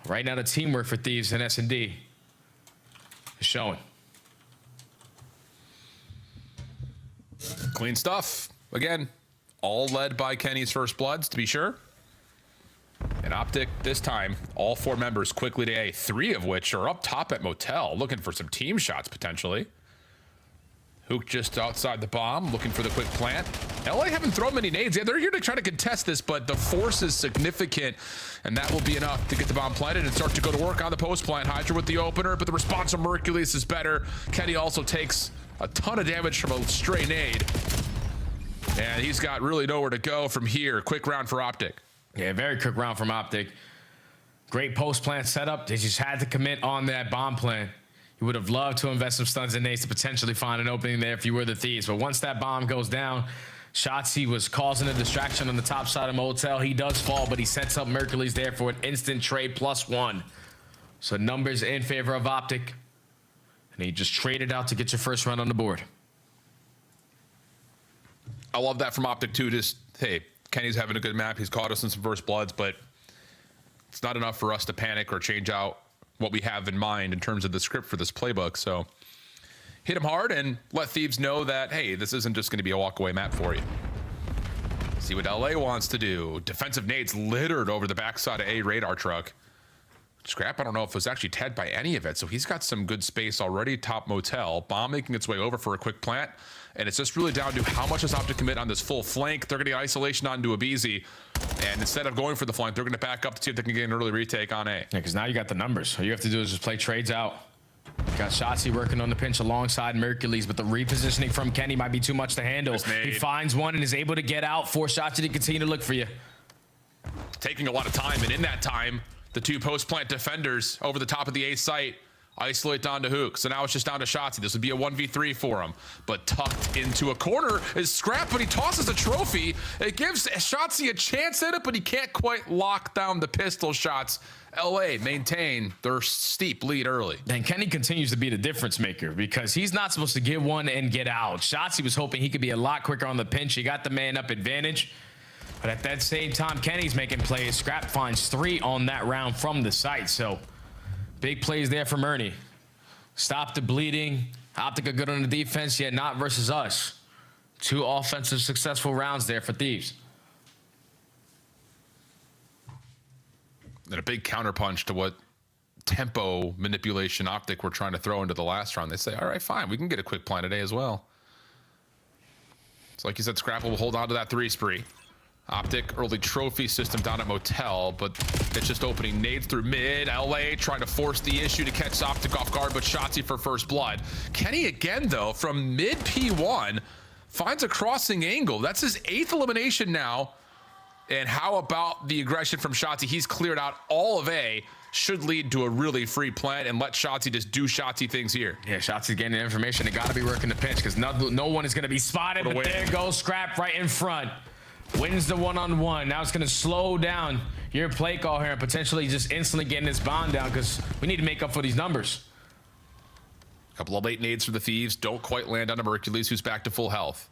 Right now, the teamwork for Thieves and S&D is showing. Clean stuff. Again, all led by Kenny's first bloods, to be sure. And Optic, this time, all 4 members quickly to A, 3 of which are up top at motel, looking for some team shots, potentially. Hook just outside the bomb, looking for the quick plant. LA haven't thrown many nades. Yeah, they're here to try to contest this, but the force is significant, and that will be enough to get the bomb planted and start to go to work on the post plant. Hydra with the opener, but the response from Hercules is better. Kenny also takes a ton of damage from a stray nade. And he's got really nowhere to go from here. Quick round for Optic. Yeah, very quick round from Optic. Great post plant setup. They just had to commit on that bomb plant. You would have loved to invest some stuns and nades to potentially find an opening there if you were the Thieves. But once that bomb goes down, Shotzzy was causing a distraction on the top side of motel. He does fall, but he sets up Mercules there for an instant trade +1. So numbers in favor of Optic. And he just traded out to get your first run on the board. I love that from Optic too. Just, hey, Kenny's having a good map. He's caught us in some first bloods, but it's not enough for us to panic or change out what we have in mind in terms of the script for this playbook. So hit him hard and let Thieves know that, hey, this isn't just going to be a walkaway map for you. See what LA wants to do. Defensive nades littered over the backside of A radar truck. Scrap, I don't know if it was actually tagged by any of it, so he's got some good space already. Top motel. Bomb making its way over for a quick plant, and it's just really down to how much is Optic commit on this full flank. They're going to get isolation onto Abizi, and instead of going for the flank, they're going to back up to see if they can get an early retake on A. Yeah, because now you got the numbers. All you have to do is just play trades out. Got Shotzzy working on the pinch alongside Mercules, but the repositioning from Kenny might be too much to handle. He finds one and is able to get out. Force Shotzzy to continue to look for you. Taking a lot of time, and in that time, the 2 post-plant defenders over the top of the A site isolate down to Hook. So now it's just down to Shotzzy. This would be a 1v3 for him. But tucked into a corner is Scrap, but he tosses a trophy. It gives Shotzzy a chance at it, but he can't quite lock down the pistol shots. LA maintain their steep lead early. And Kenny continues to be the difference maker because he's not supposed to get one and get out. Shotzzy was hoping he could be a lot quicker on the pinch. He got the man up advantage. But at that same time, Kenny's making plays. Scrap finds 3 on that round from the site. So big plays there from Ernie. Stop the bleeding. Optic are good on the defense, yet not versus us. 2 offensive successful rounds there for Thieves. And a big counterpunch to what tempo manipulation Optic were trying to throw into the last round. They say, all right, fine, we can get a quick plan today as well. So like you said, Scrap will hold on to that 3 spree. Optic early trophy system down at motel, but it's just opening nades through mid. LA trying to force the issue to catch Optic off guard, but Shotzzy for first blood. Kenny again, though, from mid P1, finds a crossing angle. That's his 8th elimination now. And how about the aggression from Shotzzy? He's cleared out all of A. should lead to a really free plant and let Shotzzy just do Shotzzy things here. Yeah, Shotzzy's getting information. They got to be working the pinch because no one is going to be spotted. But there goes Scrap right in front. Wins the one-on-one. Now it's going to slow down your play call here and potentially just instantly getting this bond down because we need to make up for these numbers. A couple of late nades for the Thieves. Don't quite land on a Mercules, who's back to full health.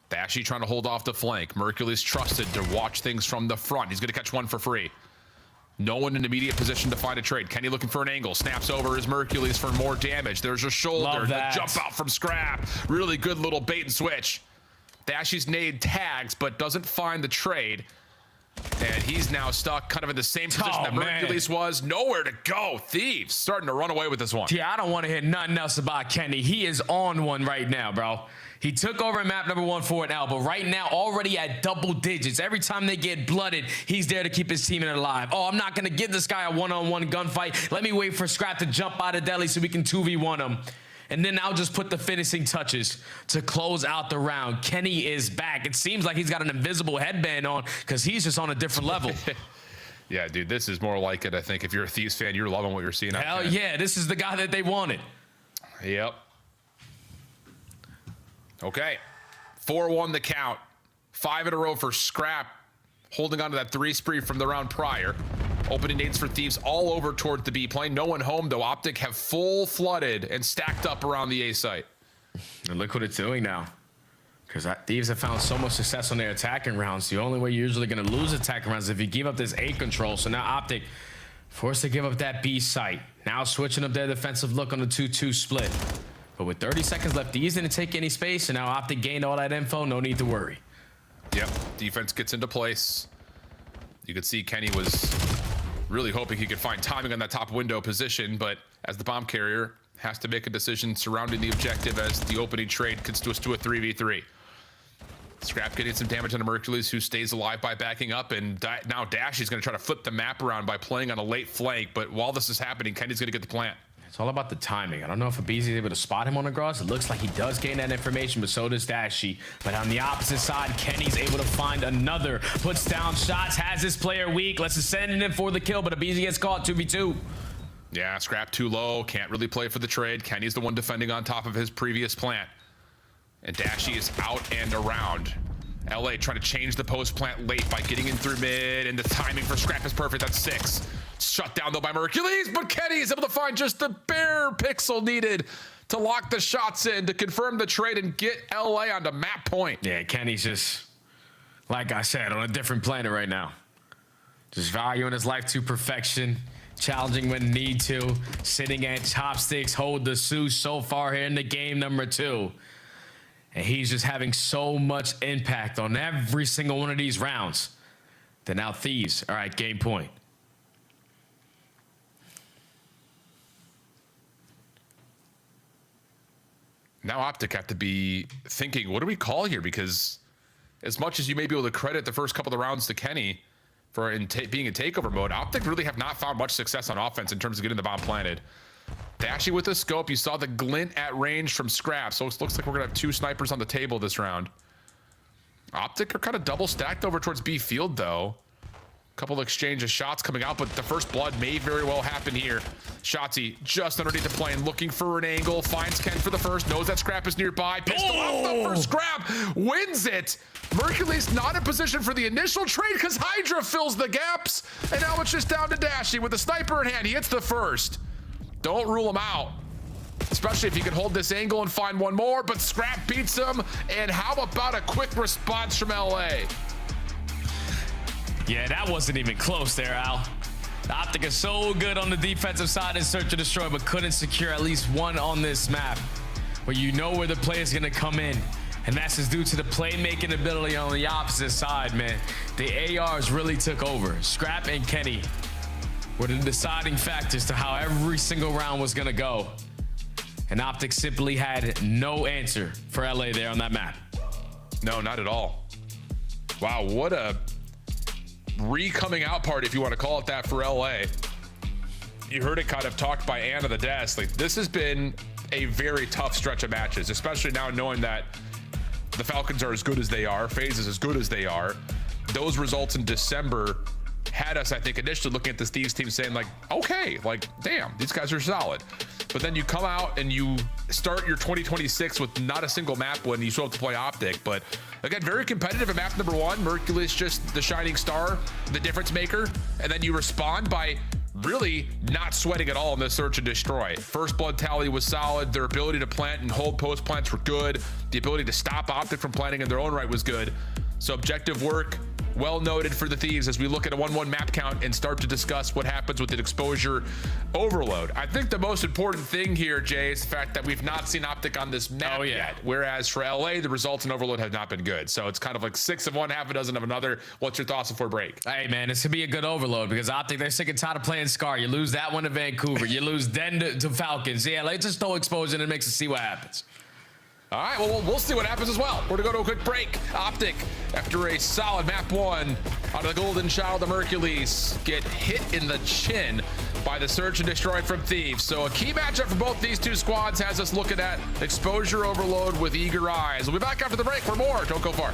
Dashy trying to hold off the flank. Mercules trusted to watch things from the front. He's going to catch one for free. No one in immediate position to find a trade. Kenny looking for an angle. Snaps over his Mercules for more damage. There's a shoulder. The jump out from Scrap. Really good little bait and switch. Dashy's nade tags, but doesn't find the trade. And he's now stuck kind of in the same position that Mercules was. Nowhere to go. Thieves starting to run away with this one. Yeah, I don't want to hear nothing else about Kenny. He is on one right now, bro. He took over map number 1 for an L, but right now already at double digits. Every time they get blooded, he's there to keep his team alive. Oh, I'm not going to give this guy a one-on-one gunfight. Let me wait for Scrap to jump out of deli so we can 2v1 him. And then I'll just put the finishing touches to close out the round. Kenny is back. It seems like he's got an invisible headband on because he's just on a different level. Yeah, dude, this is more like it. I think if you're a Thieves fan, you're loving what you're seeing. Hell yeah, this is the guy that they wanted. Yep. Okay, 4-1 the count. 5 in a row for Scrap, holding on to that 3 spree from the round prior. Opening nades for Thieves all over towards the B plane. No one home, though. Optic have full flooded and stacked up around the A site. And look what it's doing now. Because Thieves have found so much success on their attacking rounds. The only way you're usually going to lose attacking rounds is if you give up this A control. So now Optic forced to give up that B site. Now switching up their defensive look on the 2-2 split. But with 30 seconds left, Thieves didn't take any space, and now Optic gained all that info. No need to worry. Yep, defense gets into place. You could see Kenny was really hoping he could find timing on that top window position, but as the bomb carrier, has to make a decision surrounding the objective as the opening trade gets us to a 3v3. Scrap getting some damage on the Mercules, who stays alive by backing up, and now Dashy's going to try to flip the map around by playing on a late flank, but while this is happening, Kenny's going to get the plant. It's all about the timing. I don't know if Abizi is able to spot him on the grass. It looks like he does gain that information, but so does Dashy. But on the opposite side, Kenny's able to find another. Puts down shots, has his player weak. Let's send him for the kill, but Abizi gets caught 2v2. Yeah, Scrap too low. Can't really play for the trade. Kenny's the one defending on top of his previous plant. And Dashy is out and around. LA trying to change the post plant late by getting in through mid, and the timing for Scrap is perfect. That's 6. Shut down though by Mercules, but Kenny is able to find just the bare pixel needed to lock the shots in to confirm the trade and get LA onto map point. Yeah, Kenny's just, like I said, on a different planet right now. Just valuing his life to perfection, challenging when need to, sitting at chopsticks, hold the Sue so far here in the game number 2. And he's just having so much impact on every single one of these rounds. Then now Thieves are at game point. Now Optic have to be thinking, what do we call here? Because as much as you may be able to credit the first couple of rounds to Kenny for being in takeover mode, Optic really have not found much success on offense in terms of getting the bomb planted. Dashy with the scope, you saw the glint at range from Scrap, so it looks like we're gonna have 2 snipers on the table this round. Optic are kind of double stacked over towards B field though. Couple of exchange of shots coming out, but the first blood may very well happen here. Shotzzy just underneath the plane, looking for an angle, finds Ken for the first, knows that Scrap is nearby. Pistol off the first Scrap, wins it. Mercules not in position for the initial trade because Hydra fills the gaps, and now it's just down to Dashy with the sniper in hand. He hits the first. Don't rule him out, especially if you can hold this angle and find one more, but Scrap beats him. And how about a quick response from LA? Yeah, that wasn't even close there, Al. The Optic is so good on the defensive side in search and destroy, but couldn't secure at least one on this map where you know where the play is going to come in. And that's just due to the playmaking ability on the opposite side, man. The ARs really took over. Scrap and Kenny were the deciding factors to how every single round was going to go. And Optic simply had no answer for LA there on that map. No, not at all. Wow, what a re-coming out party, if you want to call it that, for LA. You heard it kind of talked by Anna the desk. Like, this has been a very tough stretch of matches, especially now knowing that the Falcons are as good as they are, FaZe is as good as they are. Those results in December had us, I think, initially looking at this Thieves team saying like, okay, like, damn, these guys are solid. But then you come out and you start your 2026 with not a single map win. You still have to play Optic. But again, very competitive at map number 1. Mercury's just the shining star, the difference maker. And then you respond by really not sweating at all in the search and destroy. First blood tally was solid. Their ability to plant and hold post plants were good. The ability to stop Optic from planting in their own right was good. So objective work, well noted for the Thieves as we look at a 1-1 map count and start to discuss what happens with an exposure overload. I think the most important thing here, Jay, is the fact that we've not seen Optic on this map yet. Whereas for LA, the results in overload have not been good. So it's kind of like 6 of one, half a dozen of another. What's your thoughts before break? Hey, man, this could be a good overload because Optic, they're sick and tired of playing Scar. You lose that one to Vancouver. You lose then to Falcons. Yeah, let's just throw exposure and mix and see what happens. All right, well, we'll see what happens as well. We're going to go to a quick break. Optic, after a solid map 1 out of the Golden Child of Hercules, get hit in the chin by the search and destroy from Thieves. So a key matchup for both these two squads has us looking at exposure overload with eager eyes. We'll be back after the break for more. Don't go far.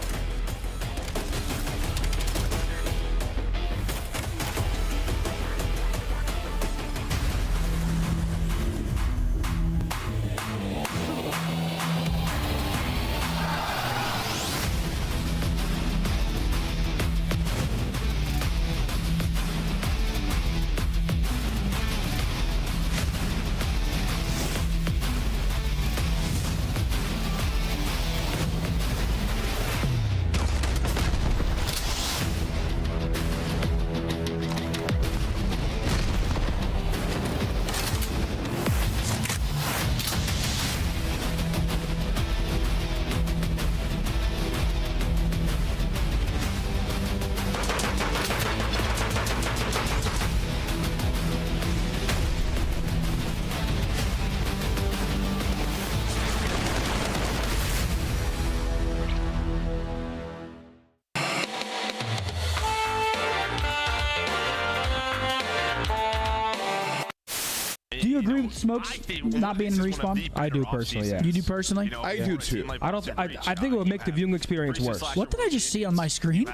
Do you agree with Smokes not being in respawn? I do personally, yeah. You do personally? I do too. I think it would make the viewing experience worse. What did I just see on my screen?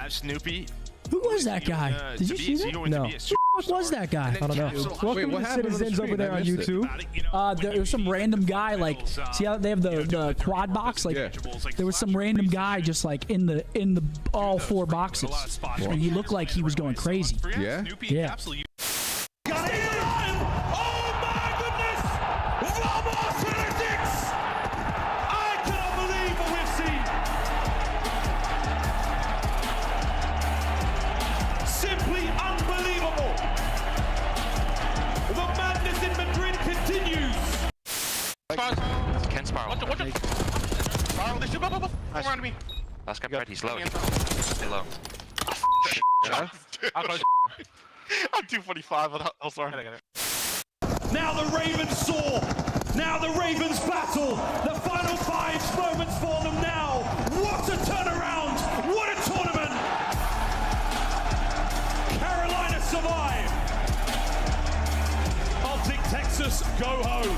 Who was that guy? Did you see that? No. What was that guy? I don't know. Welcome to the Citizens over there on YouTube. There was some random guy, like, see how they have the quad box? Like, there was some random guy just like in the all 4 boxes, and he looked like he was going crazy. Yeah. Yeah. Ken Sparrow. What the? Sparrow, there's 2 bubble. Around me. Last guy red, he's low. Stay low. I'm 245. I'm sorry. Now the Ravens soar. Now the Ravens battle. The final 5 moments for them now. What a turnaround. What a tournament. Carolina survive. Optic Texas go home.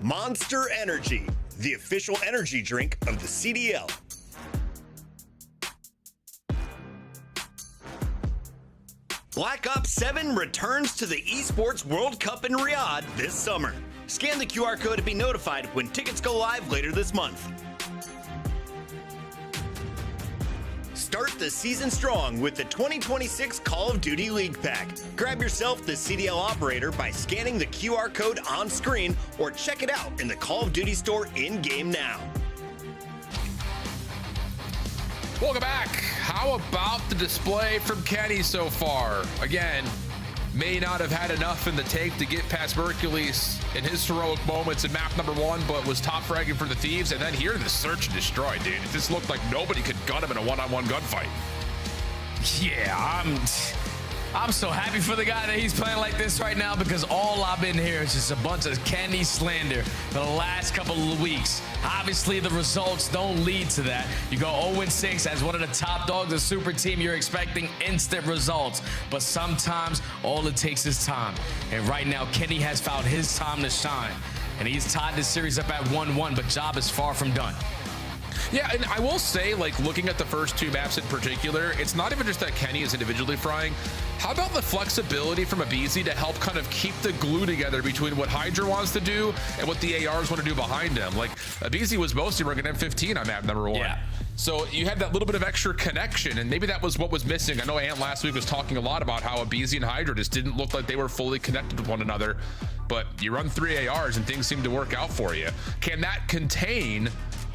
Monster Energy, the official energy drink of the CDL. Black Ops 7 returns to the Esports World Cup in Riyadh this summer. Scan the QR code to be notified when tickets go live later this month. Start the season strong with the 2026 Call of Duty League Pack. Grab yourself the CDL operator by scanning the QR code on screen or check it out in the Call of Duty store in-game now. Welcome back. How about the display from Kenny so far? Again, may not have had enough in the tank to get past Hercules in his heroic moments in map number 1, but was top fragging for the Thieves. And then here, the search and destroy, dude. It just looked like nobody could gun him in a one-on-one gunfight. Yeah, I'm so happy for the guy that he's playing like this right now, because all I've been hearing is just a bunch of Kenny slander for the last couple of weeks. Obviously, the results don't lead to that. You go 0-6 as one of the top dogs of Super Team. You're expecting instant results, but sometimes all it takes is time. And right now, Kenny has found his time to shine, and he's tied this series up at 1-1, but job is far from done. Yeah, and I will say, like, looking at the first two maps in particular, it's not even just that Kenny is individually frying. How about the flexibility from aBeZy to help kind of keep the glue together between what Hydra wants to do and what the ARs want to do behind him? Like, aBeZy was mostly running M15 on map number 1. Yeah. So you had that little bit of extra connection, and maybe that was what was missing. I know Ant last week was talking a lot about how aBeZy and Hydra just didn't look like they were fully connected with one another. But you run 3 ARs and things seem to work out for you. Can that contain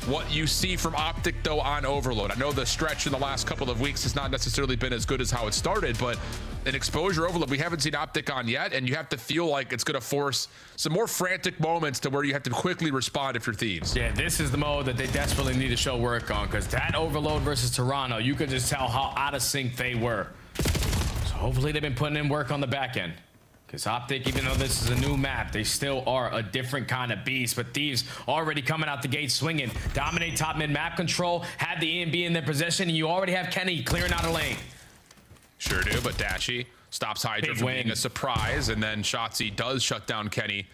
what you see from Optic, though, on Overload? I know the stretch in the last couple of weeks has not necessarily been as good as how it started, but an exposure Overload we haven't seen Optic on yet, and you have to feel like it's going to force some more frantic moments to where you have to quickly respond if you're Thieves. Yeah, this is the mode that they desperately need to show work on, because that Overload versus Toronto, you could just tell how out of sync they were. So hopefully they've been putting in work on the back end. Because Optic, even though this is a new map, they still are a different kind of beast. But Thieves already coming out the gate swinging. Dominate top mid map control. Have the EMB in their possession. And you already have Kenny clearing out a lane. Sure do, but Dashy stops Hydra from being a surprise. And then Shotzzy does shut down Kenny,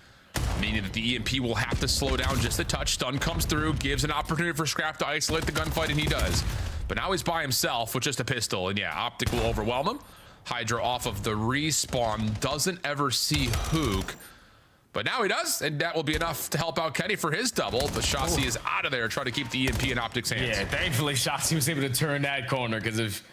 meaning that the EMP will have to slow down just a touch. Stun comes through, gives an opportunity for Scrap to isolate the gunfight, and he does. But now he's by himself with just a pistol. And yeah, Optic will overwhelm him. Hydra off of the respawn, doesn't ever see Hook, but now he does, and that will be enough to help out Kenny for his double. But Shotzzy is out of there, trying to keep the EMP in Optic's hands. Yeah, thankfully Shotzzy was able to turn that corner, because if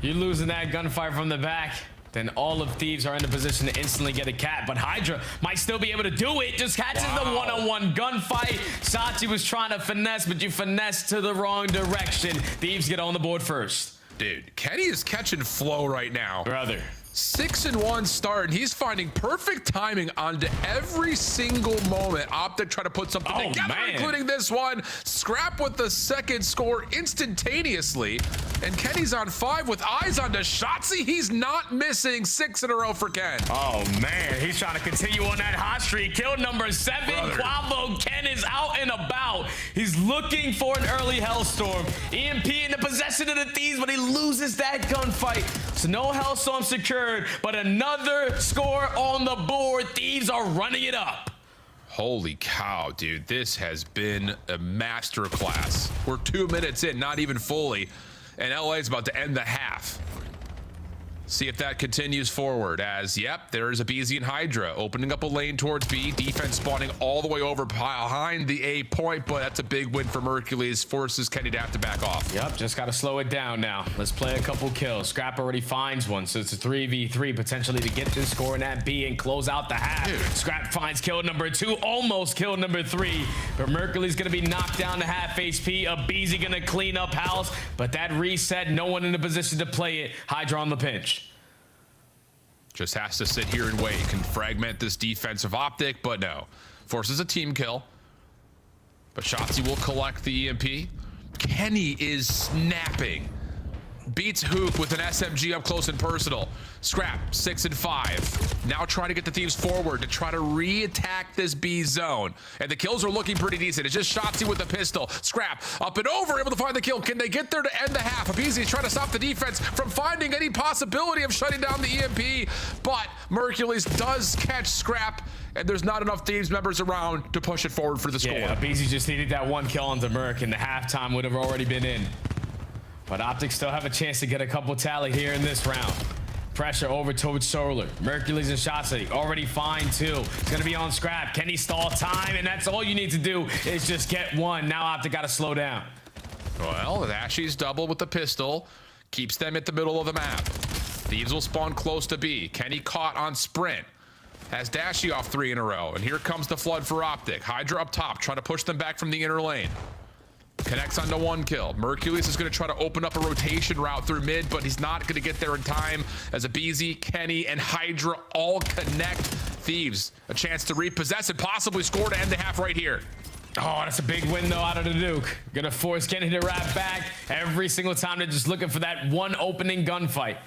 you're losing that gunfire from the back, then all of Thieves are in a position to instantly get a cat. But Hydra might still be able to do it. Just catches the one-on-one gunfight. Shotzzy was trying to finesse, but you finessed to the wrong direction. Thieves get on the board first. Dude, Kenny is catching flow right now. Brother. 6-1 start, and he's finding perfect timing onto every single moment. Optic try to put something together, including this one. Scrap with the second score instantaneously, and Kenny's on 5 with eyes onto Shotzzy. He's not missing 6 in a row for Ken. Oh man, he's trying to continue on that hot streak. Kill number 7. Quavo Ken is out and about. He's looking for an early Hellstorm. EMP in the possession of the Thieves, but he loses that gunfight. So no Hellstorm secured, but another score on the board. Thieves are running it up. Holy cow, dude. This has been a masterclass. We're 2 minutes in, not even fully, and LA is about to end the half. See if that continues forward as, yep, there is aBeZy and Hydra opening up a lane towards B. Defense spawning all the way over behind the A point, but that's a big win for Mercules. Forces Kenny to have to back off. Yep, just got to slow it down now. Let's play a couple kills. Scrap already finds one, so it's a 3v3 potentially to get this score in that B and close out the half. Dude. Scrap finds kill number 2, almost kill number 3, but Mercules going to be knocked down to half HP. aBeZy going to clean up house, but that reset, no one in a position to play it. Hydra on the pinch. Just has to sit here and wait. Can fragment this defensive Optic, but no. Forces a team kill. But Shotzzy will collect the EMP. Kenny is snapping. Beats Hook with an SMG up close and personal. Scrap, 6 and 5. Now trying to get the Thieves forward to try to re-attack this B zone. And the kills are looking pretty decent. It's just Shotzzy with a pistol. Scrap, up and over, able to find the kill. Can they get there to end the half? aBeZy trying to stop the defense from finding any possibility of shutting down the EMP. But Mercules does catch Scrap, and there's not enough Thieves members around to push it forward for the score. Yeah, aBeZy just needed that one kill on the Merc, and the halftime would have already been in. But Optic still have a chance to get a couple tally here in this round. Pressure over towards Solar. Mercules and Shotzzy already fine too. It's gonna be on Scrap. Can he stall time? And that's all you need to do is just get one. Now Optic gotta slow down. Well, Ashy's double with the pistol keeps them at the middle of the map. Thieves will spawn close to B. Kenny caught on sprint. Has Dashy off 3 in a row. And here comes the flood for Optic. Hydra up top, trying to push them back from the inner lane. Connects onto 1 kill. Mercules is going to try to open up a rotation route through mid, but he's not going to get there in time as aBeZy, Kenny, and Hydra all connect. Thieves, a chance to repossess and possibly score to end the half right here. Oh, that's a big win, though, out of the nuke. Gonna force Kenny to wrap back every single time. They're just looking for that one opening gunfight.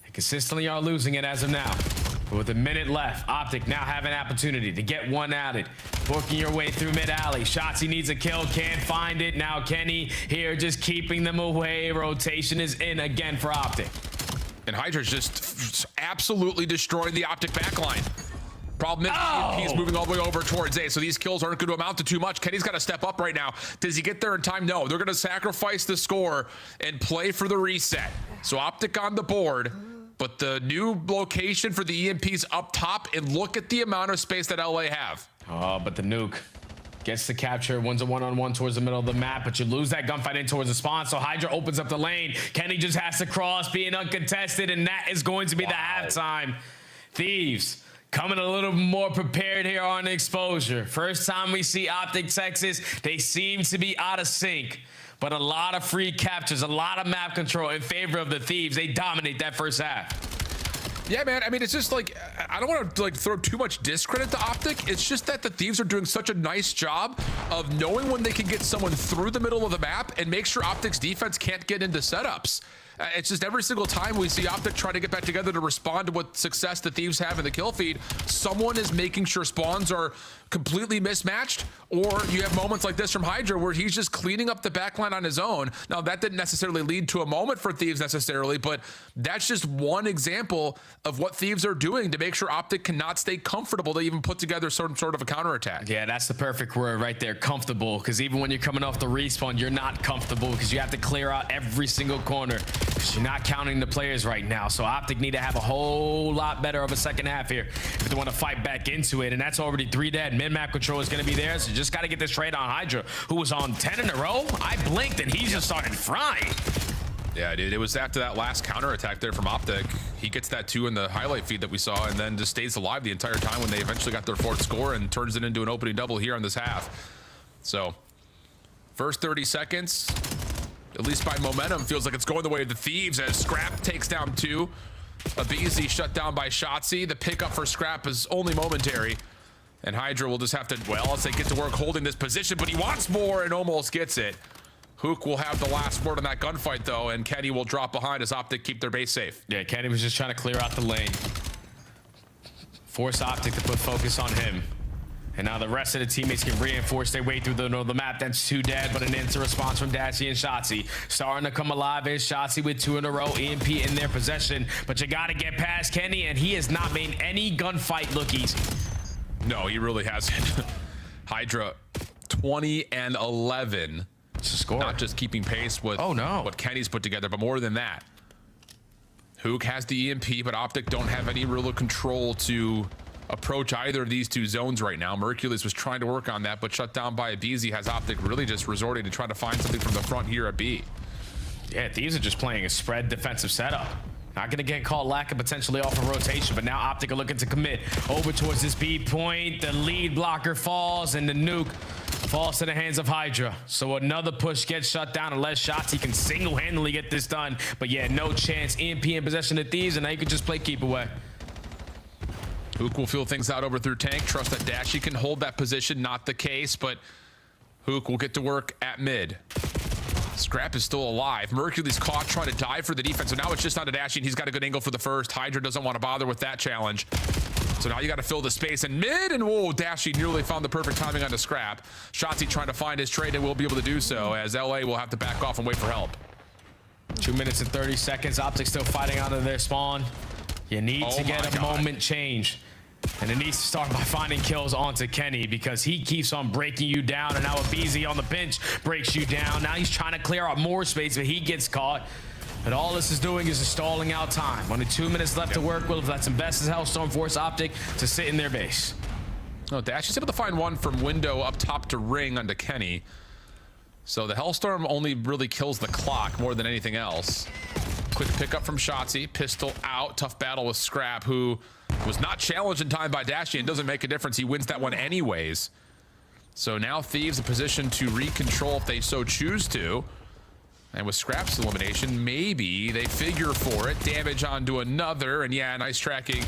They consistently are losing it as of now. But with a minute left, Optic now have an opportunity to get one added. Working your way through mid-alley. Shotzzy needs a kill, can't find it. Now Kenny here just keeping them away. Rotation is in again for Optic. And Hydra's just absolutely destroying the Optic backline. Problem is, he's moving all the way over towards A, so these kills aren't going to amount to too much. Kenny's got to step up right now. Does he get there in time? No. They're going to sacrifice the score and play for the reset. So Optic on the board, but the new location for the EMP's up top, and look at the amount of space that LA have. Oh, but the nuke gets the capture. One's a one-on-one towards the middle of the map, but you lose that gunfight in towards the spawn, so Hydra opens up the lane. Kenny just has to cross, being uncontested, and that is going to be the halftime. Thieves coming a little more prepared here on exposure. First time we see Optic Texas, they seem to be out of sync, but a lot of free captures, a lot of map control in favor of the Thieves. They dominate that first half. Yeah, man. I mean, it's just like, I don't want to like throw too much discredit to Optic. It's just that the Thieves are doing such a nice job of knowing when they can get someone through the middle of the map and make sure Optic's defense can't get into setups. It's just every single time we see Optic try to get back together to respond to what success the Thieves have in the kill feed, someone is making sure spawns are completely mismatched, or you have moments like this from Hydra where he's just cleaning up the backline on his own. Now, that didn't necessarily lead to a moment for Thieves necessarily, but that's just one example of what Thieves are doing to make sure Optic cannot stay comfortable to even put together some sort of a counterattack. Yeah, that's the perfect word right there, comfortable, because even when you're coming off the respawn, you're not comfortable because you have to clear out every single corner because you're not counting the players right now. So Optic need to have a whole lot better of a second half here if they want to fight back into it, and that's already 3 dead. Mid-map control is going to be there, so you just got to get this trade on Hydra, who was on 10 in a row. I blinked, and he just started frying. Yeah, dude, it was after that last counterattack there from Optic. He gets that 2 in the highlight feed that we saw, and then just stays alive the entire time when they eventually got their 4th score and turns it into an opening double here on this half. So, first 30 seconds, at least by momentum, feels like it's going the way of the Thieves as Scrap takes down 2. Abizi shut down by Shotzzy. The pickup for Scrap is only momentary. And Hydra will just have to, well, as they get to work holding this position, but he wants more and almost gets it. Hook will have the last word on that gunfight, though, and Kenny will drop behind as Optic keep their base safe. Yeah, Kenny was just trying to clear out the lane. Force Optic to put focus on him. And now the rest of the teammates can reinforce their way through the middle of the map. That's 2 dead, but an instant response from Dashy and Shotzzy. Starting to come alive is Shotzzy with 2 in a row. EMP in their possession, but you got to get past Kenny, and he has not made any gunfight look easy. No, he really hasn't. Hydra 20 and 11. It's a score. Not just keeping pace with what Kenny's put together, but more than that. Hook has the EMP, but Optic don't have any real control to approach either of these 2 zones right now. Mercules was trying to work on that, but shut down by Abizi has Optic really just resorting to try to find something from the front here at B. Yeah, Thieves are just playing a spread defensive setup. Not going to get caught lacking potentially off of rotation, but now Optic are looking to commit over towards this B point. The lead blocker falls, and the nuke falls to the hands of Hydra. So another push gets shut down unless Shotzzy can single-handedly get this done. But yeah, no chance. EMP in possession of Thieves, and now you can just play keep away. Hook will feel things out over through tank. Trust that Dashy can hold that position. Not the case, but Hook will get to work at mid. Scrap is still alive. Mercury's caught trying to dive for the defense, so now it's just on to Dashy, and he's got a good angle for the first. Hydra doesn't want to bother with that challenge. So now you got to fill the space in mid, and whoa, Dashy nearly found the perfect timing on the Scrap. Shotzzy trying to find his trade and will be able to do so, as LA will have to back off and wait for help. 2 minutes and 30 seconds. Optic still fighting out of their spawn. You need to get a moment change. And it needs to start by finding kills onto Kenny because he keeps on breaking you down. And now Abizi on the bench breaks you down. Now he's trying to clear out more space, but he gets caught. And all this is doing is stalling out time. Only 2 minutes left to work with. That's some best as Hellstorm force Optic to sit in their base. No, Dash is able to find one from window up top to ring onto Kenny. So the Hellstorm only really kills the clock more than anything else. Quick pickup from Shotzzy. Pistol out. Tough battle with Scrap, who was not challenged in time by Dashy and doesn't make a difference. He wins that one anyways. So now Thieves in position to recontrol if they so choose to. And with Scrap's elimination, maybe they figure for it. Damage onto another, and yeah, nice tracking.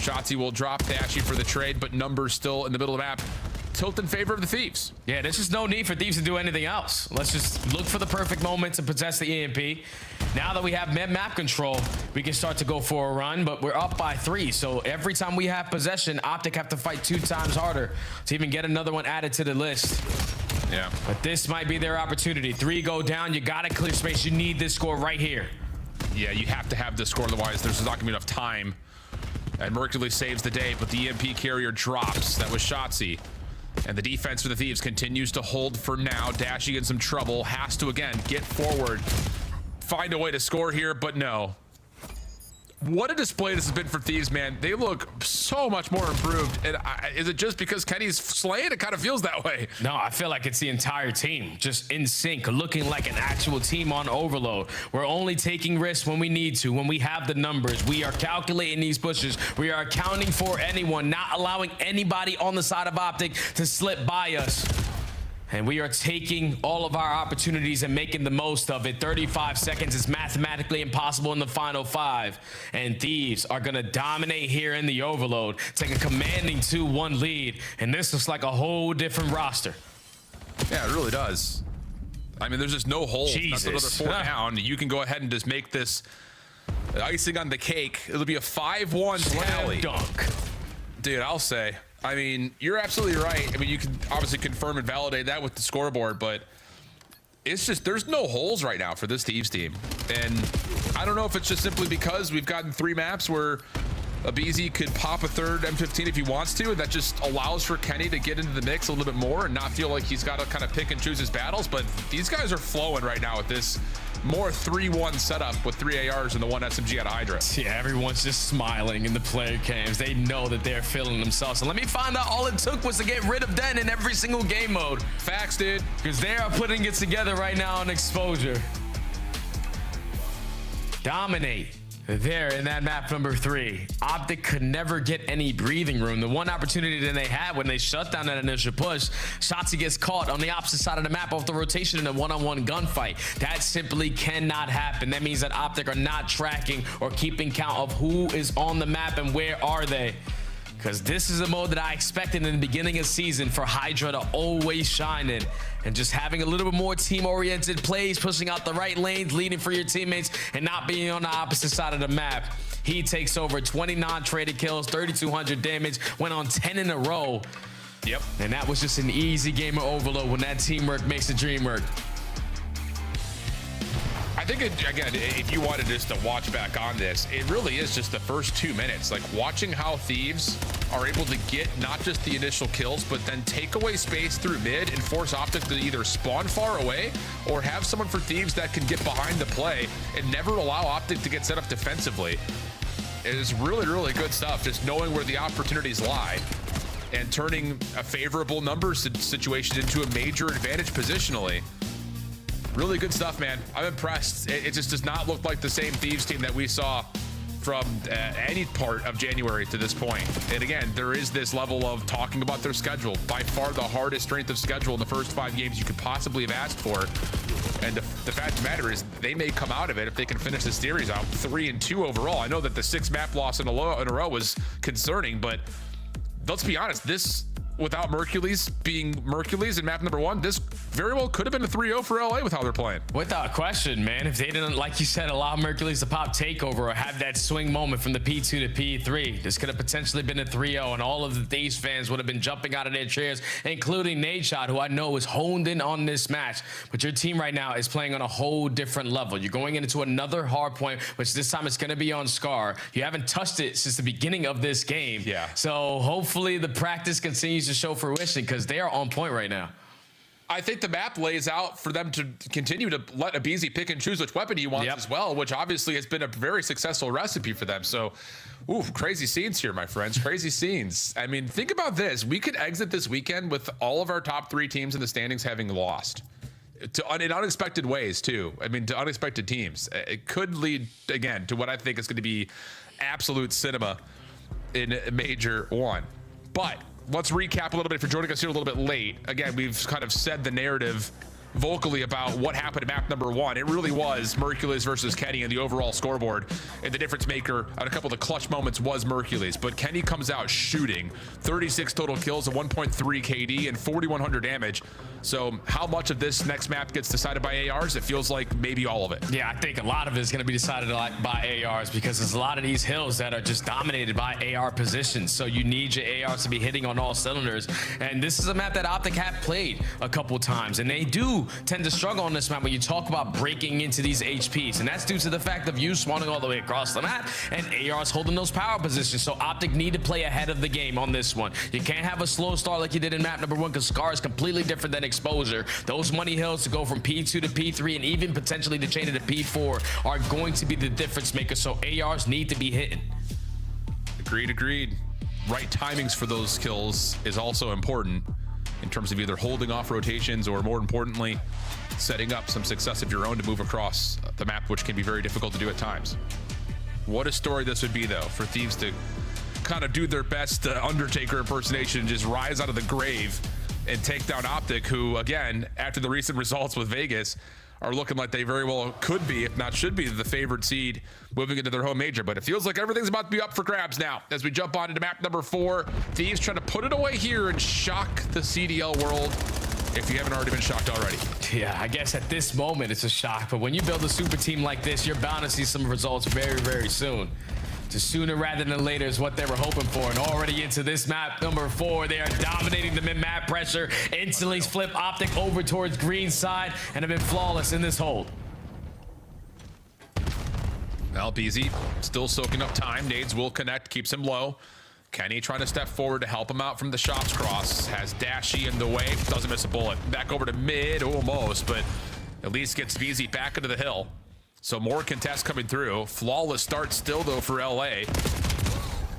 Shotzzy will drop Dashy for the trade, but numbers still in the middle of the map tilt in favor of the Thieves. Yeah, there's just no need for Thieves to do anything else. Let's just look for the perfect moment to possess the EMP. Now that we have map control, we can start to go for a run, but we're up by 3. So every time we have possession, Optic have to fight 2 times harder to even get another one added to the list. Yeah. But this might be their opportunity. 3 go down. You got to clear space. You need this score right here. Yeah, you have to have this score. Otherwise, there's not going to be enough time. And Mercury saves the day, but the EMP carrier drops. That was Shotzi. And the defense for the Thieves continues to hold for now. Dashy in some trouble. Has to, again, get forward. Find a way to score here, but no. What a display this has been for Thieves, man. They look so much more improved. And is it just because Kenny's slaying? It kind of feels that way. No, I feel like it's the entire team just in sync, looking like an actual team on overload. We're only taking risks when we need to, when we have the numbers. We are calculating these pushes. We are accounting for anyone, not allowing anybody on the side of Optic to slip by us. And we are taking all of our opportunities and making the most of it. 35 seconds is mathematically impossible in the final 5. And Thieves are going to dominate here in the overload, take a commanding 2-1 lead. And this looks like a whole different roster. Yeah, it really does. I mean, there's just no holes. Jesus. That's another 4 down. You can go ahead and just make this icing on the cake. It'll be a 5-1 tally. Dunk. Dude, I'll say. I mean, you're absolutely right. I mean, you can obviously confirm and validate that with the scoreboard, but it's just, there's no holes right now for this Thieves team. And I don't know if it's just simply because we've gotten 3 maps where Abizi could pop a third M15 if he wants to, and that just allows for Kenny to get into the mix a little bit more and not feel like he's got to kind of pick and choose his battles. But these guys are flowing right now with this more 3-1 setup with 3 ARs and the 1 SMG out of Hydra. Yeah, everyone's just smiling in the player cams. They know that they're feeling themselves. And let me find out, all it took was to get rid of Den in every single game mode. Facts, dude. Because they are putting it together right now on exposure. Dominate. There in that map number 3, Optic could never get any breathing room. The one opportunity that they had when they shut down that initial push, Shotzi gets caught on the opposite side of the map off the rotation in a one-on-one gunfight. That simply cannot happen. That means that Optic are not tracking or keeping count of who is on the map and where are they. Because this is a mode that I expected in the beginning of season for Hydra to always shine in. And just having a little bit more team-oriented plays, pushing out the right lanes, leading for your teammates, and not being on the opposite side of the map. He takes over 20 non-traded kills, 3,200 damage, went on 10 in a row. Yep. And that was just an easy game of overload when that teamwork makes the dream work. I think, again, if you wanted just to watch back on this, it really is just the first 2 minutes. Like, watching how Thieves are able to get not just the initial kills, but then take away space through mid and force Optic to either spawn far away or have someone for Thieves that can get behind the play and never allow Optic to get set up defensively. It is really, really good stuff, just knowing where the opportunities lie and turning a favorable numbers situation into a major advantage positionally. Really good stuff, man. I'm impressed. It just does not look like the same Thieves team that we saw from any part of January to this point. And again, there is this level of talking about their schedule. By far the hardest strength of schedule in the first 5 games you could possibly have asked for. And the fact of the matter is, they may come out of it if they can finish the series out 3-2 overall. I know that the 6 map loss in a row was concerning, but let's be honest, this, without Mercules being Mercules in map number 1, this very well could have been a 3-0 for LA with how they're playing. Without question, man. If they didn't, like you said, allow Mercules to pop takeover or have that swing moment from the P2 to P3, this could have potentially been a 3-0, and all of the Thieves fans would have been jumping out of their chairs, including Nadeshot, who I know is honed in on this match. But your team right now is playing on a whole different level. You're going into another hard point, which this time it's going to be on Scar. You haven't touched it since the beginning of this game. Yeah. So hopefully the practice continues to show fruition, because they are on point right now. I think the map lays out for them to continue to let Abizi pick and choose which weapon he wants as well, which obviously has been a very successful recipe for them. So, ooh, crazy scenes here, my friends. Crazy scenes. I mean, think about this. We could exit this weekend with all of our top 3 teams in the standings having lost. In unexpected ways, too. I mean, to unexpected teams. It could lead, again, to what I think is going to be absolute cinema in Major 1. But let's recap a little bit for joining us here a little bit late. Again, we've kind of said the narrative vocally about what happened at map number 1. It really was Mercules versus Kenny in the overall scoreboard, and the difference maker at a couple of the clutch moments was Mercules. But Kenny comes out shooting 36 total kills, a 1.3 KD, and 4,100 damage. So how much of this next map gets decided by ARs? It feels like maybe all of it. Yeah, I think a lot of it is going to be decided by ARs, because there's a lot of these hills that are just dominated by AR positions. So you need your ARs to be hitting on all cylinders. And this is a map that Optic have played a couple times, and they do tend to struggle on this map when you talk about breaking into these HPs. And that's due to the fact of you spawning all the way across the map and ARs holding those power positions. So Optic need to play ahead of the game on this one. You can't have a slow start like you did in map number 1, because Scar is completely different than Exposure. Those money hills to go from P2 to P3 and even potentially to chain it to P4 are going to be the difference maker. So ARs need to be hitting. Agreed. Right timings for those kills is also important in terms of either holding off rotations or, more importantly, setting up some success of your own to move across the map, which can be very difficult to do at times. What a story this would be, though, for Thieves to kind of do their best Undertaker impersonation and just rise out of the grave and take down Optic, who, again, after the recent results with Vegas, are looking like they very well could be, if not should be, the favored seed moving into their home major. But it feels like everything's about to be up for grabs now as we jump on into map number 4. Thieves trying to put it away here and shock the CDL world, if you haven't already been shocked already. Yeah, I guess at this moment it's a shock, but when you build a super team like this, you're bound to see some results very, very soon. Just sooner rather than later is what they were hoping for. And already into this map number 4, they are dominating the mid-map pressure. Instantly flip Optic over towards green side and have been flawless in this hold. Well, BZ still soaking up time. Nades will connect, keeps him low. Kenny trying to step forward to help him out from the shots cross. Has Dashy in the way, doesn't miss a bullet. Back over to mid, almost, but at least gets BZ back into the hill. So more contests coming through. Flawless start still, though, for LA.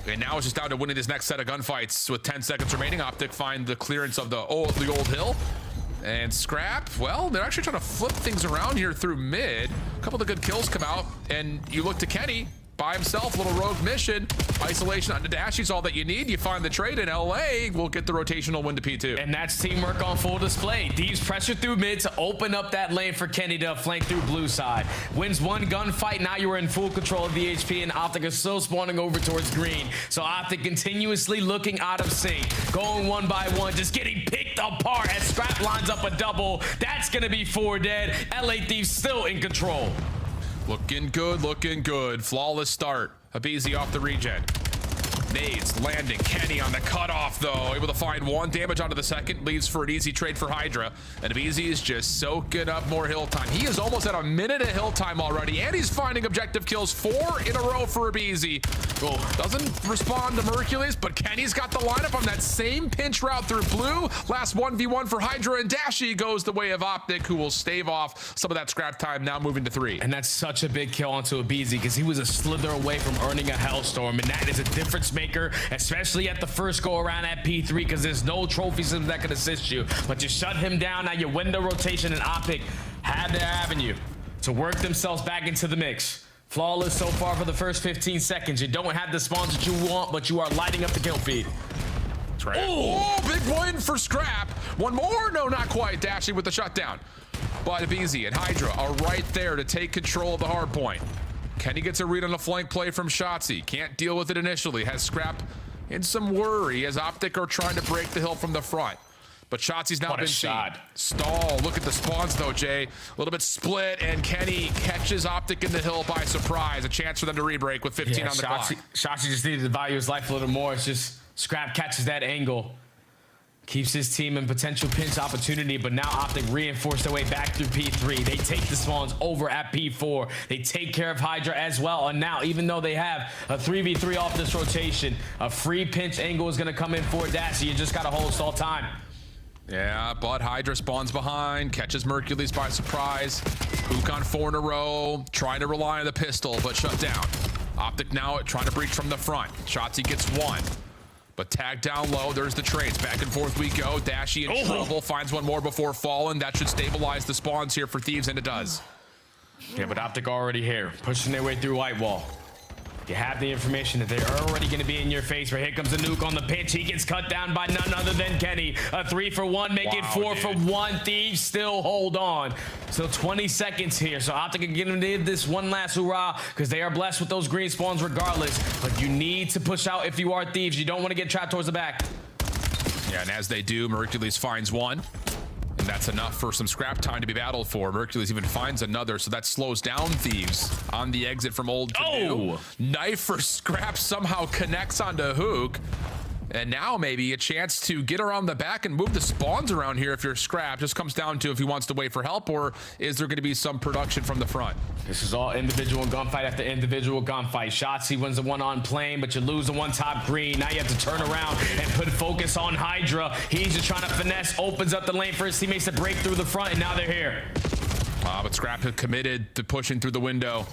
And now it's just down to winning this next set of gunfights with 10 seconds remaining. Optic find the clearance of the old hill. And Scrap, well, they're actually trying to flip things around here through mid. A couple of good kills come out, and you look to Kenny by himself, little rogue mission. Isolation on the Dashy's all that you need. You find the trade in LA, will get the rotational win to P2. And that's teamwork on full display. Thieves pressure through mid to open up that lane for Kenny to flank through blue side. Wins one gunfight, now you're in full control of the HP, and Optic is still spawning over towards green. So Optic continuously looking out of sync, going one by one, just getting picked apart as Scrap lines up a double. That's gonna be 4 dead. LA Thieves still in control. Looking good, looking good. Flawless start. Abizi off the regen. Nades landing. Kenny on the cutoff, though. Able to find 1 damage onto the second. Leaves for an easy trade for Hydra. And Abizi is just soaking up more hill time. He is almost at a minute of hill time already. And he's finding objective kills 4 in a row for Abizi. Well, doesn't respond to Mercules, but Kenny's got the lineup on that same pinch route through blue. Last 1v1 for Hydra, and Dashy goes the way of Optic, who will stave off some of that scrap time, now moving to 3. And that's such a big kill onto Abizi, because he was a slither away from earning a Hellstorm, and that is a difference maker, especially at the first go around at P3, because there's no trophy system that can assist you. But you shut him down, now you win the rotation, and Optic have their avenue to work themselves back into the mix. Flawless so far for the first 15 seconds. You don't have the spawns that you want, but you are lighting up the kill feed. That's right. Oh, big win for Scrap. One more? No, not quite. Dashy with the shutdown. But Abizi and Hydra are right there to take control of the hard point. Kenny gets a read on a flank play from Shotzzy. Can't deal with it initially. Has Scrap in some worry as Optic are trying to break the hill from the front. But Shotzi's now been seen. Stall. Look at the spawns, though, Jay. A little bit split, and Kenny catches Optic in the hill by surprise. A chance for them to re-break with 15 on the clock. Shotzi just needed to value his life a little more. It's just Scrap catches that angle. Keeps his team in potential pinch opportunity, but now Optic reinforce their way back through P3. They take the spawns over at P4. They take care of Hydra as well. And now, even though they have a 3v3 off this rotation, a free pinch angle is going to come in for Dashy. You just got to hold stall time. Yeah, but Hydra spawns behind, catches Mercules by surprise. Hook on 4 in a row, trying to rely on the pistol, but shut down. Optic now trying to breach from the front. Shotzzy gets 1. But tagged down low, there's the trades. Back and forth we go. Dashy in trouble, finds 1 more before falling. That should stabilize the spawns here for Thieves, and it does. Yeah, but Optic already here, pushing their way through white wall. You have the information that they're already going to be in your face. But here comes the nuke on the pitch. He gets cut down by none other than Kenny. A 3 for 1, make it 4 for 1. Thieves still hold on. Still 20 seconds here. So Optic can get them to this one last hurrah because they are blessed with those green spawns regardless. But you need to push out if you are Thieves. You don't want to get trapped towards the back. Yeah, and as they do, Mercules finds one. And that's enough for some scrap time to be battled for. Mercules even finds another, so that slows down Thieves on the exit from old to new. Knife for scrap somehow connects onto Hook. And now maybe a chance to get around the back and move the spawns around here if you're scrap. Just comes down to if he wants to wait for help or is there going to be some production from the front. This is all individual gunfight after individual gunfight. Shotzzy wins the one on plane, but you lose the one top green. Now you have to turn around and put focus on Hydra. He's just trying to finesse, opens up the lane for his teammates to break through the front, and now they're here. But Scrap have committed to pushing through the window.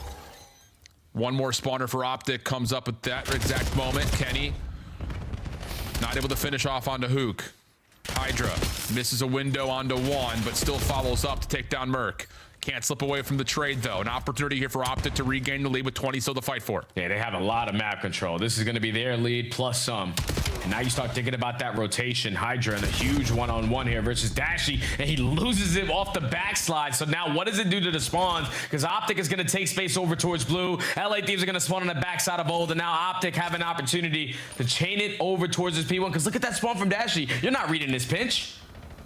One more spawner for Optic comes up at that exact moment. Kenny not able to finish off onto Hook. Hydra misses a window onto one, but still follows up to take down Merc. Can't slip away from the trade, though. An opportunity here for Optic to regain the lead with 20 still to fight for. Yeah, they have a lot of map control. This is going to be their lead plus some. And now you start thinking about that rotation. Hydra in a huge one-on-one here versus Dashy, and he loses it off the backslide. So now what does it do to the spawns? Because Optic is going to take space over towards blue. LA Thieves are going to spawn on the backside of old, and now Optic have an opportunity to chain it over towards this P1. Because look at that spawn from Dashy. You're not reading this pinch.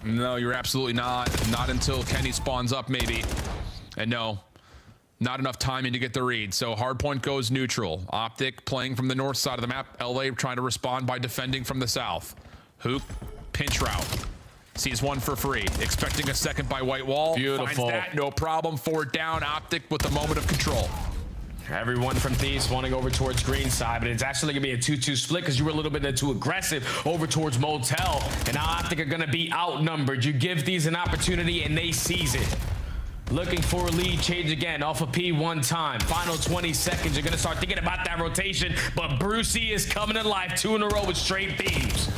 No, you're absolutely not. Not until Kenny spawns up, maybe. And no, not enough timing to get the read. So hardpoint goes neutral. Optic playing from the north side of the map. LA trying to respond by defending from the south. Hoop, pinch route. Sees one for free. Expecting a second by White Wall. Beautiful. Finds that, no problem. 4 down. Optic with a moment of control. Everyone from Thieves spawning over towards green side, but it's actually going to be a 2-2 split because you were a little bit too aggressive over towards Motel. And now Optic are going to be outnumbered. You give Thieves an opportunity and they seize it. Looking for a lead change again off of P one time. Final 20 seconds. You're going to start thinking about that rotation, but Brucey is coming to life 2 in a row with straight Thieves.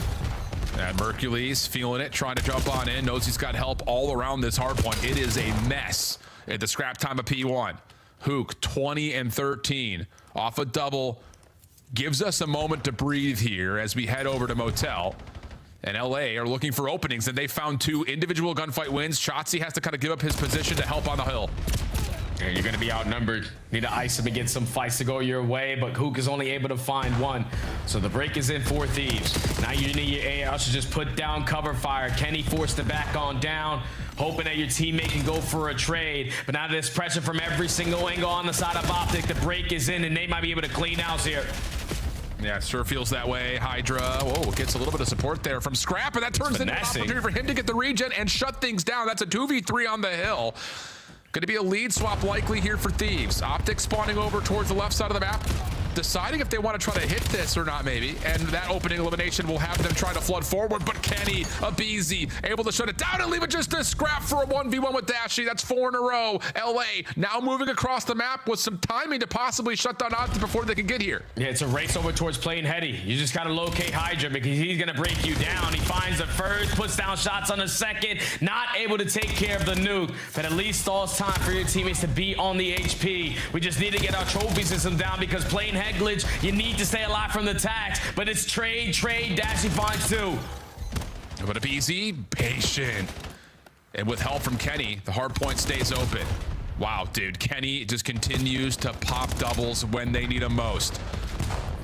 And Mercules feeling it, trying to jump on in. Knows he's got help all around this hardpoint. It is a mess at the scrap time of P1. Hook 20 and 13 off a double. Gives us a moment to breathe here as we head over to Motel. And LA are looking for openings, and they found 2 individual gunfight wins. Shotzzy has to kind of give up his position to help on the hill. Yeah, you're going to be outnumbered. Need to ice him and get some fights to go your way, but Hook is only able to find one. So the break is in for Thieves. Now you need your AR to just put down cover fire. Kenny forced to back on down, hoping that your teammate can go for a trade. But now there's pressure from every single angle on the side of Optic. The break is in, and they might be able to clean house here. Yeah, sure feels that way. Hydra, whoa, gets a little bit of support there from Scrap, and that turns into an opportunity for him to get the regen and shut things down. That's a 2v3 on the hill. Going to be a lead swap likely here for Thieves. Optic spawning over towards the left side of the map, deciding if they want to try to hit this or not, maybe. And that opening elimination will have them try to flood forward, but Kenny, a BZ, able to shut it down and leave it just a Scrap for a 1v1 with Dashy. That's 4 in a row. LA now moving across the map with some timing to possibly shut down Optic before they can get here. Yeah, it's a race over towards playing Heady. You just got to locate Hydra because he's going to break you down. He finds the first, puts down shots on the second, not able to take care of the nuke, but at least stalls time for your teammates to be on the HP. We just need to get our trophy system down because playing head glitch, you need to stay alive from the tax, but it's trade, Dashy finds 2. But a BZ, patient. And with help from Kenny, the hard point stays open. Wow, dude, Kenny just continues to pop doubles when they need him most.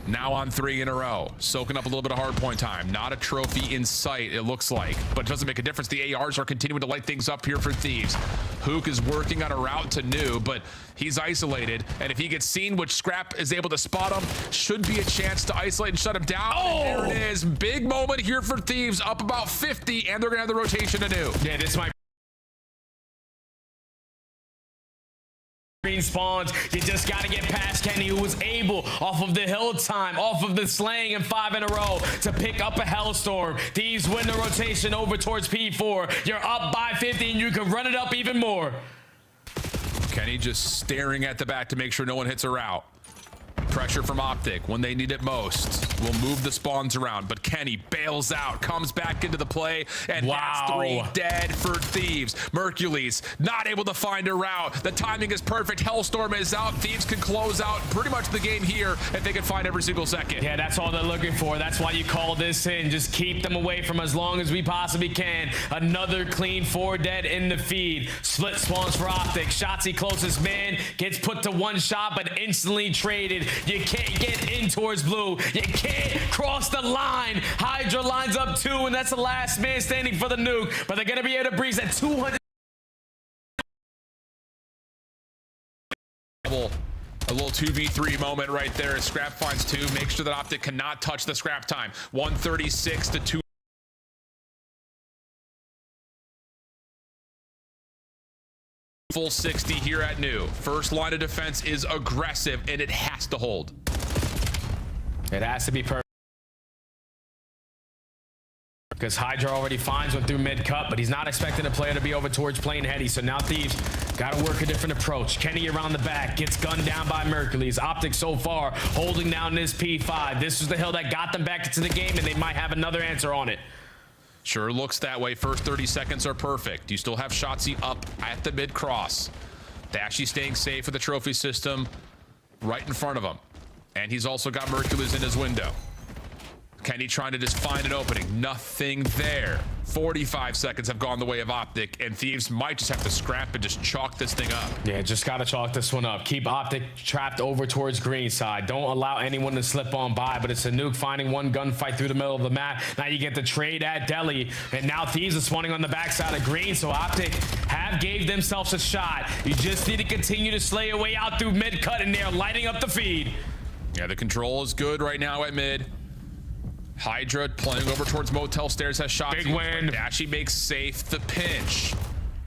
Now on 3 in a row, soaking up a little bit of hard point time. Not a trophy in sight, it looks like, but it doesn't make a difference. The ARs are continuing to light things up here for Thieves. Hook is working on a route to new, but he's isolated, and if he gets seen, which Scrap is able to spot him, should be a chance to isolate and shut him down. Oh! And there it is. Big moment here for Thieves, up about 50, and they're gonna have the rotation anew. Yeah, this might green spawns. You just got to get past Kenny, who was able, off of the hill time, off of the slaying and 5 in a row, to pick up a Hellstorm. Thieves win the rotation over towards P4. You're up by 50, and you can run it up even more. Kenny just staring at the back to make sure no one hits a route. Pressure from Optic when they need it most. Will move the spawns around, but Kenny bails out, comes back into the play, and that's 3 dead for Thieves. Mercules not able to find a route. The timing is perfect. Hellstorm is out. Thieves can close out pretty much the game here if they can find every single second. Yeah, that's all they're looking for. That's why you call this in. Just keep them away from as long as we possibly can. Another clean 4 dead in the feed. Split spawns for Optic. Shotzzy closest man gets put to 1 shot, but instantly traded. You can't get in towards blue. You can't cross the line. Hydra lines up 2, and that's the last man standing for the nuke. But they're going to be able to breeze at 200. A little 2v3 moment right there as Scrap finds 2. Make sure that Optic cannot touch the scrap time. 136 to 2. Full 60 here at New. First line of defense is aggressive, and it has to hold. It has to be perfect. Because Hydra already finds one through mid-cut, but he's not expecting a player to be over towards playing heady. So now Thieves got to work a different approach. Kenny around the back, gets gunned down by Mercules. Optic so far holding down this P5. This was the hill that got them back into the game, and they might have another answer on it. Sure looks that way. First 30 seconds are perfect. You still have Shotzzy up at the mid-cross. Dashy staying safe with the trophy system right in front of him. And he's also got Mercules in his window. Kenny trying to just find an opening. Nothing there. 45 seconds have gone the way of Optic, and Thieves might just have to scrap and just chalk this thing up. Yeah, just got to chalk this one up. Keep Optic trapped over towards green side. Don't allow anyone to slip on by, but it's a nuke finding one gunfight through the middle of the map. Now you get the trade at Deli, and now Thieves is spawning on the backside of green, so Optic have gave themselves a shot. You just need to continue to slay your way out through mid-cut, and they're lighting up the feed. Yeah, the control is good right now at mid. Hydra playing over towards Motel Stairs has shots. Big win. Dashy makes safe the pinch.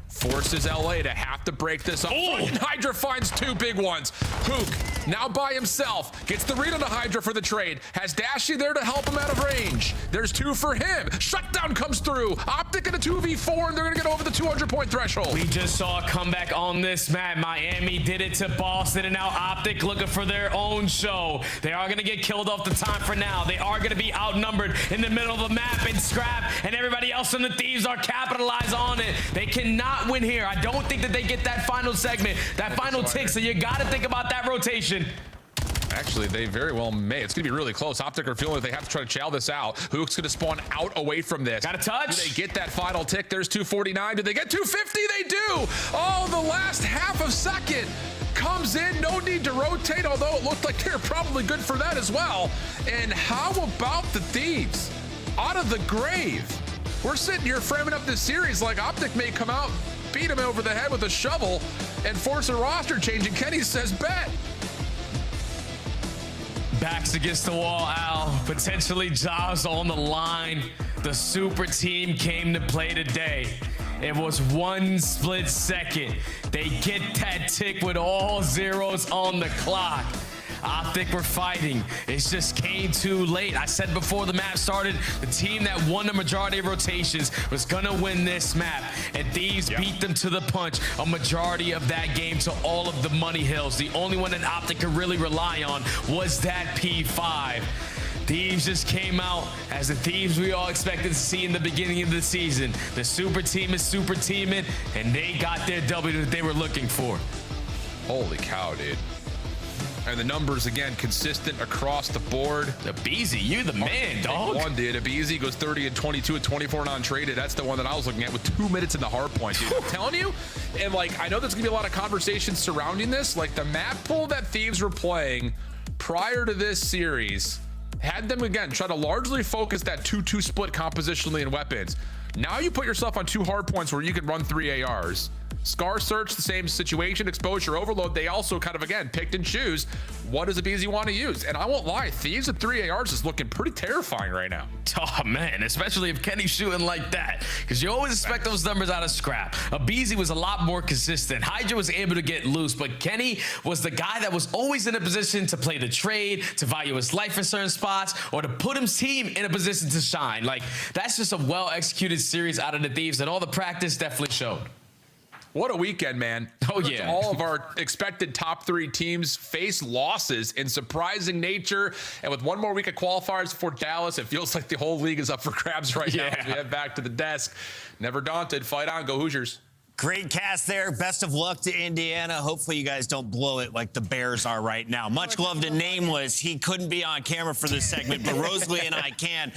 Forces LA to have to break this up. Oh! Hydra finds 2 big ones. Hook now by himself. Gets the read on the Hydra for the trade. Has Dashy there to help him out of range. There's 2 for him. Shutdown comes through. Optic in a 2v4, and they're going to get over the 200-point threshold. We just saw a comeback on this map. Miami did it to Boston, and now Optic looking for their own show. They are going to get killed off the time for now. They are going to be outnumbered in the middle of the map and Scrap, and everybody else in the Thieves are capitalized on it. They cannot win here. I don't think that they get that final segment, that final tick, so you got to think about that rotation. Actually, they very well may. It's going to be really close. Optic are feeling like they have to try to chow this out. Hook's going to spawn out away from this. Got a touch. Do they get that final tick? There's 249. Do they get 250? They do. Oh, the last half of second comes in. No need to rotate, although it looked like they're probably good for that as well. And how about the Thieves? Out of the grave. We're sitting here framing up this series like Optic may come out, beat him over the head with a shovel, and force a roster change. And Kenny says, bet. Backs against the wall, Al. Potentially jobs on the line. The super team came to play today. It was 1 split second. They get that tick with all zeros on the clock. Optic were fighting. It just came too late. I said before the map started, the team that won the majority of rotations was gonna win this map. And Thieves beat them to the punch a majority of that game to all of the money hills. The only one that Optic could really rely on was that P5. Thieves just came out as the Thieves we all expected to see in the beginning of the season. The super team is super teaming, and they got their W that they were looking for. Holy cow, dude. And the numbers, again, consistent across the board. Abeezy, you the man, dog. One did. Abeezy goes 30 and 22 and 24 non-traded. That's the one that I was looking at with 2 minutes in the hard point, dude. I'm telling you. And, like, I know there's going to be a lot of conversations surrounding this. Like, the map pool that Thieves were playing prior to this series had them, again, try to largely focus that 2-2 split compositionally in weapons. Now you put yourself on 2 hard points where you can run 3 ARs. Scar Search, the same situation. Exposure Overload, they also kind of, again, picked and choose what does Abeezy want to use. And I won't lie, Thieves at 3 ARs is looking pretty terrifying right now. Oh, man, especially if Kenny's shooting like that, because you always expect those numbers out of Scrap. Abeezy was a lot more consistent. Hydra was able to get loose, but Kenny was the guy that was always in a position to play the trade, to value his life in certain spots, or to put his team in a position to shine. Like, that's just a well-executed series out of the Thieves, and all the practice definitely showed. What a weekend, man. Oh, yeah. All of our expected top 3 teams face losses in surprising nature. And with one more week of qualifiers for Dallas, it feels like the whole league is up for grabs right now as we head back to the desk. Never daunted. Fight on. Go Hoosiers. Great cast there. Best of luck to Indiana. Hopefully you guys don't blow it like the Bears are right now. Much love to Nameless. He couldn't be on camera for this segment, but Rosalie and I can.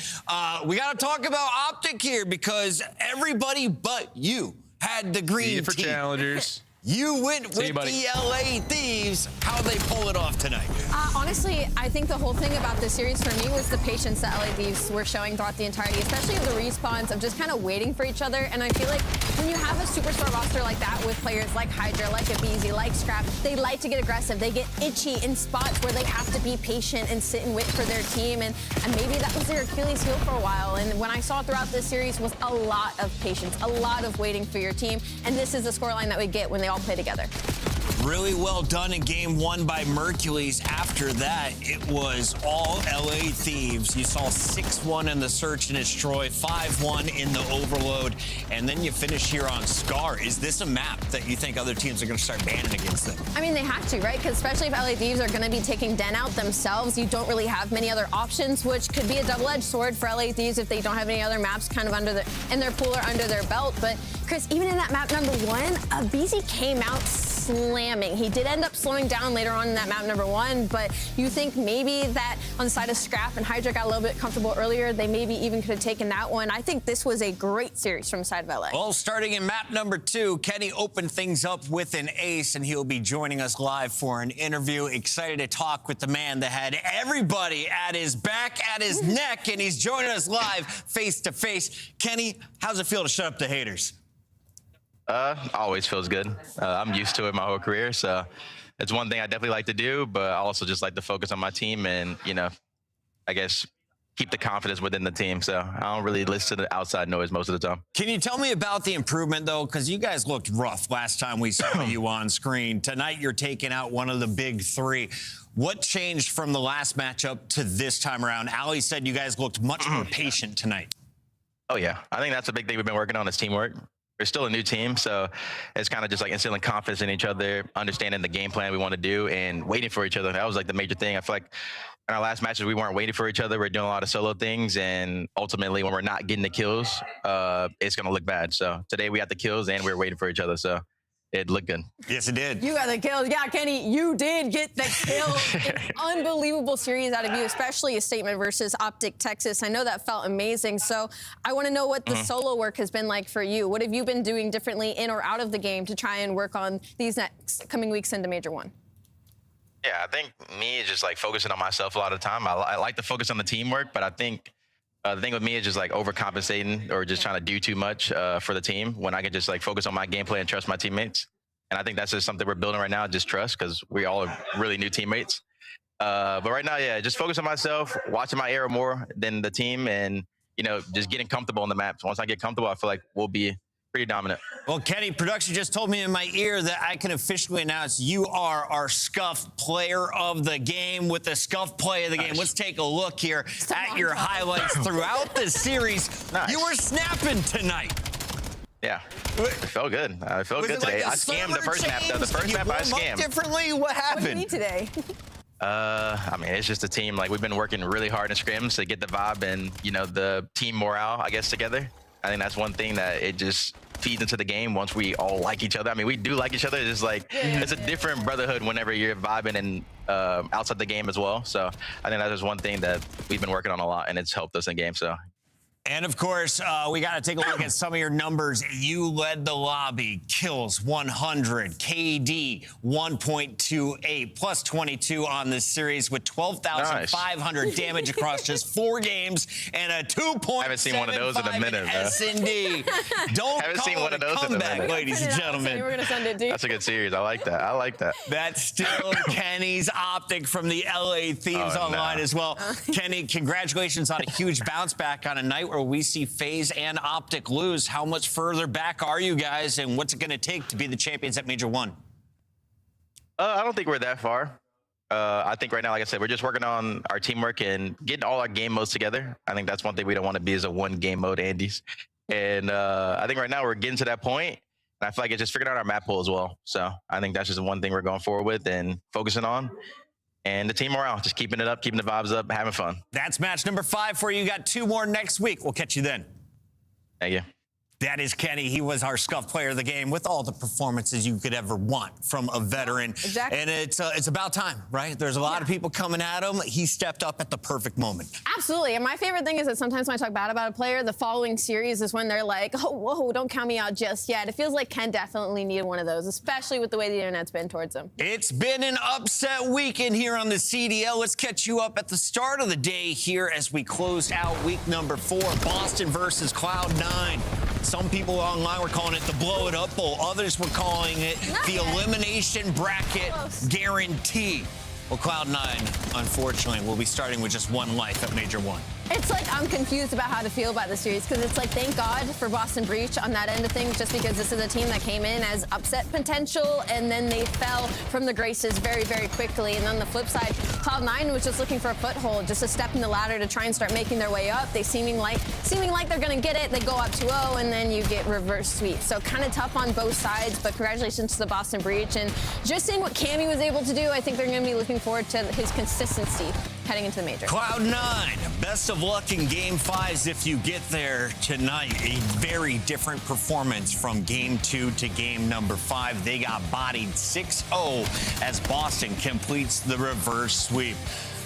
We got to talk about Optic here because everybody but you had the green for team. Challengers. You went with the LA Thieves. How'd they pull it off tonight? Honestly, I think the whole thing about this series for me was the patience that LA Thieves were showing throughout the entirety, especially the respawns of just kind of waiting for each other. And I feel like when you have a superstar roster like that with players like Hydra, like Abizi, like Scrap, they like to get aggressive. They get itchy in spots where they have to be patient and sit and wait for their team. And maybe that was their Achilles heel for a while. And when I saw throughout this series was a lot of patience, a lot of waiting for your team. And this is the scoreline that we get when they all play together. Really well done in game 1 by Mercules. After that, it was all LA Thieves. You saw 6-1 in the Search and Destroy, 5-1 in the Overload, and then you finish here on Scar. Is this a map that you think other teams are going to start banning against them? I mean, they have to, right? Because especially if LA Thieves are going to be taking Den out themselves, you don't really have many other options, which could be a double-edged sword for LA Thieves if they don't have any other maps kind of in their pool or under their belt. But Chris, even in that map number 1, Abizi came out slamming. He did end up slowing down later on in that map number 1, but you think maybe that on the side of Scrap and Hydra got a little bit comfortable earlier, they maybe even could have taken that one. I think this was a great series from the side of LA. Well, starting in map number 2, Kenny opened things up with an ace, and he'll be joining us live for an interview. Excited to talk with the man that had everybody at his back, at his neck, and he's joining us live face to face. Kenny, how's it feel to shut up the haters? Always feels good. I'm used to it my whole career, so it's one thing I definitely like to do, but I also just like to focus on my team and, you know, I guess keep the confidence within the team. So I don't really listen to the outside noise most of the time. Can you tell me about the improvement, though? Because you guys looked rough last time we saw you on screen. Tonight, you're taking out one of the big 3. What changed from the last matchup to this time around? Ali said you guys looked much more patient tonight. Oh, yeah. I think that's a big thing we've been working on is teamwork. We're still a new team, so it's kind of just like instilling confidence in each other, understanding the game plan we want to do, and waiting for each other. That was like the major thing. I feel like in our last matches, we weren't waiting for each other. We're doing a lot of solo things, and ultimately, when we're not getting the kills, it's going to look bad. So today we got the kills, and we were waiting for each other, so it looked good. Yes, it did. You got the kills. Yeah, Kenny, you did get the kill. An unbelievable series out of you, especially a statement versus Optic Texas. I know that felt amazing. So I want to know what the solo work has been like for you. What have you been doing differently in or out of the game to try and work on these next coming weeks into Major 1? Yeah, I think me is just like focusing on myself a lot of the time. I like to focus on the teamwork, but I think the thing with me is just like overcompensating or just trying to do too much for the team when I can just like focus on my gameplay and trust my teammates. And I think that's just something we're building right now, just trust, because we all are really new teammates. But right now, yeah, just focus on myself, watching my arrow more than the team, and, you know, just getting comfortable on the maps. Once I get comfortable, I feel like we'll be pretty dominant. Well, Kenny, production just told me in my ear that I can officially announce you are our Scuff player of the game. With the Scuff play of the game, let's take a look here at your highlights throughout the series. Nice. You were snapping tonight. Yeah, it felt good. I felt good today. I scammed the first map, though. The first map I scammed. Differently, what happened? What do you need today? I mean, it's just a team. Like, we've been working really hard in scrims to get the vibe and, you know, the team morale, I guess, together. I think that's one thing that it just feeds into the game once we all like each other. I mean, we do like each other. It's like, it's a different brotherhood whenever you're vibing and outside the game as well. So I think that's just one thing that we've been working on a lot, and it's helped us in game. So. And of course, we got to take a look at some of your numbers. You led the lobby, kills 100, KD 1.28, plus 22 on this series with 12,500 damage across just 4 games and a 2.75 I haven't seen one of those in a minute, S&D. Don't haven't seen one of those comeback, in a minute. ladies and gentlemen. We're gonna send it, dude. That's a good series. I like that. I like that. That's still Kenny's Optic from the LA Thieves online as well. Kenny, congratulations on a huge bounce back on a night where we see FaZe and Optic lose. How much further back are you guys, and what's it going to take to be the champions at Major 1? I don't think we're that far. I think right now, like I said, we're just working on our teamwork and getting all our game modes together. I think that's one thing we don't want to be is a one game mode Andes. And I think right now we're getting to that point. I feel like it's just figuring out our map pool as well. So I think that's just one thing we're going forward with and focusing on. And the team morale, just keeping it up, keeping the vibes up, having fun. That's match number 5 for you. You got 2 more next week. We'll catch you then. Thank you. That is Kenny. He was our scuff player of the game with all the performances you could ever want from a veteran. Exactly. And it's about time, right? There's a lot of people coming at him. He stepped up at the perfect moment. Absolutely. And my favorite thing is that sometimes when I talk bad about a player, the following series is when they're like, oh, whoa, don't count me out just yet. It feels like Ken definitely needed one of those, especially with the way the internet's been towards him. It's been an upset weekend here on the CDL. Let's catch you up at the start of the day here as we closed out week number 4, Boston versus Cloud9. Some people online were calling it the blow it up bowl. Others were calling it the elimination bracket guarantee. Well, Cloud9, unfortunately, will be starting with just 1 life at Major 1. It's like I'm confused about how to feel about the series because it's like, thank God for Boston Breach on that end of things, just because this is a team that came in as upset potential and then they fell from the graces very, very quickly. And on the flip side, Cloud9 was just looking for a foothold, just a step in the ladder to try and start making their way up. They seeming like they're going to get it. They go up 2-0 and then you get reverse sweep. So kind of tough on both sides, but congratulations to the Boston Breach. And just seeing what Cammy was able to do, I think they're going to be looking forward to his consistency heading into the major. Cloud9, best of luck in Game 5s if you get there tonight. A very different performance from Game 2 to Game number 5. They got bodied 6-0 as Boston completes the reverse sweep.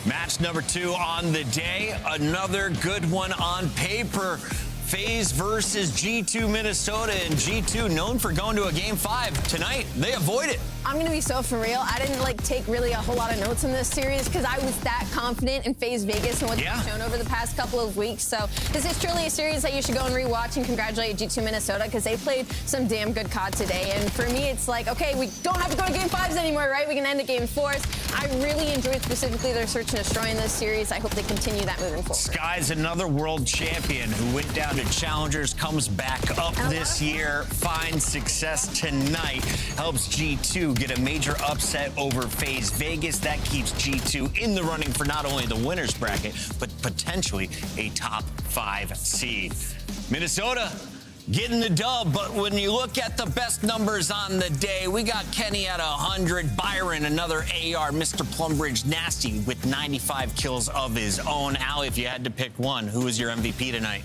Match number 2 on the day. Another good one on paper. FaZe versus G2 Minnesota, and G2 known for going to a Game 5 tonight. They avoid it. I'm going to be so for real. I didn't take really a whole lot of notes in this series because I was that confident in FaZe Vegas and what they've shown over the past couple of weeks. So this is truly a series that you should go and rewatch and congratulate G2 Minnesota because they played some damn good COD today. And for me, it's like, okay, we don't have to go to Game 5s anymore, right? We can end at Game 4s. I really enjoyed specifically their search and destroy in this series. I hope they continue that moving forward. Sky's another world champion who went down to Challengers, comes back up this year, finds success tonight, helps G2 get a major upset over FaZe Vegas. That keeps G2 in the running for not only the winner's bracket, but potentially a top 5 seed. Minnesota getting the dub, but when you look at the best numbers on the day, we got Kenny at 100, Byron, another AR, Mr. Plumbridge, Nasty with 95 kills of his own. Allie, if you had to pick one, who was your MVP tonight?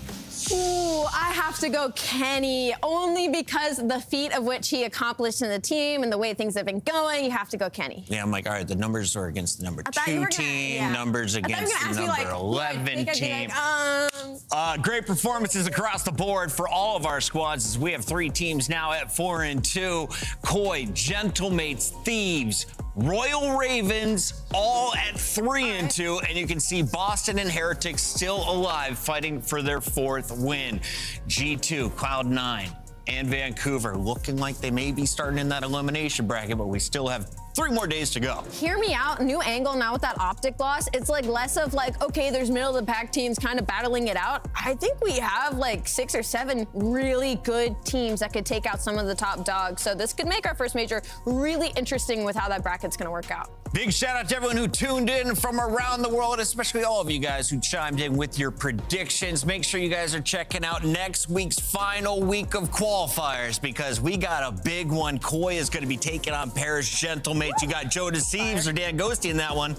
Ooh, I have to go Kenny, only because the feat of which he accomplished in the team and the way things have been going. You have to go Kenny. Yeah, I'm like, all right, the numbers are against the number 2 team, numbers against the number 11 team. Great performances across the board for all of our squads as we have 3 teams now at 4-2. Koi, Gentlemates, Thieves, Royal Ravens, all at 3-2, and you can see Boston and Heretics still alive, fighting for their 4th win. G2, Cloud9, and Vancouver looking like they may be starting in that elimination bracket, but we still have 3 more days to go. Hear me out. New angle now with that optic loss. It's like less of like, okay, there's middle of the pack teams kind of battling it out. I think we have like 6 or 7 really good teams that could take out some of the top dogs. So this could make our first major really interesting with how that bracket's going to work out. Big shout out to everyone who tuned in from around the world, especially all of you guys who chimed in with your predictions. Make sure you guys are checking out next week's final week of qualifiers because we got a big one. Koi is going to be taking on Paris Gentlemates. You got Joe Deceives or Dan Ghosty in that one.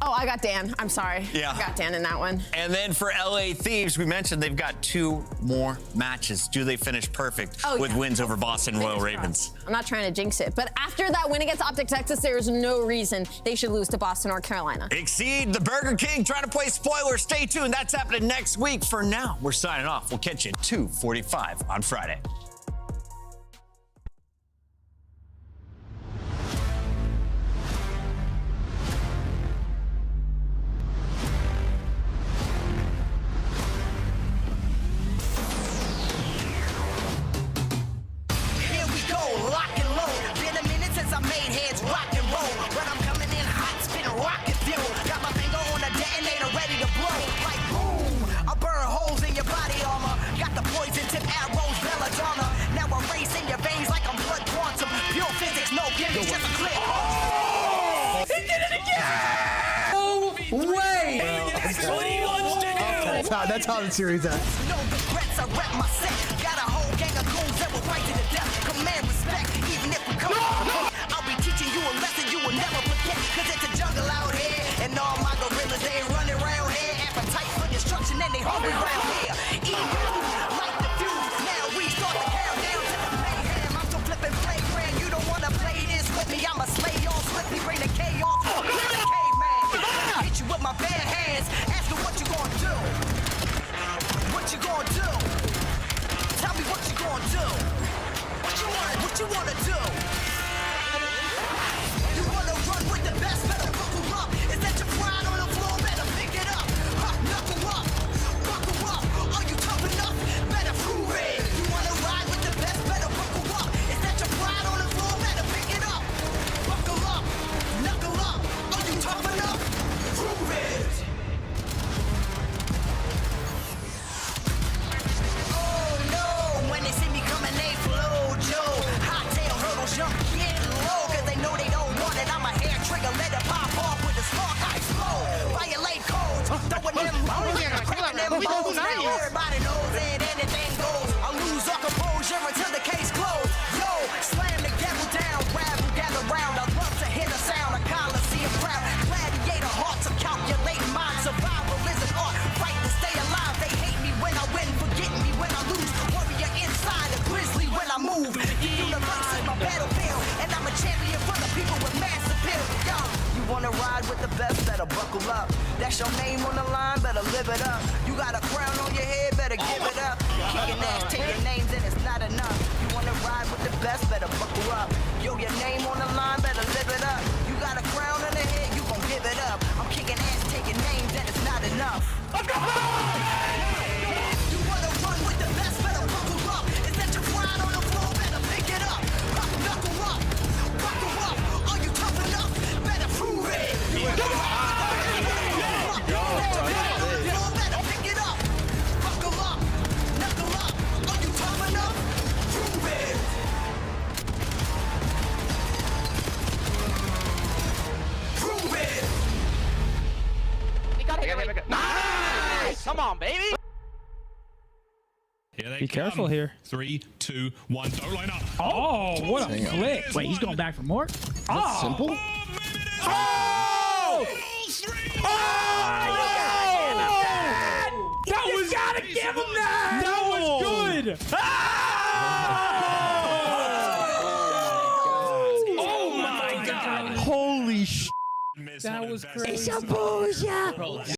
Oh, I got Dan. I'm sorry. Yeah. I got Dan in that one. And then for LA Thieves, we mentioned they've got 2 more matches. Do they finish perfect with wins over Boston Royal Ravens? I'm not trying to jinx it, but after that win against Optic Texas, there is no reason they should lose to Boston or Carolina. Exceed the Burger King trying to play spoiler. Stay tuned. That's happening next week. For now, we're signing off. We'll catch you at 2:45 on Friday. That's how the series ends. No regrets, I rep my set. Got a whole gang of goons that will fight to the death. man respect, even if we come. I'll be teaching you a lesson you will never forget. Cause it's a jungle out here, and all my gorillas, they ain't running around here. Appetite for destruction, and they hungry around here. Eating food like the fuse. Now we start the countdown to the mayhem. I'm so flipping playground, you don't wanna play this with me. I'ma slay y'all swiftly, bring the chaos. Caveman, hit you with my bare hands. Ask her what you gonna do. What you gonna do? Tell me what you gonna do. What you wanna do? You wanna run with the best, better buckle up. Is that your pride on the floor? Better pick it up. Knuckle up, buckle up. Are you tough enough? Better prove it. You wanna ride with the best, better buckle up. Is that your pride on the floor? Better pick it up. Buckle up, knuckle up. Are you tough enough? Prove it. Oh no, when they see me coming, they flow, Joe. Hot tail hurdles, jump, getting low, cause they know they don't want it. I'm a hair trigger, let it pop off with a spark, I explode. Violate codes, throwing them lows, cracking them bones. Now everybody knows that anything goes. I lose all composure until the case closed. Yo, slam the gavel down, rabble, gather round. I love to hear the sound of Coliseum crowd. Gladiator hearts are calculating mine. Survival is an art, fight to stay alive. They hate me when I win, forget me when I lose. Warrior inside, a grizzly when I move. The universe is my battlefield, and I'm a champion for the people with mass appeal. Yo, you wanna ride with the best, better buckle up. That's your name on the line, better live it up. You got a crown on your head, better give it up. Kicking ass, taking names, and it's not enough. You wanna ride with the best, better buckle up. Yo, your name on the line, better live it up. You got a crown on the head, you gon' give it up. I'm kicking ass, taking names, and it's not enough. You wanna run with the best, better buckle up. Is that your pride on the floor? Better pick it up. Knuckle up, buckle up. Are you tough enough? Better prove it. Better pick it up. Buckle up, knuckle up. Are you tough enough? Prove it. Prove it. We got it. Nice! Come on, baby. Here they Be careful here. 3, 2, 1. Don't line up. Oh, what a flick. Wait, he's going back for more? Oh! Simple? Oh! That was gotta give him that! That was good! Oh my god! Holy sh! That was crazy. It's a booyah!